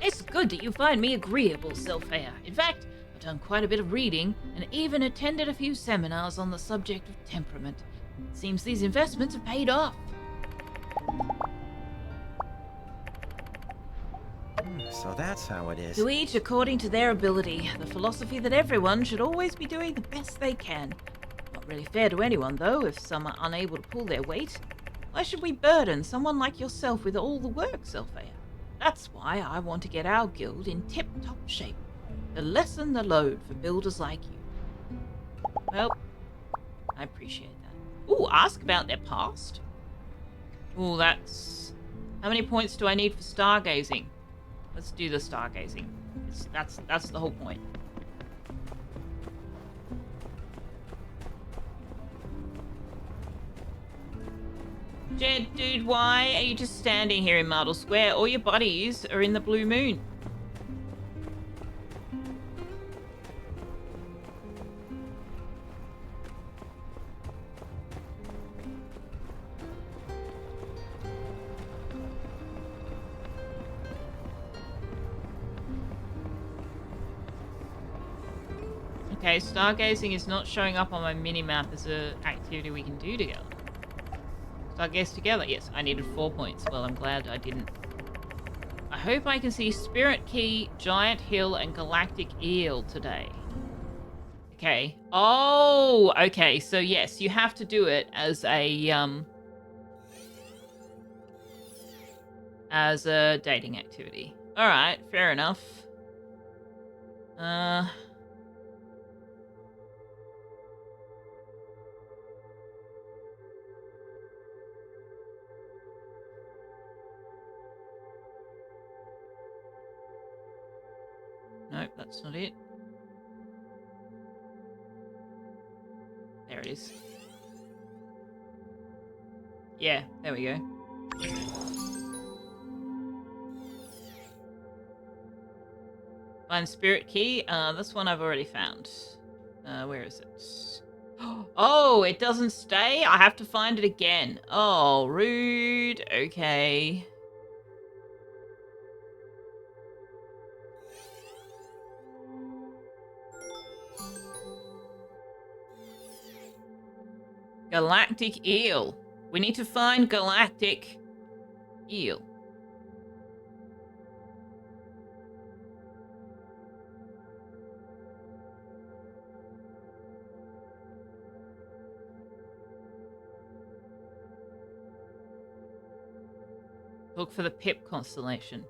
It's good that you find me agreeable, Sylphia. In fact, I've done quite a bit of reading and even attended a few seminars on the subject of temperament. It seems these investments have paid off. So that's how it is. To each according to their ability. The philosophy that everyone should always be doing the best they can. Not really fair to anyone, though, if some are unable to pull their weight. Why should we burden someone like yourself with all the work, Sylphia? That's why I want to get our guild in tip-top shape. To lessen the load for builders like you. Well, I appreciate that. Ooh, ask about their past? Ooh, that's... How many points do I need for stargazing? Let's do the stargazing. That's the whole point. Jed, dude, why are you just standing here in Marble Square? All your buddies are in the Blue Moon. Okay, stargazing is not showing up on my mini-map as an activity we can do together. Stargaze together. Yes, I needed 4 points. Well, I'm glad I didn't. I hope I can see Spirit Key, Giant Hill, and Galactic Eel today. Okay. Oh, okay. So yes, you have to do it as a dating activity. All right, fair enough. Nope, that's not it. There it is. Yeah, there we go. Find Spirit Key. This one I've already found. Where is it? Oh, it doesn't stay? I have to find it again. Oh, rude. Okay. Galactic Eel. We need to find Galactic Eel. Look for the Pip constellation.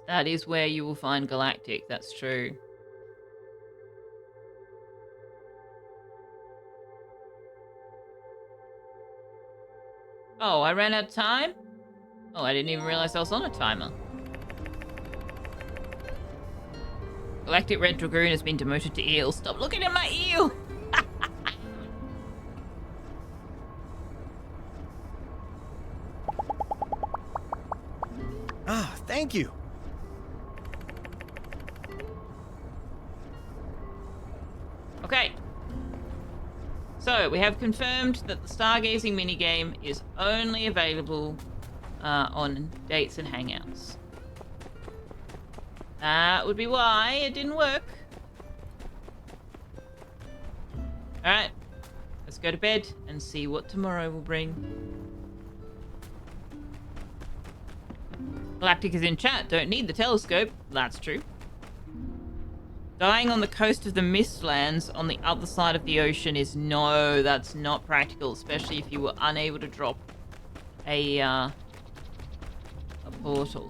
That is where you will find Galactic. That's true. Oh, I ran out of time? Oh, I didn't even realize I was on a timer. Galactic Red Dragoon has been demoted to eel. Stop looking at my eel! Ah, thank you. Okay. So, we have confirmed that the stargazing minigame is only available on dates and hangouts. That would be why it didn't work. Alright. Let's go to bed and see what tomorrow will bring. Galactic is in chat. Don't need the telescope. That's true. Dying on the coast of the Mistlands on the other side of the ocean is no, that's not practical, especially if you were unable to drop a portal.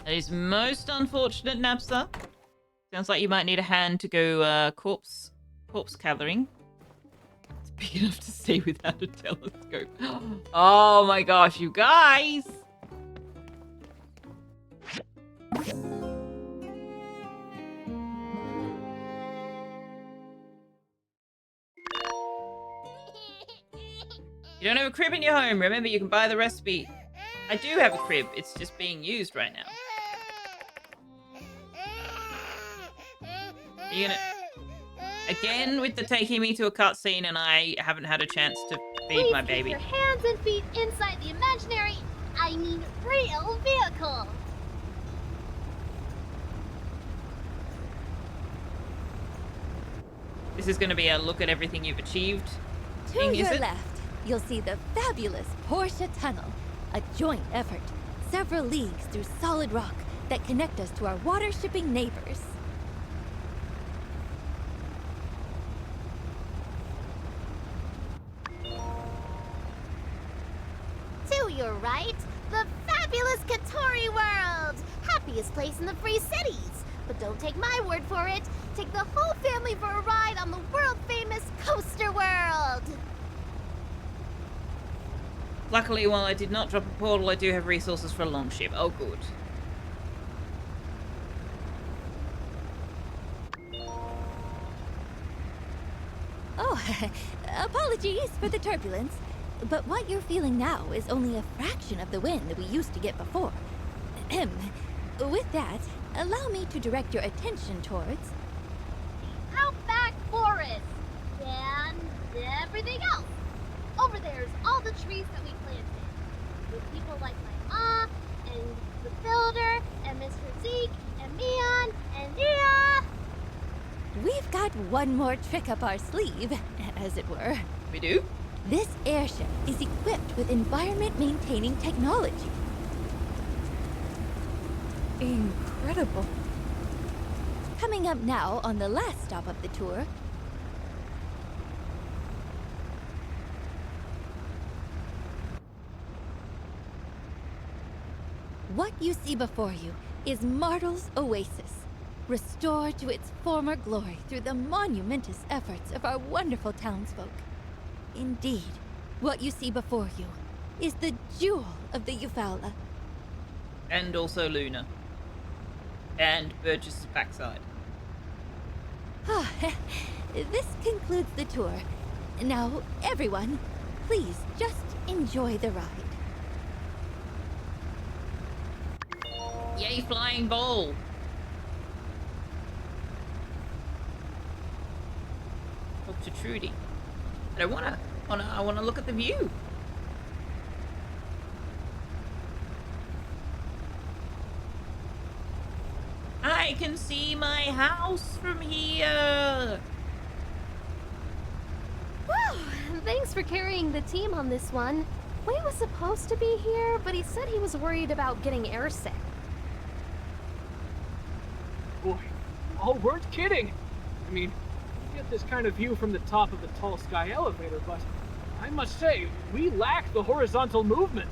That is most unfortunate, Napster. Sounds like you might need a hand to go corpse gathering. It's big enough to see without a telescope. Oh my gosh, you guys! You don't have a crib in your home. Remember, you can buy the recipe. I do have a crib. It's just being used right now. You gonna... Again with the taking me to a cutscene and I haven't had a chance to feed my baby. Keep your hands and feet inside the imaginary, I mean real vehicle. This is going to be a look at everything you've achieved. To your left, you'll see the fabulous Porsche Tunnel, a joint effort, several leagues through solid rock that connect us to our water-shipping neighbors. To your right, the fabulous Katori World! Happiest place in the Free Cities! But don't take my word for it. Take the whole family for a ride on the world-famous Coaster World! Luckily, while I did not drop a portal, I do have resources for a longship. Oh, good. Oh, apologies for the turbulence, but what you're feeling now is only a fraction of the wind we used to get before. With that, allow me to direct your attention towards... Outback Forest! And everything else! Over there's all the trees that we planted. With people like my mom, and the builder, and Mr. Zeke, and Mion, and Nia! We've got one more trick up our sleeve, as it were. We do? This airship is equipped with environment-maintaining technology. Incredible. Coming up now on the last stop of the tour. What you see before you is Martel's Oasis, restored to its former glory through the monumentous efforts of our wonderful townsfolk. Indeed, what you see before you is the jewel of the Eufaula. And also Luna. And Burgess's backside. This concludes the tour. Now, everyone, please just enjoy the ride. Yay, flying ball! Talk to Trudy. I wanna look at the view. I can see my house from here. Whew, thanks for carrying the team on this one. Wei was supposed to be here, but he said he was worried about getting airsick. Boy, all weren't kidding. I mean, you get this kind of view from the top of the tall sky elevator, but I must say, we lack the horizontal movement.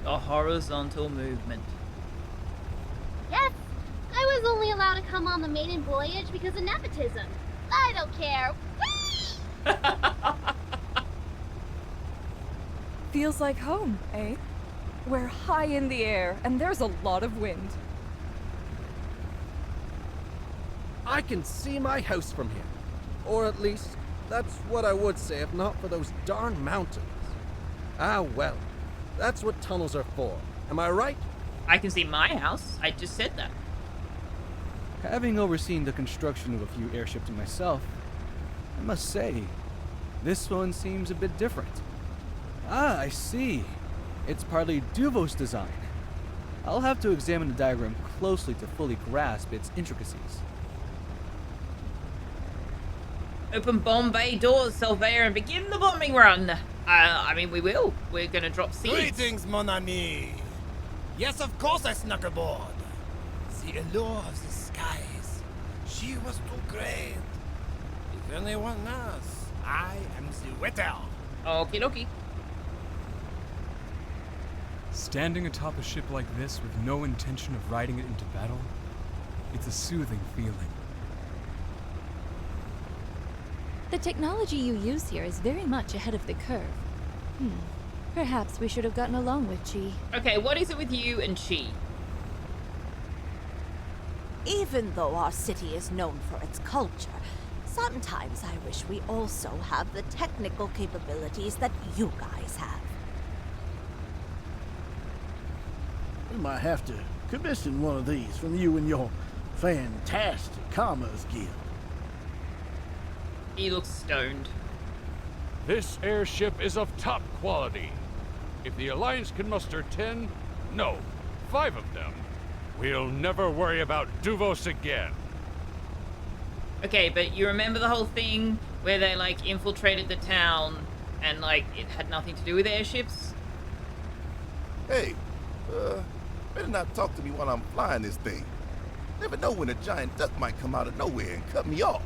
The horizontal movement. Yes, I was only allowed to come on the maiden voyage because of nepotism. I don't care. Whee! Feels like home, eh? We're high in the air, and there's a lot of wind. I can see my house from here. Or at least, that's what I would say if not for those darn mountains. Ah well, that's what tunnels are for. Am I right? I can see my house. I just said that. Having overseen the construction of a few airships myself, I must say, this one seems a bit different. Ah, I see. It's partly Duvo's design. I'll have to examine the diagram closely to fully grasp its intricacies. Open bomb bay doors, Surveyor, and begin the bombing run. I mean, we will. We're gonna drop seeds. Greetings, mon ami. Yes, of course I snuck aboard. The allure of the skies. She was too great. If anyone knows, I am the waiter. Okie dokie. Standing atop a ship like this with no intention of riding it into battle, it's a soothing feeling. The technology you use here is very much ahead of the curve. Perhaps we should have gotten along with Chi. Okay, what is it with you and Chi? Even though our city is known for its culture, sometimes I wish we also have the technical capabilities that you guys have. We might have to commission one of these from you and your fantastic commerce guild. He looks stoned. This airship is of top quality. If the Alliance can muster 10, no, 5 of them, we'll never worry about Duvos again. Okay, but you remember the whole thing where they, like, infiltrated the town and, like, it had nothing to do with airships? Hey, better not talk to me while I'm flying this thing. Never know when a giant duck might come out of nowhere and cut me off.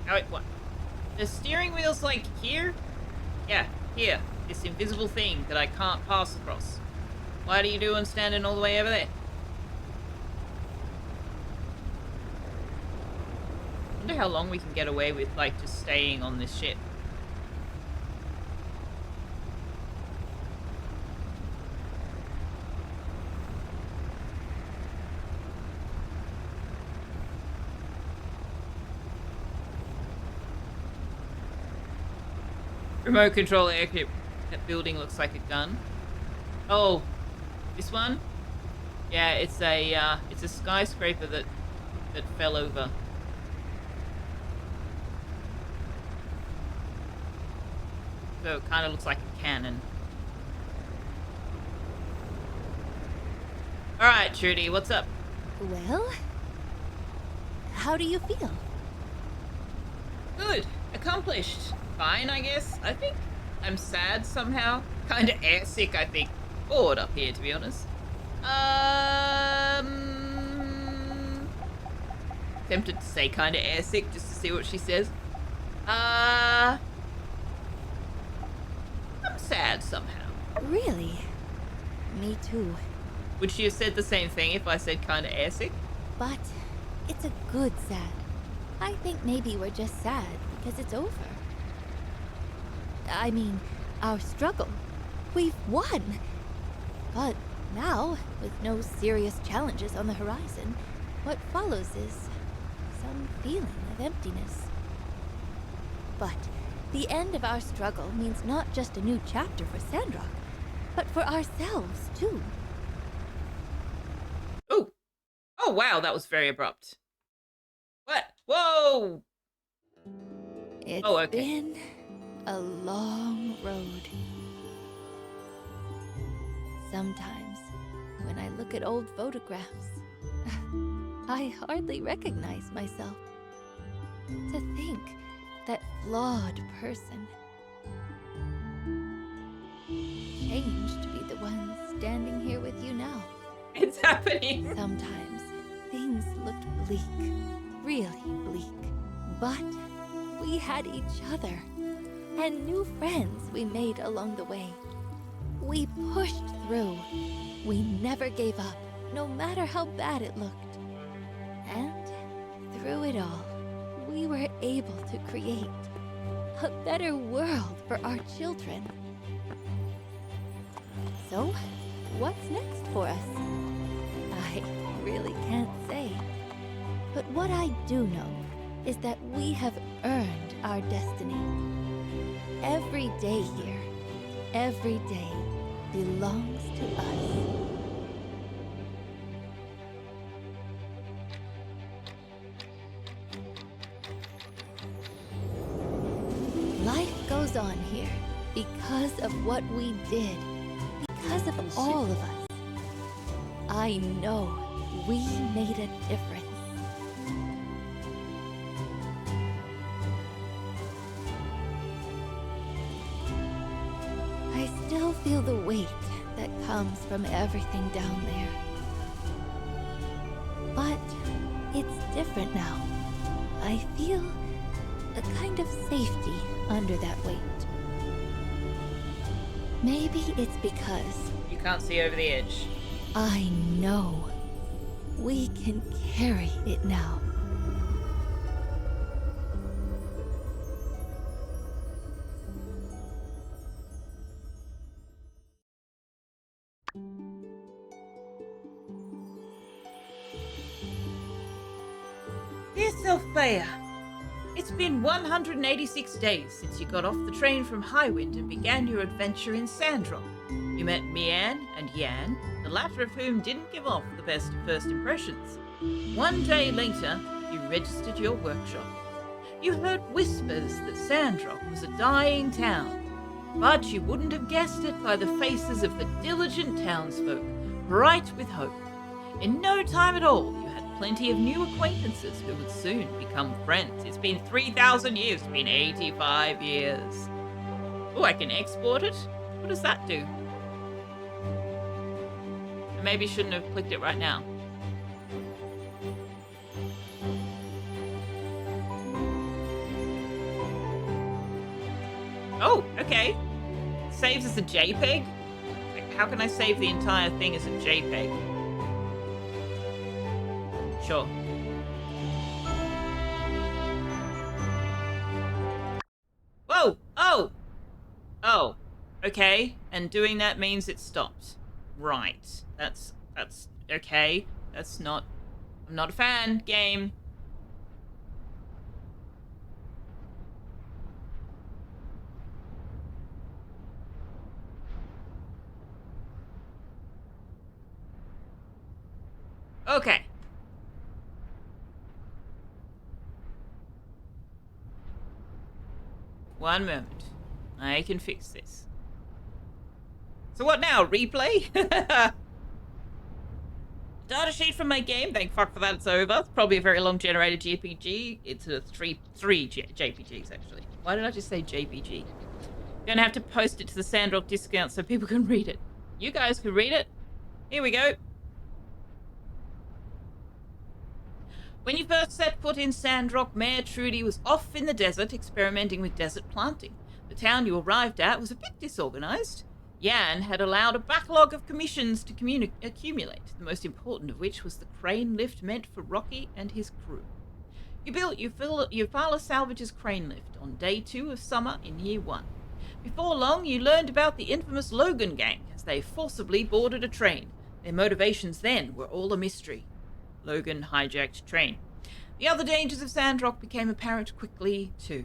Oh, wait, what? The steering wheel's, like, here? Yeah, here. This invisible thing that I can't pass across. What are you doing standing all the way over there? I wonder how long we can get away with, like, just staying on this ship. Remote control aircraft. That building looks like a gun. Oh, this one? Yeah, it's a skyscraper that fell over. So it kind of looks like a cannon. All right, Trudy, what's up? Well, how do you feel? Good. Accomplished. Fine, I guess. I think I'm sad somehow. Kind of airsick, I think. Bored up here, to be honest. Tempted to say kind of airsick just to see what she says. I'm sad somehow. Really? Me too. Would she have said the same thing if I said kind of airsick? But it's a good sad. I think maybe we're just sad because it's over. I mean, our struggle. We've won. But now, with no serious challenges on the horizon, what follows is some feeling of emptiness. But the end of our struggle means not just a new chapter for Sandrock, but for ourselves, too. Oh! Oh, wow, that was very abrupt. What? Whoa! It's okay. been a long road. Sometimes, when I look at old photographs, I hardly recognize myself. To think that flawed person changed to be the one standing here with you now. It's happening. Sometimes things looked bleak, really bleak. But we had each other. and new friends we made along the way. We pushed through. We never gave up, no matter how bad it looked. And through it all, we were able to create a better world for our children. So, what's next for us? I really can't say. But what I do know is that we have earned our destiny. Every day here, every day belongs to us. Life goes on here because of what we did, because of all of us. I know we made a difference. I still feel the weight that comes from everything down there. But it's different now. I feel a kind of safety under that weight. Maybe it's because You can't see over the edge. I know we can carry it now. Dear Sophia, it's been 186 days since you got off the train from Highwind and began your adventure in Sandrock. You met Mian and Yan, the latter of whom didn't give off the best of first impressions. One day later, you registered your workshop. You heard whispers that Sandrock was a dying town, but you wouldn't have guessed it by the faces of the diligent townsfolk, bright with hope. In no time at all, you had plenty of new acquaintances who would soon become friends. It's been 3,000 years, it's been 85 years. Oh, I can export it? What does that do? I maybe shouldn't have clicked it right now. Oh, okay. Saves as a JPEG? Like, how can I save the entire thing as a JPEG? Sure. Whoa! Oh! Oh. Okay. And doing that means it stopped. Right. That's okay. That's not... I'm not a fan. Game. Okay. One moment. I can fix this. So what now? Replay? Datasheet from my game. Thank fuck for that. It's over. It's probably a very long generated JPG. It's a three JPGs actually. Why did I just say JPG? Gonna have to post it to the Sandrock discount so people can read it. You guys can read it. Here we go. When you first set foot in Sandrock, Mayor Trudy was off in the desert experimenting with desert planting. The town you arrived at was a bit disorganized. Yan had allowed a backlog of commissions to accumulate, the most important of which was the crane lift meant for Rocky and his crew. You built Eufaula Salvage's crane lift on day 2 of summer in year 1. Before long, you learned about the infamous Logan gang as they forcibly boarded a train. Their motivations then were all a mystery. Logan hijacked train. The other dangers of Sandrock became apparent quickly, too.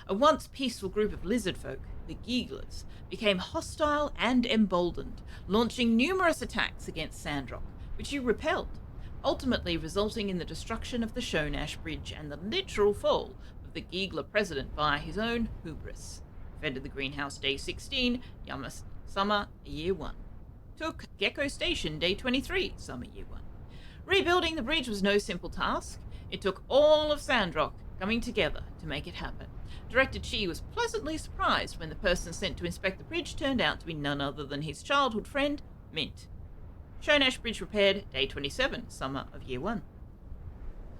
A once peaceful group of lizard folk, the Geeglers, became hostile and emboldened, launching numerous attacks against Sandrock, which you repelled, ultimately resulting in the destruction of the Shonash Bridge and the literal fall of the Geegler president via his own hubris. Defended the greenhouse day 16, summer year 1. Took Gecko Station day 23, summer year 1. Rebuilding the bridge was no simple task. It took all of Sandrock coming together to make it happen. Director Chi was pleasantly surprised when the person sent to inspect the bridge turned out to be none other than his childhood friend, Mint. Shonash Bridge repaired, day 27, summer of year 1.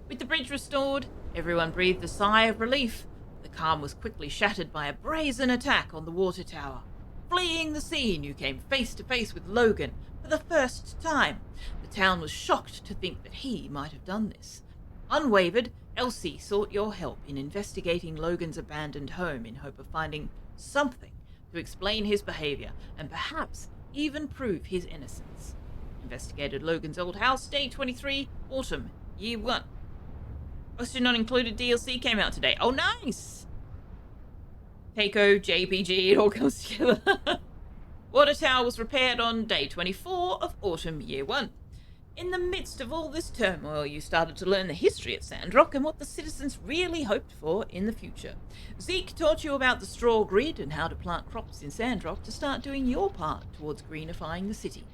With the bridge restored, everyone breathed a sigh of relief. The calm was quickly shattered by a brazen attack on the water tower. Fleeing the scene, you came face to face with Logan for the first time. The town was shocked to think that he might have done this. Unwavered, Elsie sought your help in investigating Logan's abandoned home in hope of finding something to explain his behavior and perhaps even prove his innocence. Investigated Logan's old house, day 23, autumn, year 1. Also not included DLC came out today. Oh, nice! Keiko, JPG, it all comes together. Water tower was repaired on day 24 of autumn, year 1. In the midst of all this turmoil, you started to learn the history of Sandrock and what the citizens really hoped for in the future. Zeke taught you about the straw grid and how to plant crops in Sandrock to start doing your part towards greenifying the city.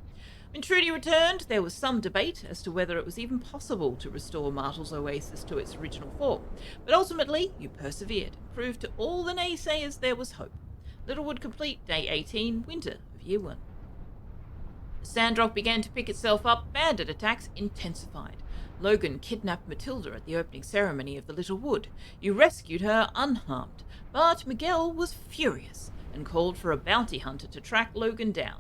When Trudy returned, there was some debate as to whether it was even possible to restore Martel's Oasis to its original form, but ultimately you persevered and proved to all the naysayers there was hope. Littlewood complete, day 18, winter of year 1. Sandrock began to pick itself up, bandit attacks intensified. Logan kidnapped Matilda at the opening ceremony of the Little Wood. You rescued her unharmed, but Miguel was furious and called for a bounty hunter to track Logan down.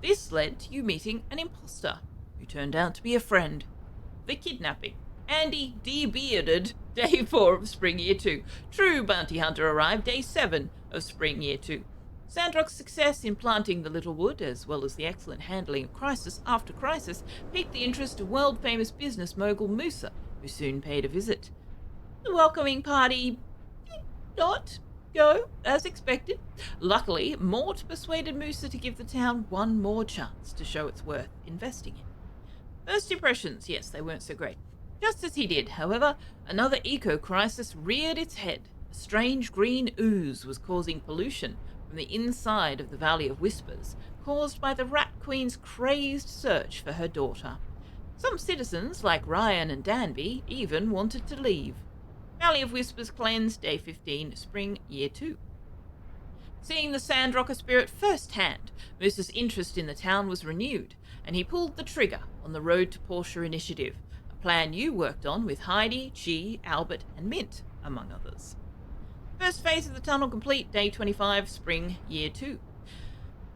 This led to you meeting an imposter, who turned out to be a friend. The kidnapping. Andy de-bearded, day 4 of spring year 2. True bounty hunter arrived day 7 of spring year 2. Sandrock's success in planting the Little Wood, as well as the excellent handling of crisis after crisis, piqued the interest of world-famous business mogul Musa, who soon paid a visit. The welcoming party did not go as expected. Luckily, Mort persuaded Musa to give the town one more chance to show its worth investing in. First impressions, yes, they weren't so great. Just as he did, however, another eco-crisis reared its head. A strange green ooze was causing pollution from the inside of the Valley of Whispers, caused by the Rat Queen's crazed search for her daughter. Some citizens, like Ryan and Danby, even wanted to leave. Valley of Whispers cleansed, day 15, spring, year 2. Seeing the Sandrocker spirit firsthand, Moose's interest in the town was renewed, and he pulled the trigger on the Road to Portia initiative, a plan you worked on with Heidi, G, Albert, and Mint, among others. First phase of the tunnel complete, day 25, spring, year 2.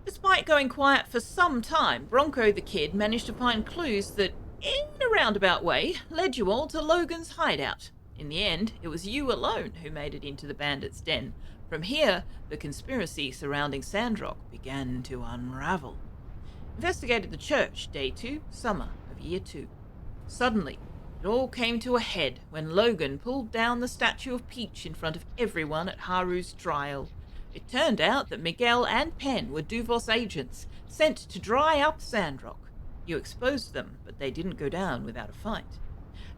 Despite going quiet for some time, Bronco the Kid managed to find clues that, in a roundabout way, led you all to Logan's hideout. In the end, it was you alone who made it into the bandits' den. From here, the conspiracy surrounding Sandrock began to unravel. Investigated the church, day 2, summer of year 2. Suddenly, it all came to a head when Logan pulled down the statue of Peach in front of everyone at Haru's trial. It turned out that Miguel and Penn were Duvos agents, sent to dry up Sandrock. You exposed them, but they didn't go down without a fight.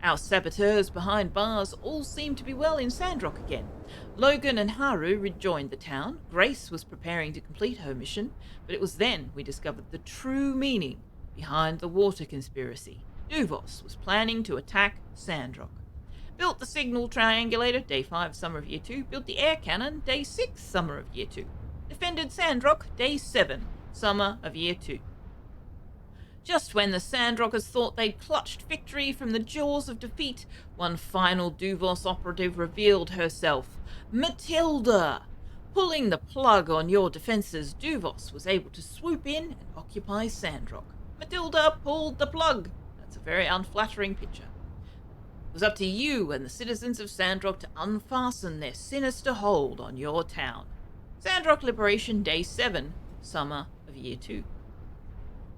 Our saboteurs behind bars all seemed to be well in Sandrock again. Logan and Haru rejoined the town. Grace was preparing to complete her mission, but it was then we discovered the true meaning behind the water conspiracy. Duvos was planning to attack Sandrock. Built the signal triangulator, day 5, summer of year 2. Built the air cannon, day 6, summer of year 2. Defended Sandrock, day 7, summer of year 2. Just when the Sandrockers thought they'd clutched victory from the jaws of defeat, one final Duvos operative revealed herself. Matilda! Pulling the plug on your defences, Duvos was able to swoop in and occupy Sandrock. Matilda pulled the plug. That's a very unflattering picture. It was up to you and the citizens of Sandrock to unfasten their sinister hold on your town. Sandrock Liberation, day 7, summer of year 2.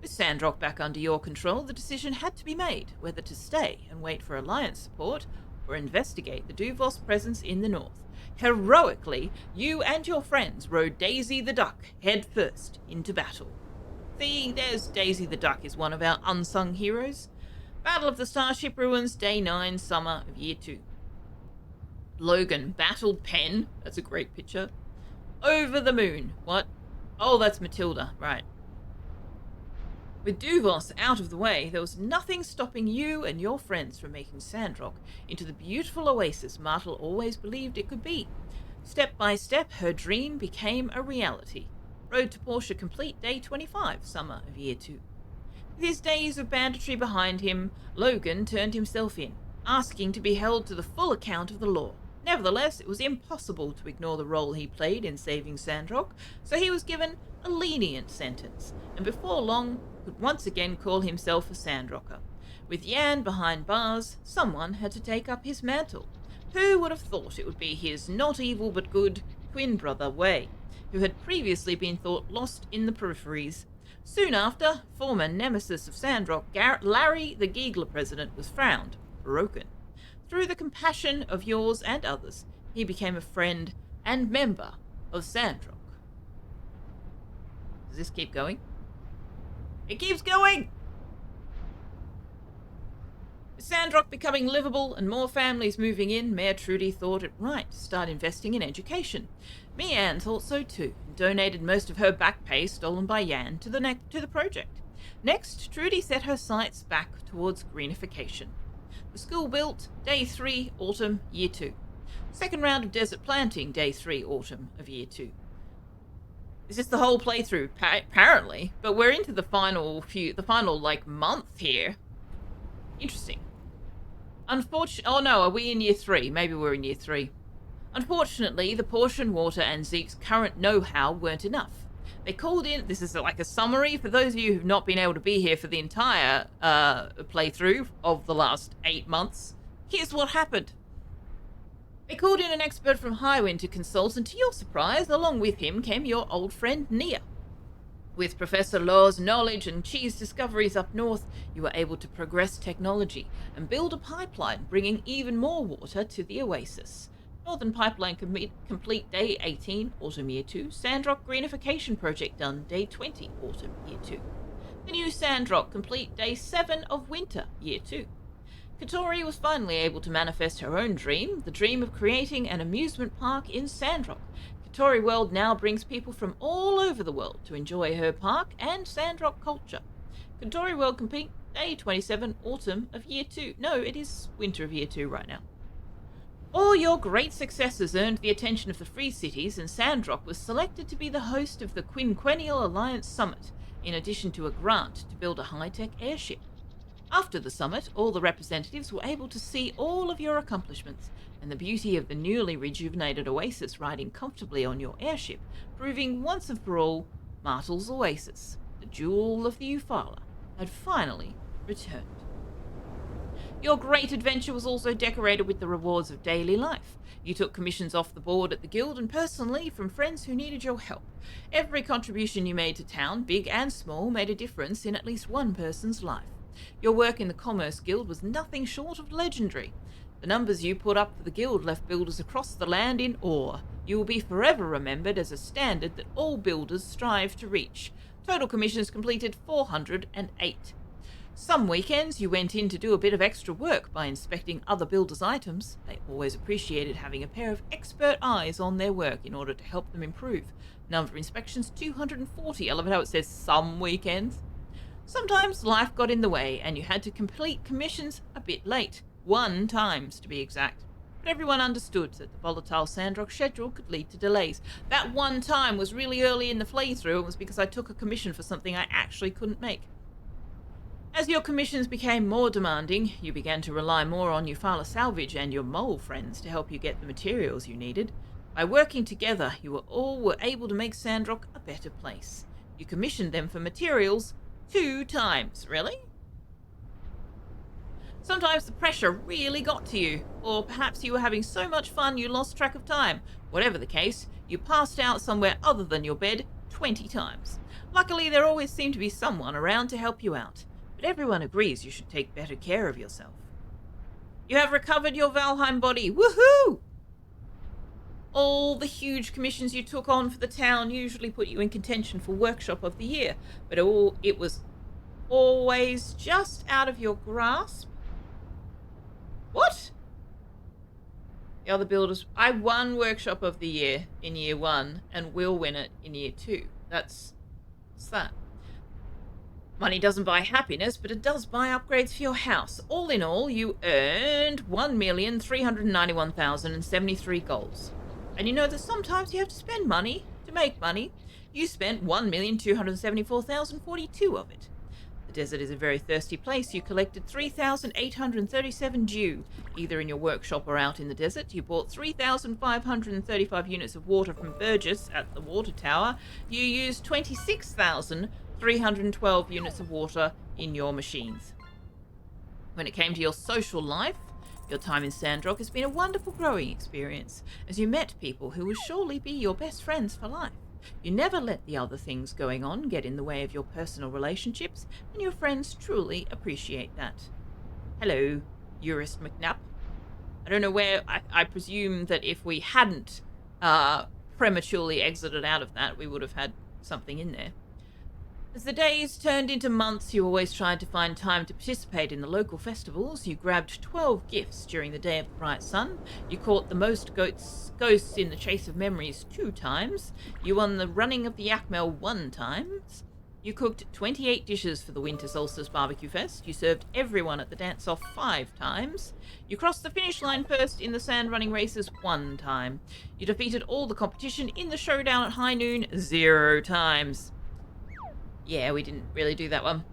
With Sandrock back under your control, the decision had to be made whether to stay and wait for Alliance support or investigate the Duvos presence in the north. Heroically, you and your friends rode Daisy the Duck head first into battle. See, there's Daisy the Duck is one of our unsung heroes. Battle of the Starship Ruins, day 9, summer of year 2. Logan battled Penn. That's a great picture. Over the moon. What? Oh, that's Matilda. Right. With Duvos out of the way, there was nothing stopping you and your friends from making Sandrock into the beautiful oasis Martel always believed it could be. Step by step, her dream became a reality. Road to Portia complete, day 25, summer of year 2. With his days of banditry behind him, Logan turned himself in, asking to be held to the full account of the law. Nevertheless, it was impossible to ignore the role he played in saving Sandrock, so he was given a lenient sentence, and before long could once again call himself a Sandrocker. With Yan behind bars, someone had to take up his mantle. Who would have thought it would be his not evil but good twin brother Wei, who had previously been thought lost in the peripheries. Soon after, former nemesis of Sandrock, Larry the Giegler president, was found broken. Through the compassion of yours and others, he became a friend and member of Sandrock. Does this keep going? It keeps going! With Sandrock becoming livable and more families moving in, Mayor Trudy thought it right to start investing in education. Mi-Anne thought so too, and donated most of her back pay stolen by Yan to the project. Next, Trudy set her sights back towards greenification. The school built, Day 3, Autumn, Year 2. Second round of desert planting, Day 3, Autumn of Year 2. Is this the whole playthrough? Apparently, but we're into the final month here. Interesting. Oh no, are we in Year 3? Maybe we're in Year 3. Unfortunately, the portion, water, and Zeke's current know-how weren't enough. They called in, this is like a summary for those of you who've not been able to be here for the entire playthrough of the last 8 months. Here's what happened. They called in an expert from Highwind to consult, and to your surprise, along with him came your old friend Nia. With Professor Law's knowledge and Chi's discoveries up north, you were able to progress technology and build a pipeline, bringing even more water to the oasis. Northern Pipeline complete Day 18, Autumn Year 2. Sandrock Greenification Project done, Day 20, Autumn Year 2. The new Sandrock complete Day 7 of Winter Year 2. Katori was finally able to manifest her own dream, the dream of creating an amusement park in Sandrock. Katori World now brings people from all over the world to enjoy her park and Sandrock culture. Katori World complete Day 27, Autumn of Year 2. No, it is Winter of Year 2 right now. All your great successes earned the attention of the Free Cities, and Sandrock was selected to be the host of the Quinquennial Alliance Summit, in addition to a grant to build a high-tech airship. After the summit, all the representatives were able to see all of your accomplishments, and the beauty of the newly rejuvenated oasis riding comfortably on your airship, proving once and for all, Martel's Oasis, the jewel of the Eufaula, had finally returned. Your great adventure was also decorated with the rewards of daily life. You took commissions off the board at the guild and personally from friends who needed your help. Every contribution you made to town, big and small, made a difference in at least one person's life. Your work in the Commerce Guild was nothing short of legendary. The numbers you put up for the guild left builders across the land in awe. You will be forever remembered as a standard that all builders strive to reach. Total commissions completed 408. Some weekends you went in to do a bit of extra work by inspecting other builders' items. They always appreciated having a pair of expert eyes on their work in order to help them improve. Number of inspections 240. I love how it says some weekends. Sometimes life got in the way and you had to complete commissions a bit late. 1 time to be exact. But everyone understood that the volatile Sandrock schedule could lead to delays. That 1 time was really early in the playthrough. It was because I took a commission for something I actually couldn't make. As your commissions became more demanding, you began to rely more on Eufaula Salvage and your mole friends to help you get the materials you needed. By working together, you were able to make Sandrock a better place. You commissioned them for materials 2 times. Really? Sometimes the pressure really got to you, or perhaps you were having so much fun you lost track of time. Whatever the case, you passed out somewhere other than your bed 20 times. Luckily, there always seemed to be someone around to help you out. But everyone agrees you should take better care of yourself. You have recovered your Valheim body. Woohoo! All the huge commissions you took on for the town usually put you in contention for Workshop of the Year, but it was always just out of your grasp. What? The other builders... I won Workshop of the Year in Year 1 and will win it in Year 2. What's that? Money doesn't buy happiness, but it does buy upgrades for your house. All in all, you earned 1,391,073 golds. And you know that sometimes you have to spend money to make money. You spent 1,274,042 of it. The desert is a very thirsty place. You collected 3,837 dew, either in your workshop or out in the desert. You bought 3,535 units of water from Burgess at the water tower. You used 26,312 units of water in your machines. When it came to your social life, your time in Sandrock has been a wonderful growing experience, as you met people who will surely be your best friends for life. You never let the other things going on get in the way of your personal relationships, and your friends truly appreciate that. Hello, Eurist McNapp. I don't know where... I presume that if we hadn't prematurely exited out of that, we would have had something in there. As the days turned into months, you always tried to find time to participate in the local festivals. You grabbed 12 gifts during the Day of the Bright Sun. You caught the most ghosts in the Chase of Memories 2 times. You won the Running of the Yakmel 1 times. You cooked 28 dishes for the Winter Solstice Barbecue Fest. You served everyone at the dance-off 5 times. You crossed the finish line first in the sand running races 1 time. You defeated all the competition in the showdown at high noon 0 times. Yeah, we didn't really do that one.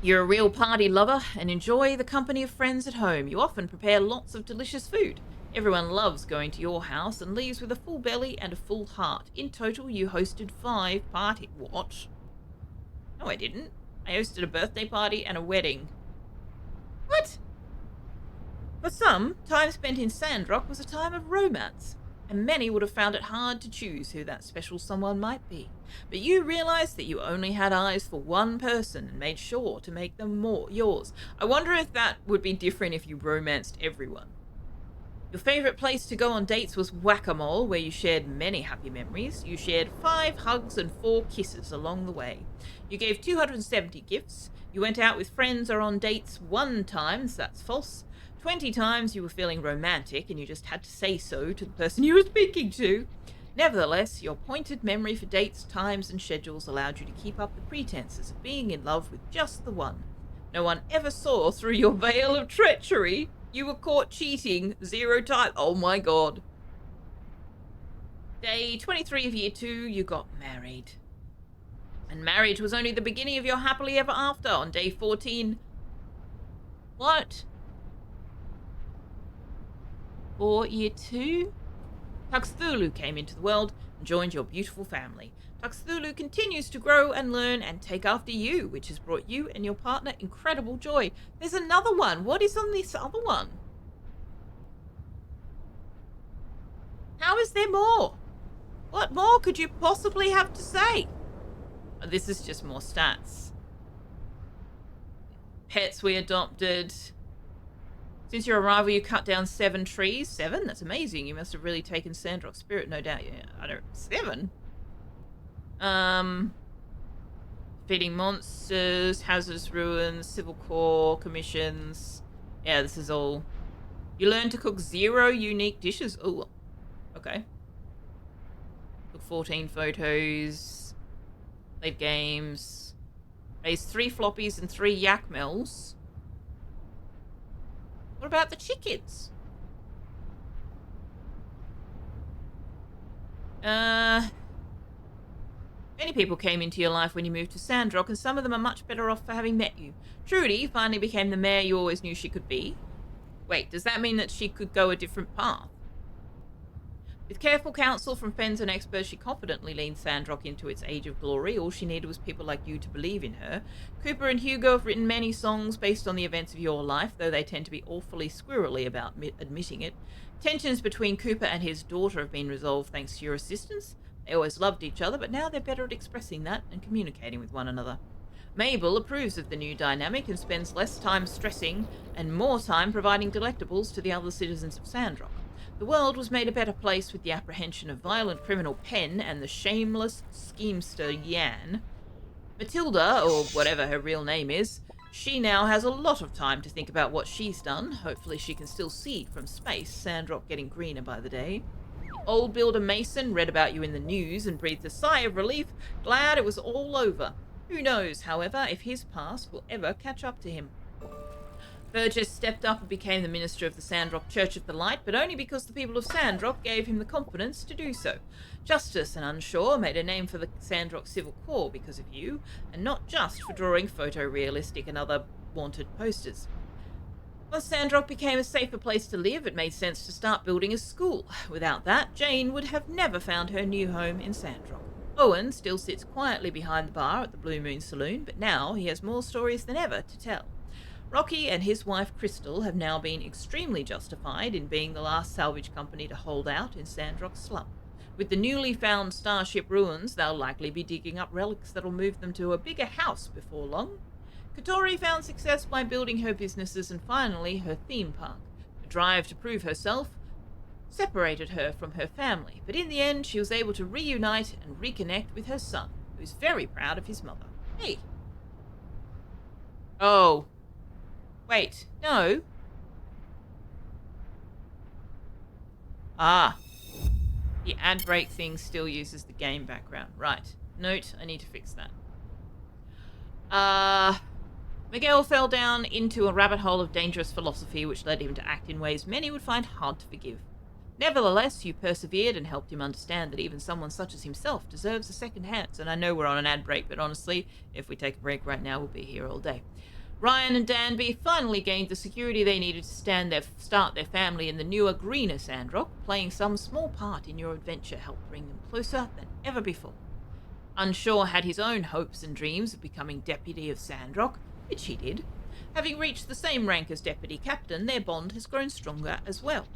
You're a real party lover and enjoy the company of friends at home. You often prepare lots of delicious food. Everyone loves going to your house and leaves with a full belly and a full heart. In total, you hosted 5 parties. What? No, I didn't. I hosted a birthday party and a wedding. What? For some, time spent in Sandrock was a time of romance, and many would have found it hard to choose who that special someone might be. But you realized that you only had eyes for one person and made sure to make them more yours. I wonder if that would be different if you romanced everyone. Your favorite place to go on dates was Whack-A-Mole, where you shared many happy memories. You shared 5 hugs and 4 kisses along the way. You gave 270 gifts. You went out with friends or on dates 1 time, so that's false. 20 times you were feeling romantic and you just had to say so to the person you were speaking to. Nevertheless, your pointed memory for dates, times, and schedules allowed you to keep up the pretenses of being in love with just the one. No one ever saw through your veil of treachery. You were caught cheating 0 times. Oh my god. Day 23 of year 2, you got married. And marriage was only the beginning of your happily ever after. On day 14... What? For year 2? Tuxthulu came into the world and joined your beautiful family. Tuxthulu continues to grow and learn and take after you, which has brought you and your partner incredible joy. There's another one. What is on this other one? How is there more? What more could you possibly have to say? Oh, this is just more stats. Pets we adopted. Since your arrival, you cut down 7 trees. 7? That's amazing. You must have really taken Sandrock's spirit, no doubt. Yeah, I don't... 7? Feeding monsters, hazardous ruins, civil corps, commissions. Yeah, this is all... You learned to cook 0 unique dishes. Oh, okay. Took 14 photos. Played games. Raised 3 floppies and 3 yakmels. What about the chickens? Many people came into your life when you moved to Sandrock, and some of them are much better off for having met you. Trudy finally became the mayor you always knew she could be. Wait, does that mean that she could go a different path? With careful counsel from friends and experts, she confidently leaned Sandrock into its age of glory. All she needed was people like you to believe in her. Cooper and Hugo have written many songs based on the events of your life, though they tend to be awfully squirrely about admitting it. Tensions between Cooper and his daughter have been resolved thanks to your assistance. They always loved each other, but now they're better at expressing that and communicating with one another. Mabel approves of the new dynamic and spends less time stressing and more time providing delectables to the other citizens of Sandrock. The world was made a better place with the apprehension of violent criminal Penn and the shameless schemester Yan. Matilda, or whatever her real name is, she now has a lot of time to think about what she's done. Hopefully she can still see from space, Sandrock getting greener by the day. Old builder Mason read about you in the news and breathed a sigh of relief, glad it was all over. Who knows, however, if his past will ever catch up to him. Burgess stepped up and became the minister of the Sandrock Church of the Light, but only because the people of Sandrock gave him the confidence to do so. Justice and Unsure made a name for the Sandrock Civil Corps because of you, and not just for drawing photorealistic and other wanted posters. Once Sandrock became a safer place to live, it made sense to start building a school. Without that, Jane would have never found her new home in Sandrock. Owen still sits quietly behind the bar at the Blue Moon Saloon, but now he has more stories than ever to tell. Rocky and his wife Crystal have now been extremely justified in being the last salvage company to hold out in Sandrock's slum. With the newly found Starship ruins, they'll likely be digging up relics that'll move them to a bigger house before long. Katori found success by building her businesses and finally her theme park. The drive to prove herself separated her from her family, but in the end she was able to reunite and reconnect with her son, who's very proud of his mother. Hey. Oh. Wait, no. Ah. The ad break thing still uses the game background. Right. Note, I need to fix that. Miguel fell down into a rabbit hole of dangerous philosophy which led him to act in ways many would find hard to forgive. Nevertheless, you persevered and helped him understand that even someone such as himself deserves a second chance. And I know we're on an ad break, but honestly, if we take a break right now, we'll be here all day. Ryan and Danby finally gained the security they needed to start their family in the newer, greener Sandrock. Playing some small part in your adventure helped bring them closer than ever before. Unsure had his own hopes and dreams of becoming deputy of Sandrock, which he did. Having reached the same rank as deputy captain, their bond has grown stronger as well.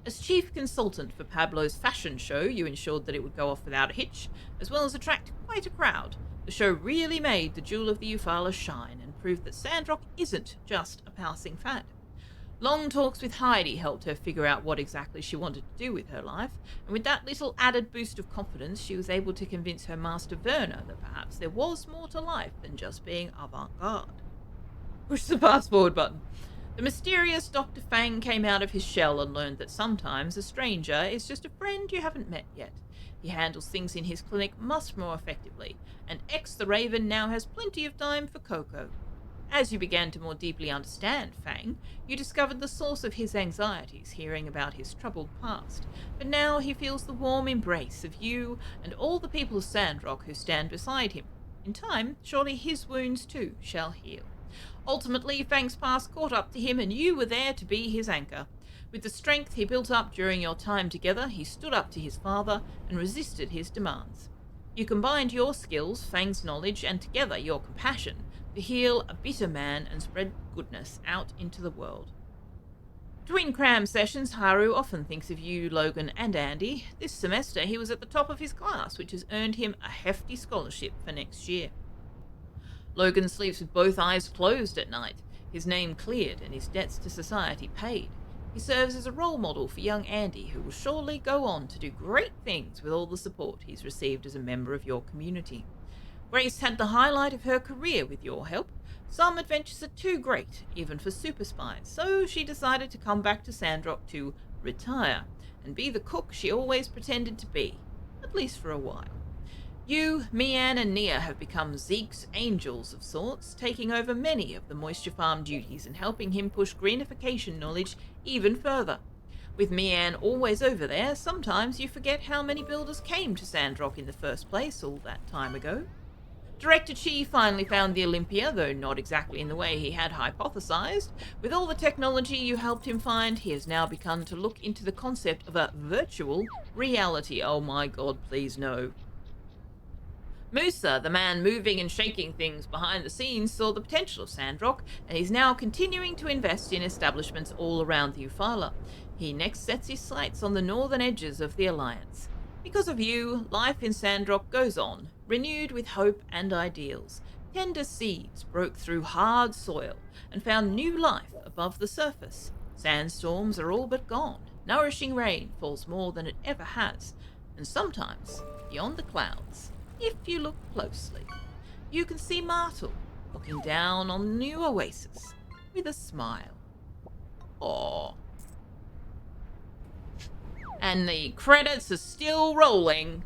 As chief consultant for Pablo's fashion show, you ensured that it would go off without a hitch, as well as attract quite a crowd. The show really made the Jewel of the Eufaula shine and proved that Sandrock isn't just a passing fad. Long talks with Heidi helped her figure out what exactly she wanted to do with her life, and with that little added boost of confidence, she was able to convince her master Werner that perhaps there was more to life than just being avant-garde. Push the fast-forward button. The mysterious Dr. Fang came out of his shell and learned that sometimes a stranger is just a friend you haven't met yet. He handles things in his clinic much more effectively, and X the Raven now has plenty of time for Coco. As you began to more deeply understand Fang, you discovered the source of his anxieties, hearing about his troubled past. But now he feels the warm embrace of you and all the people of Sandrock who stand beside him. In time, surely his wounds too shall heal. Ultimately, Fang's past caught up to him, and you were there to be his anchor. With the strength he built up during your time together, he stood up to his father and resisted his demands. You combined your skills, Fang's knowledge, and together your compassion to heal a bitter man and spread goodness out into the world. Between cram sessions, Haru often thinks of you, Logan, and Andy. This semester he was at the top of his class, which has earned him a hefty scholarship for next year. Logan sleeps with both eyes closed at night, his name cleared and his debts to society paid. He serves as a role model for young Andy, who will surely go on to do great things with all the support he's received as a member of your community. Grace had the highlight of her career with your help. Some adventures are too great, even for super spies, so she decided to come back to Sandrock to retire and be the cook she always pretended to be, at least for a while. You, Mian, and Nia have become Zeke's angels of sorts, taking over many of the moisture farm duties and helping him push greenification knowledge even further. With Mian always over there, sometimes you forget how many builders came to Sandrock in the first place all that time ago. Director Chi finally found the Olympia, though not exactly in the way he had hypothesized. With all the technology you helped him find, he has now begun to look into the concept of a virtual reality. Oh my god, please no. Musa, the man moving and shaking things behind the scenes, saw the potential of Sandrock, and is now continuing to invest in establishments all around the Eufaula. He next sets his sights on the northern edges of the Alliance. Because of you, life in Sandrock goes on, renewed with hope and ideals. Tender seeds broke through hard soil and found new life above the surface. Sandstorms are all but gone. Nourishing rain falls more than it ever has, and sometimes, beyond the clouds, if you look closely, you can see Martel looking down on the new oasis with a smile. Aww. And the credits are still rolling.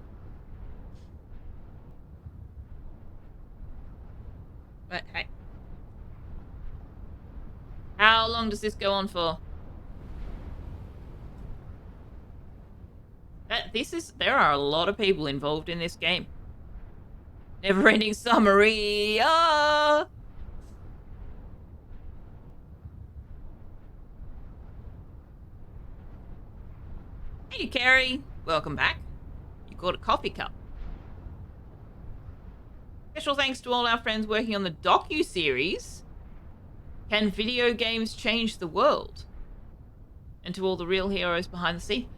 But hey. How long does this go on for? There are a lot of people involved in this game. Never-ending summary. Ah! Hey, Carrie. Welcome back. You got a coffee cup. Special thanks to all our friends working on the docu-series. Can video games change the world? And to all the real heroes behind the scene.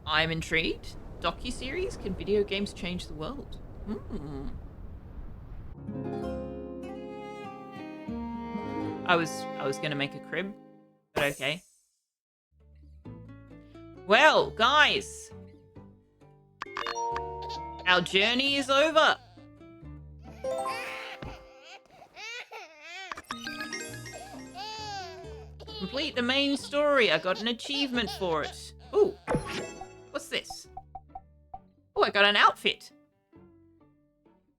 I'm intrigued. Docu-series? Can video games change the world? I was gonna make a crib, but okay. Well, guys, our journey is over. Complete the main story. I got an achievement for it. Ooh, what's this? Oh, I got an outfit.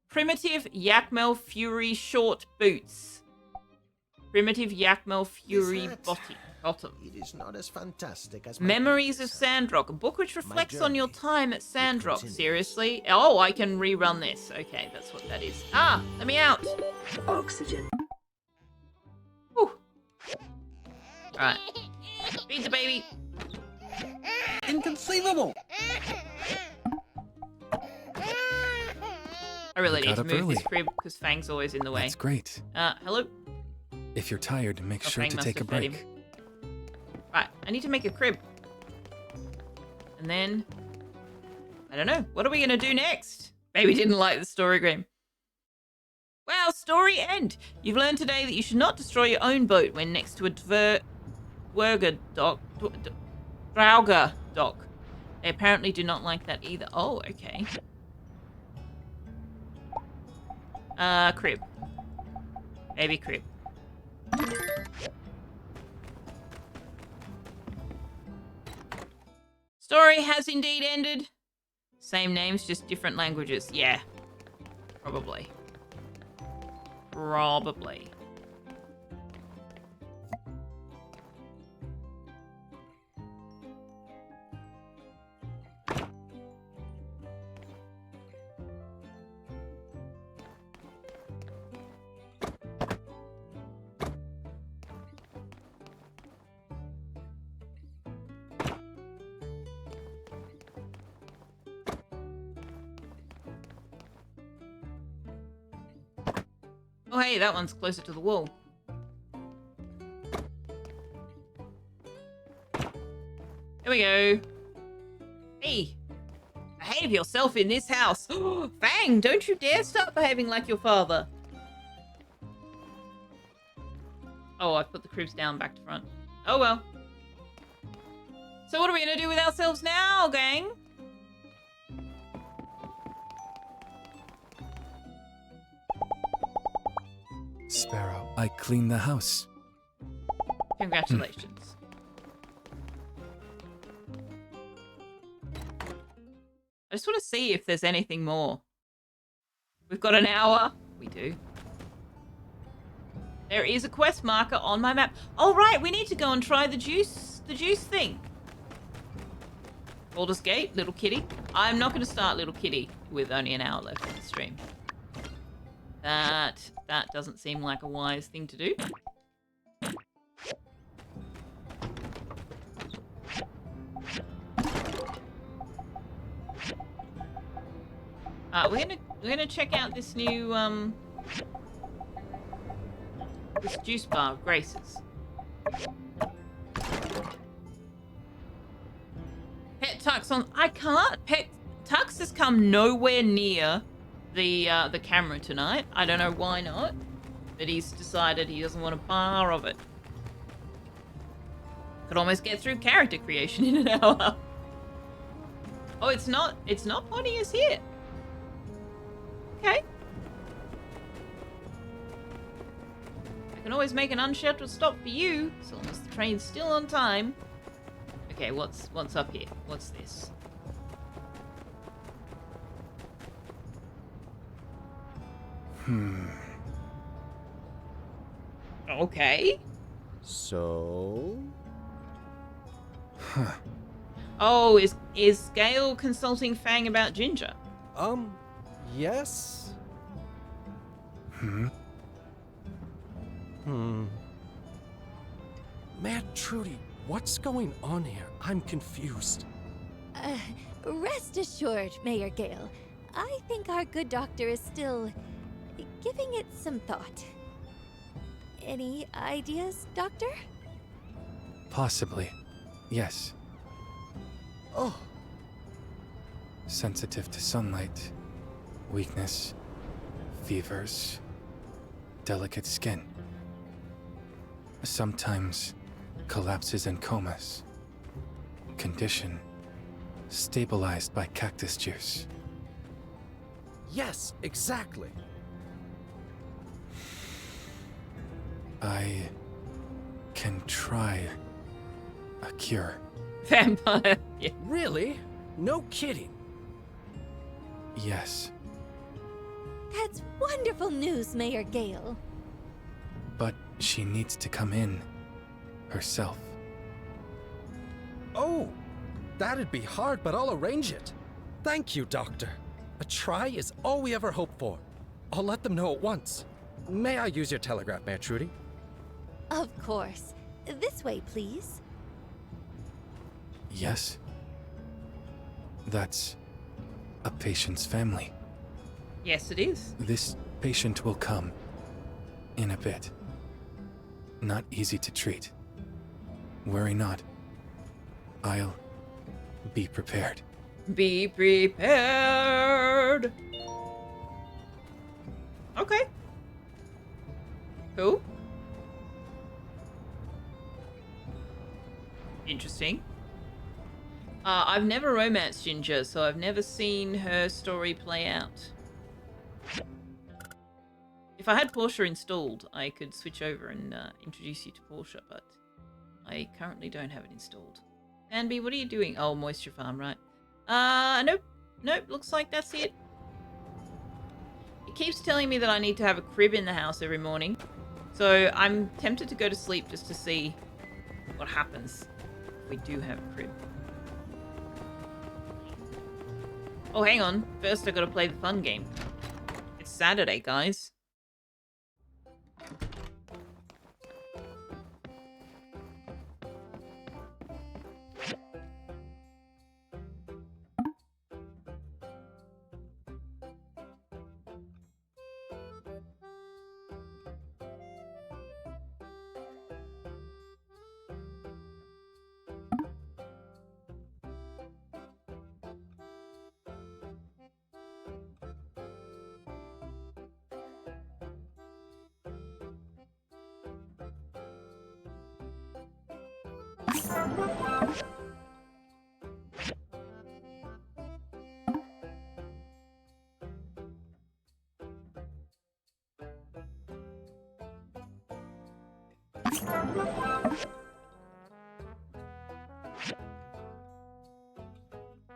Primitive Yakmel Fury short boots. Primitive Yakmel Fury bottom. It is not as fantastic as Memories of Sandrock, a book which reflects on your time at Sandrock. Seriously? Oh, I can rerun this. Okay, that's what that is. Ah, let me out. Oxygen. Whew. Alright. Feed the baby. Inconceivable! I really need got to up move early. this crib because Fang's always in the way. That's great. Hello? If you're tired, make sure Fang to must take a have fed break. him. Right, I need to make a crib. And then... I don't know. What are we going to do next? Baby didn't like the story game. Well, story end. You've learned today that you should not destroy your own boat when next to a Dwerger dock. Drauger dock. They apparently do not like that either. Oh, okay. Crib. Baby crib. Story has indeed ended. Same names, just different languages. Yeah. Probably. Probably. Oh, hey, that one's closer to the wall. There we go. Hey, behave yourself in this house. Fang, don't you dare start behaving like your father. Oh, I've put the cribs down back to front. Oh, well. So what are we going to do with ourselves now, gang? Sparrow, I cleaned the house. Congratulations. I just want to see if there's anything more. We've got an hour. We do. There is a quest marker on my map. Oh, right. We need to go and try the juice thing. Baldur's Gate, Little Kitty. I'm not going to start Little Kitty with only an hour left of the stream. That doesn't seem like a wise thing to do. We're gonna check out this new this juice bar of Grace's. Pet Tux on. I can't. Pet Tux has come nowhere near the camera tonight. I don't know why not, but he's decided he doesn't want a bar of it. Could almost get through character creation in an hour. Oh, it's not Pontius here. Okay. I can always make an unscheduled stop for you, so long as the train's still on time. Okay, what's up here? What's this? Hmm. Okay. So? Huh. Oh, is Gale consulting Fang about Ginger? Yes? Hmm? Mad Trudy, what's going on here? I'm confused. Rest assured, Mayor Gale. I think our good doctor is still giving it some thought. Any ideas, Doctor? Possibly. Yes. Oh. Sensitive to sunlight, weakness, fevers, delicate skin. Sometimes collapses and comas. Condition stabilized by cactus juice. Yes, exactly. I can try a cure. Vampire. Yeah. Really? No kidding. Yes, That's wonderful news, Mayor Gale. but she needs to come in herself. Oh, that'd be hard, but I'll arrange it. Thank you, Doctor. A try is all we ever hope for. I'll let them know at once. May I use your telegraph, Mayor Trudy? Of course. This way, please. Yes? That's a patient's family. Yes, it is. This patient will come in a bit. Not easy to treat. Worry not. I'll be prepared. Be prepared. Okay. Cool. Interesting. I've never romanced Ginger, so I've never seen her story play out. If I had Portia installed, I could switch over and introduce you to Portia, but I currently don't have it installed. Anby, what are you doing? Oh, moisture farm, right. Nope. Nope, looks like that's it. It keeps telling me that I need to have a crib in the house every morning. So I'm tempted to go to sleep just to see what happens if we do have a crib. Oh, hang on. First I gotta play the fun game. It's Saturday, guys.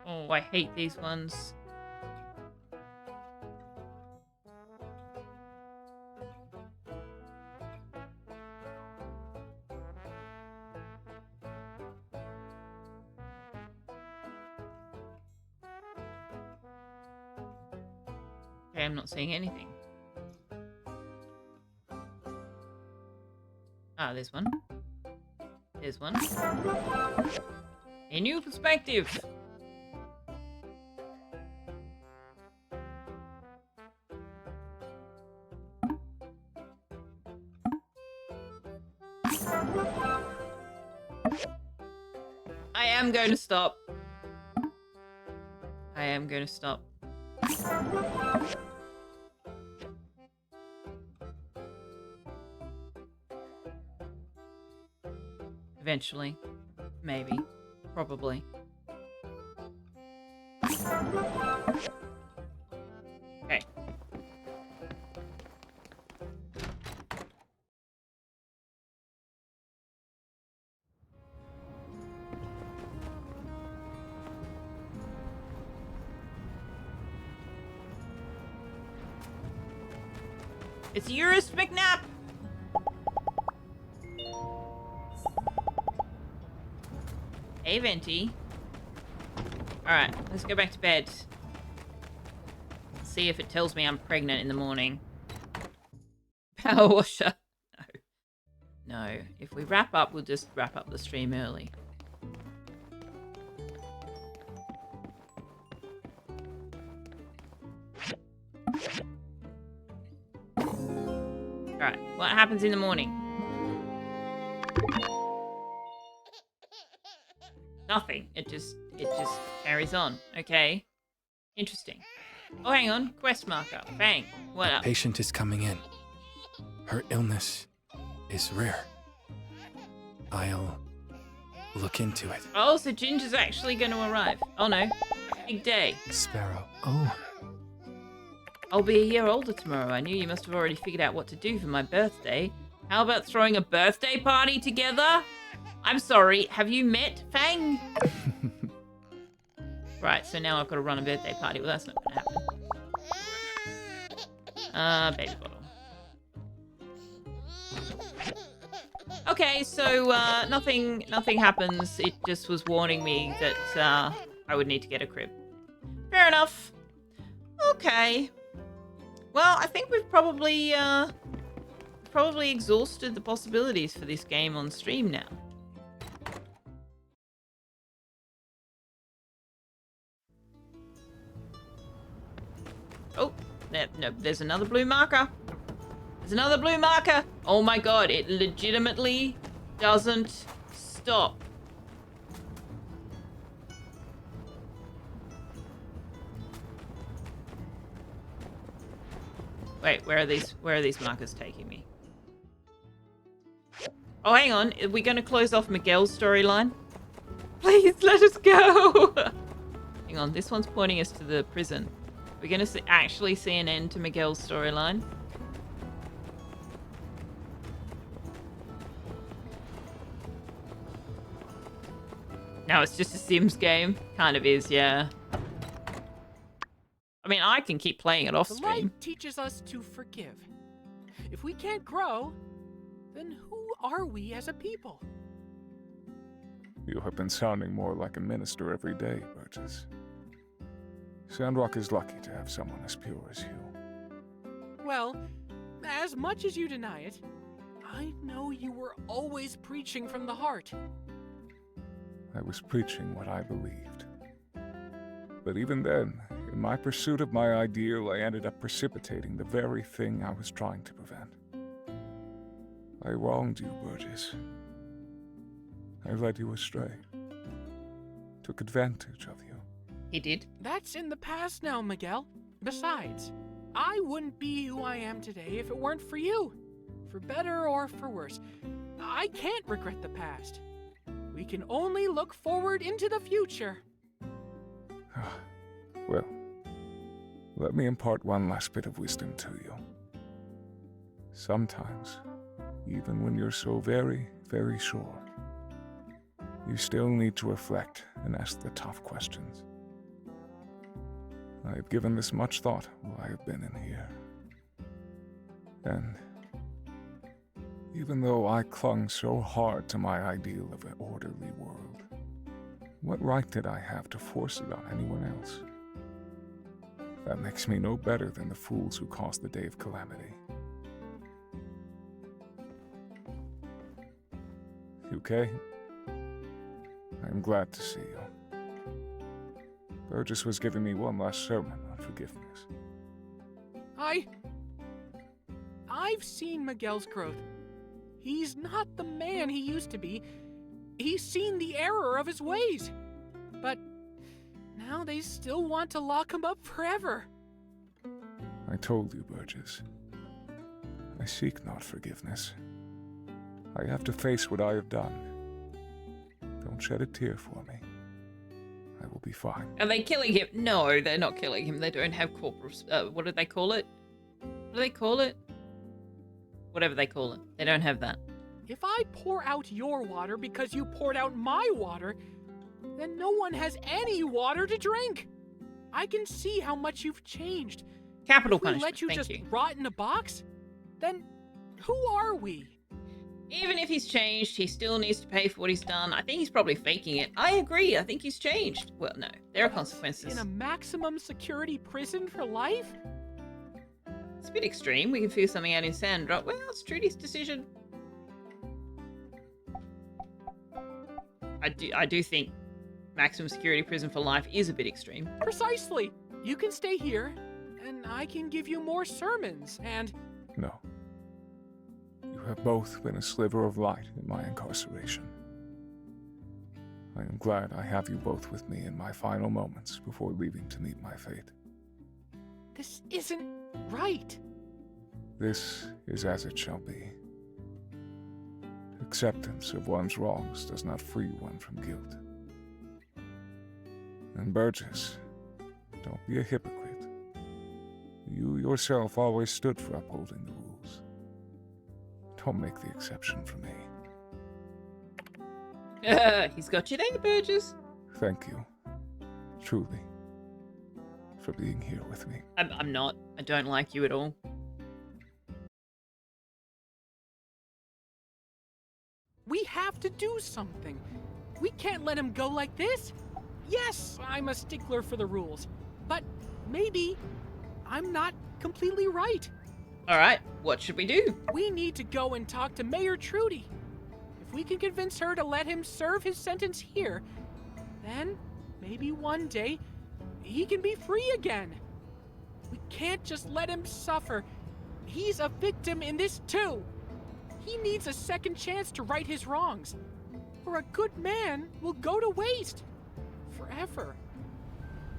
Oh, I hate these ones. Okay, I'm not seeing anything. Ah, there's one. There's one. A new perspective! I am going to stop. I am going to stop. Eventually. Maybe. Probably. Okay. It's Eurus McNapp! Hey, Venti. Alright, let's go back to bed. See if it tells me I'm pregnant in the morning. Power washer. No. No. If we wrap up, we'll just wrap up the stream early. Alright, what happens in the morning? Nothing. It just carries on. Okay. Interesting. Oh, hang on. Quest marker. Bang. What up? Patient is coming in. Her illness is rare. I'll look into it. Oh, so Ginger's actually going to arrive. Oh no. Big day. Sparrow. Oh. I'll be a year older tomorrow. I knew you must have already figured out what to do for my birthday. How about throwing a birthday party together? I'm sorry, have you met Fang? Right, so now I've got to run a birthday party. Well, that's not going to happen. Baby bottle. Okay, so nothing happens. It just was warning me that I would need to get a crib. Fair enough. Okay. Well, I think we've probably exhausted the possibilities for this game on stream now. Oh, no, there's another blue marker. There's another blue marker. Oh my god, it legitimately doesn't stop. Wait, where are these markers taking me? Oh, hang on. Are we going to close off Miguel's storyline? Please let us go. Hang on, this one's pointing us to the prison. We're going to actually see an end to Miguel's storyline. No, it's just a Sims game. Kind of is, yeah. I mean, I can keep playing it off The stream. light teaches us to forgive. If we can't grow, then who are we as a people? You have been sounding more like a minister every day, Burgess. Sandrock is lucky to have someone as pure as you. Well, as much as you deny it, I know you were always preaching from the heart. I was preaching what I believed. But even then, in my pursuit of my ideal, I ended up precipitating the very thing I was trying to prevent. I wronged you, Burgess. I led you astray. Took advantage of you. He did. That's in the past now, Miguel. Besides, I wouldn't be who I am today if it weren't for you. For better or for worse. I can't regret the past. We can only look forward into the future. Well, let me impart one last bit of wisdom to you. Sometimes, even when you're so very, very sure, you still need to reflect and ask the tough questions. I have given this much thought while I have been in here. And even though I clung so hard to my ideal of an orderly world, what right did I have to force it on anyone else? That makes me no better than the fools who caused the day of calamity. You okay? I'm glad to see you. Burgess was giving me one last sermon on forgiveness. I've seen Miguel's growth. He's not the man he used to be. He's seen the error of his ways. But now they still want to lock him up forever. I told you, Burgess. I seek not forgiveness. I have to face what I have done. Don't shed a tear for me. I will be fine. Are they killing him? No, they're not killing him. They don't have corporal... what do they call it? What do they call it? Whatever they call it. They don't have that. If I pour out your water because you poured out my water, then no one has any water to drink. I can see how much you've changed. Capital if we punishment. let you Thank just you. rot in a box, then who are we? Even if he's changed, he still needs to pay for what he's done. I think he's probably faking it. I agree. I think he's changed. Well, no. There are consequences. In a maximum security prison for life? It's a bit extreme. We can figure something out in Sandrock. Well, it's Trudy's decision. I do think maximum security prison for life is a bit extreme. Precisely. You can stay here, and I can give you more sermons, and... No. You have both been a sliver of light in my incarceration. I am glad I have you both with me in my final moments before leaving to meet my fate. This isn't right. This is as it shall be. Acceptance of one's wrongs does not free one from guilt. And Burgess, don't be a hypocrite. You yourself always stood for upholding the rules. Don't make the exception for me. He's got you there, Burgess. Thank you, truly, for being here with me. I'm not. I don't like you at all. We have to do something. We can't let him go like this. Yes, I'm a stickler for the rules, but maybe I'm not completely right. All right, what should we do? We need to go and talk to Mayor Trudy. If we can convince her to let him serve his sentence here, then maybe one day he can be free again. We can't just let him suffer. He's a victim in this too. He needs a second chance to right his wrongs, or a good man will go to waste forever.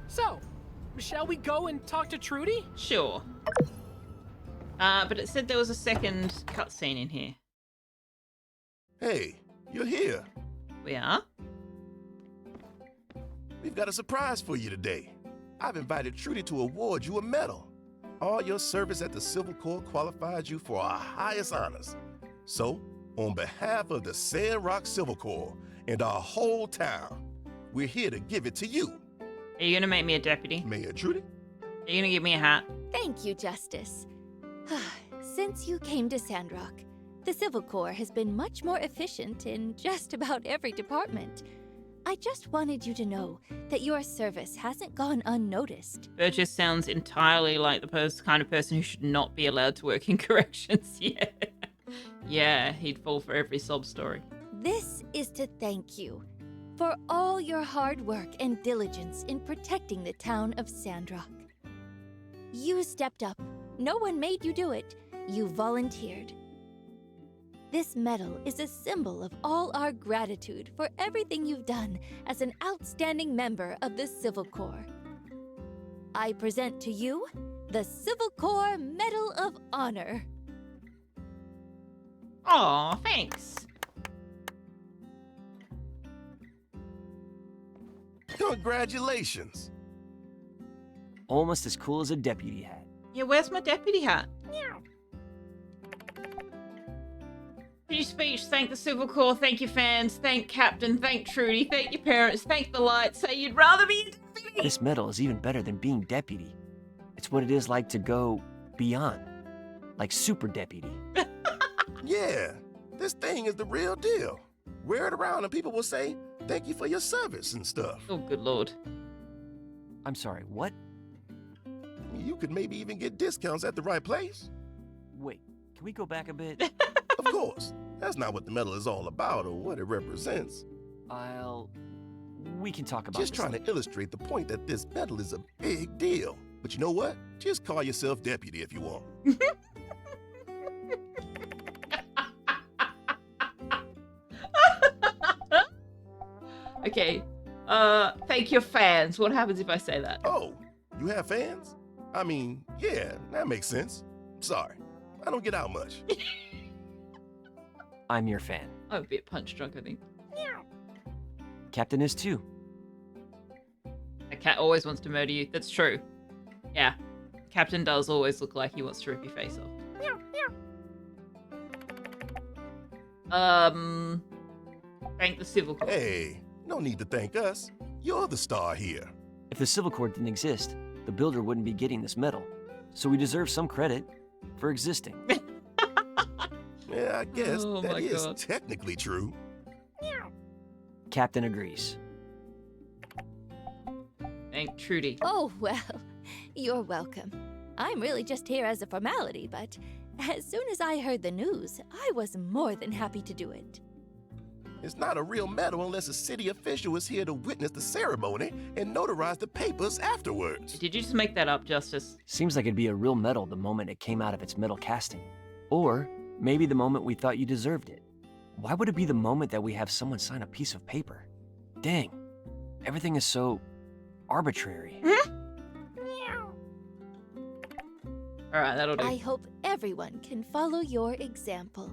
So, shall we go and talk to Trudy? Sure. But it said there was a second cutscene in here. Hey, you're here. We are? We've got a surprise for you today. I've invited Trudy to award you a medal. All your service at the Civil Corps qualifies you for our highest honors. So, on behalf of the Sandrock Civil Corps and our whole town, we're here to give it to you. Are you gonna make me a deputy? Mayor Trudy? Are you gonna give me a hat? Thank you, Justice. Since you came to Sandrock, the Civil Corps has been much more efficient in just about every department. I just wanted you to know that your service hasn't gone unnoticed. Burgess sounds entirely like the kind of person who should not be allowed to work in corrections. Yeah, he'd fall for every sob story. This is to thank you for all your hard work and diligence in protecting the town of Sandrock. You stepped up. No one made you do it. You volunteered. This medal is a symbol of all our gratitude for everything you've done as an outstanding member of the Civil Corps. I present to you the Civil Corps Medal of Honor. Aw, thanks. Congratulations. Almost as cool as a deputy hat. Yeah, where's my deputy hat? Finish your speech, thank the Civil Corps, thank your fans, thank Captain, thank Trudy, thank your parents, thank the light, say you'd rather be a deputy. This medal is even better than being deputy. It's what it is like to go beyond. Like super deputy. Yeah, this thing is the real deal. Wear it around and people will say, thank you for your service and stuff. Oh, good lord. I'm sorry, what? You could maybe even get discounts at the right place. Wait, can we go back a bit? Of course. That's not what the medal is all about or what it represents. We can talk about Just this trying later. to illustrate the point that this medal is a big deal. But you know what? Just call yourself deputy if you want. Okay. Thank your fans. What happens if I say that? Oh, you have fans? I mean, yeah, that makes sense. Sorry, I don't get out much. I'm your fan. I'm a bit punch drunk, I think. Captain is too. A cat always wants to murder you. That's true. Yeah. Captain does always look like he wants to rip your face off. Thank the Civil Corps. Hey, no need to thank us. You're the star here. If the Civil Corps didn't exist, the builder wouldn't be getting this medal. So we deserve some credit for existing. Yeah, I guess Oh that my is God. technically true. Captain agrees. Thank Trudy. Oh, well, you're welcome. I'm really just here as a formality, but as soon as I heard the news, I was more than happy to do it. It's not a real medal unless a city official is here to witness the ceremony and notarize the papers afterwards. Did you just make that up, Justice? Seems like it'd be a real medal the moment it came out of its metal casting. Or maybe the moment we thought you deserved it. Why would it be the moment that we have someone sign a piece of paper? Dang, everything is so arbitrary. All right, that'll do. I hope everyone can follow your example.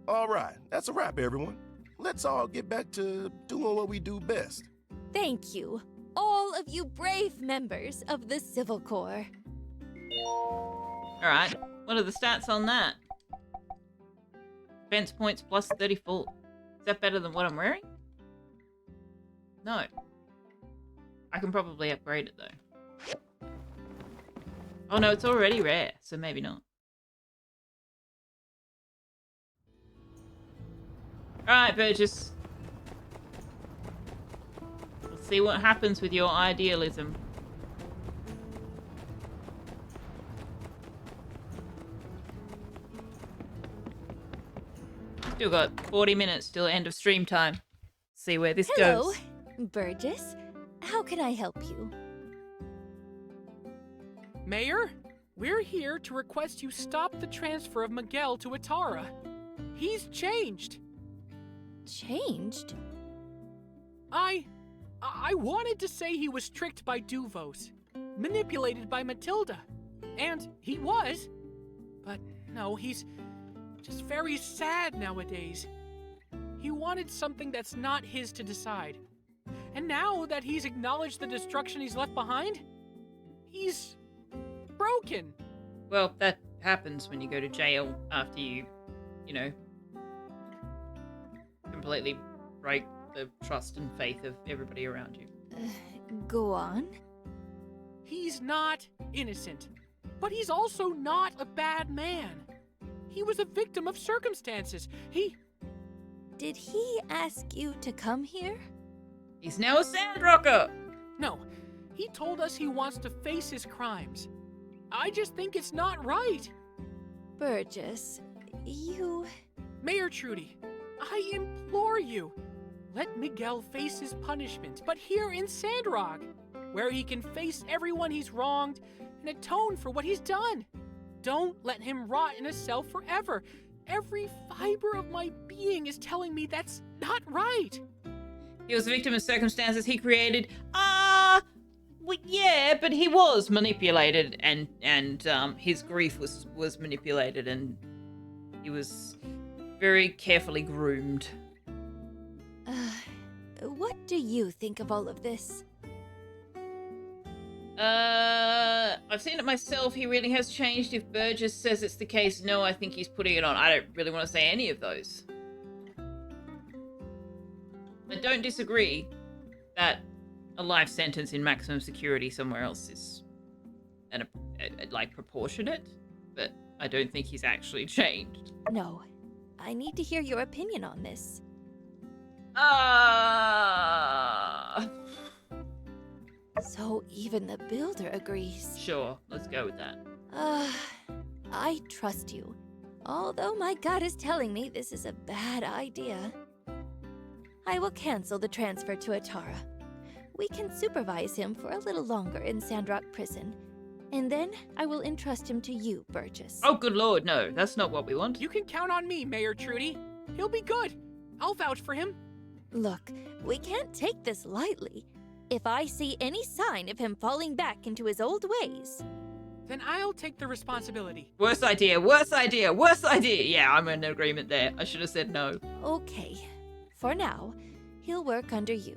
All right, that's a wrap, everyone. Let's all get back to doing what we do best. Thank you, all of you brave members of the Civil Corps. All right, what are the stats on that? Defense points plus 34. Is that better than what I'm wearing? No. I can probably upgrade it though. Oh no, it's already rare, so maybe not. Alright, Burgess. Let's see what happens with your idealism. Still got 40 minutes till end of stream time. See where this Hello, goes. Burgess. How can I help you? Mayor, we're here to request you stop the transfer of Miguel to Atara. He's changed. Changed? I wanted to say he was tricked by Duvos, manipulated by Matilda, and he was. But no, he's just very sad nowadays. He wanted something that's not his to decide. And now that he's acknowledged the destruction he's left behind, he's broken. Well, that happens when you go to jail after you know, completely break the trust and faith of everybody around you. Go on. He's not innocent, but he's also not a bad man. He was a victim of circumstances. Did he ask you to come here? He's now a Sandrocker! No, he told us he wants to face his crimes. I just think it's not right. Burgess, you... Mayor Trudy, I implore you, let Miguel face his punishment, but here in Sandrock, where he can face everyone he's wronged and atone for what he's done. Don't let him rot in a cell forever. Every fiber of my being is telling me that's not right. He was a victim of circumstances he created. Well, yeah, but he was manipulated, and his grief was manipulated, and he was very carefully groomed. What do you think of all of this? I've seen it myself. He really has changed. If Burgess says it's the case, no, I think he's putting it on. I don't really want to say any of those. I don't disagree that a life sentence in maximum security somewhere else is like proportionate, but I don't think he's actually changed. No, I need to hear your opinion on this. So even the builder agrees. Sure, let's go with that. I trust you, although my gut is telling me this is a bad idea. I will cancel the transfer to Atara. We can supervise him for a little longer in Sandrock Prison, and then I will entrust him to you, Burgess. Oh, good lord, no, that's not what we want. You can count on me, Mayor Trudy. He'll be good. I'll vouch for him. Look, we can't take this lightly. If I see any sign of him falling back into his old ways, then I'll take the responsibility. Worst idea, worst idea, worst idea. Yeah, I'm in agreement there. I should have said no. Okay. For now, he'll work under you.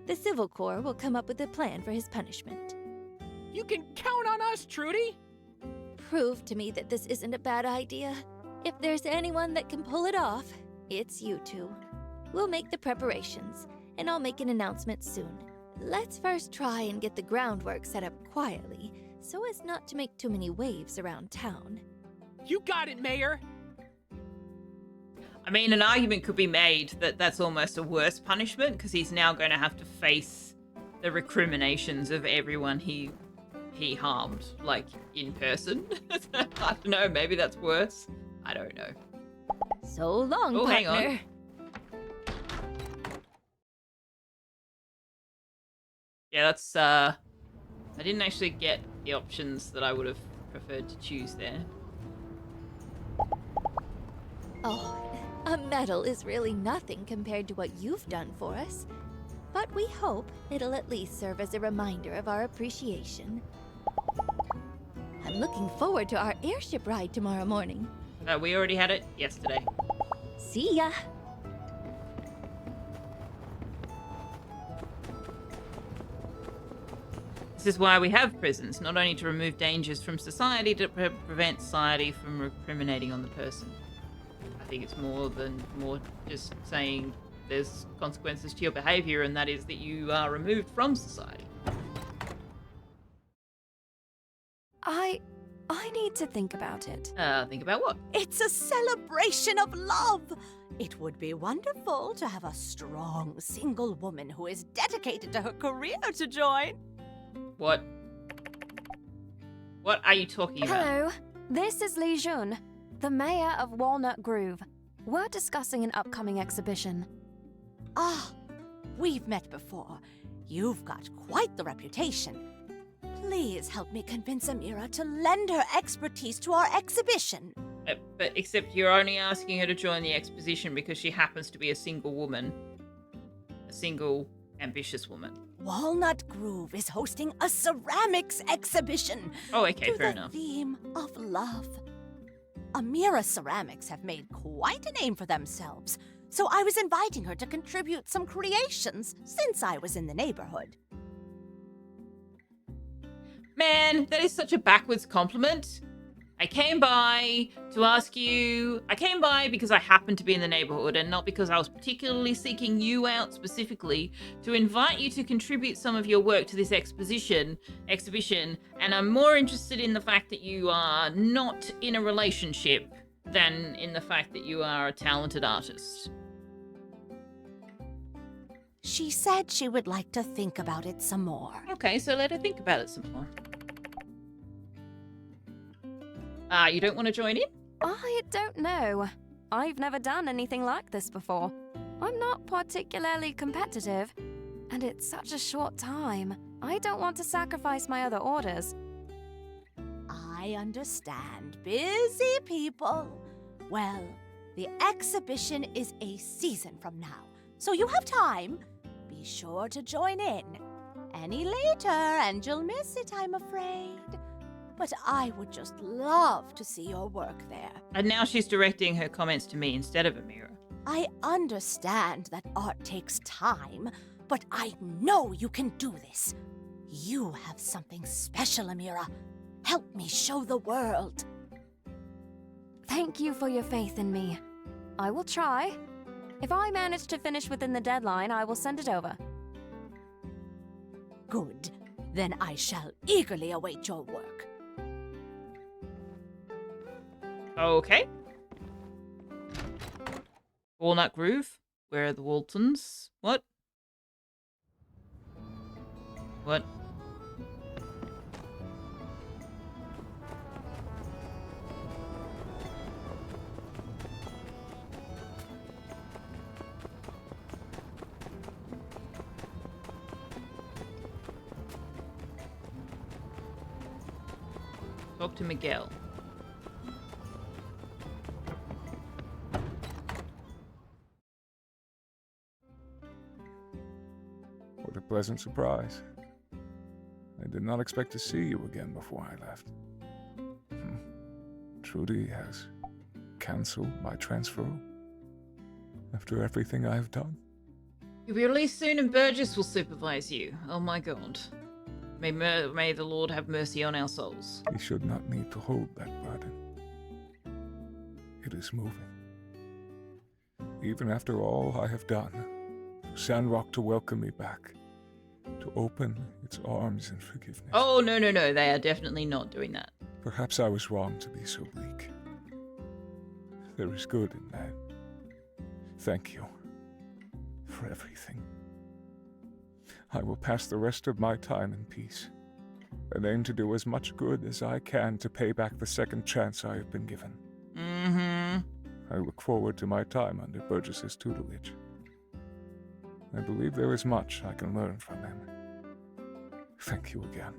The Civil Corps will come up with a plan for his punishment. You can count on us, Trudy! Prove to me that this isn't a bad idea. If there's anyone that can pull it off, it's you two. We'll make the preparations, and I'll make an announcement soon. Let's first try and get the groundwork set up quietly, so as not to make too many waves around town. You got it, Mayor! I mean, an argument could be made that that's almost a worse punishment because he's now going to have to face the recriminations of everyone he harmed, like, in person. I don't know, maybe that's worse. I don't know. So long, Oh, hang partner. on. Yeah, that's, I didn't actually get the options that I would have preferred to choose there. Oh, a medal is really nothing compared to what you've done for us. But we hope it'll at least serve as a reminder of our appreciation. I'm looking forward to our airship ride tomorrow morning. We already had it yesterday. See ya! This is why we have prisons, not only to remove dangers from society, to prevent society from recriminating on the person. I think it's more just saying there's consequences to your behavior, and that is that you are removed from society. I need to think about it. Think about what? It's a celebration of love. It would be wonderful to have a strong single woman who is dedicated to her career to join. What are you talking about? Hello, this is Li Jun, the mayor of Walnut Grove. We're discussing an upcoming exhibition. Ah, we've met before. You've got quite the reputation. Please help me convince Amira to lend her expertise to our exhibition. But except you're only asking her to join the exposition because she happens to be a single woman. A single, ambitious woman. Walnut Grove is hosting a ceramics exhibition. Oh, okay, to fair the enough. theme of love. Amira Ceramics have made quite a name for themselves, so I was inviting her to contribute some creations since I was in the neighborhood. Man, that is such a backwards compliment. I came by to ask you... I came by because I happened to be in the neighborhood and not because I was particularly seeking you out specifically to invite you to contribute some of your work to this exhibition, and I'm more interested in the fact that you are not in a relationship than in the fact that you are a talented artist. She said she would like to think about it some more. Okay, so let her think about it some more. You don't want to join in? I don't know. I've never done anything like this before. I'm not particularly competitive, and it's such a short time. I don't want to sacrifice my other orders. I understand. Busy people. Well, the exhibition is a season from now, so you have time. Be sure to join in. Any later, and you'll miss it, I'm afraid. But I would just love to see your work there. And now she's directing her comments to me instead of Amira. I understand that art takes time, but I know you can do this. You have something special, Amira. Help me show the world. Thank you for your faith in me. I will try. If I manage to finish within the deadline, I will send it over. Good. Then I shall eagerly await your work. Okay. Walnut Grove? Where are the Waltons? What? What? Talk to Miguel. What a pleasant surprise. I did not expect to see you again before I left. Trudy has cancelled my transfer after everything I have done. You'll be released soon and Burgess will supervise you. Oh my god. May the Lord have mercy on our souls. He should not need to hold that burden. It is moving. Even after all I have done, for Sandrock to welcome me back, to open its arms in forgiveness. Oh, no, they are definitely not doing that. Perhaps I was wrong to be so bleak. There is good in that. Thank you for everything. I will pass the rest of my time in peace, and aim to do as much good as I can to pay back the second chance I have been given. Mm-hmm. I look forward to my time under Burgess's tutelage. I believe there is much I can learn from him. Thank you again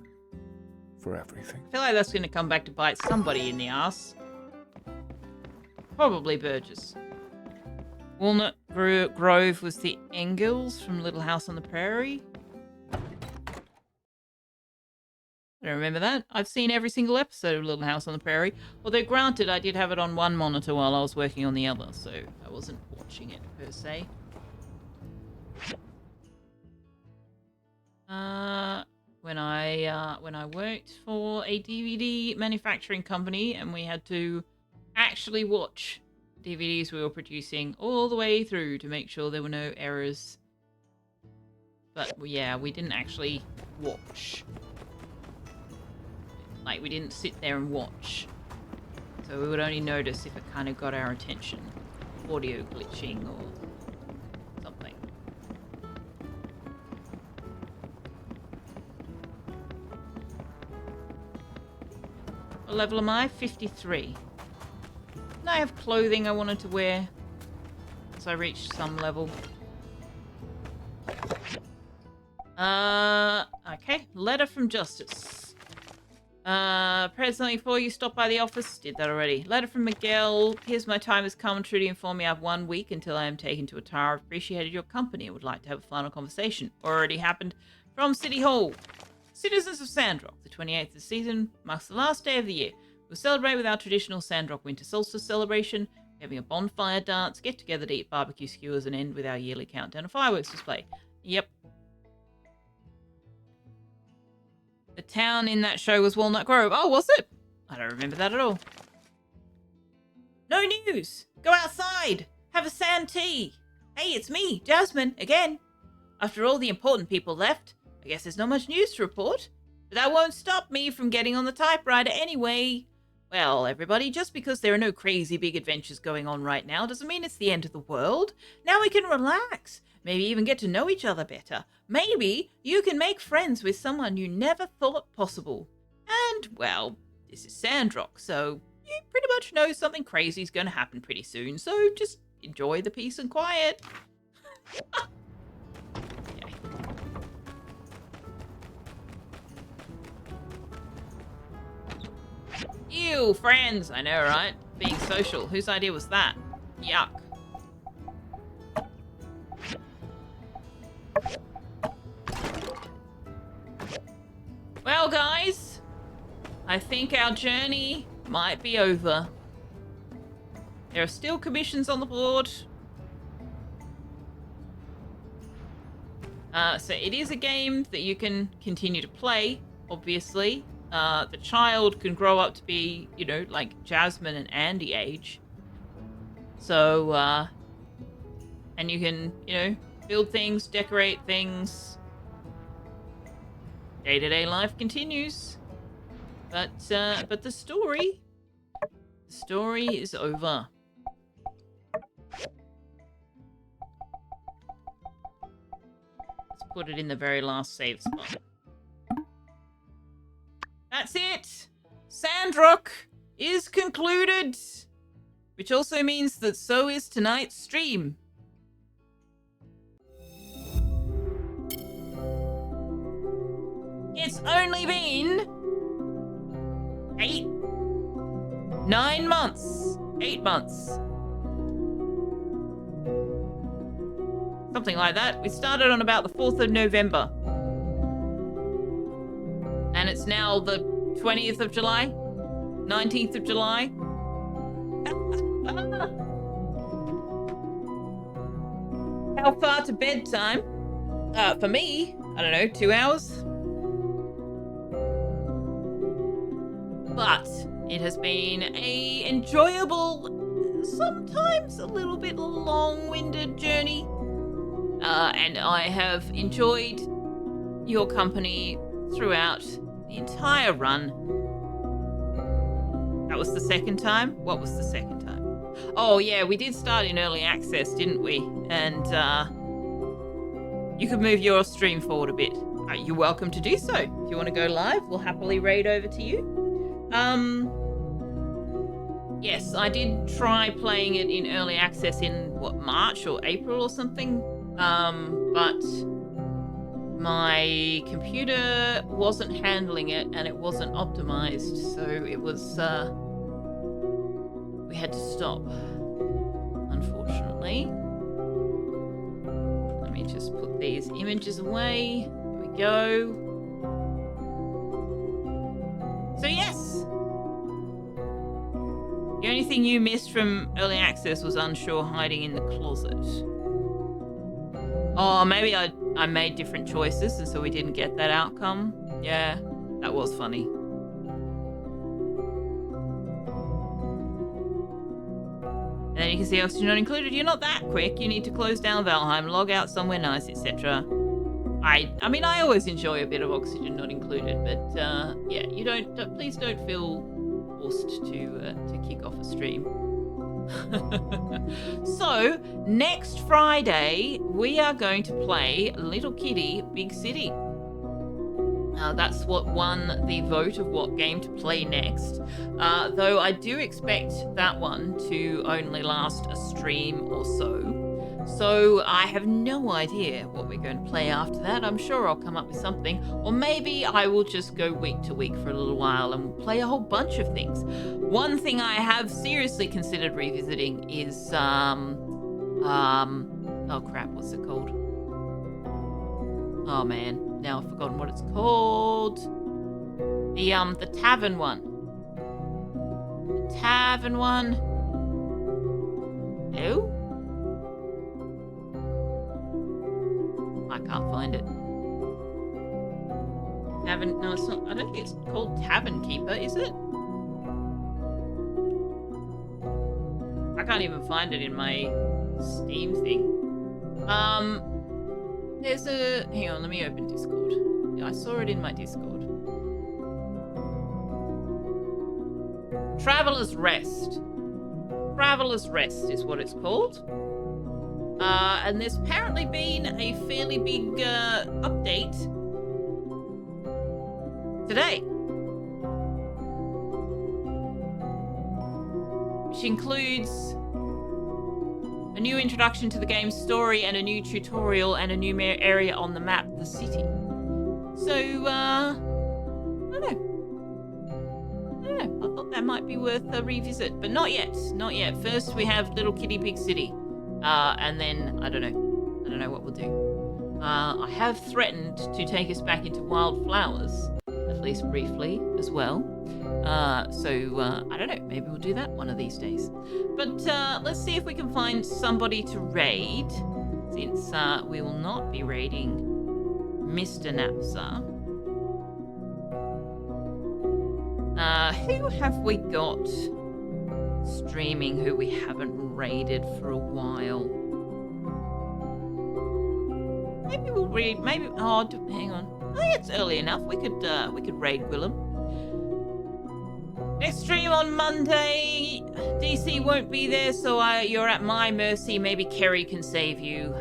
for everything. I feel like that's going to come back to bite somebody in the ass. Probably Burgess. Walnut Grove was the Engels from Little House on the Prairie. I don't remember that. I've seen every single episode of Little House on the Prairie. Although, granted, I did have it on one monitor while I was working on the other, so I wasn't watching it, per se. When I worked for a DVD manufacturing company, and we had to actually watch DVDs we were producing all the way through to make sure there were no errors. But, yeah, we didn't actually watch. Like, we didn't sit there and watch. So we would only notice if it kind of got our attention. Audio glitching or something. What level am I? 53. And I have clothing I wanted to wear as I reached some level. Okay. Letter from Justice. Presently, before you stop by the office, did that already. Letter from Miguel. Here's my time has come. Trudy informed me I have 1 week until I am taken to a tower. I've appreciated your company. I would like to have a final conversation. Already happened. From City Hall. Citizens of Sandrock. The 28th of the season marks the last day of the year. We'll celebrate with our traditional Sandrock Winter Solstice celebration. We're having a bonfire dance, get together to eat barbecue skewers, and end with our yearly countdown and fireworks display. Yep. The town in that show was Walnut Grove. Oh, was it? I don't remember that at all. No news. Go outside. Have a sand tea. Hey, it's me, Jasmine, again. After all the important people left, I guess there's not much news to report. But that won't stop me from getting on the typewriter anyway. Well, everybody, just because there are no crazy big adventures going on right now doesn't mean it's the end of the world. Now we can relax. Maybe even get to know each other better. Maybe you can make friends with someone you never thought possible. And, well, this is Sandrock, so you pretty much know something crazy is going to happen pretty soon. So just enjoy the peace and quiet. Okay. Ew, friends. I know, right? Being social. Whose idea was that? Yuck. Well, guys, I think our journey might be over. There are still commissions on the board. So it is a game that you can continue to play, obviously. The child can grow up to be, you know, like Jasmine and Andy age. So, and you can, you know, build things, decorate things. Day-to-day life continues. But the story is over. Let's put it in the very last save spot. That's it! Sandrock is concluded! Which also means that so is tonight's stream. It's only been 9 months. 8 months. Something like that. We started on about the 4th of November. And it's now the 20th of July? 19th of July? How far to bedtime? For me, I don't know, 2 hours? But it has been a enjoyable, sometimes a little bit long-winded journey. And I have enjoyed your company throughout the entire run. That was the second time? What was the second time? Oh yeah, we did start in early access, didn't we? And you could move your stream forward a bit. You're welcome to do so. If you want to go live, we'll happily raid over to you. Yes, I did try playing it in early access in, March or April or something. But my computer wasn't handling it and it wasn't optimized. So it was, we had to stop, unfortunately. Let me just put these images away. There we go. So yes, the only thing you missed from early access was Unsure hiding in the closet. Oh, maybe I made different choices and so we didn't get that outcome. Yeah, that was funny. And then you can see oxygen not included. You're not that quick. You need to close down Valheim, log out somewhere nice, etc. I mean, I always enjoy a bit of oxygen not included, but yeah, you please don't feel forced to kick off a stream. So next Friday we are going to play Little Kitty Big City. That's what won the vote of what game to play next, though I do expect that one to only last a stream or so. So I have no idea what we're going to play after that. I'm sure I'll come up with something, or maybe I will just go week to week for a little while and play a whole bunch of things. One thing I have seriously considered revisiting is oh crap, what's it called? Oh man, now I've forgotten what it's called. The tavern one. The tavern one. No? I can't find it. Tavern, no, it's not. I don't think it's called Tavern Keeper, is it? I can't even find it in my Steam thing. There's a... Hang on, let me open Discord. Yeah, I saw it in my Discord. Traveler's Rest. Traveler's Rest is what it's called. And there's apparently been a fairly big update today, which includes a new introduction to the game's story and a new tutorial and a new area on the map, the city. So, I don't know. I thought that might be worth a revisit, but not yet. Not yet. First, we have Little Kitty Big City. And then, I don't know what we'll do. I have threatened to take us back into Wildflowers, at least briefly, as well. So, I don't know, maybe we'll do that one of these days. But let's see if we can find somebody to raid, since we will not be raiding Mr. Napsa. Who have we got streaming who we haven't raided for a while? Maybe we'll read. Maybe. Oh, hang on. Oh, yeah, it's early enough. We could raid Gwillem. Next stream on Monday. DC won't be there, so you're at my mercy. Maybe Kerry can save you.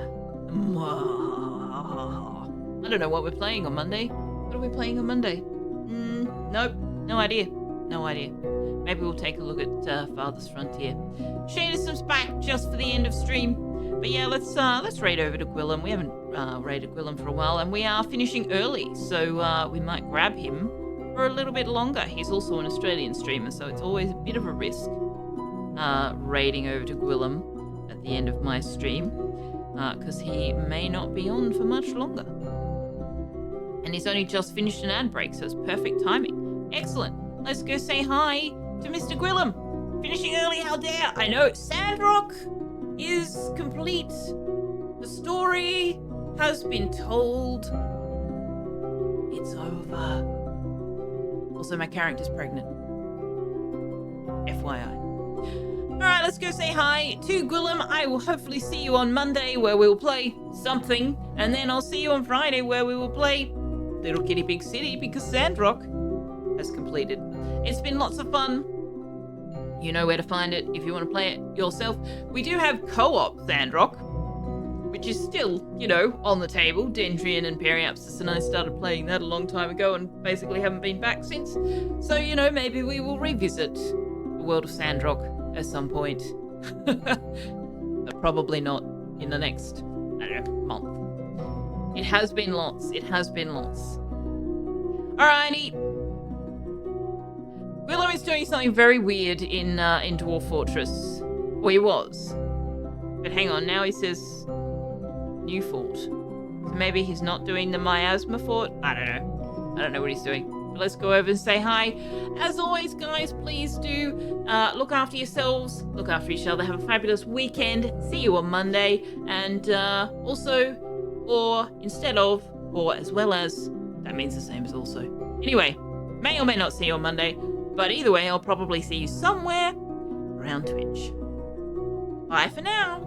I don't know what we're playing on Monday. What are we playing on Monday? Nope. No idea. No idea. Maybe we'll take a look at Father's Frontier. Shadism's back just for the end of stream. But yeah, let's raid over to Gwillem. We haven't raided Gwillem for a while, and we are finishing early, so we might grab him for a little bit longer. He's also an Australian streamer, so it's always a bit of a risk raiding over to Gwillem at the end of my stream, because he may not be on for much longer. And he's only just finished an ad break, so it's perfect timing. Excellent. Let's go say hi to Mr. Gwillem. Finishing early, how dare! I know, Sandrock is complete. The story has been told. It's over. Also, my character's pregnant. FYI. Alright, let's go say hi to Gwillem. I will hopefully see you on Monday where we will play something. And then I'll see you on Friday where we will play Little Kitty Big City because Sandrock has completed. It's been lots of fun. You know where to find it if you want to play it yourself. We do have co-op Sandrock, which is still, you know, on the table. Dendrian and Periapsis and I started playing that a long time ago and basically haven't been back since. So, you know, maybe we will revisit the world of Sandrock at some point. But probably not in the next, I don't know, month. It has been lots. It has been lots. Alrighty. Willow is doing something very weird in Dwarf Fortress. Well, he was. But hang on, now he says new fort. So maybe he's not doing the miasma fort? I don't know. I don't know what he's doing. But let's go over and say hi. As always, guys, please do look after yourselves. Look after each other. Have a fabulous weekend. See you on Monday. And also, or instead of, or as well as, that means the same as also. Anyway, may or may not see you on Monday. But either way, I'll probably see you somewhere around Twitch. Bye for now.